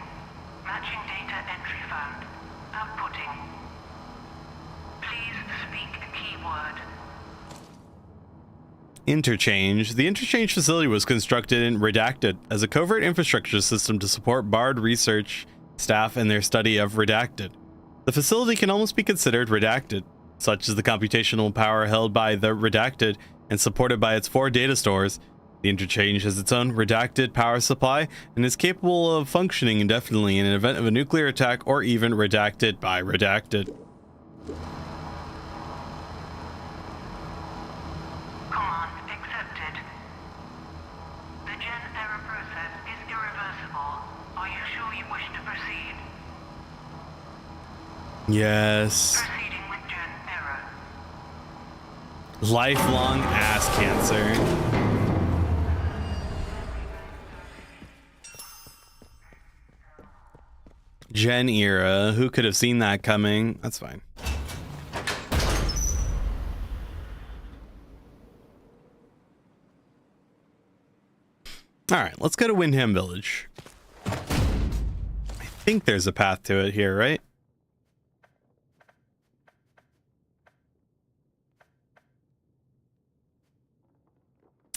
Matching data entry found. Outputting. Please speak a keyword. Interchange. The interchange facility was constructed in Redacted as a covert infrastructure system to support BARD research staff in their study of Redacted. The facility can almost be considered redacted. Such is the computational power held by the Redacted and supported by its 4 data stores. The interchange has its own redacted power supply and is capable of functioning indefinitely in an event of a nuclear attack or even redacted by Redacted. Command accepted. The gen error process is irreversible. Are you sure you wish to proceed? Yes. Proceeding with gen error. Lifelong ass cancer. Gen era. Who could have seen that coming? That's fine. All right, let's go to Windham Village. I think there's a path to it here, right?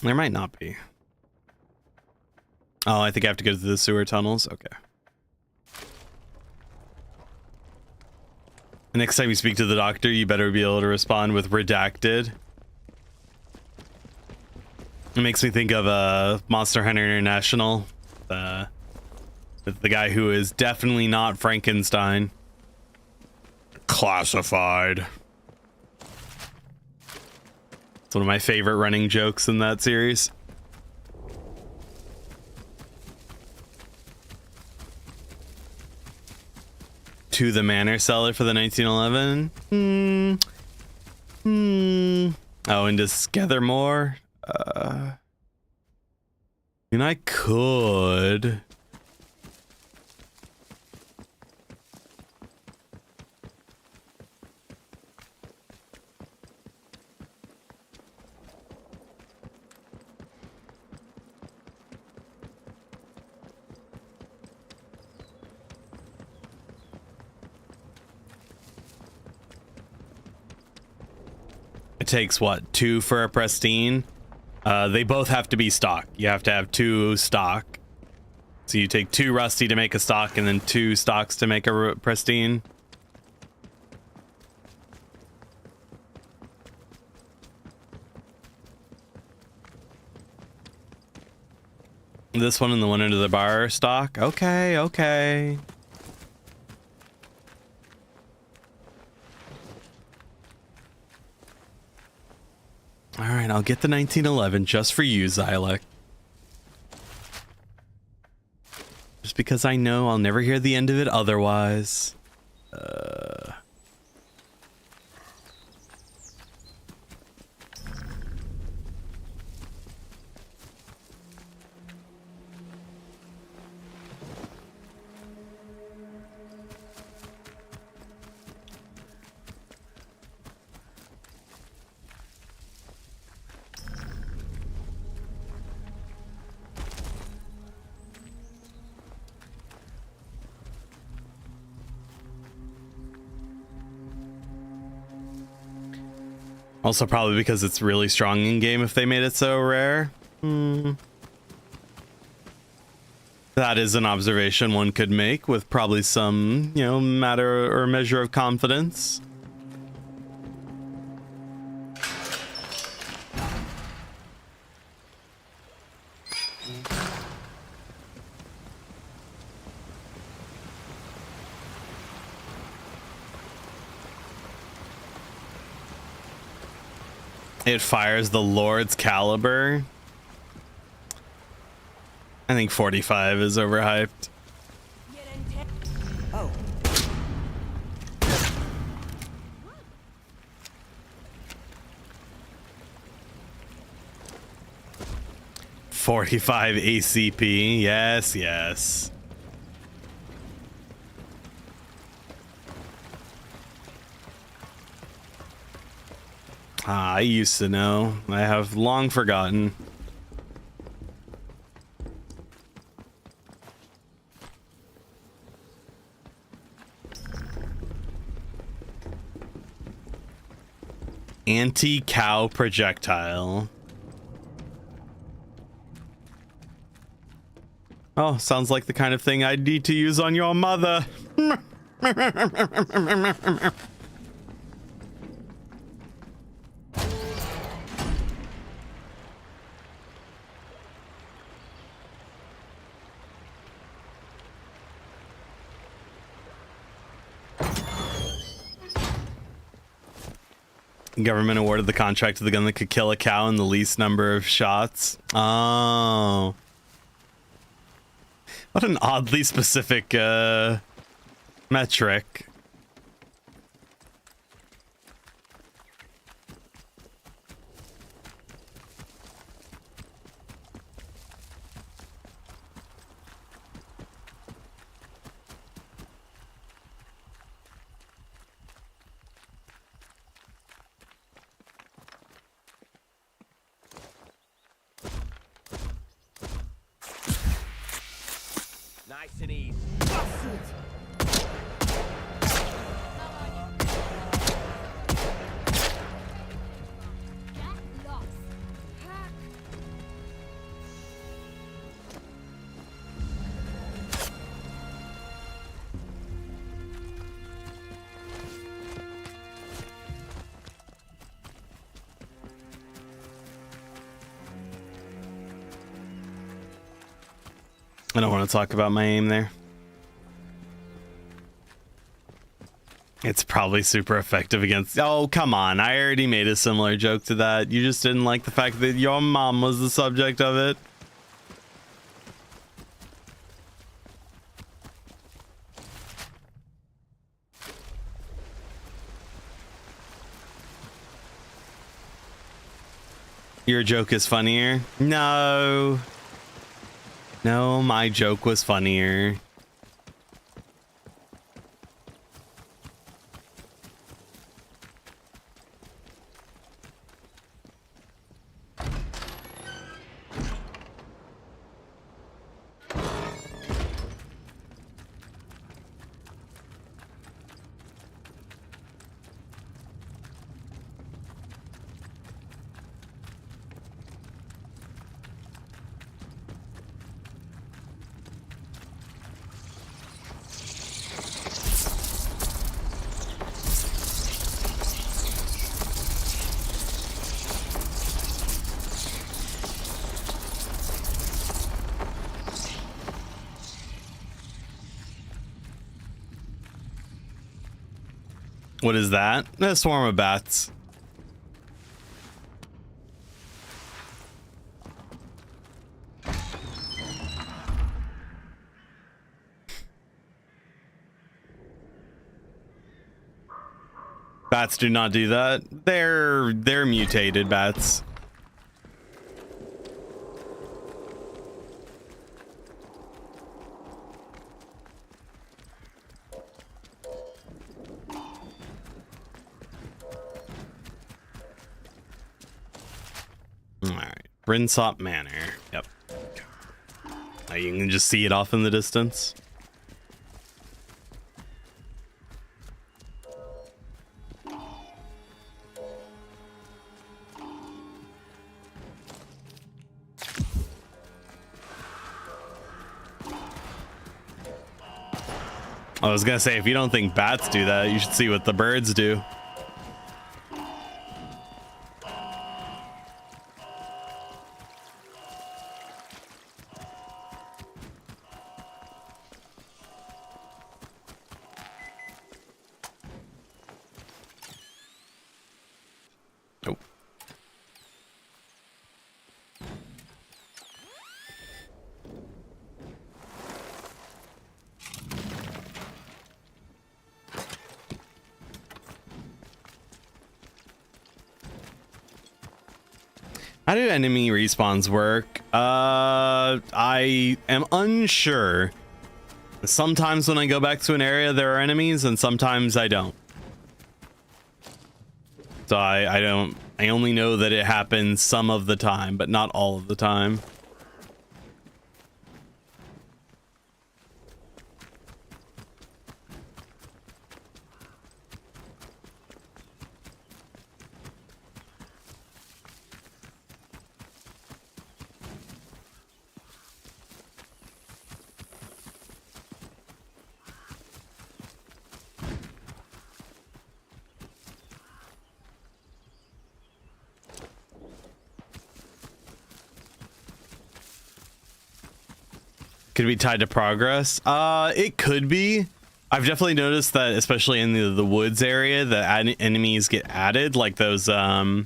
There might not be. Oh, I think I have to go to the sewer tunnels. Okay. Next time you speak to the doctor, you better be able to respond with redacted. It makes me think of Monster Hunter International. The guy who is definitely not Frankenstein. Classified. It's one of my favorite running jokes in that series. To the Manor Cellar for the 1911. Oh, and to gather more. I mean, I could. It takes what, 2 for a pristine? They both have to be stock. You have to have 2 stock. So you take 2 rusty to make a stock and then 2 stocks to make a pristine. This one and the one under the bar are stock. Okay, okay. All right, I'll get the 1911 just for you, Xylek. Just because I know I'll never hear the end of it otherwise. Also, probably because it's really strong in game if they made it so rare. That is an observation one could make with probably some, you know, matter or measure of confidence. It fires the Lord's caliber. I think 45 is overhyped. Oh. 45 ACP. Yes, yes. I used to know. I have long forgotten. Anti-cow projectile. Oh, sounds like the kind of thing I'd need to use on your mother. Government awarded the contract to the gun that could kill a cow in the least number of shots. Oh. What an oddly specific metric. Nice and easy. I don't want to talk about my aim there. It's probably super effective against... Oh, come on. I already made a similar joke to that. You just didn't like the fact that your mom was the subject of it. Your joke is funnier? No. No, my joke was funnier. What is that? A swarm of bats. Bats do not do that. They're mutated bats. Alright. Brinsop Manor. Yep. Now you can just see it off in the distance. I was gonna say, if you don't think bats do that, you should see what the birds do. How do enemy respawns work? I am unsure. Sometimes when I go back to an area, there are enemies, and sometimes I don't. So I only know that it happens some of the time, but not all of the time. Could be tied to progress. It could be. I've definitely noticed that, especially in the woods area, that enemies get added, like those the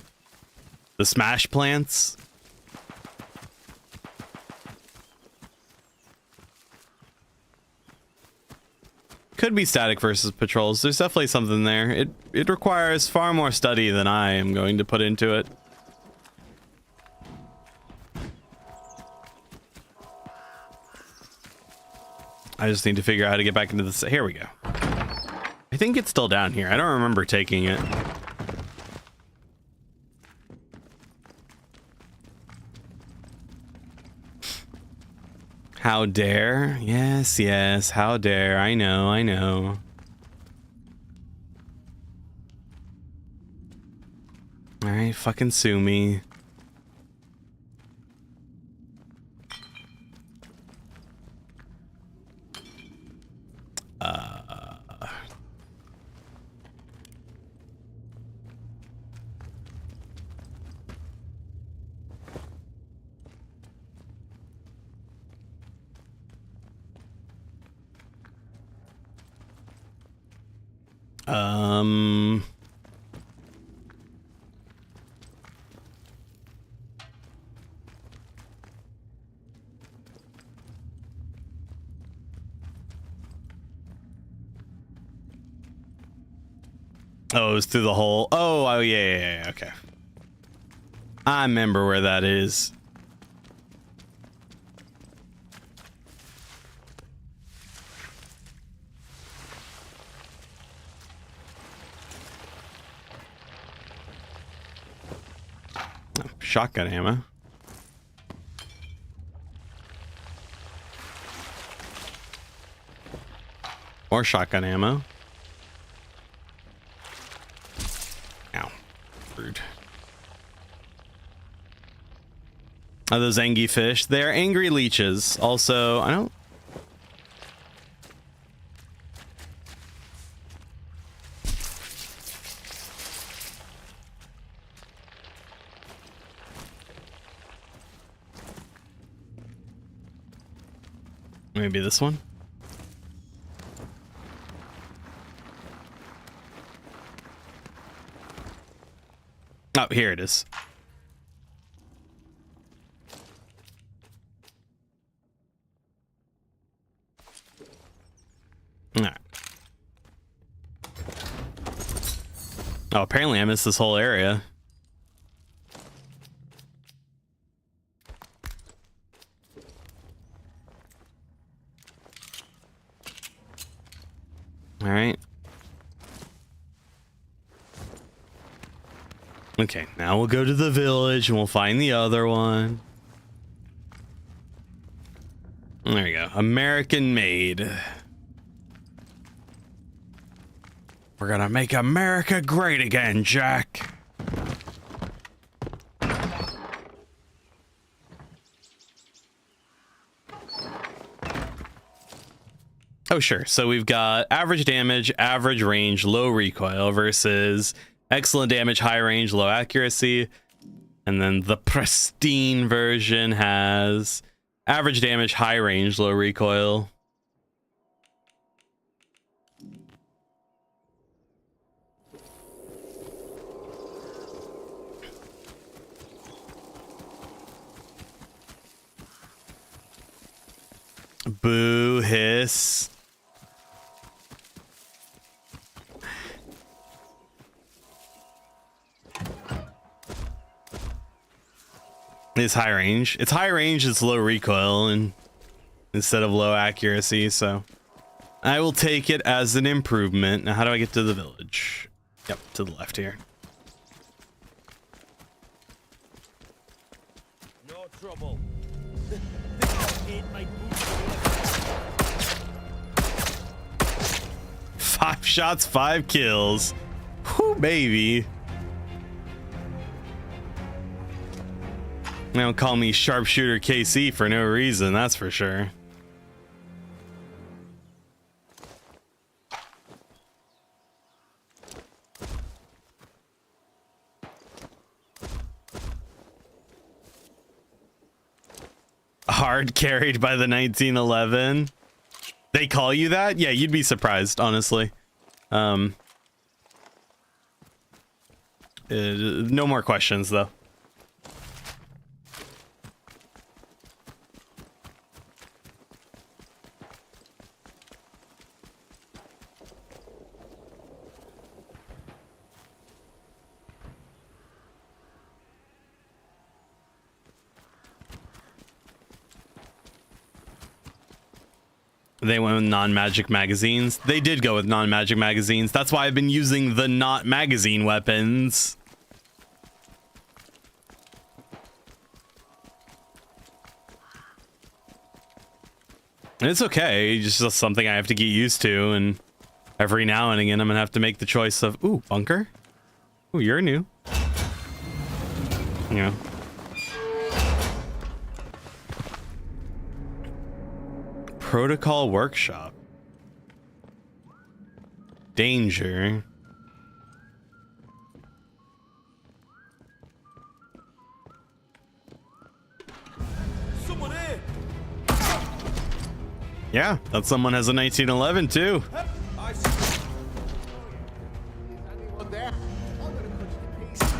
smash plants. Could be static versus patrols. There's definitely something there. It requires far more study than I am going to put into it. I just need to figure out how to get back into this. Here we go. I think it's still down here. I don't remember taking it. How dare? Yes, yes. How dare? I know, I know. All right, fucking sue me. Oh, it was through the hole. Oh, yeah, okay. I remember where that is. Oh, shotgun ammo. More shotgun ammo. Rude. Are those angry fish? They're angry leeches. Also, I don't... Maybe this one? Oh, here it is. All right. Oh, apparently I missed this whole area. All right. Okay, now we'll go to the village and we'll find the other one. There we go. American made. We're gonna make America great again, Jack. Oh, sure. So we've got average damage, average range, low recoil versus excellent damage, high range, low accuracy. And then the pristine version has average damage, high range, low recoil. Boo, hiss. It's high range. It's high range, it's low recoil, and instead of low accuracy, so I will take it as an improvement. Now, how do I get to the village? Yep, to the left here. No trouble. 5 shots, 5 kills. Whew, baby. They don't call me Sharpshooter KC for no reason, that's for sure. Hard carried by the 1911. They call you that? Yeah, you'd be surprised, honestly. No more questions, though. They went with non-magic magazines. They did go with non-magic magazines. That's why I've been using the not magazine weapons. And it's okay. It's just something I have to get used to. And every now and again, I'm going to have to make the choice of, ooh, bunker. Ooh, you're new. Yeah. Protocol workshop. Danger. Someone here. Yeah, that someone has a 1911 too. I see. Anyone there? I'm gonna cut you to pieces.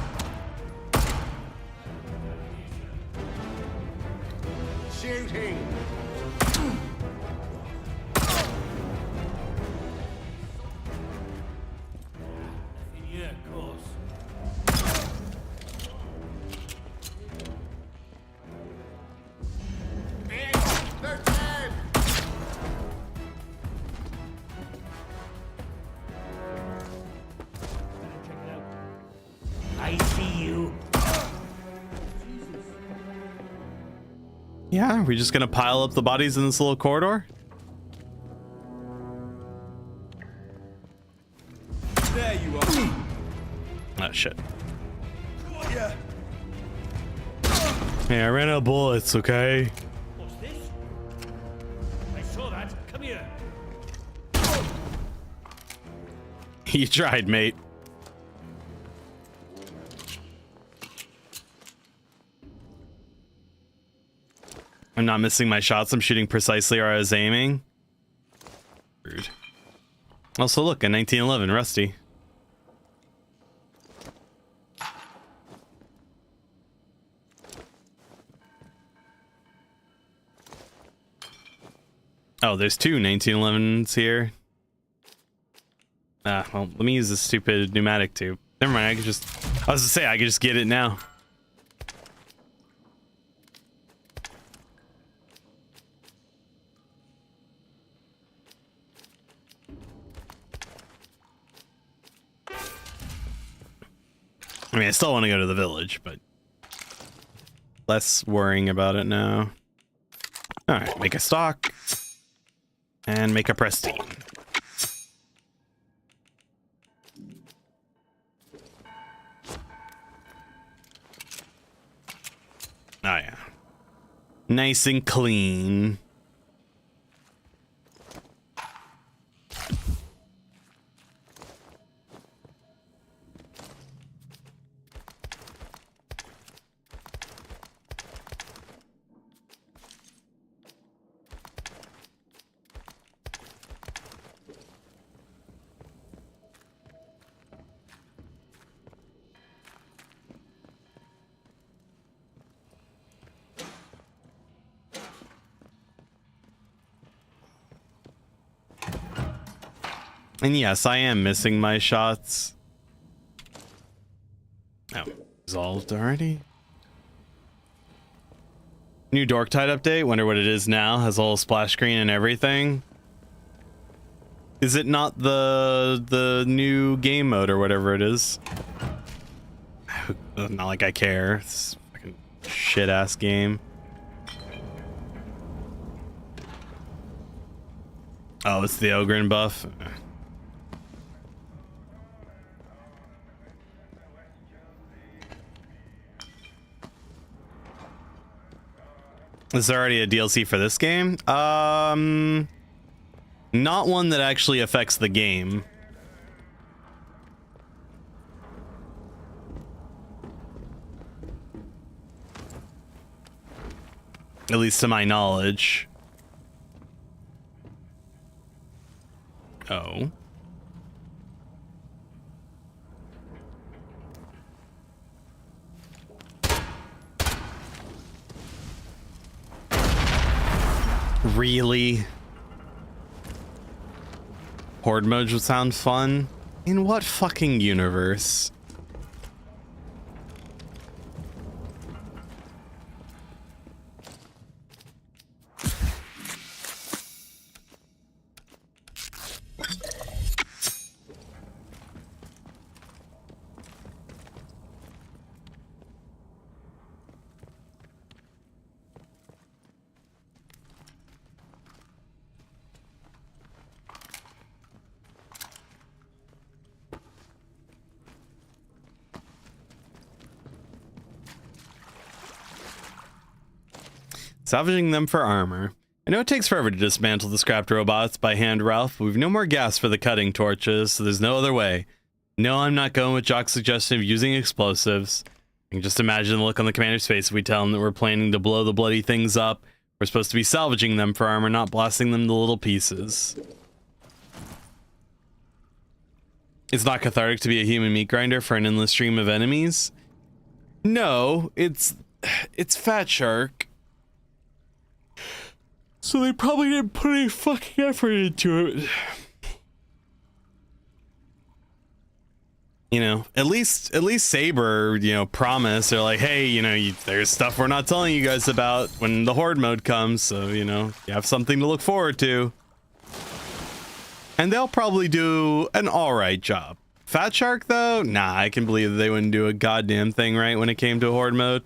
Shooting. Yeah, of course. They're dead. I see you. Yeah, are we just gonna pile up the bodies in this little corridor? There you are. Oh shit. Yeah. Hey, I ran out of bullets, okay? What's this? I saw that. Come here. You tried, mate. I'm not missing my shots. I'm shooting precisely where I was aiming. Rude. Also, look, a 1911 Rusty. Oh, there's 2 1911s here. Ah, well, let me use this stupid pneumatic tube. Never mind, I was gonna say, I could just get it now. I mean, I still want to go to the village, but less worrying about it now. All right, make a stock and make a pristine. Oh yeah, nice and clean. And yes, I am missing my shots. Oh, resolved already? New Dorktide update. Wonder what it is now. Has a whole splash screen and everything. Is it not the new game mode or whatever it is? Not like I care. It's a fucking shit ass game. Oh, it's the Ogren buff. Is there already a DLC for this game? Not one that actually affects the game. At least to my knowledge. Oh. Really? Horde mode would sound fun? In what fucking universe? Salvaging them for armor. I know it takes forever to dismantle the scrapped robots by hand, Ralph, but we've no more gas for the cutting torches, so there's no other way. No, I'm not going with Jock's suggestion of using explosives. I can just imagine the look on the commander's face if we tell him that we're planning to blow the bloody things up. We're supposed to be salvaging them for armor, not blasting them to little pieces. It's not cathartic to be a human meat grinder for an endless stream of enemies. No, it's Fat Shark. So they probably didn't put any fucking effort into it. You know, at least Saber, you know, promised. They're like, hey, you know, there's stuff we're not telling you guys about when the Horde mode comes, so, you know, you have something to look forward to. And they'll probably do an alright job. Fat Shark, though? Nah, I can believe that they wouldn't do a goddamn thing right when it came to Horde mode.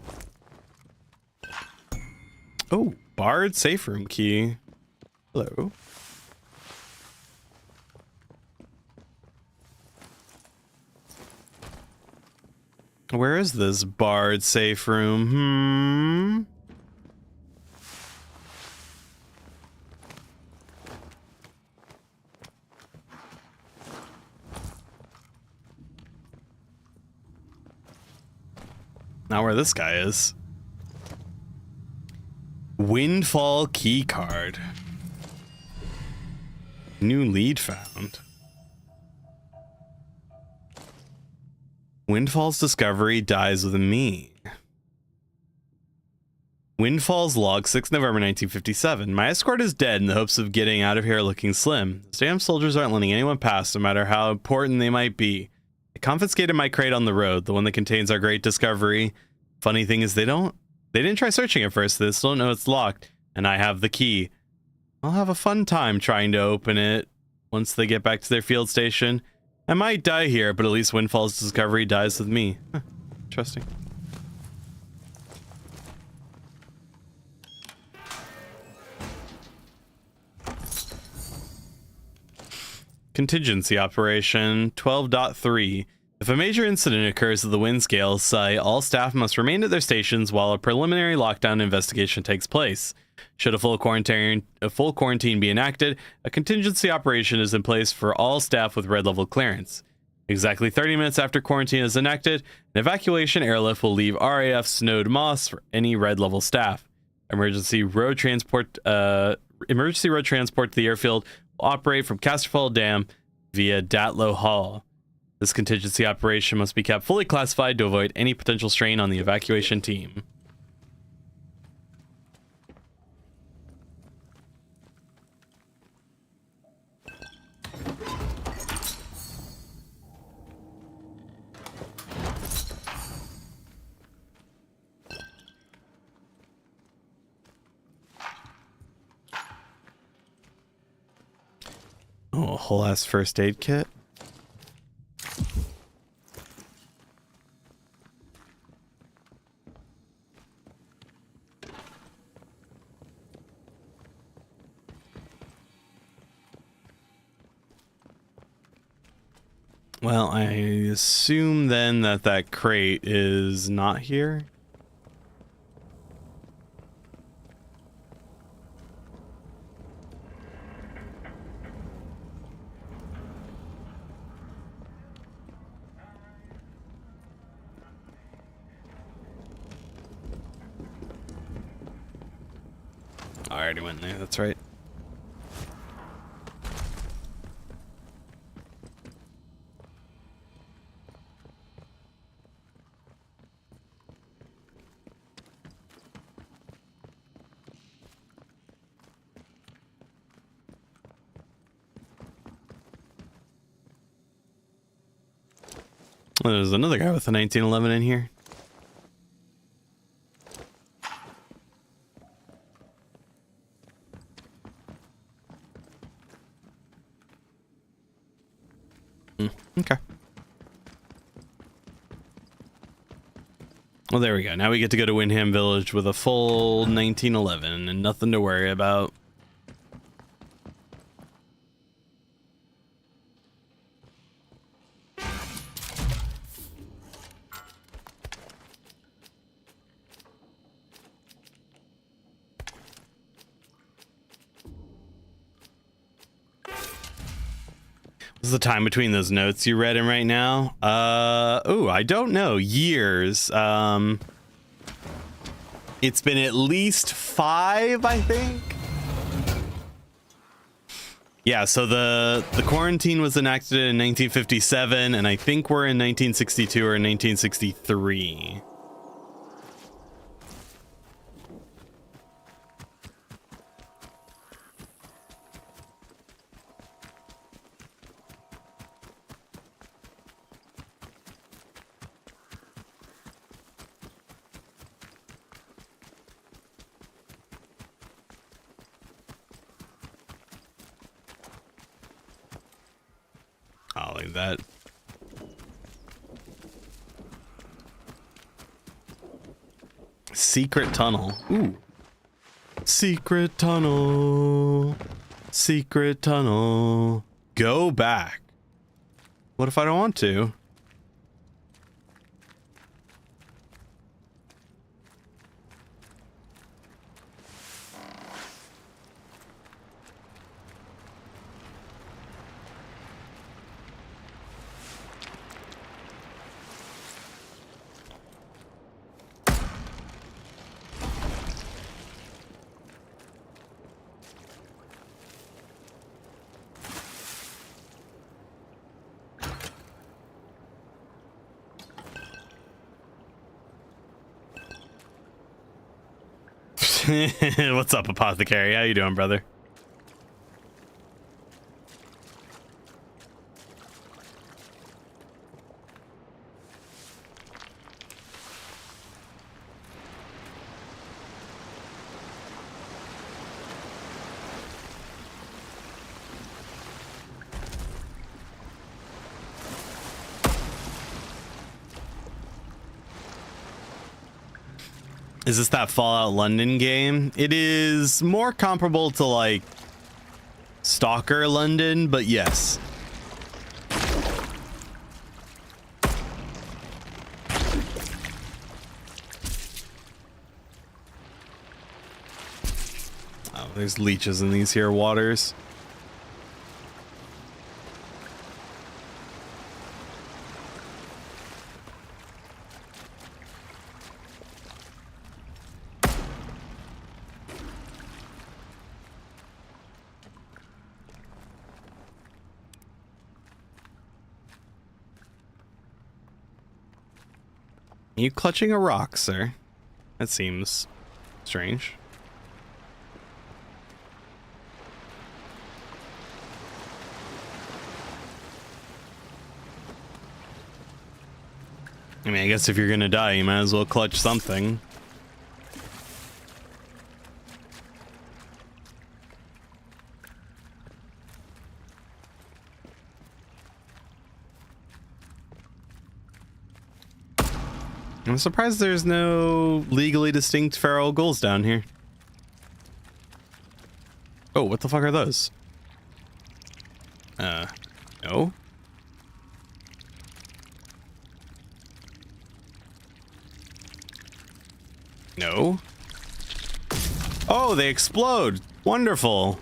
Oh. Bard safe room key. Hello. Where is this Bard safe room? Not where this guy is. Windfall keycard. New lead found. Windfall's discovery dies with me. Windfall's log, 6 November 1957. My escort is dead in the hopes of getting out of here looking slim. Those damn soldiers aren't letting anyone pass, no matter how important they might be. They confiscated my crate on the road, the one that contains our great discovery. Funny thing is they didn't try searching at first. They still don't know it's locked, and I have the key. I'll have a fun time trying to open it once they get back to their field station. I might die here, but at least Windfall's discovery dies with me. Huh, interesting. Contingency Operation 12.3. If a major incident occurs at the Windscale site, all staff must remain at their stations while a preliminary lockdown investigation takes place. Should a full quarantine be enacted, a contingency operation is in place for all staff with red level clearance. Exactly 30 minutes after quarantine is enacted, an evacuation airlift will leave RAF Snowed Moss for any red level staff. Emergency road transport to the airfield will operate from Casterfall Dam via Datlow Hall. This contingency operation must be kept fully classified to avoid any potential strain on the evacuation team. Oh, a whole ass first aid kit. Well, I assume then that that crate is not here. I already went there, that's right. Well, there's another guy with a 1911 in here. Okay. Well, there we go. Now we get to go to Windham Village with a full 1911 and nothing to worry about. What's the time between those notes you read in right now? Oh, I don't know. Years. It's been at least 5, I think. Yeah, so the quarantine was enacted in 1957, and I think we're in 1962 or 1963. Oh, like that. Secret tunnel. Ooh. Secret tunnel. Secret tunnel. Go back. What if I don't want to? What's up, Apothecary? How you doing, brother? Is this that Fallout London game? It is more comparable to like Stalker London, but yes. Oh, there's leeches in these here waters. Are you clutching a rock, sir? That seems strange. I mean, I guess if you're gonna die, you might as well clutch something. I'm surprised there's no legally distinct feral ghouls down here. Oh, what the fuck are those? No. No. Oh, they explode. Wonderful.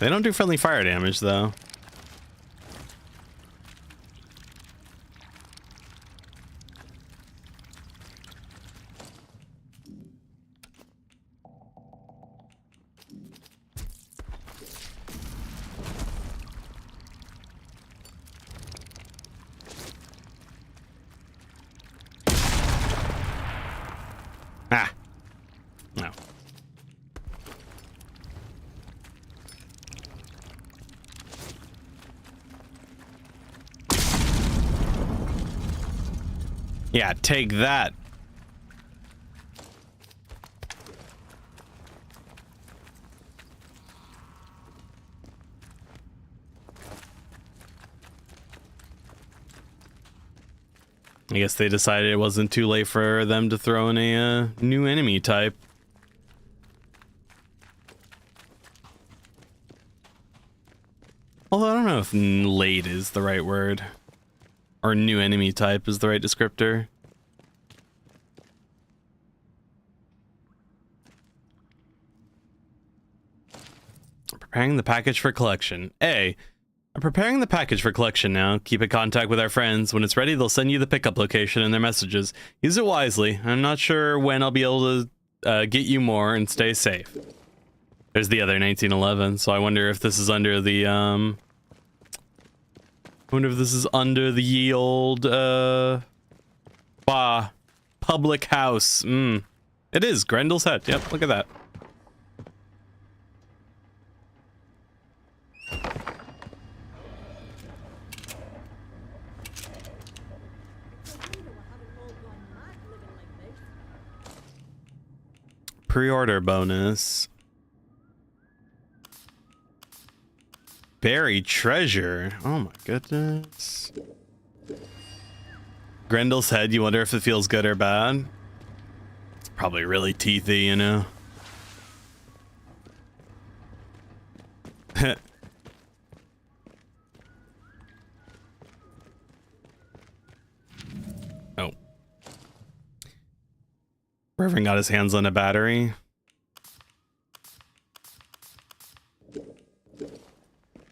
They don't do friendly fire damage, though. Ah. No. Yeah, take that. I guess they decided it wasn't too late for them to throw in a new enemy type. Although I don't know if late is the right word. Or new enemy type is the right descriptor. Preparing the package for collection. I'm preparing the package for collection now. Keep in contact with our friends. When it's ready, they'll send you the pickup location and their messages. Use it wisely. I'm not sure when I'll be able to get you more and stay safe. There's the other 1911, so I wonder if this is under the, I wonder if this is under the ye old, public house. It is, Grendel's Head. Yep, look at that. Pre-order bonus. Buried treasure. Oh my goodness. Grendel's Head, you wonder if it feels good or bad? It's probably really teethy, you know? Oh. Reverend got his hands on a battery.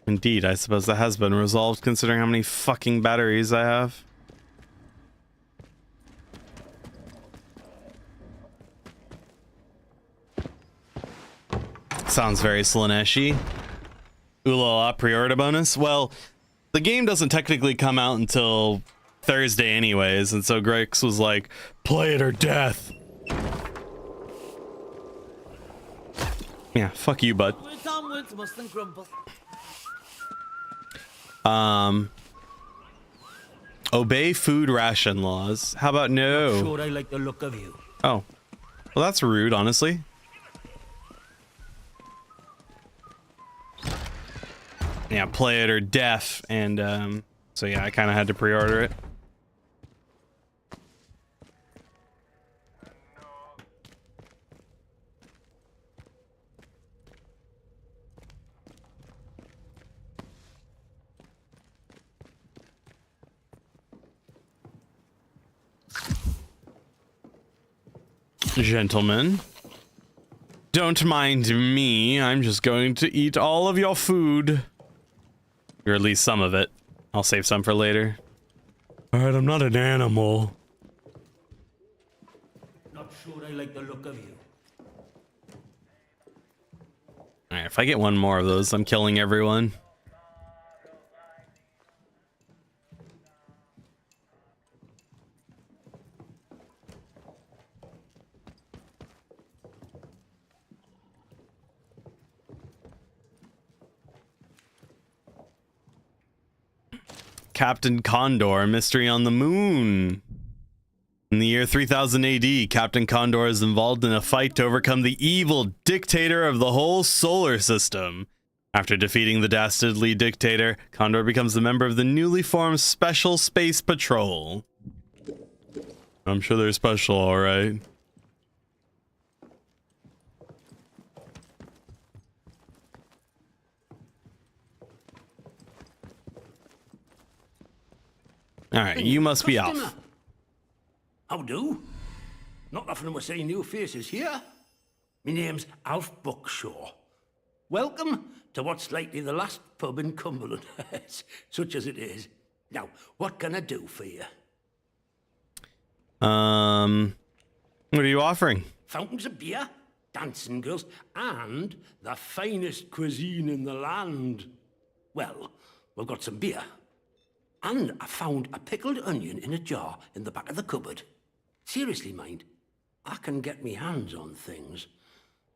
Indeed, I suppose that has been resolved considering how many fucking batteries I have. Sounds very Slaneshi. Ooh-la-la, pre-order bonus? Well, the game doesn't technically come out until Thursday anyways, and so Grix was like, play it or death. Yeah, fuck you, bud. Obey food ration laws. How about no? Sure, I like the look of you. Oh. Well, that's rude, honestly. Yeah, play it or death, and so yeah, I kind of had to pre-order it. Gentlemen, don't mind me. I'm just going to eat all of your food. Or at least some of it. I'll save some for later. Alright, I'm not an animal. Not sure I like the look of you. Alright, if I get one more of those, I'm killing everyone. Captain Condor, Mystery on the Moon. In the year 3000 AD, Captain Condor is involved in a fight to overcome the evil dictator of the whole solar system. After defeating the dastardly dictator, Condor becomes a member of the newly formed Special Space Patrol. I'm sure they're special, alright. Alright, you must be Alf. How do? Not often we see new faces here. My name's Alf Buckshaw. Welcome to what's likely the last pub in Cumberland, such as it is. Now, what can I do for you? What are you offering? Fountains of beer, dancing girls, and the finest cuisine in the land. Well, we've got some beer. And I found a pickled onion in a jar in the back of the cupboard. Seriously, mind, I can get me hands on things.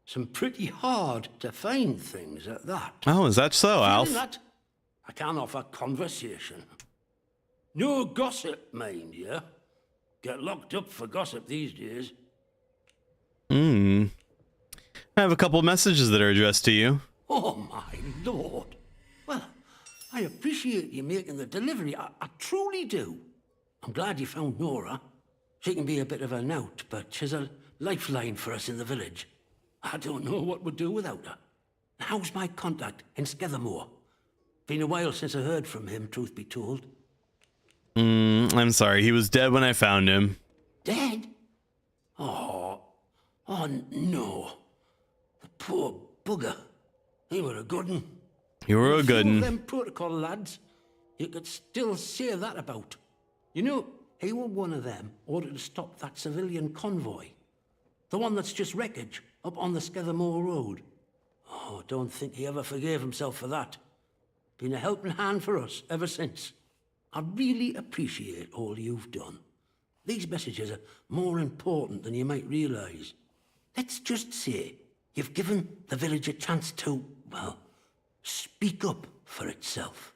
Some pretty hard to find things at that. Oh, is that so, Alf? That, I can offer conversation. No gossip, mind you. Get locked up for gossip these days. I have a couple messages that are addressed to you. Oh, my lord. Well, I appreciate you making the delivery. I truly do. I'm glad you found Nora. She can be a bit of a knout, but she's a lifeline for us in the village. I don't know what we'd do without her. How's my contact in Skethermore? Been a while since I heard from him, truth be told. I'm sorry. He was dead when I found him. Dead? Oh no. The poor bugger. He were a good un. You were a good un. Them protocol lads, you could still say that about. You know, he were one of them ordered to stop that civilian convoy. The one that's just wreckage up on the Skethermore Road. Oh, don't think he ever forgave himself for that. Been a helping hand for us ever since. I really appreciate all you've done. These messages are more important than you might realise. Let's just say you've given the village a chance to, well, speak up for itself.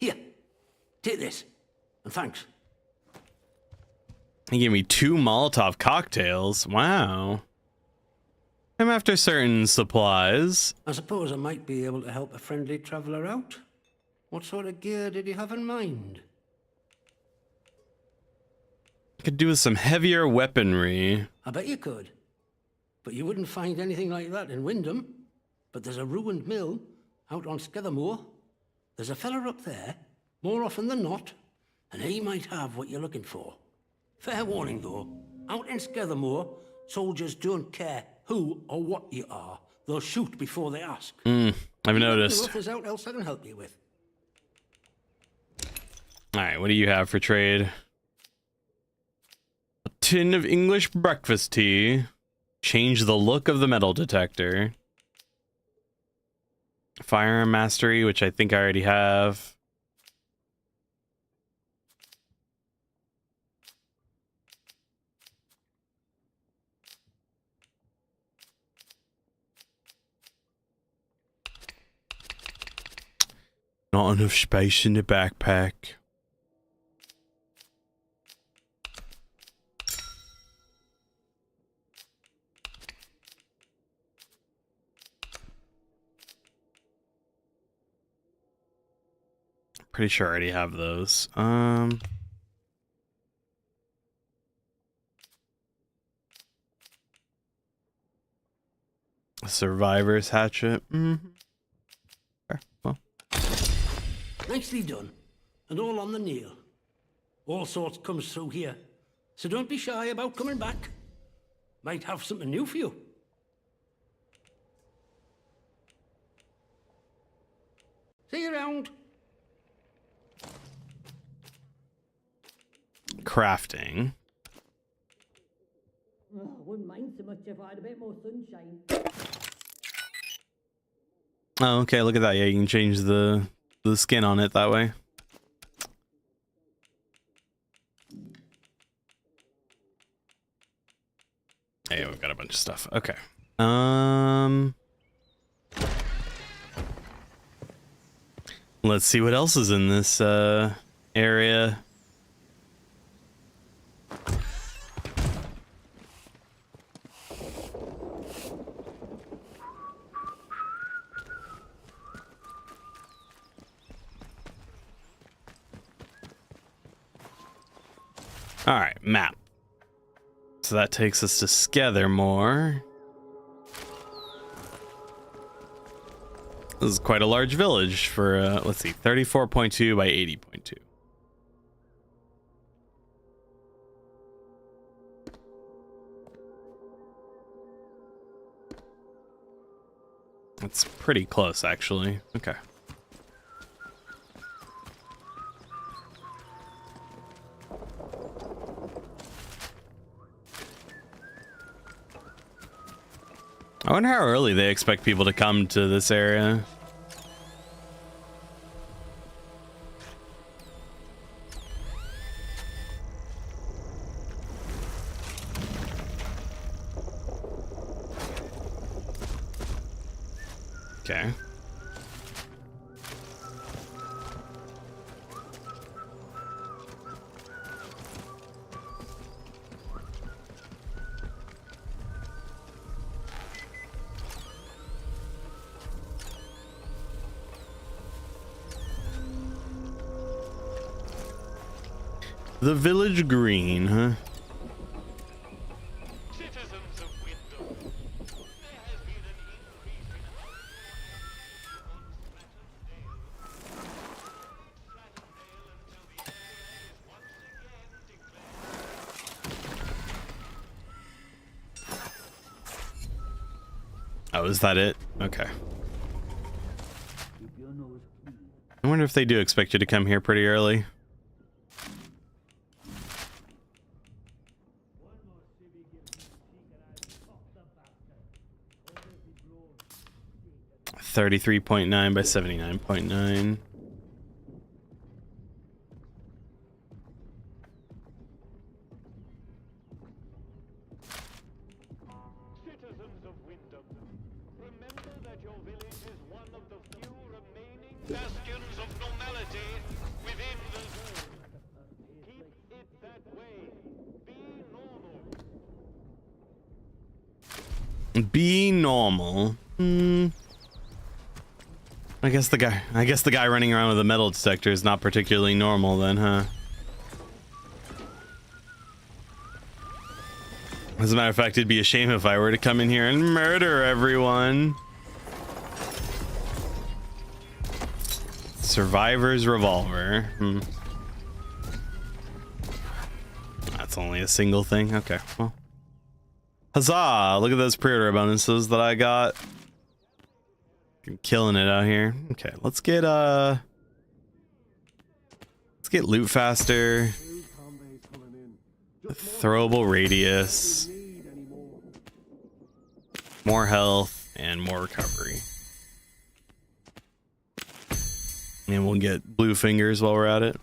Here, take this, and thanks. He gave me 2 Molotov cocktails. Wow. I'm after certain supplies. I suppose I might be able to help a friendly traveller out. What sort of gear did you have in mind? Could do with some heavier weaponry. I bet you could. But you wouldn't find anything like that in Wyndham. But there's a ruined mill out on Skethermore. There's a fella up there, more often than not, and he might have what you're looking for. Fair warning, though. Out in Skethermore, soldiers don't care who or what you are. They'll shoot before they ask. I've noticed. If there's out else I can help you with. Alright, what do you have for trade? A tin of English breakfast tea. Change the look of the metal detector. Firearm mastery, which I think I already have. Not enough space in the backpack. Pretty sure I already have those. Survivor's hatchet. Okay, well. Nicely done. And all on the nail. All sorts comes through here. So don't be shy about coming back. Might have something new for you. See you around. Crafting. Oh, I wouldn't mind so much if I had a bit more sunshine. Oh, okay, look at that. Yeah, you can change the skin on it that way. Hey, we've got a bunch of stuff. Okay. Let's see what else is in this area. All right, map. So that takes us to Skethermore. This is quite a large village for, let's see, 34.2 by 80.2. That's pretty close, actually. Okay. I wonder how early they expect people to come to this area. Okay. The village green, huh? Oh, is that it? Okay. I wonder if they do expect you to come here pretty early. $33.9 by $79.9. Citizens of Wyndham, remember that your village is one of the few remaining bastions of normality within the zoo. Keep it that way. Be normal. Be normal. I guess the guy running around with a metal detector is not particularly normal then, huh? As a matter of fact, it'd be a shame if I were to come in here and murder everyone. Survivor's revolver. That's only a single thing. Okay, well. Huzzah! Look at those pre-order bonuses that I got. I'm killing it out here. Okay, let's get loot faster. Throwable radius. More health and more recovery. And we'll get blue fingers while we're at it.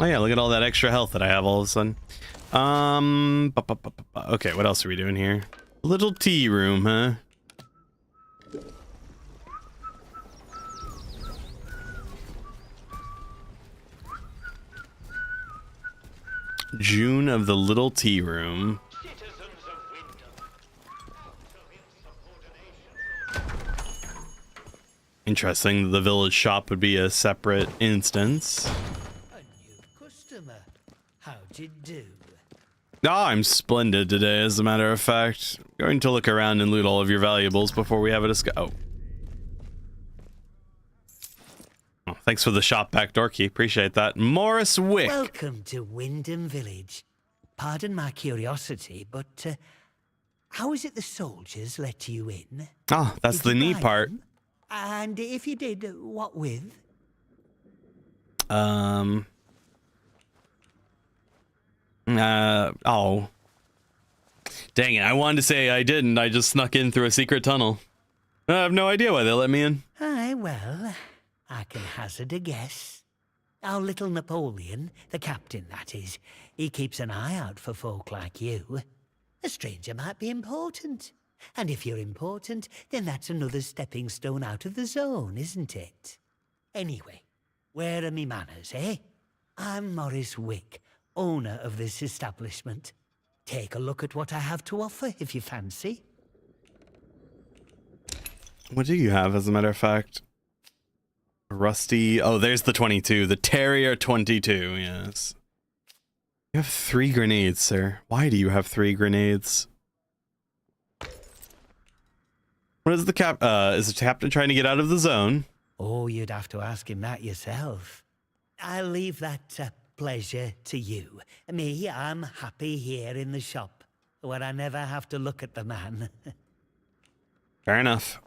Oh yeah, look at all that extra health that I have all of a sudden. Okay, what else are we doing here? Little tea room, huh? June of the Little Tea Room. Interesting, the village shop would be a separate instance. A new customer. How'd you do? I'm splendid today, as a matter of fact. I'm going to look around and loot all of your valuables before we have a discussion. Oh, thanks for the shop back door key. Appreciate that. Morris Wick. Welcome to Wyndham Village. Pardon my curiosity, but how is it the soldiers let you in? Oh, that's the neat part. And if you did, what with? Oh. Dang it, I wanted to say I didn't. I just snuck in through a secret tunnel. I have no idea why they let me in. Aye, well, I can hazard a guess. Our little Napoleon, the captain that is, he keeps an eye out for folk like you. A stranger might be important. And if you're important, then that's another stepping stone out of the zone, isn't it? Anyway, Where are me manners, eh? I'm Morris Wick, owner of this establishment. Take a look at what I have to offer if you fancy. What do you have, as a matter of fact? Rusty. Oh, there's the 22. The Terrier 22, yes. You have 3 grenades, sir. Why do you have 3 grenades? What is the is the captain trying to get out of the zone? Oh, you'd have to ask him that yourself. I'll leave that pleasure to you. Me, I'm happy here in the shop, where I never have to look at the man. Fair enough.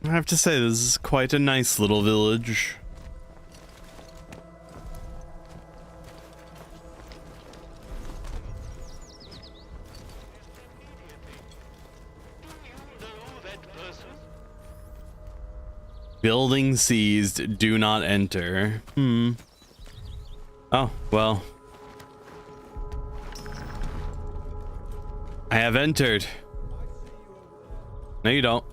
I have to say, this is quite a nice little village. Building seized, do not enter. Oh, well. I have entered. No, you don't.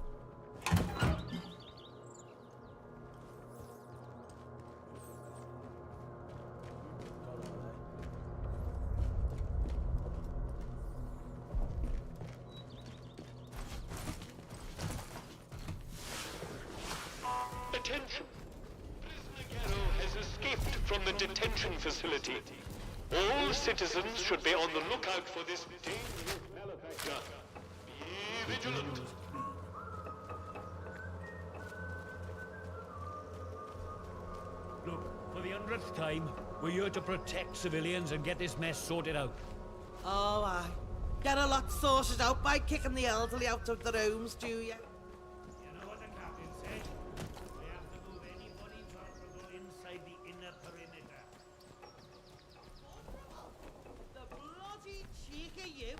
Attention! Prisoner Garrow has escaped from the detention facility. All citizens should be on the lookout for this dangerous malefactor. Be vigilant. Look, for the 100th time, we're here to protect civilians and get this mess sorted out. Oh, aye. Get a lot sorted out by kicking the elderly out of their homes, do you? You know what the captain said? We have to move anybody vulnerable inside the inner perimeter. The bloody cheek of you!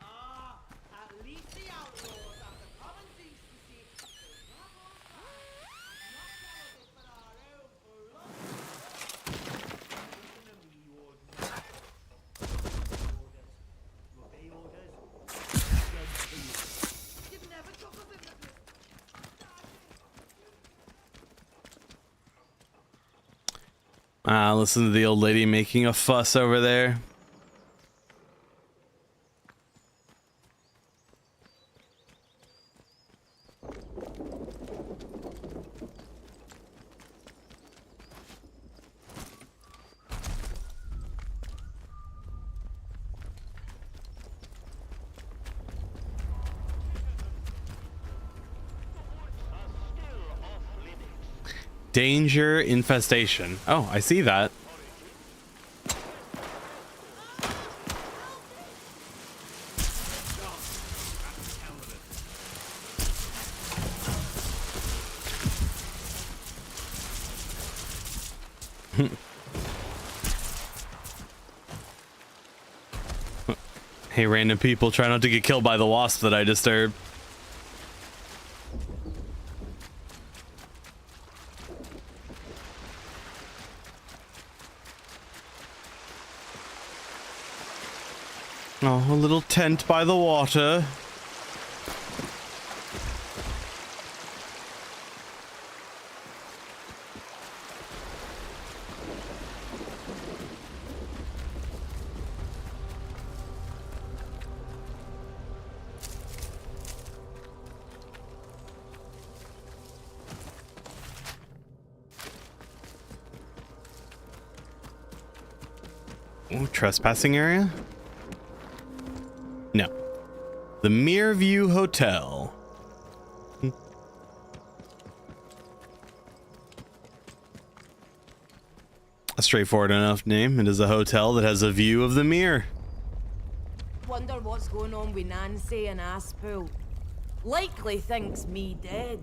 Ah, at least the outlaws have the common decency to not on fire and not sell it for our own blood. Listen to me, Warden. Orders. You obey orders. Judge for you. You never took us in the business. Listen to the old lady making a fuss over there. Danger infestation. Oh, I see that. Hey, random people, try not to get killed by the wasp that I disturbed. Oh, a little tent by the water. Ooh, trespassing area? No. The Mireview Hotel. A straightforward enough name. It is a hotel that has a view of the mirror. Wonder what's going on with Nancy and Aspool. Likely thinks me dead.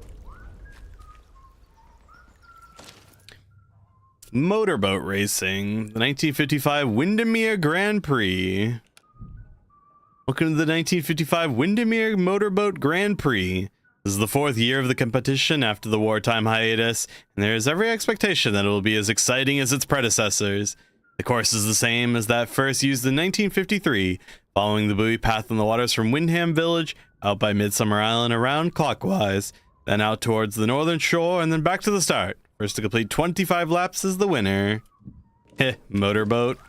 Motorboat racing. The 1955 Windermere Grand Prix. Welcome to the 1955 Windermere Motorboat Grand Prix. This is the 4th year of the competition after the wartime hiatus, and there is every expectation that it will be as exciting as its predecessors. The course is the same as that first used in 1953, following the buoy path on the waters from Windham Village, out by Midsummer Island around clockwise, then out towards the northern shore, and then back to the start. First to complete 25 laps is the winner. Heh, motorboat.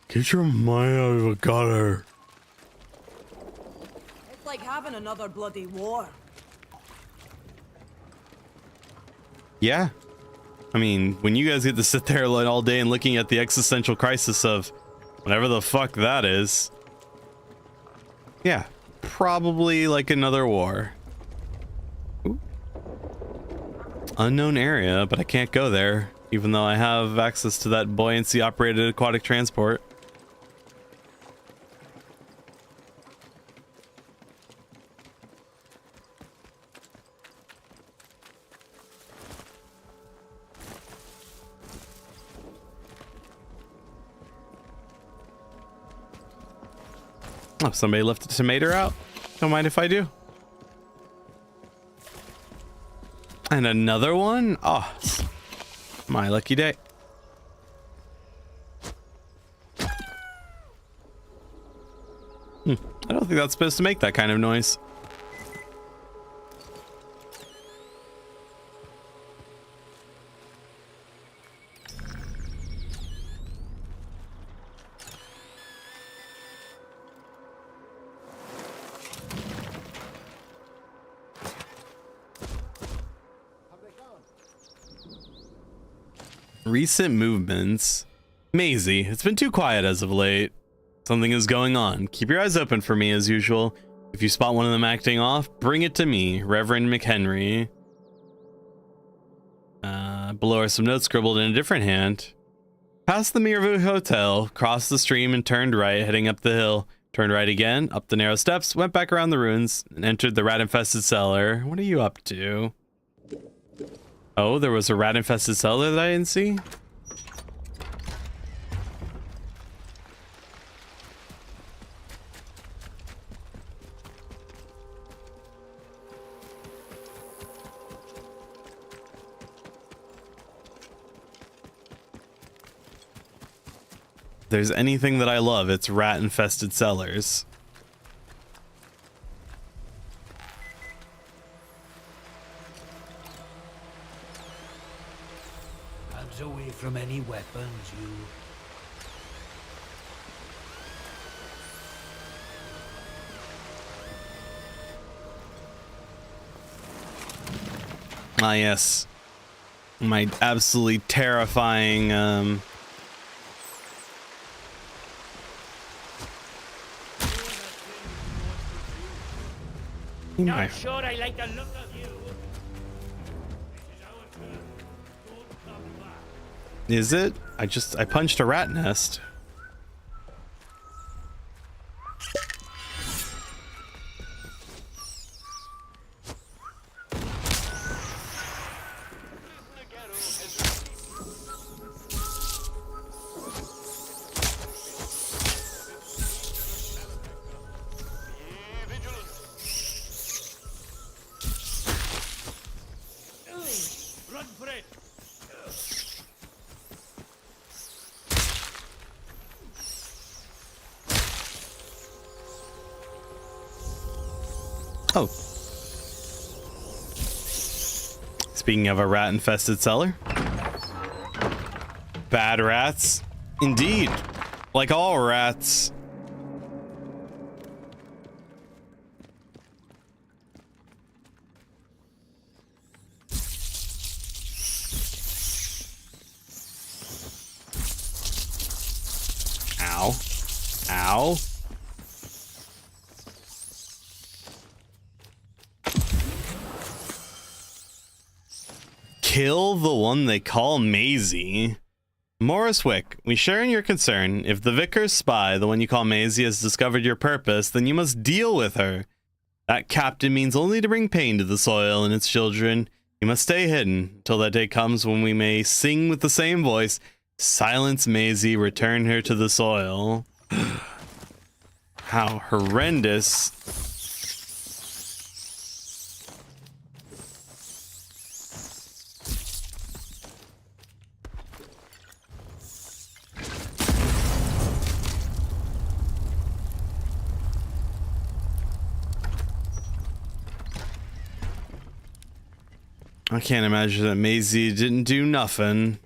Get your mind out of the gutter. It's like having another bloody war. Yeah. I mean, when you guys get to sit there all day and looking at the existential crisis of whatever the fuck that is. Yeah, probably like another war. Ooh. Unknown area, but I can't go there, even though I have access to that buoyancy operated aquatic transport. Oh, somebody left a tomato out. Don't mind if I do. And another one? Oh, my lucky day. I don't think that's supposed to make that kind of noise. Recent movements. Maisie, it's been too quiet as of late. Something is going on. Keep your eyes open for me as usual. If you spot one of them acting off, bring it to me, Reverend McHenry. Below are some notes scribbled in a different hand. Past the Mireview Hotel, crossed the stream and turned right, heading up the hill. Turned right again, up the narrow steps, went back around the ruins, and entered the rat-infested cellar. What are you up to? Oh, there was a rat-infested cellar that I didn't see? If there's anything that I love, it's rat-infested cellars. Away from any weapons, you. Ah, yes. My absolutely terrifying, Not sure I like the look of you. Is it? I punched a rat nest. Run for it. Oh. Speaking of a rat-infested cellar. Bad rats. Indeed. Like all rats. Ow. Ow. Kill the one they call Maisie. Morris Wick, we share in your concern. If the Vicar's spy, the one you call Maisie, has discovered your purpose, then you must deal with her. That captain means only to bring pain to the soil and its children. You must stay hidden until that day comes when we may sing with the same voice, silence Maisie, return her to the soil. How horrendous. I can't imagine that Maisie didn't do nothing.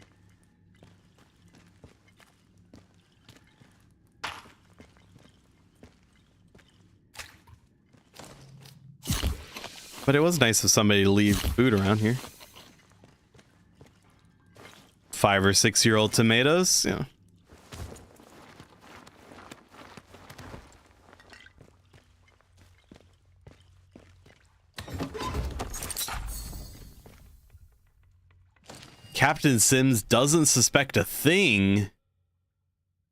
But it was nice of somebody to leave food around here. 5 or 6 year old tomatoes, yeah. Captain Sims doesn't suspect a thing.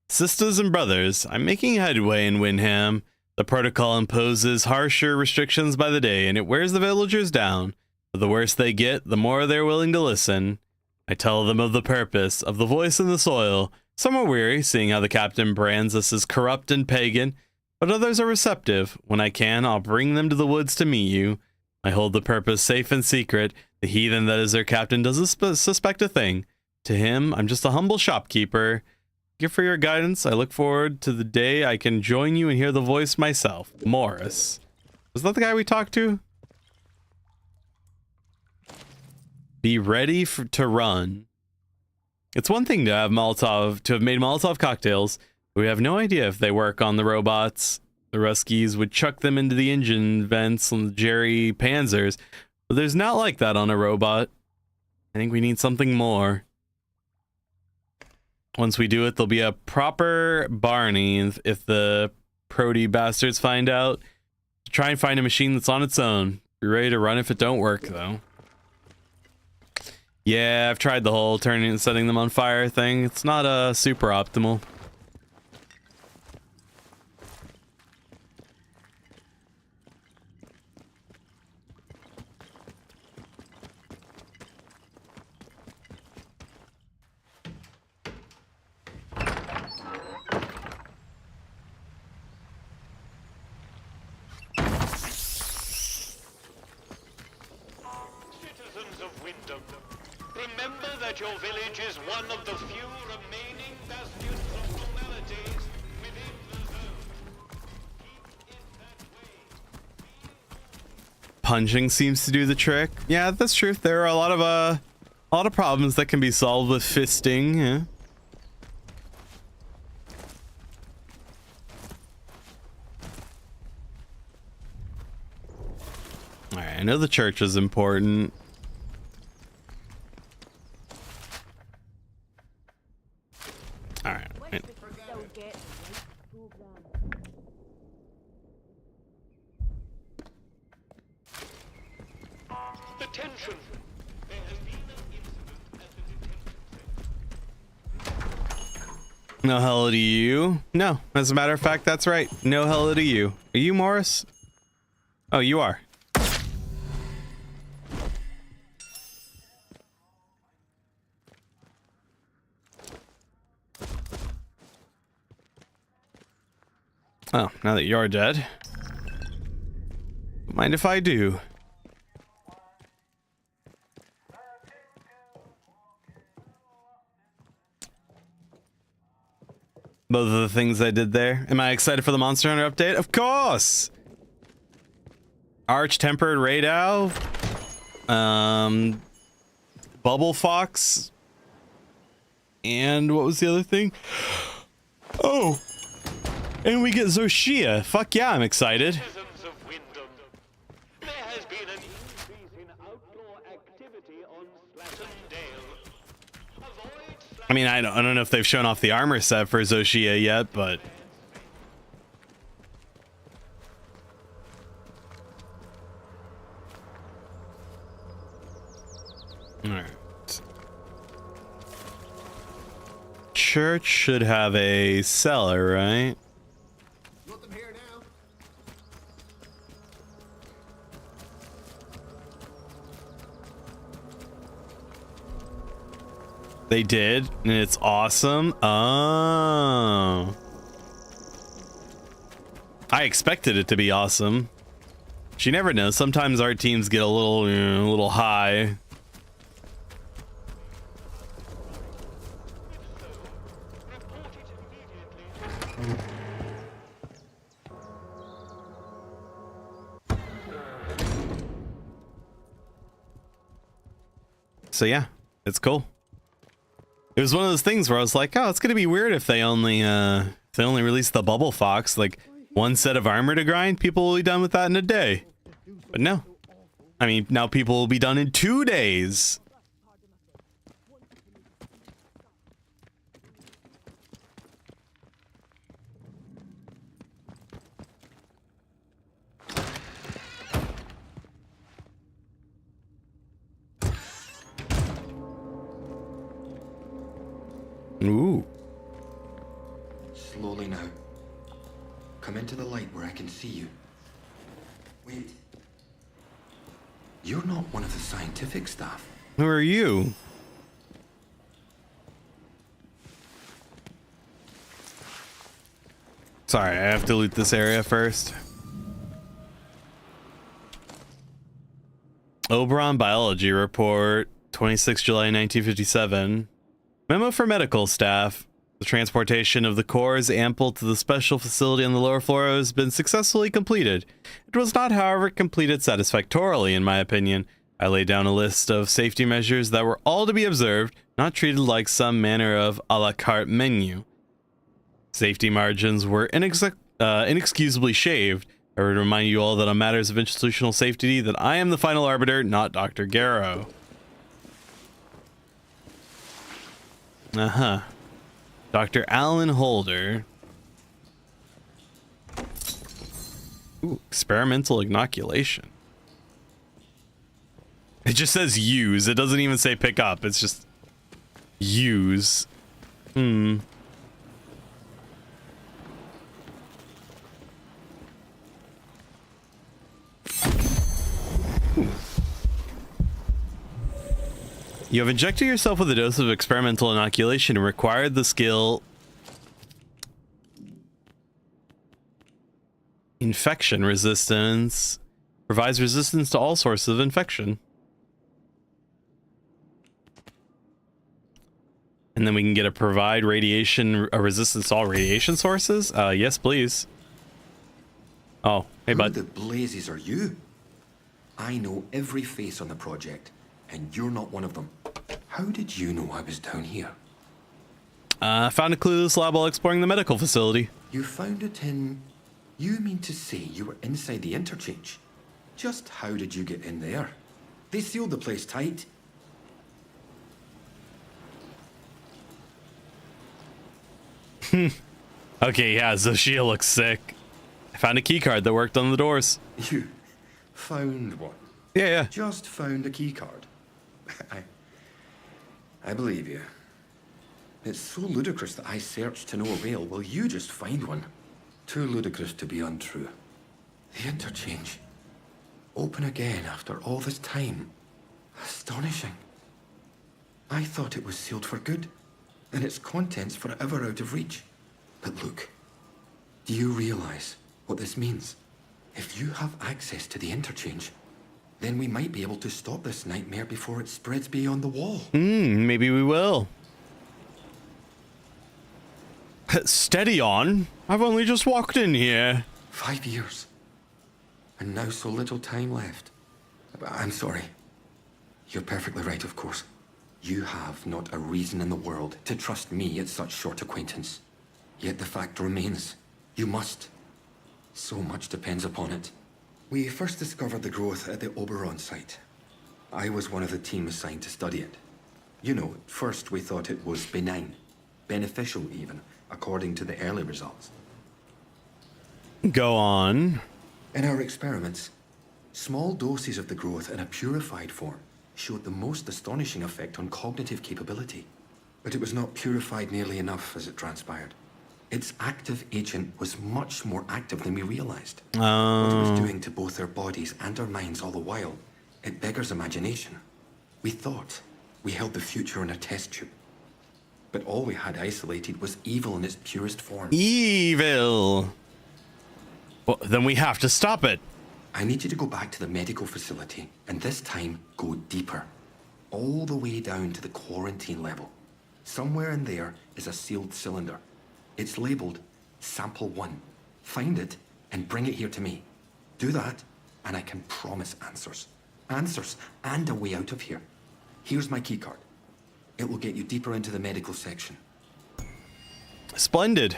Sisters and brothers, I'm making headway in Windham. The protocol imposes harsher restrictions by the day, and it wears the villagers down. But the worse they get, the more they're willing to listen. I tell them of the purpose, of the voice in the soil. Some are weary, seeing how the captain brands us as corrupt and pagan, but others are receptive. When I can, I'll bring them to the woods to meet you. I hold the purpose safe and secret. The heathen that is their captain doesn't suspect a thing. To him, I'm just a humble shopkeeper. Thank you for your guidance. I look forward to the day I can join you and hear the voice myself. Morris. Was that the guy we talked to? Be ready to run. It's one thing to have made Molotov cocktails, but we have no idea if they work on the robots. The Ruskies would chuck them into the engine vents on the Jerry Panzers, but there's not like that on a robot. I think we need something more. Once we do it, there'll be a proper Barney if the Prody bastards find out. Try and find a machine that's on its own. Be ready to run if it don't work, though. Yeah, I've tried the whole turning and setting them on fire thing. It's not super optimal. Remember that your village is one of the few remaining bastions of normalities within the zone. Keep it that way. Punching seems to do the trick. Yeah, that's true. There are a lot of problems that can be solved with fisting. Yeah. All right, I know the church is important. All right. Attention! There has been an incident at the detention. No hello to you. No, as a matter of fact, that's right. No hello to you. Are you Morris? Oh, you are. Oh, now that you're dead. Mind if I do? Both of the things I did there. Am I excited for the Monster Hunter update? Of course! Arch-tempered Radow. Bubble Fox. And what was the other thing? Oh! And we get Zoshia. Fuck yeah, I'm excited. Citizens of Wyndham, there has been an increase in outlaw activity on Slattern Dale. Avoid I mean, I don't know if they've shown off the armor set for Xochitl yet, but... Alright. Church should have a cellar, right? Nothing here now. They did, and it's awesome. Oh. I expected it to be awesome. You never know. Sometimes our teams get a little high. So yeah, it's cool. It was one of those things where I was like, oh, it's gonna be weird if they only release the bubble fox, like one set of armor to grind. People will be done with that in a day. But no. I mean, now people will be done in 2 days. Ooh. Slowly now. Come into the light where I can see you. Wait. You're not one of the scientific staff. Who are you? Sorry, I have to loot this area first. Oberon Biology Report, 26 July 1957. Memo for medical staff. The transportation of the cores ample to the special facility on the lower floor has been successfully completed. It was not, however, completed satisfactorily, in my opinion. I laid down a list of safety measures that were all to be observed, not treated like some manner of a la carte menu. Safety margins were inexcusably shaved. I would remind you all that on matters of institutional safety that I am the final arbiter, not Dr. Garrow. Uh-huh. Dr. Alan Holder. Ooh, experimental inoculation. It just says use. It doesn't even say pick up. It's just use. Hmm. You have injected yourself with a dose of experimental inoculation and required the skill infection resistance. Provides resistance to all sources of infection. And then we can get a provide radiation, a resistance to all radiation sources. Yes, please. Oh, hey, bud. Who the blazes are you? I know every face on the project, and you're not one of them. How did you know I was down here? Found a clueless lab while exploring the medical facility. You found it in... You mean to say you were inside the interchange? Just how did you get in there? They sealed the place tight. Okay, yeah, Xochitl looks sick. I found a key card that worked on the doors. You found one? Yeah. Just found a key card. I believe you. It's so ludicrous that I searched to no avail. Will you just find one? Too ludicrous to be untrue. The interchange. Open again after all this time. Astonishing. I thought it was sealed for good, and its contents forever out of reach. But look, do you realize what this means? If you have access to the interchange, then we might be able to stop this nightmare before it spreads beyond the wall. Maybe we will. Steady on. I've only just walked in here. 5 years. And now so little time left. I'm sorry. You're perfectly right, of course. You have not a reason in the world to trust me at such short acquaintance. Yet the fact remains, you must. So much depends upon it. We first discovered the growth at the Oberon site. I was one of the team assigned to study it. You know, at first we thought it was benign, beneficial even, according to the early results. Go on. In our experiments, small doses of the growth in a purified form showed the most astonishing effect on cognitive capability. But it was not purified nearly enough, as it transpired. Its active agent was much more active than we realized. What it was doing to both our bodies and our minds all the while, it beggars imagination. We thought we held the future in a test tube. But all we had isolated was evil in its purest form. Evil! Well, then we have to stop it. I need you to go back to the medical facility, and this time go deeper. All the way down to the quarantine level. Somewhere in there is a sealed cylinder. It's labeled Sample 1. Find it and bring it here to me. Do that, and I can promise answers. Answers and a way out of here. Here's my keycard. It will get you deeper into the medical section. Splendid.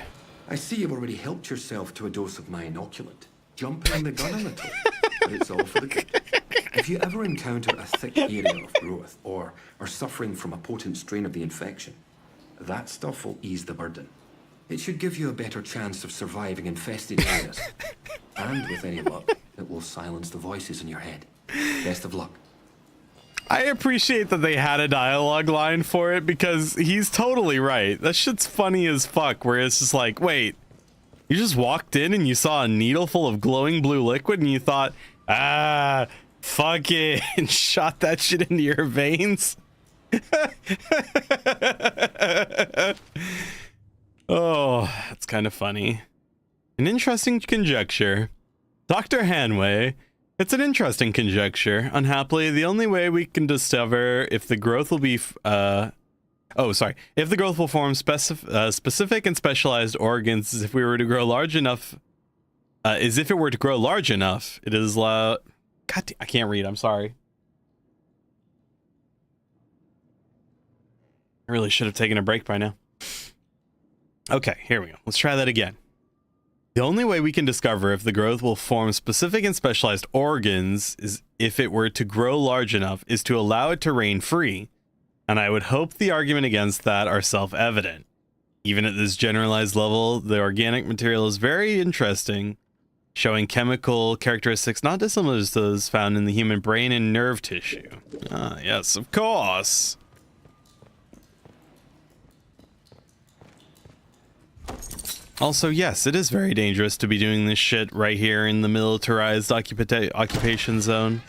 I see you've already helped yourself to a dose of my inoculant. Jumping the gun a little, but it's all for the good. If you ever encounter a thick area of growth or are suffering from a potent strain of the infection, that stuff will ease the burden. It should give you a better chance of surviving infested areas. And with any luck, it will silence the voices in your head. Best of luck. I appreciate that they had a dialogue line for it because he's totally right. That shit's funny as fuck, where it's just like, wait, you just walked in and you saw a needle full of glowing blue liquid and you thought, fuck it, and shot that shit into your veins? Oh, that's kind of funny. An interesting conjecture. Dr. Hanway, it's an interesting conjecture. Unhappily, the only way we can discover if the growth will be, if the growth will form specific and specialized organs is if we were to grow large enough, It is, God, I can't read, I'm sorry. I really should have taken a break by now. Okay, here we go. Let's try that again. The only way we can discover if the growth will form specific and specialized organs is if it were to grow large enough is to allow it to reign free. And I would hope the argument against that are self-evident. Even at this generalized level, the organic material is very interesting, showing chemical characteristics not dissimilar to those found in the human brain and nerve tissue. Ah, yes, of course. Also, yes, it is very dangerous to be doing this shit right here in the militarized occupation zone.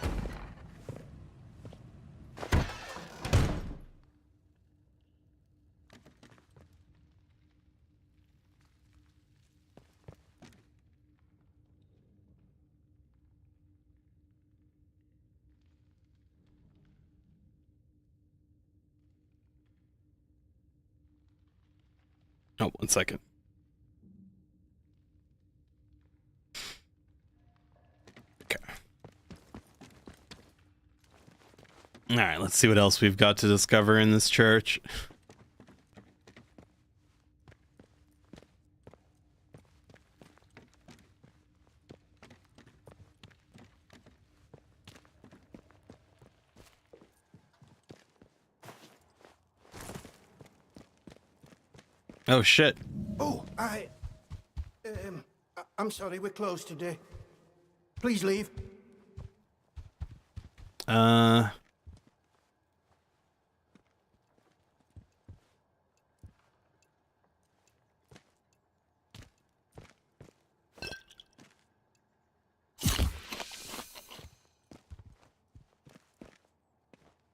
Oh, 1 second. All right, let's see what else we've got to discover in this church. Oh, shit. Oh, I'm sorry, we're closed today. Please leave.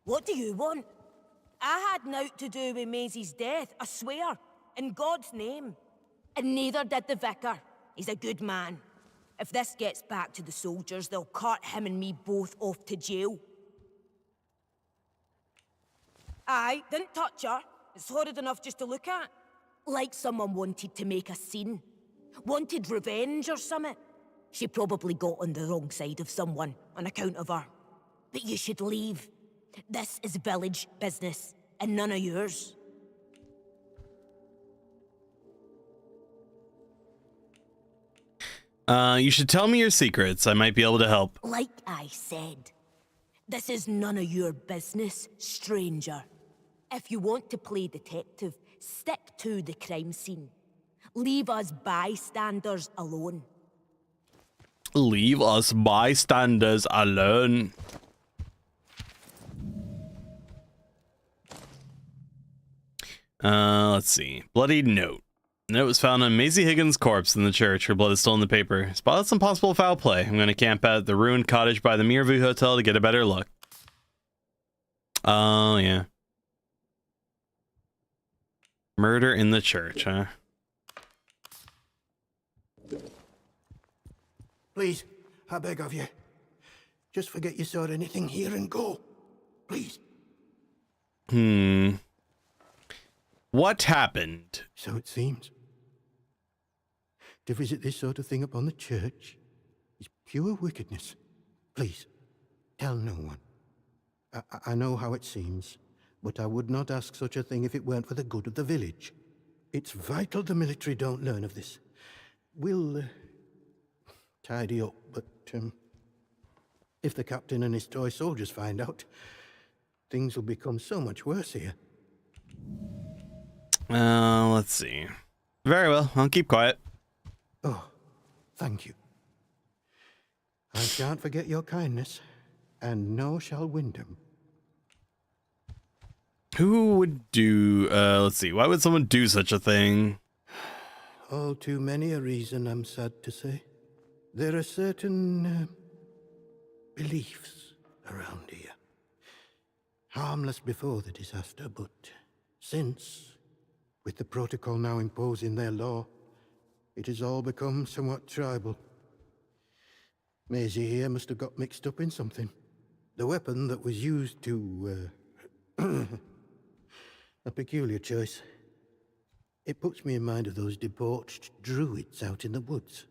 What do you want? I had naught to do with Maisie's death, I swear, in God's name. And neither did the vicar. He's a good man. If this gets back to the soldiers, they'll cart him and me both off to jail. Aye, didn't touch her. It's horrid enough just to look at. Like someone wanted to make a scene. Wanted revenge or something. She probably got on the wrong side of someone on account of her. But you should leave. This is village business, and none of yours. You should tell me your secrets. I might be able to help. Like I said, this is none of your business, stranger. If you want to play detective, stick to the crime scene. Leave us bystanders alone. Leave us bystanders alone. Let's see. Bloody note. The note was found on Maisie Higgins' corpse in the church. Her blood is still in the paper. Spotted some possible foul play. I'm going to camp out the ruined cottage by the Mirvu Hotel to get a better look. Oh, yeah. Murder in the church, huh? Please, I beg of you. Just forget you saw anything here and go. Please. What happened? So it seems. To visit this sort of thing upon the church is pure wickedness. Please, tell no one. I know how it seems, but I would not ask such a thing if it weren't for the good of the village. It's vital the military don't learn of this. We'll tidy up, but if the captain and his toy soldiers find out, things will become so much worse here. Let's see. Very well, I'll keep quiet. Oh, thank you. I shan't forget your kindness, and no shall Wyndham. Who would do, let's see, why would someone do such a thing? All too many a reason, I'm sad to say. There are certain beliefs around here. Harmless before the disaster, but since, with the protocol now imposed in their law, it has all become somewhat tribal. Maisie here must have got mixed up in something. The weapon that was used to, a peculiar choice. It puts me in mind of those debauched druids out in the woods.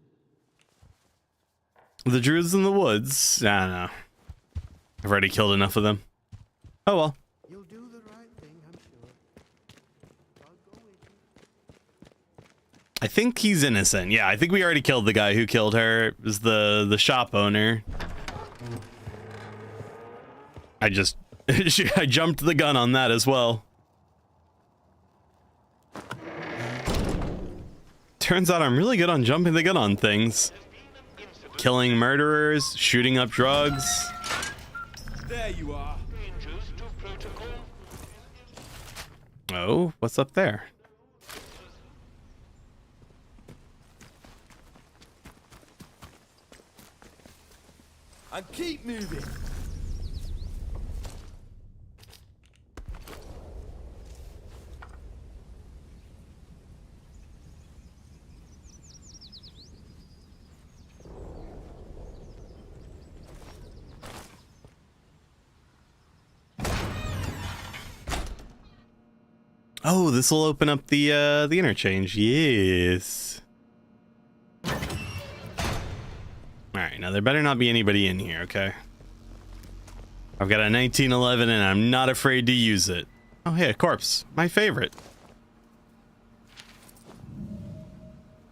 The druids in the woods? I don't know. I've already killed enough of them. Oh well. You'll do the right thing, I'm sure. I think he's innocent. Yeah, I think we already killed the guy who killed her. It was the shop owner. I jumped the gun on that as well. Turns out I'm really good on jumping the gun on things. Killing murderers, shooting up drugs. There you are. Oh, what's up there? And keep moving. Oh, this will open up the interchange. Yes. All right, now there better not be anybody in here, okay? I've got a 1911 and I'm not afraid to use it. Oh, hey, a corpse. My favorite.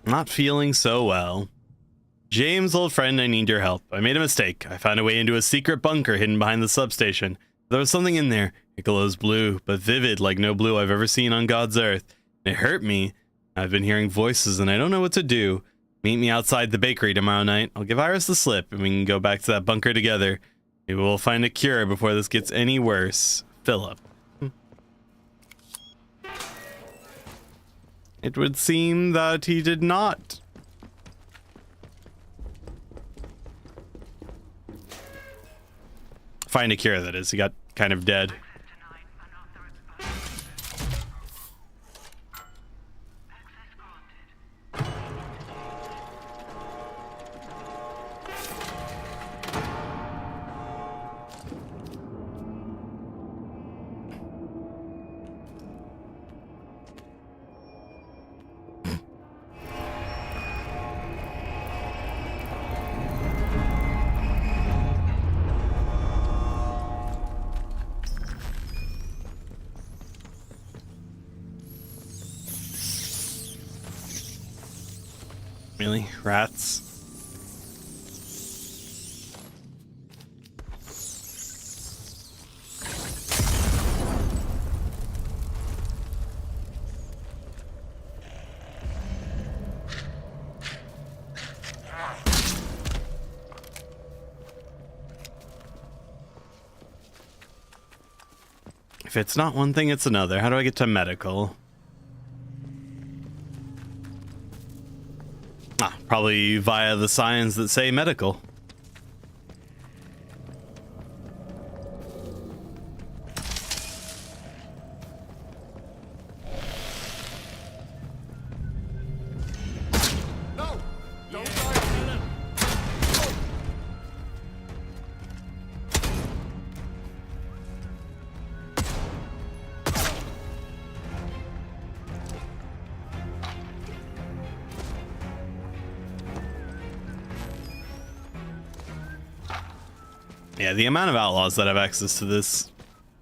Not feeling so well. James, old friend, I need your help. I made a mistake. I found a way into a secret bunker hidden behind the substation. There was something in there. It glows blue, but vivid like no blue I've ever seen on God's earth. It hurt me. I've been hearing voices and I don't know what to do. Meet me outside the bakery tomorrow night. I'll give Iris the slip and we can go back to that bunker together. Maybe we'll find a cure before this gets any worse. Philip. It would seem that he did not. Find a cure, that is. He got kind of dead. Really? Rats? If it's not one thing, it's another. How do I get to medical? Ah, probably via the signs that say medical. Yeah, the amount of outlaws that have access to this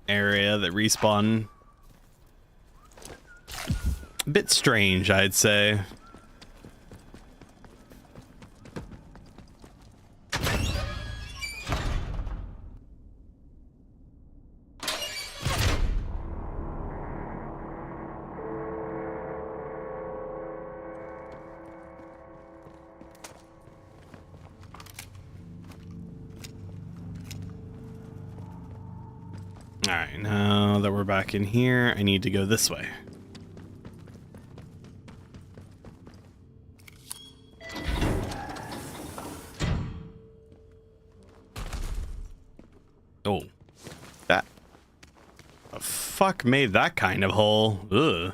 area that respawn, a bit strange, I'd say. Alright, now that we're back in here, I need to go this way. Oh. That... The fuck made that kind of hole? Ugh.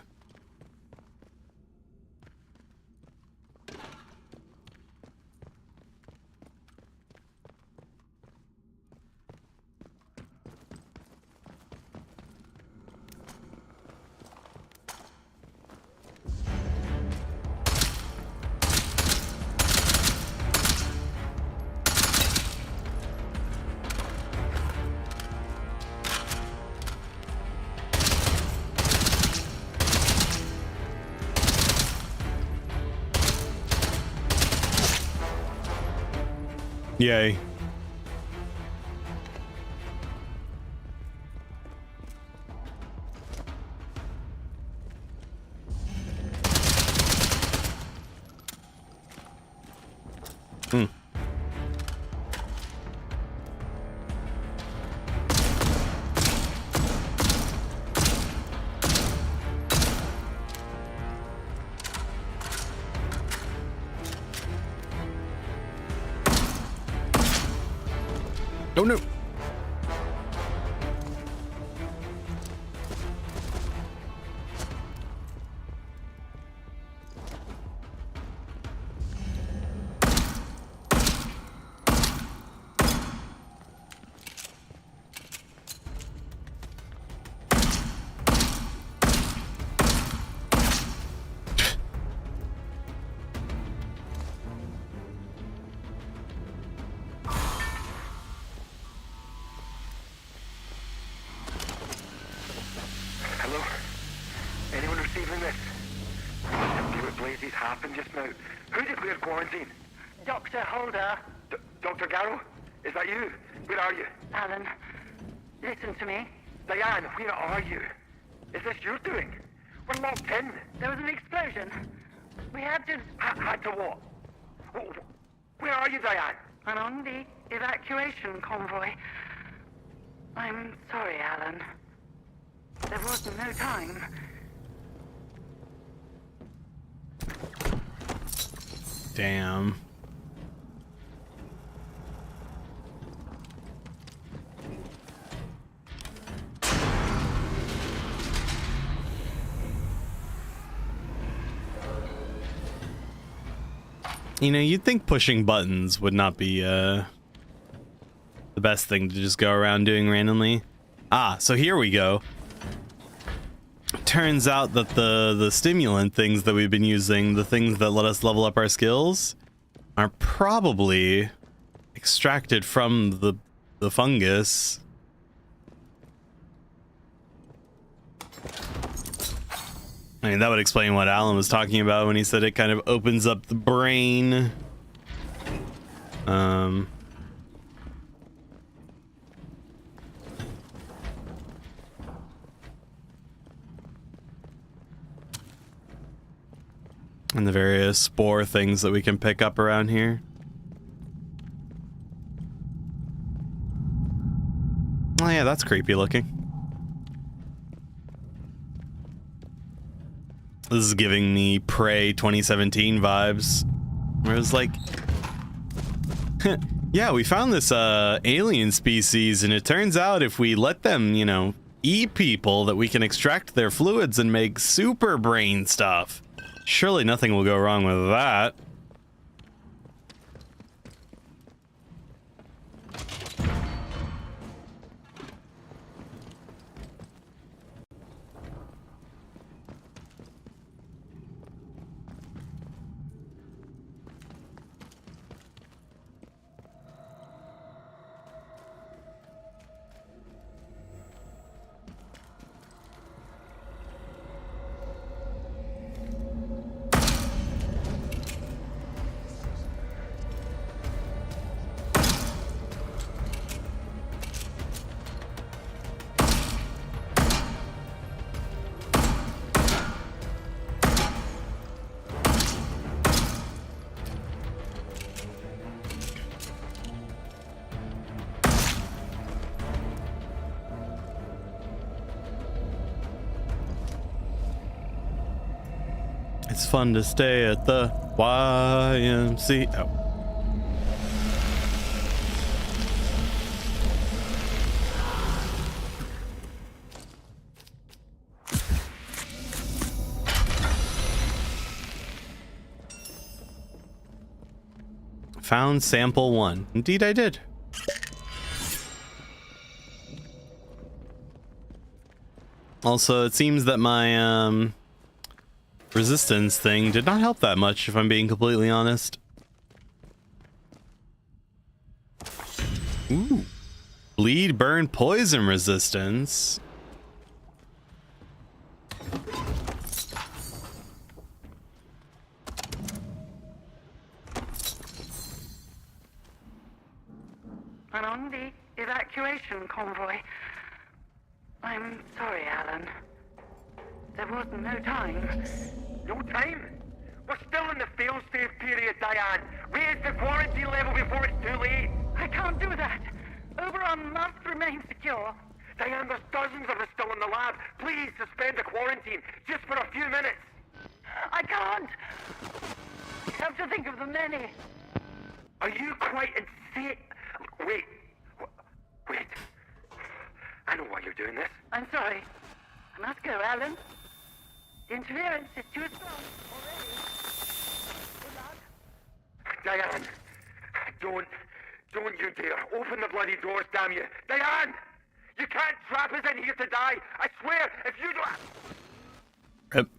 Yay. Oh no. Hello? Anyone receiving this? Something with Blazes happened just now. Who declared quarantine? Dr. Holder. Dr. Garrow? Is that you? Where are you? Alan, listen to me. Diane, where are you? Is this your doing? We're locked in. There was an explosion. We had to... Had to what? Where are you, Diane? I'm on the evacuation convoy. I'm sorry, Alan. There was no time. Damn. You know, you'd think pushing buttons would not be the best thing to just go around doing randomly. Ah, so here we go. Turns out that the stimulant things that we've been using, the things that let us level up our skills, are probably extracted from the fungus. I mean, that would explain what Alan was talking about when he said it kind of opens up the brain. And the various spore things that we can pick up around here. Oh yeah, that's creepy looking. This is giving me Prey 2017 vibes. Where it was like, yeah, we found this alien species, and it turns out if we let them, you know, eat people, that we can extract their fluids and make super brain stuff. Surely nothing will go wrong with that. It's fun to stay at the YMCA. Found sample 1. Indeed I did. Also, it seems that my resistance thing did not help that much, if I'm being completely honest. Ooh. Bleed, burn, poison resistance. And on the evacuation convoy. I'm sorry, Alan. There was no time. No time? We're still in the fail-safe period, Diane. Raise the quarantine level before it's too late. I can't do that. Over a month remains secure. Diane, there's dozens of us still in the lab. Please suspend the quarantine, just for a few minutes. I can't. I have to think of the many. Are you quite insane? Wait. Wait. I know why you're doing this. I'm sorry. I must go, Alan. The interference is too strong already. Good luck. Diane, don't you dare. Open the bloody doors, damn you. Diane! You can't trap us in here to die. I swear, if you don't...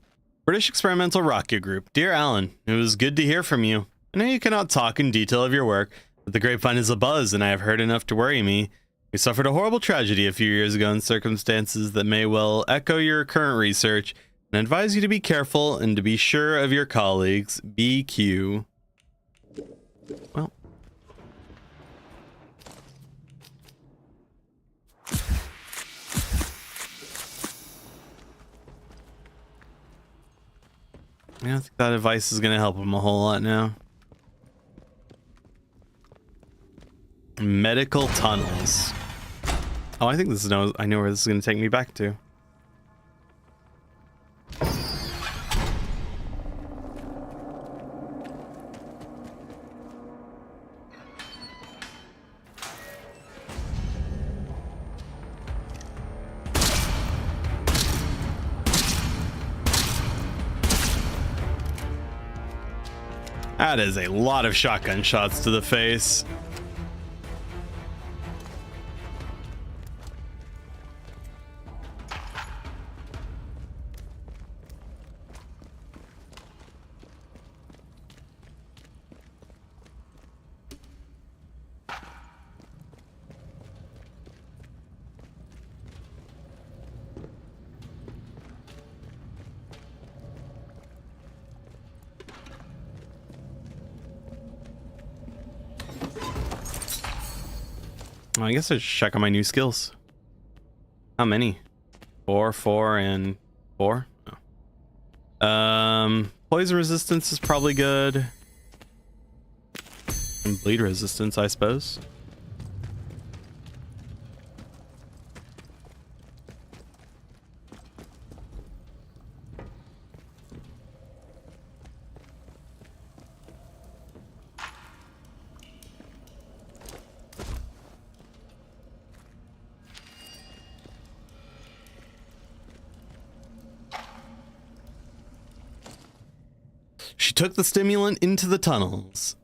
British Experimental Rocket Group. Dear Alan, it was good to hear from you. I know you cannot talk in detail of your work, but the grapevine is abuzz, and I have heard enough to worry me. We suffered a horrible tragedy a few years ago in circumstances that may well echo your current research, and I advise you to be careful and to be sure of your colleagues. BQ. Well. I don't think that advice is going to help him a whole lot now. Medical tunnels. Oh, I think this is I know where this is going to take me back to. That is a lot of shotgun shots to the face. I guess I should check on my new skills. How many? 4, 4, and 4? Oh. Poison resistance is probably good. And bleed resistance, I suppose. She took the stimulant into the tunnels.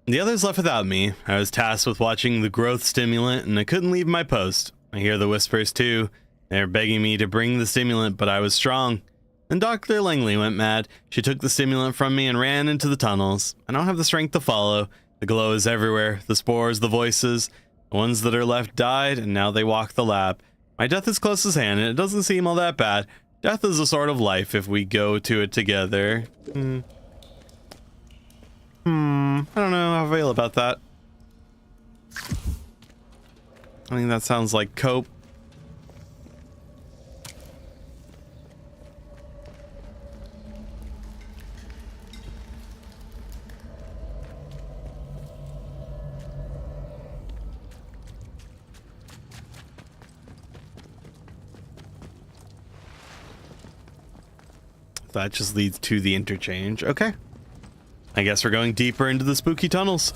The others left without me. I was tasked with watching the growth stimulant, and I couldn't leave my post. I hear the whispers too. They're begging me to bring the stimulant, but I was strong. Then Dr. Langley went mad. She took the stimulant from me and ran into the tunnels. I don't have the strength to follow. The glow is everywhere. The spores, the voices. The ones that are left died, and now they walk the lab. My death is close at hand, and it doesn't seem all that bad. Death is a sort of life if we go to it together. I don't know how I feel about that. I think that sounds like cope. That just leads to the interchange. Okay. I guess we're going deeper into the spooky tunnels.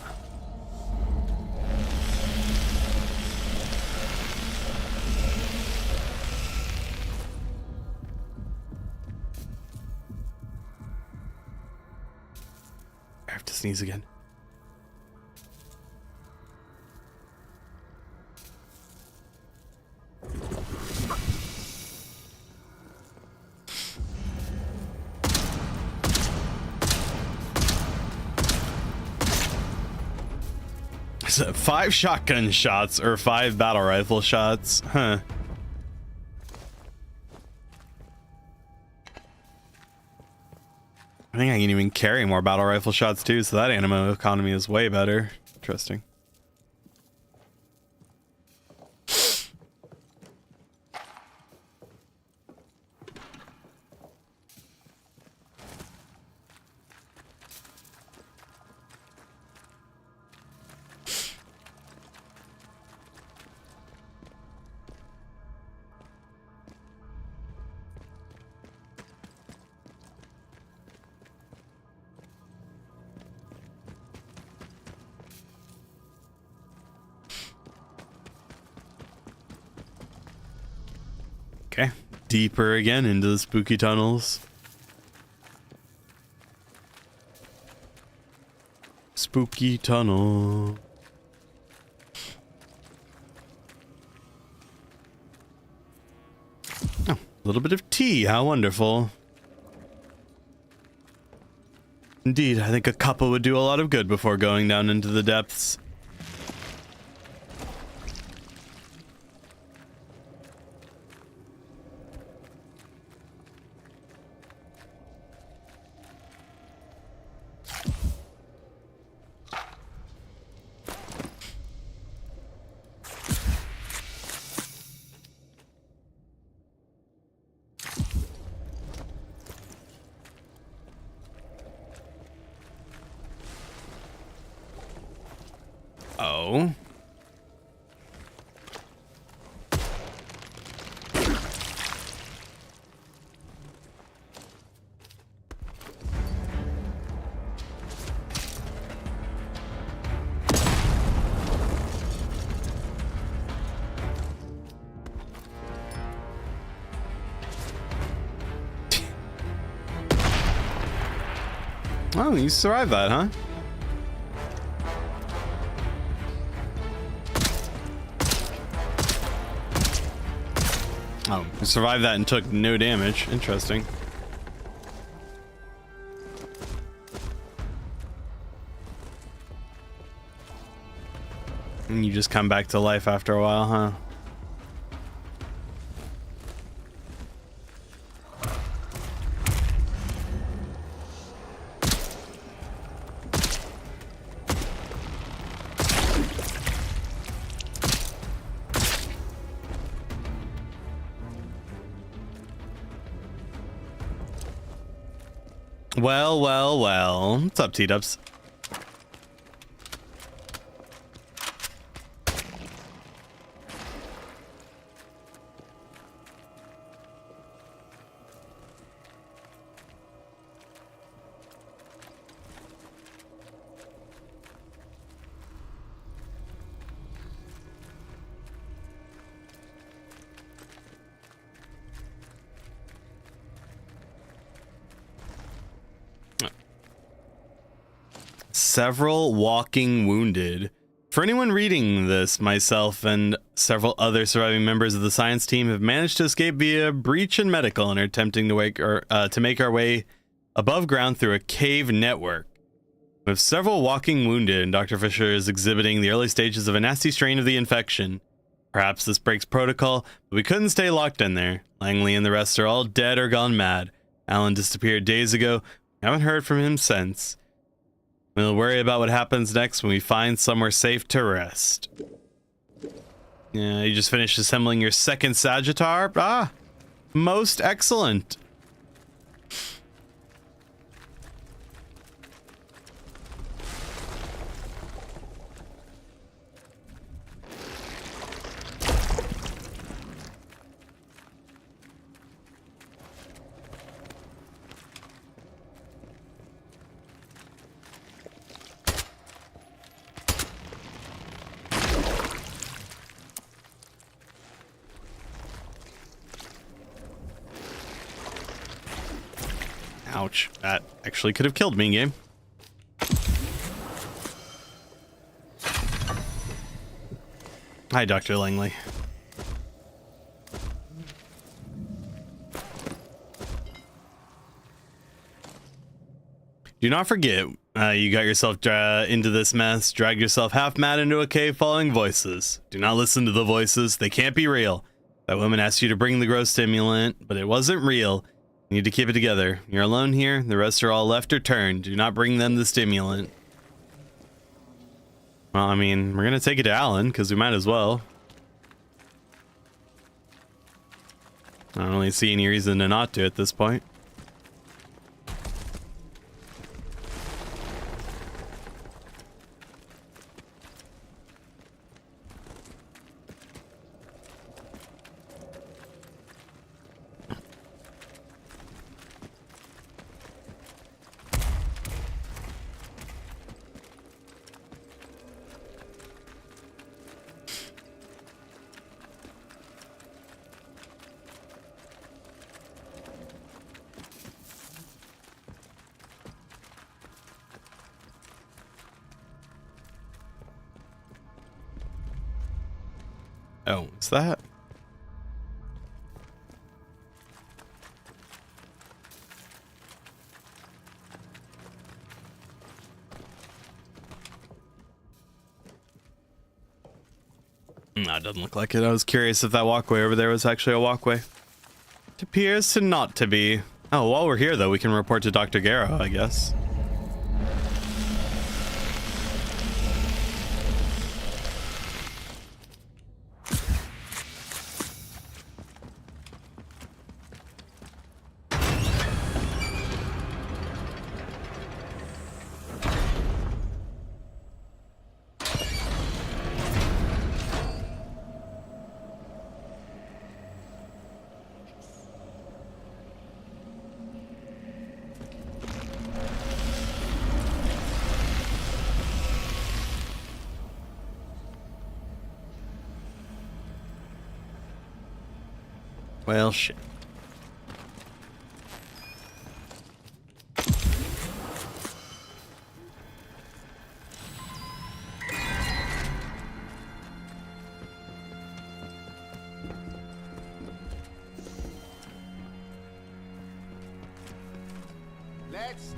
I have to sneeze again. So 5 shotgun shots or 5 battle rifle shots? Huh. I think I can even carry more battle rifle shots too, so that ammo economy is way better. Interesting. Okay, deeper again into the spooky tunnels. Spooky tunnel. Oh, a little bit of tea, how wonderful. Indeed, I think a cuppa would do a lot of good before going down into the depths. Oh. Oh, you survived that, huh? Oh, you survived that and took no damage. Interesting. And you just come back to life after a while, huh? Well, well, well. What's up, T-dubs? several walking wounded. For anyone reading this, myself and several other surviving members of the science team have managed to escape via breach in medical and are attempting to make our way above ground through a cave network. We have several walking wounded, and Dr. Fisher is exhibiting the early stages of a nasty strain of the infection. Perhaps this breaks protocol, but we couldn't stay locked in there. Langley and the rest are all dead or gone mad. Alan disappeared days ago. We haven't heard from him since. We'll worry about what happens next when we find somewhere safe to rest. Yeah, you just finished assembling your second Sagittar? Ah, most excellent. Ouch, that actually could have killed me, game. Hi, Dr. Langley. Do not forget, you got yourself into this mess, dragged yourself half mad into a cave following voices. Do not listen to the voices, they can't be real. That woman asked you to bring the gross stimulant, but it wasn't real. You need to keep it together. You're alone here, the rest are all left or turned. Do not bring them the stimulant. Well, I mean, we're gonna take it to Alan, because we might as well. I don't really see any reason to not do at this point. Oh, what's that? No, it doesn't look like it. I was curious if that walkway over there was actually a walkway. It appears to not to be. Oh, while we're here, though, we can report to Dr. Garrow, I guess. Well, shit. Let's...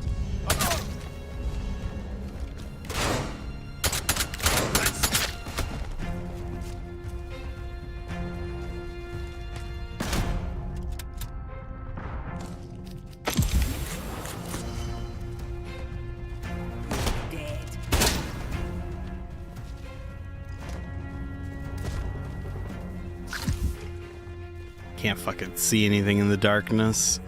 Can't fucking see anything in the darkness.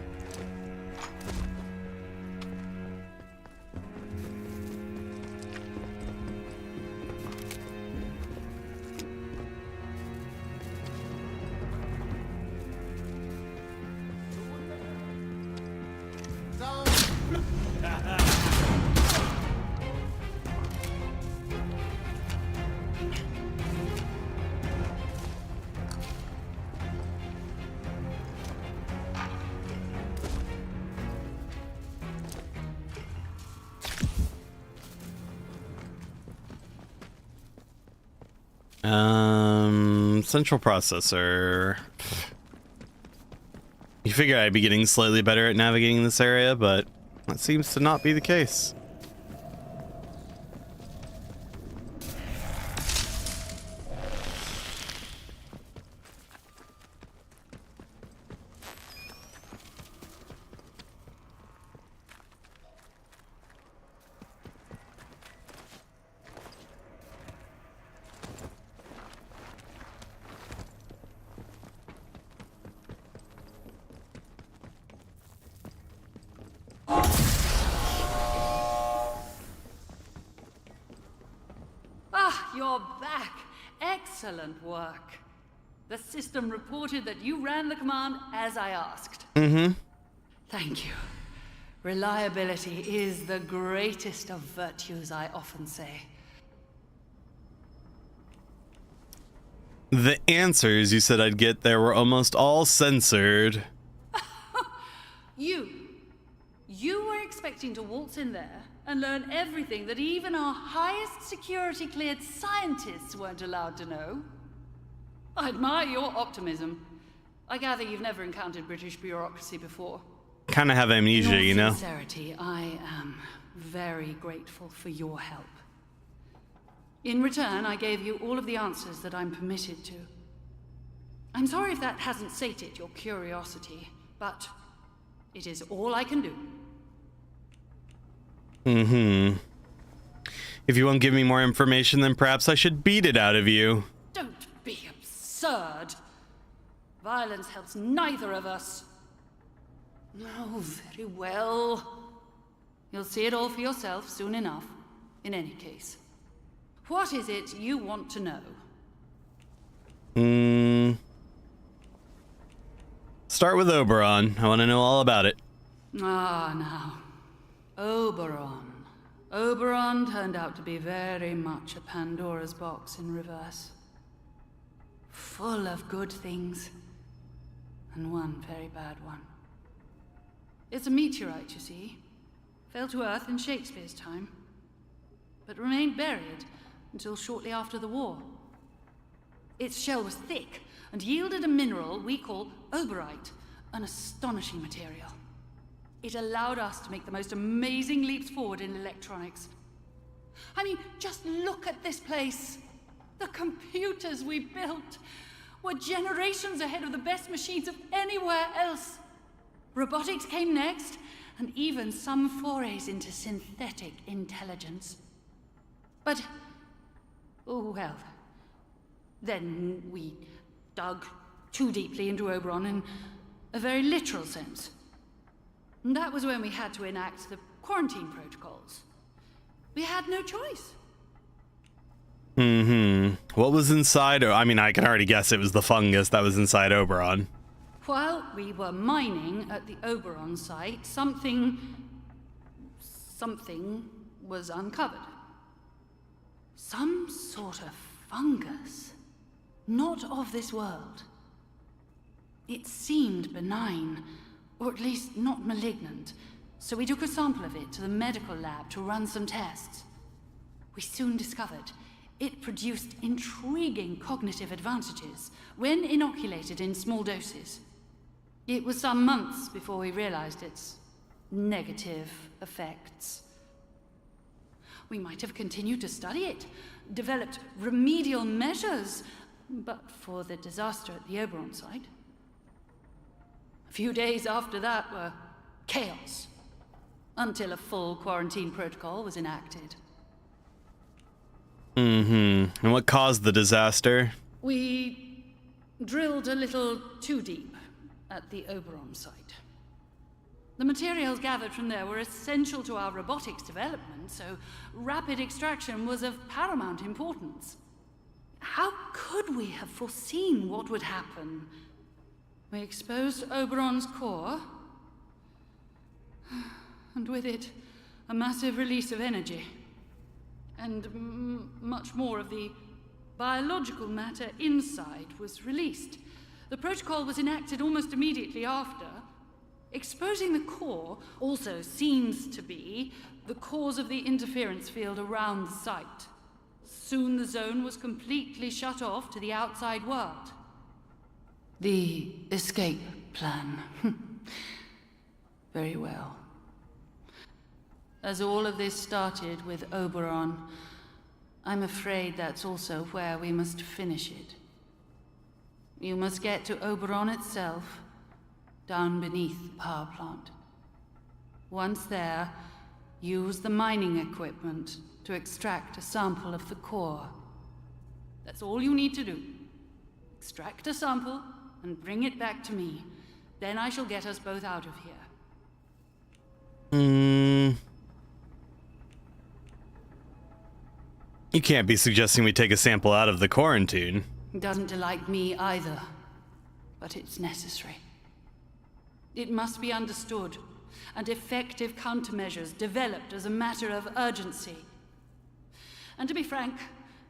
Central processor. You figure I'd be getting slightly better at navigating this area, but that seems to not be the case. You're back. Excellent work. The system reported that you ran the command as I asked. Mm-hmm. Thank you. Reliability is the greatest of virtues, I often say. The answers you said I'd get there were almost all censored. You were expecting to waltz in there and learn everything that even our highest security cleared scientists weren't allowed to know. I admire your optimism. I gather you've never encountered British bureaucracy before. Kind of have amnesia, you know? In sincerity, I am very grateful for your help. In return, I gave you all of the answers that I'm permitted to. I'm sorry if that hasn't sated your curiosity, but it is all I can do. Mm-hmm. If you won't give me more information, then perhaps I should beat it out of you. Don't be absurd. Violence helps neither of us. Oh, very well. You'll see it all for yourself soon enough, in any case. What is it you want to know? Start with Oberon. I want to know all about it. Now. Oberon. Oberon turned out to be very much a Pandora's box in reverse. Full of good things, and one very bad one. It's a meteorite, you see. Fell to Earth in Shakespeare's time, but remained buried until shortly after the war. Its shell was thick and yielded a mineral we call oberite, an astonishing material. It allowed us to make the most amazing leaps forward in electronics. I mean, just look at this place. The computers we built were generations ahead of the best machines of anywhere else. Robotics came next, and even some forays into synthetic intelligence. But, oh well. Then we dug too deeply into Oberon in a very literal sense. And that was when we had to enact the quarantine protocols. We had no choice. What was inside? I mean, I can already guess it was the fungus that was inside Oberon. While we were mining at the Oberon site, something was uncovered. Some sort of fungus. Not of this world. It seemed benign, or at least not malignant, so we took a sample of it to the medical lab to run some tests. We soon discovered it produced intriguing cognitive advantages when inoculated in small doses. It was some months before we realized its negative effects. We might have continued to study it, developed remedial measures, but for the disaster at the Oberon site. A few days after that were chaos, until a full quarantine protocol was enacted. And what caused the disaster? We drilled a little too deep at the Oberon site. The materials gathered from there were essential to our robotics development, so rapid extraction was of paramount importance. How could we have foreseen what would happen? We exposed Oberon's core, and with it, a massive release of energy, and much more of the biological matter inside was released. The protocol was enacted almost immediately after. Exposing the core also seems to be the cause of the interference field around the site. Soon the zone was completely shut off to the outside world. The escape plan. Very well. As all of this started with Oberon, I'm afraid that's also where we must finish it. You must get to Oberon itself, down beneath the power plant. Once there, use the mining equipment to extract a sample of the core. That's all you need to do. Extract a sample and bring it back to me. Then I shall get us both out of here. You can't be suggesting we take a sample out of the quarantine. It doesn't delight me either, but it's necessary. It must be understood, and effective countermeasures developed as a matter of urgency. And to be frank,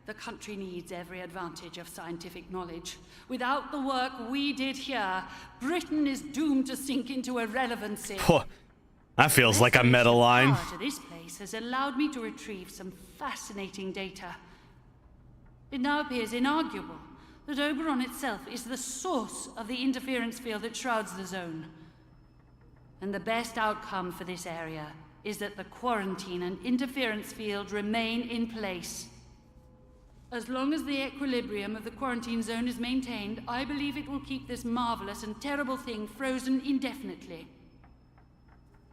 the country needs every advantage of scientific knowledge. Without the work we did here, Britain is doomed to sink into irrelevancy. That feels like a meta line. To this place has allowed me to retrieve some fascinating data. It now appears inarguable that Oberon itself is the source of the interference field that shrouds the zone. And the best outcome for this area is that the quarantine and interference field remain in place. As long as the equilibrium of the quarantine zone is maintained, I believe it will keep this marvelous and terrible thing frozen indefinitely.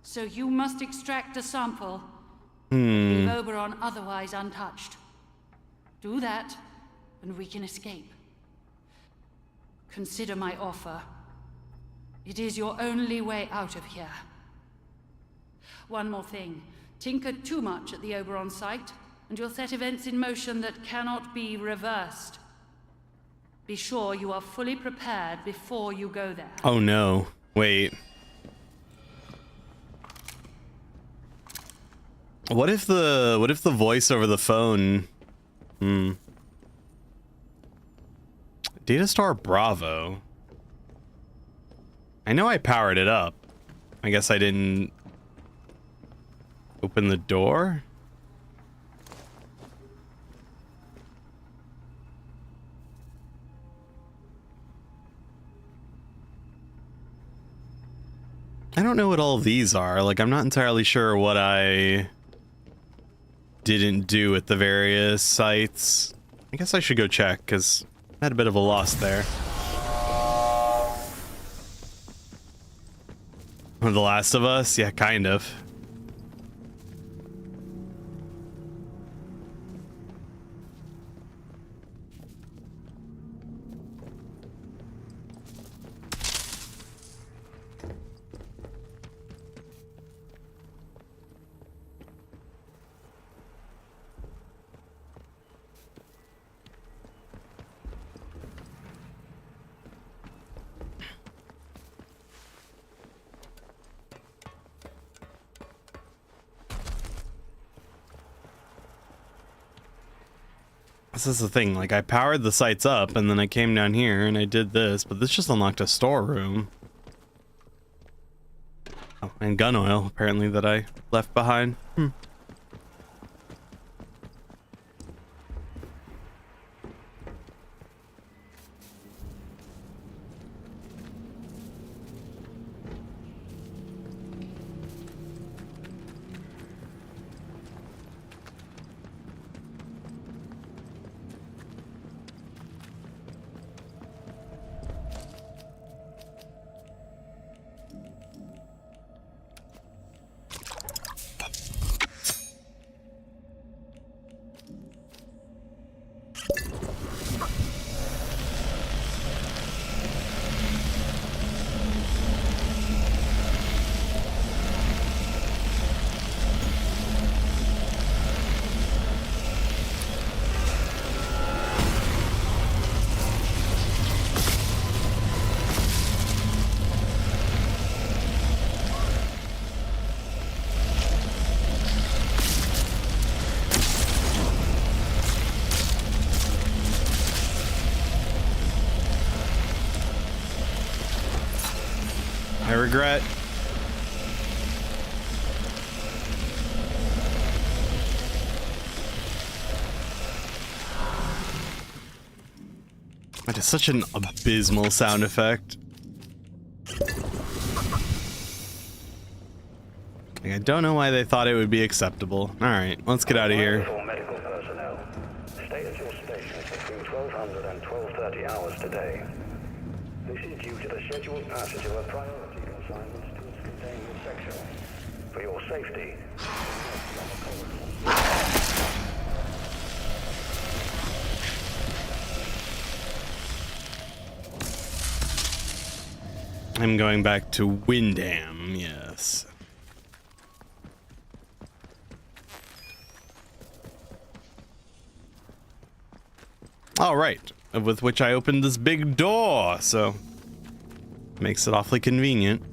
So you must extract a sample, leave Oberon otherwise untouched. Do that, and we can escape. Consider my offer. It is your only way out of here. One more thing. Tinker too much at the Oberon site, and you'll set events in motion that cannot be reversed. Be sure you are fully prepared before you go there. Oh no. Wait. What if the voice over the phone... Data Star Bravo. I know I powered it up. I guess I didn't open the door? I don't know what all these are. Like, I'm not entirely sure what I didn't do at the various sites. I guess I should go check, because I had a bit of a loss there. The Last of Us? Yeah, kind of. This is the thing, like, I powered the sites up, and then I came down here, and I did this, but this just unlocked a storeroom. Oh, and gun oil, apparently, that I left behind. I regret. That is such an abysmal sound effect. Like, I don't know why they thought it would be acceptable. Alright, let's get out of here. Medical personnel. Stay at your stations between 1200 and 1230 hours today. This is due to the scheduled passage of a priority consignment to its containment section. For your safety, I'm going back to Windham, yes. All right, with which I opened this big door, so makes it awfully convenient.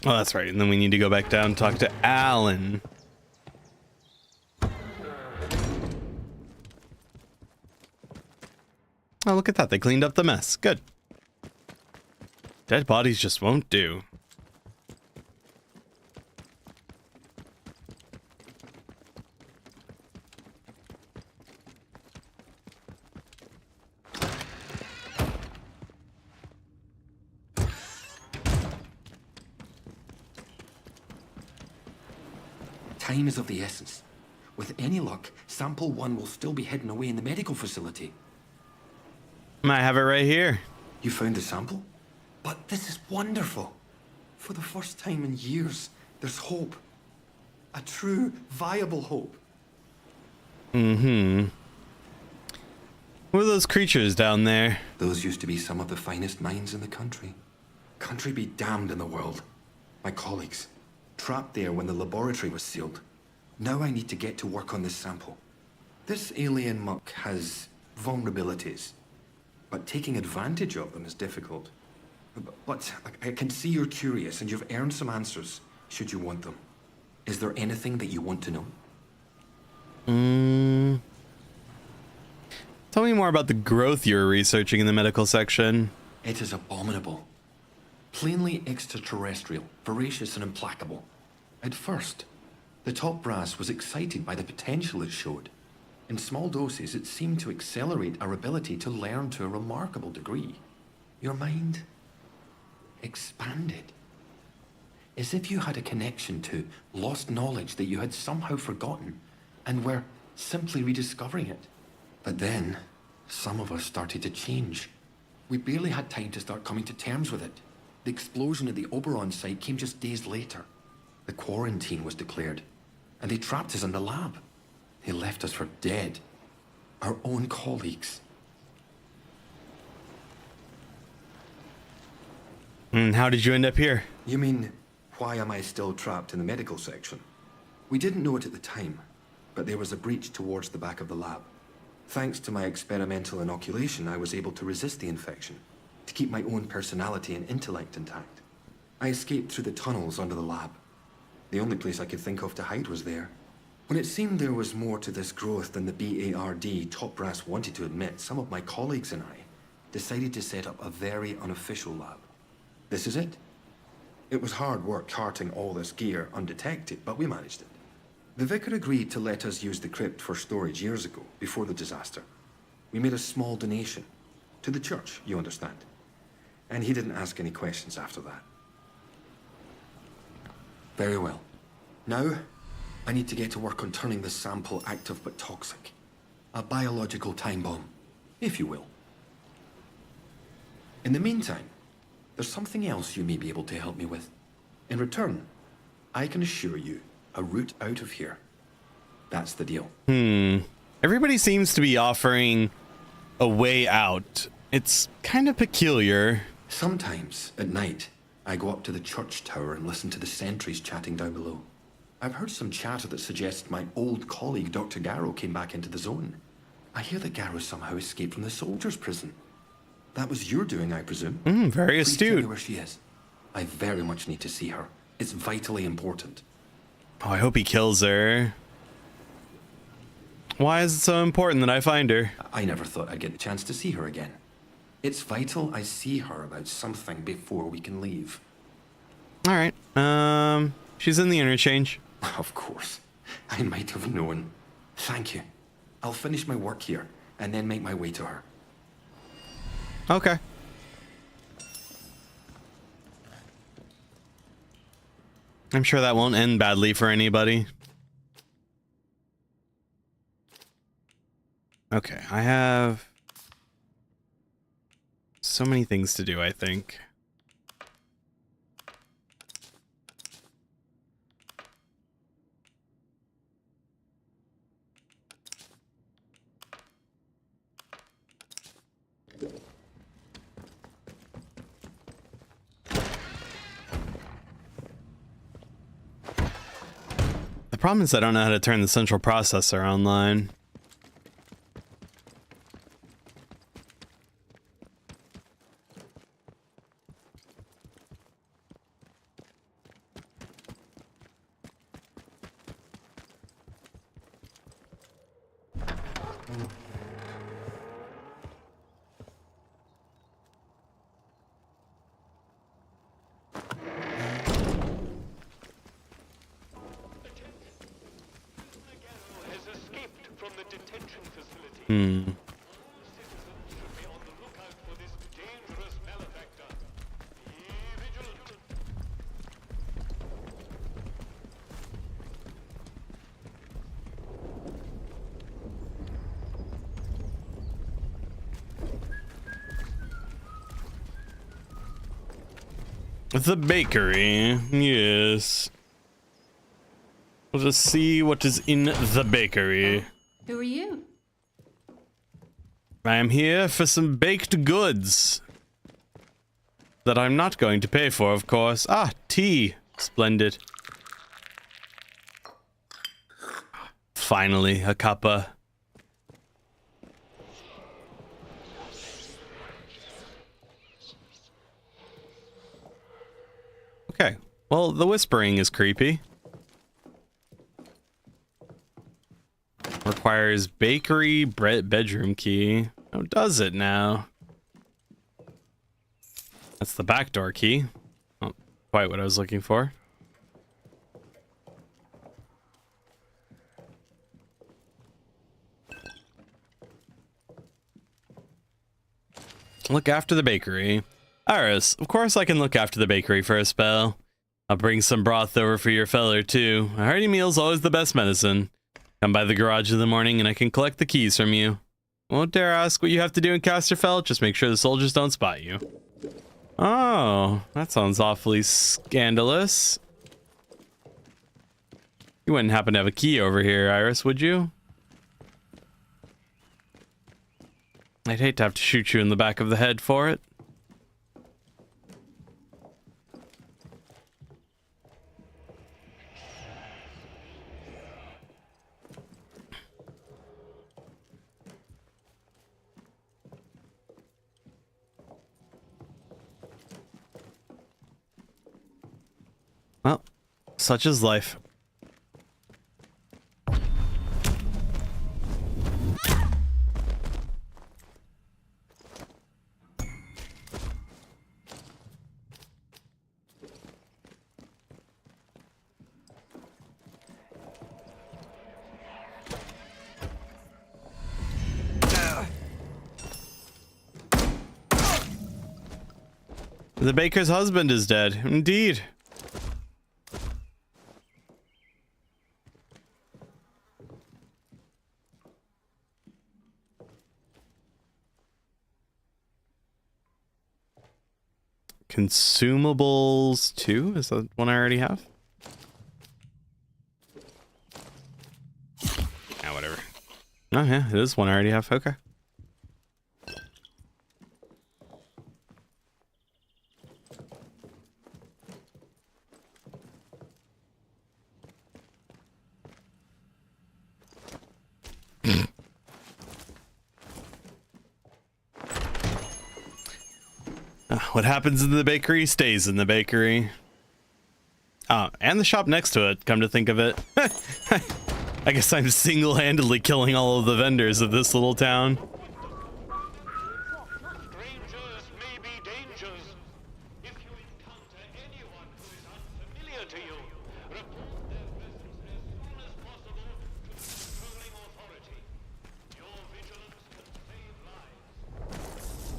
Oh, that's right. And then we need to go back down and talk to Alan. Oh, look at that. They cleaned up the mess. Good. Dead bodies just won't do. Time is of the essence. With any luck, Sample 1 will still be hidden away in the medical facility. I have it right here. You found the sample? But this is wonderful. For the first time in years, there's hope. A true, viable hope. Mm-hmm. What are those creatures down there? Those used to be some of the finest minds in the country. Country be damned in the world. My colleagues. Trapped there when the laboratory was sealed. Now I need to get to work on this sample. This alien muck has vulnerabilities, but taking advantage of them is difficult. But I can see you're curious and you've earned some answers, should you want them. Is there anything that you want to know? Tell me more about the growth you were researching in the medical section. It is abominable. Plainly extraterrestrial, voracious and implacable. At first, the top brass was excited by the potential it showed. In small doses, it seemed to accelerate our ability to learn to a remarkable degree. Your mind expanded. As if you had a connection to lost knowledge that you had somehow forgotten and were simply rediscovering it. But then, some of us started to change. We barely had time to start coming to terms with it. The explosion at the Oberon site came just days later. The quarantine was declared, and they trapped us in the lab. They left us for dead. Our own colleagues. And how did you end up here? You mean, why am I still trapped in the medical section? We didn't know it at the time, but there was a breach towards the back of the lab. Thanks to my experimental inoculation, I was able to resist the infection, to keep my own personality and intellect intact. I escaped through the tunnels under the lab. The only place I could think of to hide was there. When it seemed there was more to this growth than the BARD top brass wanted to admit, some of my colleagues and I decided to set up a very unofficial lab. This is it. It was hard work carting all this gear undetected, but we managed it. The vicar agreed to let us use the crypt for storage years ago, before the disaster. We made a small donation. To the church, you understand. And he didn't ask any questions after that. Very well. Now, I need to get to work on turning this sample active but toxic. A biological time bomb, if you will. In the meantime, there's something else you may be able to help me with. In return, I can assure you a route out of here. That's the deal. Everybody seems to be offering a way out. It's kind of peculiar. Sometimes, at night, I go up to the church tower and listen to the sentries chatting down below. I've heard some chatter that suggests my old colleague Dr. Garrow came back into the zone. I hear that Garrow somehow escaped from the soldiers' prison. That was your doing, I presume. Very Please tell me astute. where she is. I very much need to see her. It's vitally important. Oh, I hope he kills her. Why is it so important that I find her? I never thought I'd get the chance to see her again. It's vital I see her about something before we can leave. All right. She's in the interchange. Of course. I might have known. Thank you. I'll finish my work here and then make my way to her. Okay. I'm sure that won't end badly for anybody. Okay, I have so many things to do, I think. The problem is I don't know how to turn the central processor online. The bakery, yes. We'll just see what is in the bakery. Who are you? I am here for some baked goods. That I'm not going to pay for, of course. Ah, tea. Splendid. Finally, a cuppa. Okay, well, the whispering is creepy. Requires bakery bedroom key. Oh, does it now? That's the backdoor key. Not quite what I was looking for. Look after the bakery. Iris, of course I can look after the bakery for a spell. I'll bring some broth over for your feller, too. A hearty meal's always the best medicine. Come by the garage in the morning and I can collect the keys from you. Won't dare ask what you have to do in Casterfeld, just make sure the soldiers don't spot you. Oh, that sounds awfully scandalous. You wouldn't happen to have a key over here, Iris, would you? I'd hate to have to shoot you in the back of the head for it. Well, such is life. The baker's husband is dead. Indeed. Consumables 2? Is that one I already have? Yeah, whatever. Oh yeah, it is one I already have. Okay. What happens in the bakery stays in the bakery. Oh, and the shop next to it, come to think of it. I guess I'm single-handedly killing all of the vendors of this little town. Strangers may be dangers. If you encounter anyone who is unfamiliar to you, report their presence as soon as possible to the controlling authority. Your vigilance can save lives.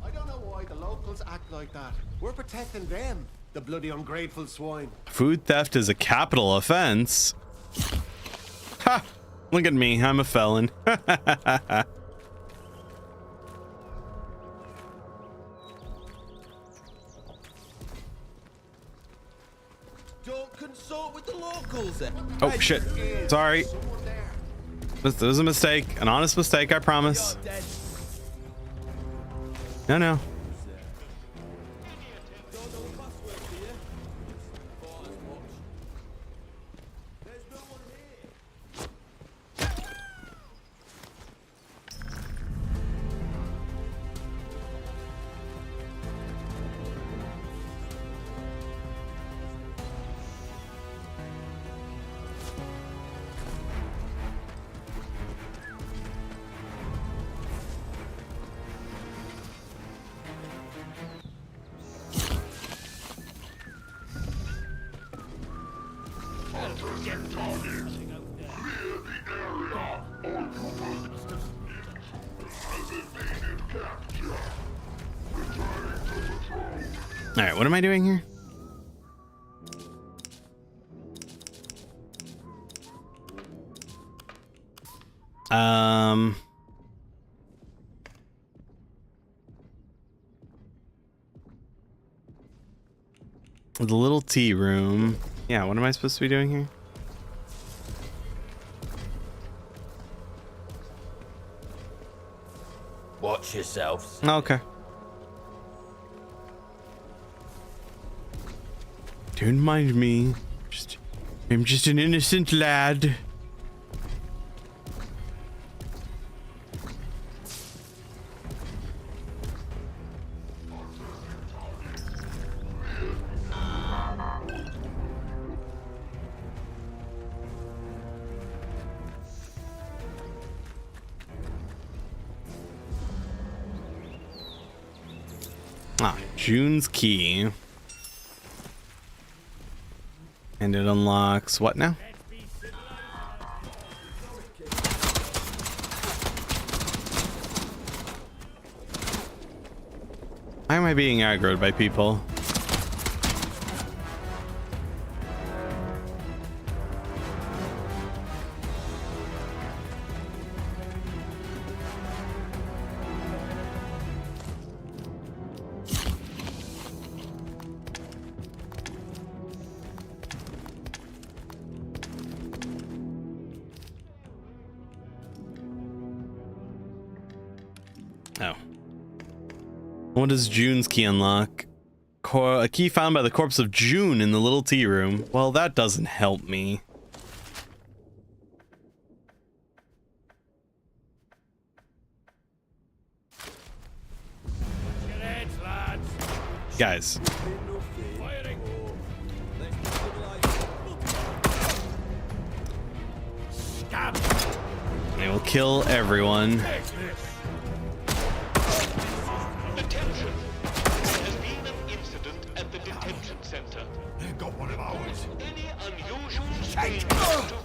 I don't know why the locals act like that. We're protecting them, the bloody ungrateful swine. Food theft is a capital offense. Ha! Look at me, I'm a felon. Don't consult with the locals then. Oh shit, sorry. This was a mistake, an honest mistake, I promise. No. All right, what am I doing here? The little tea room. Yeah, what am I supposed to be doing here? Watch yourselves. Okay. Don't mind me. I'm just an innocent lad. June's key. And it unlocks what now? Why am I being aggroed by people? What does June's key unlock? A key found by the corpse of June in the little tea room. Well, that doesn't help me. Guys. They will kill everyone.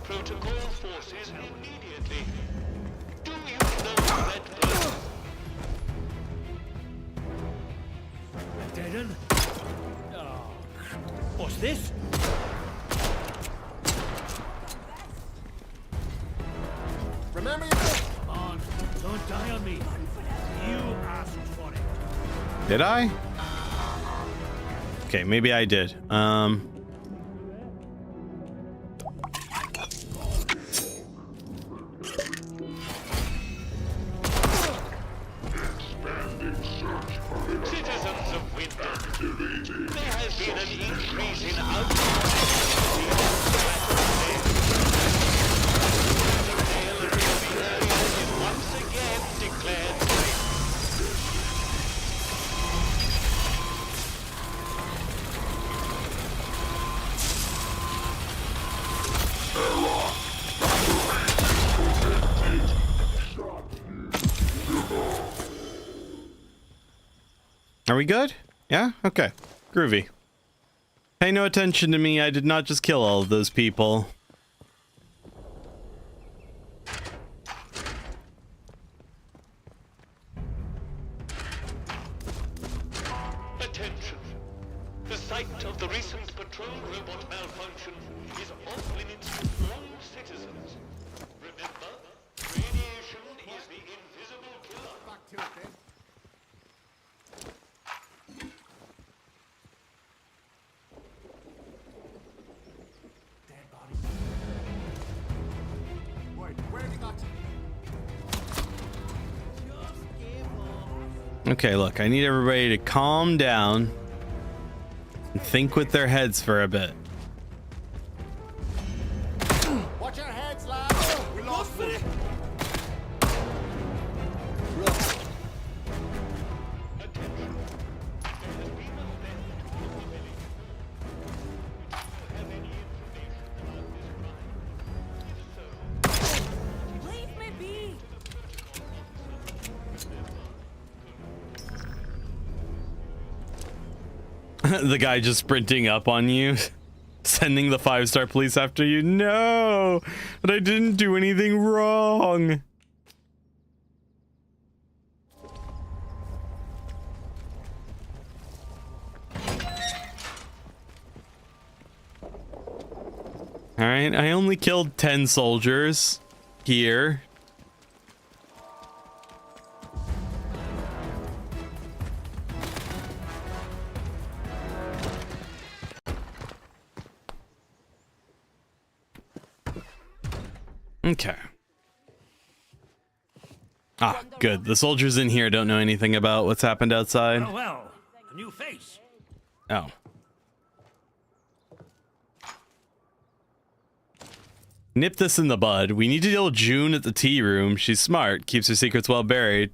Protocol forces immediately. Do you know that person? Deaden? Oh. What's this? Remember your... Come on, don't die on me. You asked for it. Did I? Okay, maybe I did. Are we good? Yeah? Okay. Groovy. Pay no attention to me. I did not just kill all of those people. Attention. The site of the recent patrol robot malfunction is off limits to all citizens. Remember, radiation is the invisible killer. Back to it then. Dead body. Wait, where have you got to? Okay, look, I need everybody to calm down and think with their heads for a bit. Watch your heads, lads. We lost one. Leave me be! The guy just sprinting up on you, sending the 5-star police after you. No, but I didn't do anything wrong. All right, I only killed 10 soldiers here. Okay. Ah, good. The soldiers in here don't know anything about what's happened outside. Oh, well, a new face. Oh. Nip this in the bud. We need to deal with June at the tea room. She's smart, keeps her secrets well buried.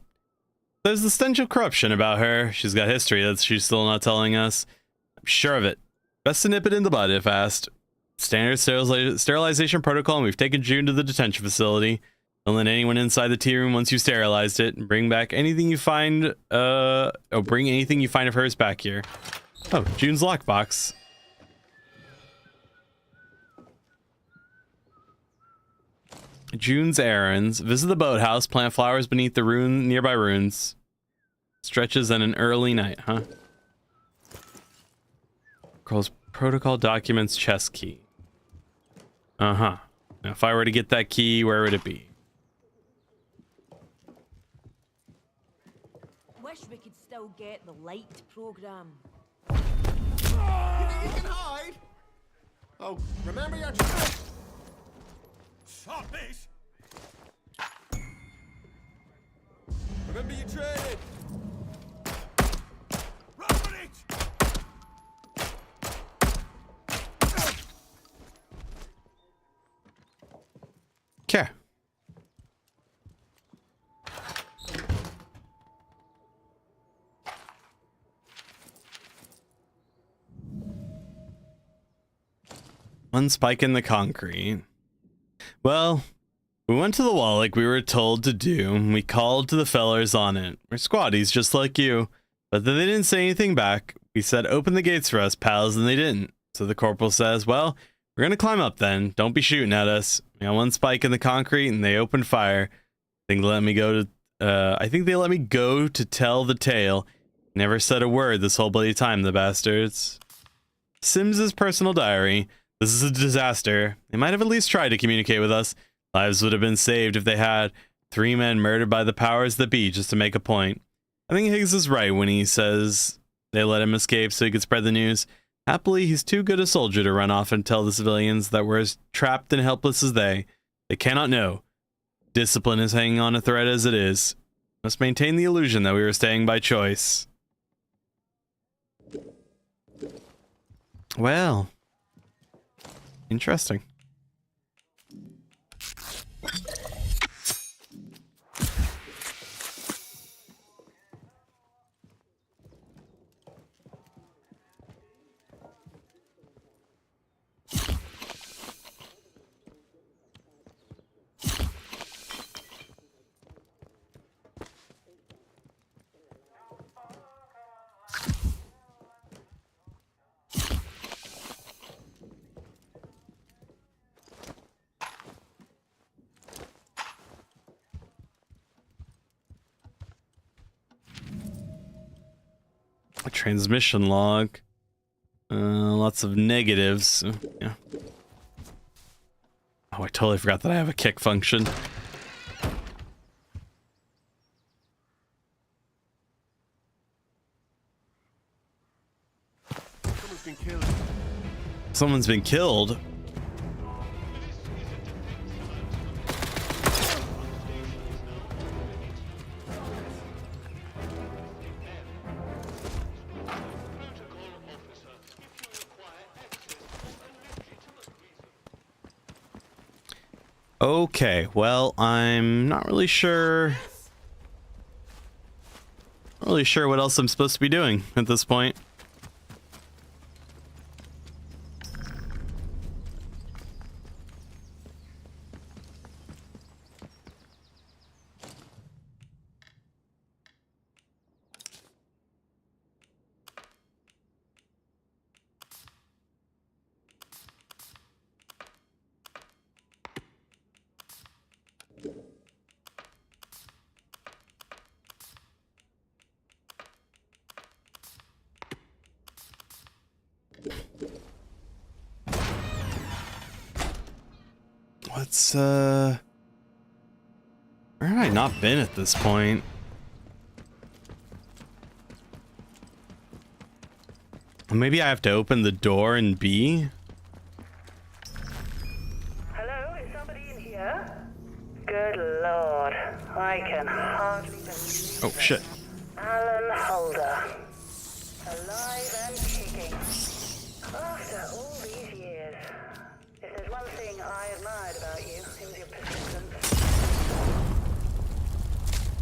There's the stench of corruption about her. She's got history that she's still not telling us. I'm sure of it. Best to nip it in the bud if asked. Standard sterilization protocol, and we've taken June to the detention facility. Don't let anyone inside the tea room once you've sterilized it, and bring back anything you find, bring anything you find of hers back here. Oh, June's lockbox. June's errands. Visit the boathouse, plant flowers beneath the nearby ruins. Stretches in an early night, huh? Girl's protocol documents chest key. Uh-huh. Now, if I were to get that key, where would it be? Wish we could still get the light program. You can hide. Oh, remember your trick. Stop this! Remember your training! Run with it! Okay. One spike in the concrete. Well, we went to the wall like we were told to do, and we called to the fellers on it. We're squatties just like you, but then they didn't say anything back. We said, open the gates for us, pals, and they didn't. So the corporal says, well, we're gonna climb up then. Don't be shooting at us. We got one spike in the concrete, and they opened fire. I think they let me go to tell the tale. Never said a word this whole bloody time, the bastards. Sims's personal diary. This is a disaster. They might have at least tried to communicate with us. Lives would have been saved if they had. 3 men murdered by the powers that be just to make a point. I think Higgs is right when he says they let him escape so he could spread the news. Happily, he's too good a soldier to run off and tell the civilians that we're as trapped and helpless as they. They cannot know. Discipline is hanging on a thread as it is. Must maintain the illusion that we were staying by choice. Well. Interesting. A transmission log. Lots of negatives. Yeah. Oh, I totally forgot that I have a kick function. Someone's been killed. Someone's been killed. Okay, well, I'm not really sure. Not really sure what else I'm supposed to be doing at this point. Where have I not been at this point? Maybe I have to open the door in B? Hello, is somebody in here? Good lord, I can hardly believe Oh, shit. Alan Holder. Alive and kicking. After all these years. If there's one thing I admired about you, it was your persistence.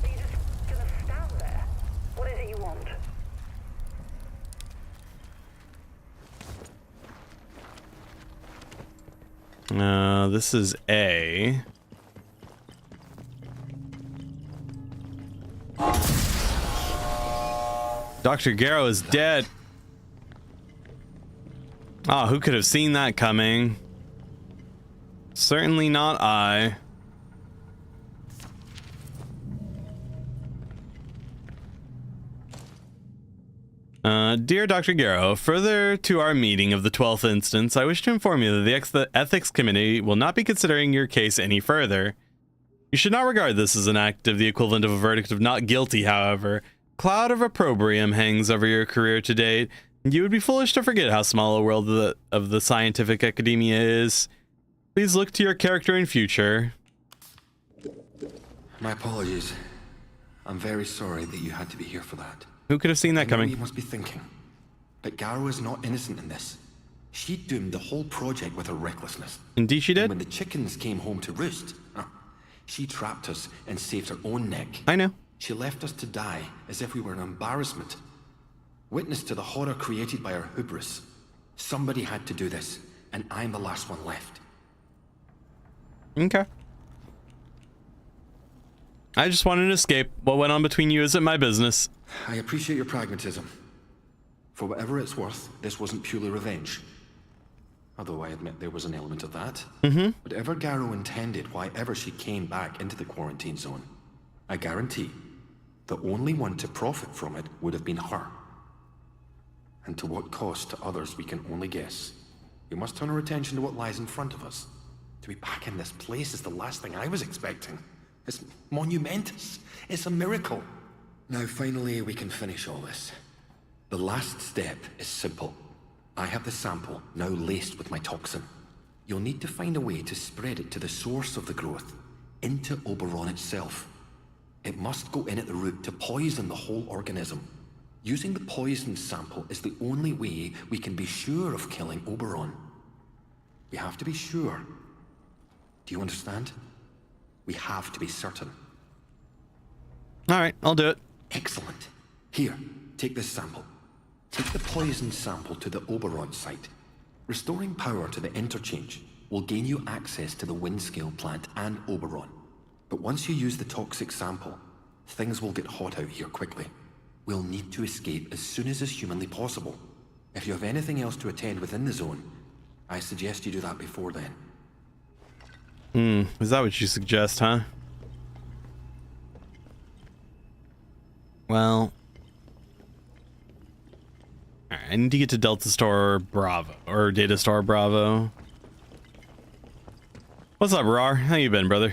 Are you just gonna stand there? What is it you want? This is A. Dr. Garrow is dead. Ah, who could have seen that coming? Certainly not I. Dear Dr. Garrow, further to our meeting of the 12th instance, I wish to inform you that the Ethics Committee will not be considering your case any further. You should not regard this as an act of the equivalent of a verdict of not guilty, however. Cloud of opprobrium hangs over your career to date, and you would be foolish to forget how small a world of the scientific academia is. Please look to your character in future. My apologies. I'm very sorry that you had to be here for that. Who could have seen that coming? You must be thinking, but Garrow is not innocent in this. She doomed the whole project with her recklessness. Indeed she did. And when the chickens came home to roost, she trapped us and saved her own neck. I know. She left us to die as if we were an embarrassment. Witness to the horror created by her hubris. Somebody had to do this, and I'm the last one left. Okay. I just wanted to escape. What went on between you isn't my business. I appreciate your pragmatism. For whatever it's worth, this wasn't purely revenge. Although I admit there was an element of that. Whatever Garrow intended, why ever she came back into the quarantine zone, I guarantee the only one to profit from it would have been her. And to what cost to others we can only guess. We must turn our attention to what lies in front of us. To be back in this place is the last thing I was expecting. It's monumentous. It's a miracle. Now finally we can finish all this. The last step is simple. I have the sample now laced with my toxin. You'll need to find a way to spread it to the source of the growth, into Oberon itself. It must go in at the root to poison the whole organism. Using the poisoned sample is the only way we can be sure of killing Oberon. We have to be sure. Do you understand? We have to be certain. All right, I'll do it. Excellent. Here, take this sample. Take the poison sample to the Oberon site. Restoring power to the interchange will gain you access to the Windscale plant and Oberon. But once you use the toxic sample, things will get hot out here quickly. We'll need to escape as soon as is humanly possible. If you have anything else to attend within the zone, I suggest you do that before then. Is that what you suggest, huh? Well, I need to get to Delta Star Bravo, or Data Star Bravo. What's up, Rar? How you been, brother?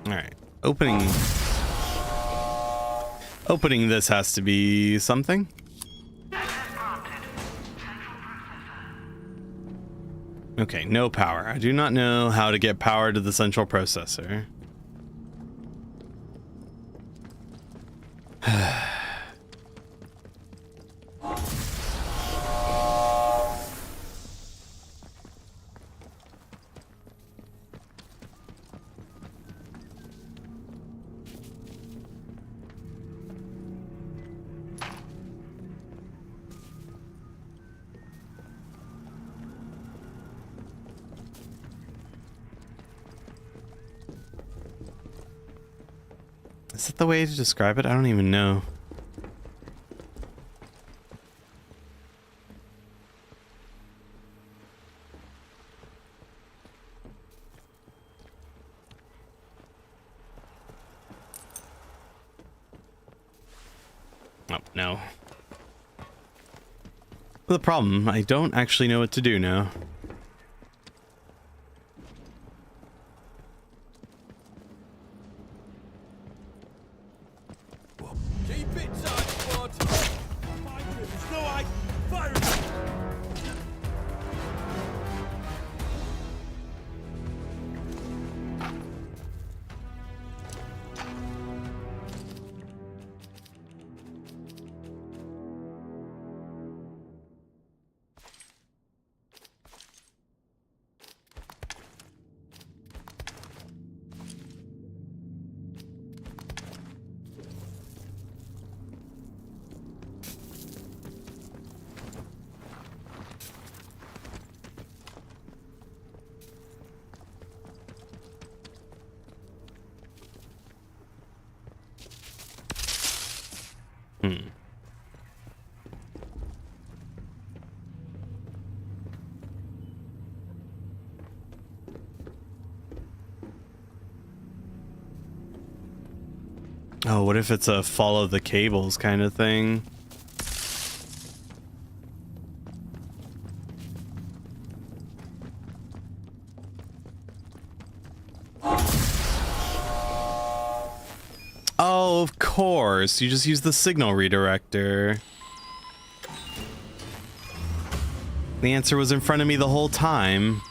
Alright, opening this has to be something. Okay, no power. I do not know how to get power to the central processor. Is that the way to describe it? I don't even know. Oh, no. The problem, I don't actually know what to do now. Keep it tight, squad. There's no eye. Fire it. Oh, what if it's a follow the cables kind of thing? Oh, of course. You just use the signal redirector. The answer was in front of me the whole time.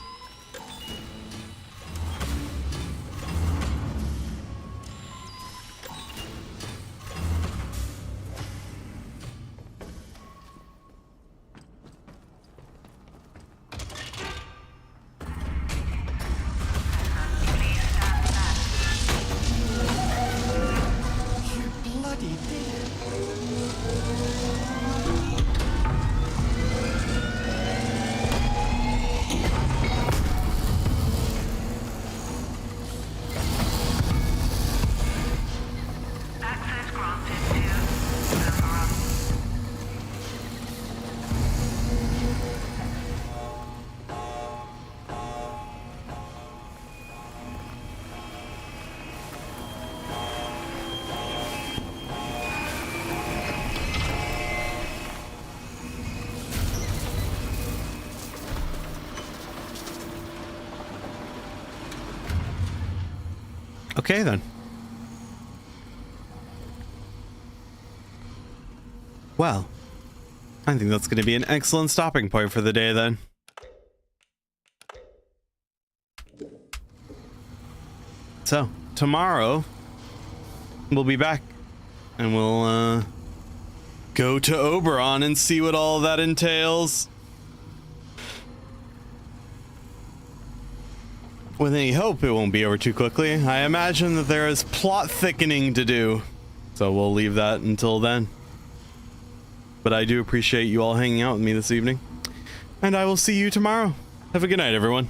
Okay, then. Well, I think that's going to be an excellent stopping point for the day, then. So, tomorrow, we'll be back, and we'll, go to Oberon and see what all that entails. With any hope, it won't be over too quickly. I imagine that there is plot thickening to do, so we'll leave that until then. But I do appreciate you all hanging out with me this evening, and I will see you tomorrow. Have a good night, everyone.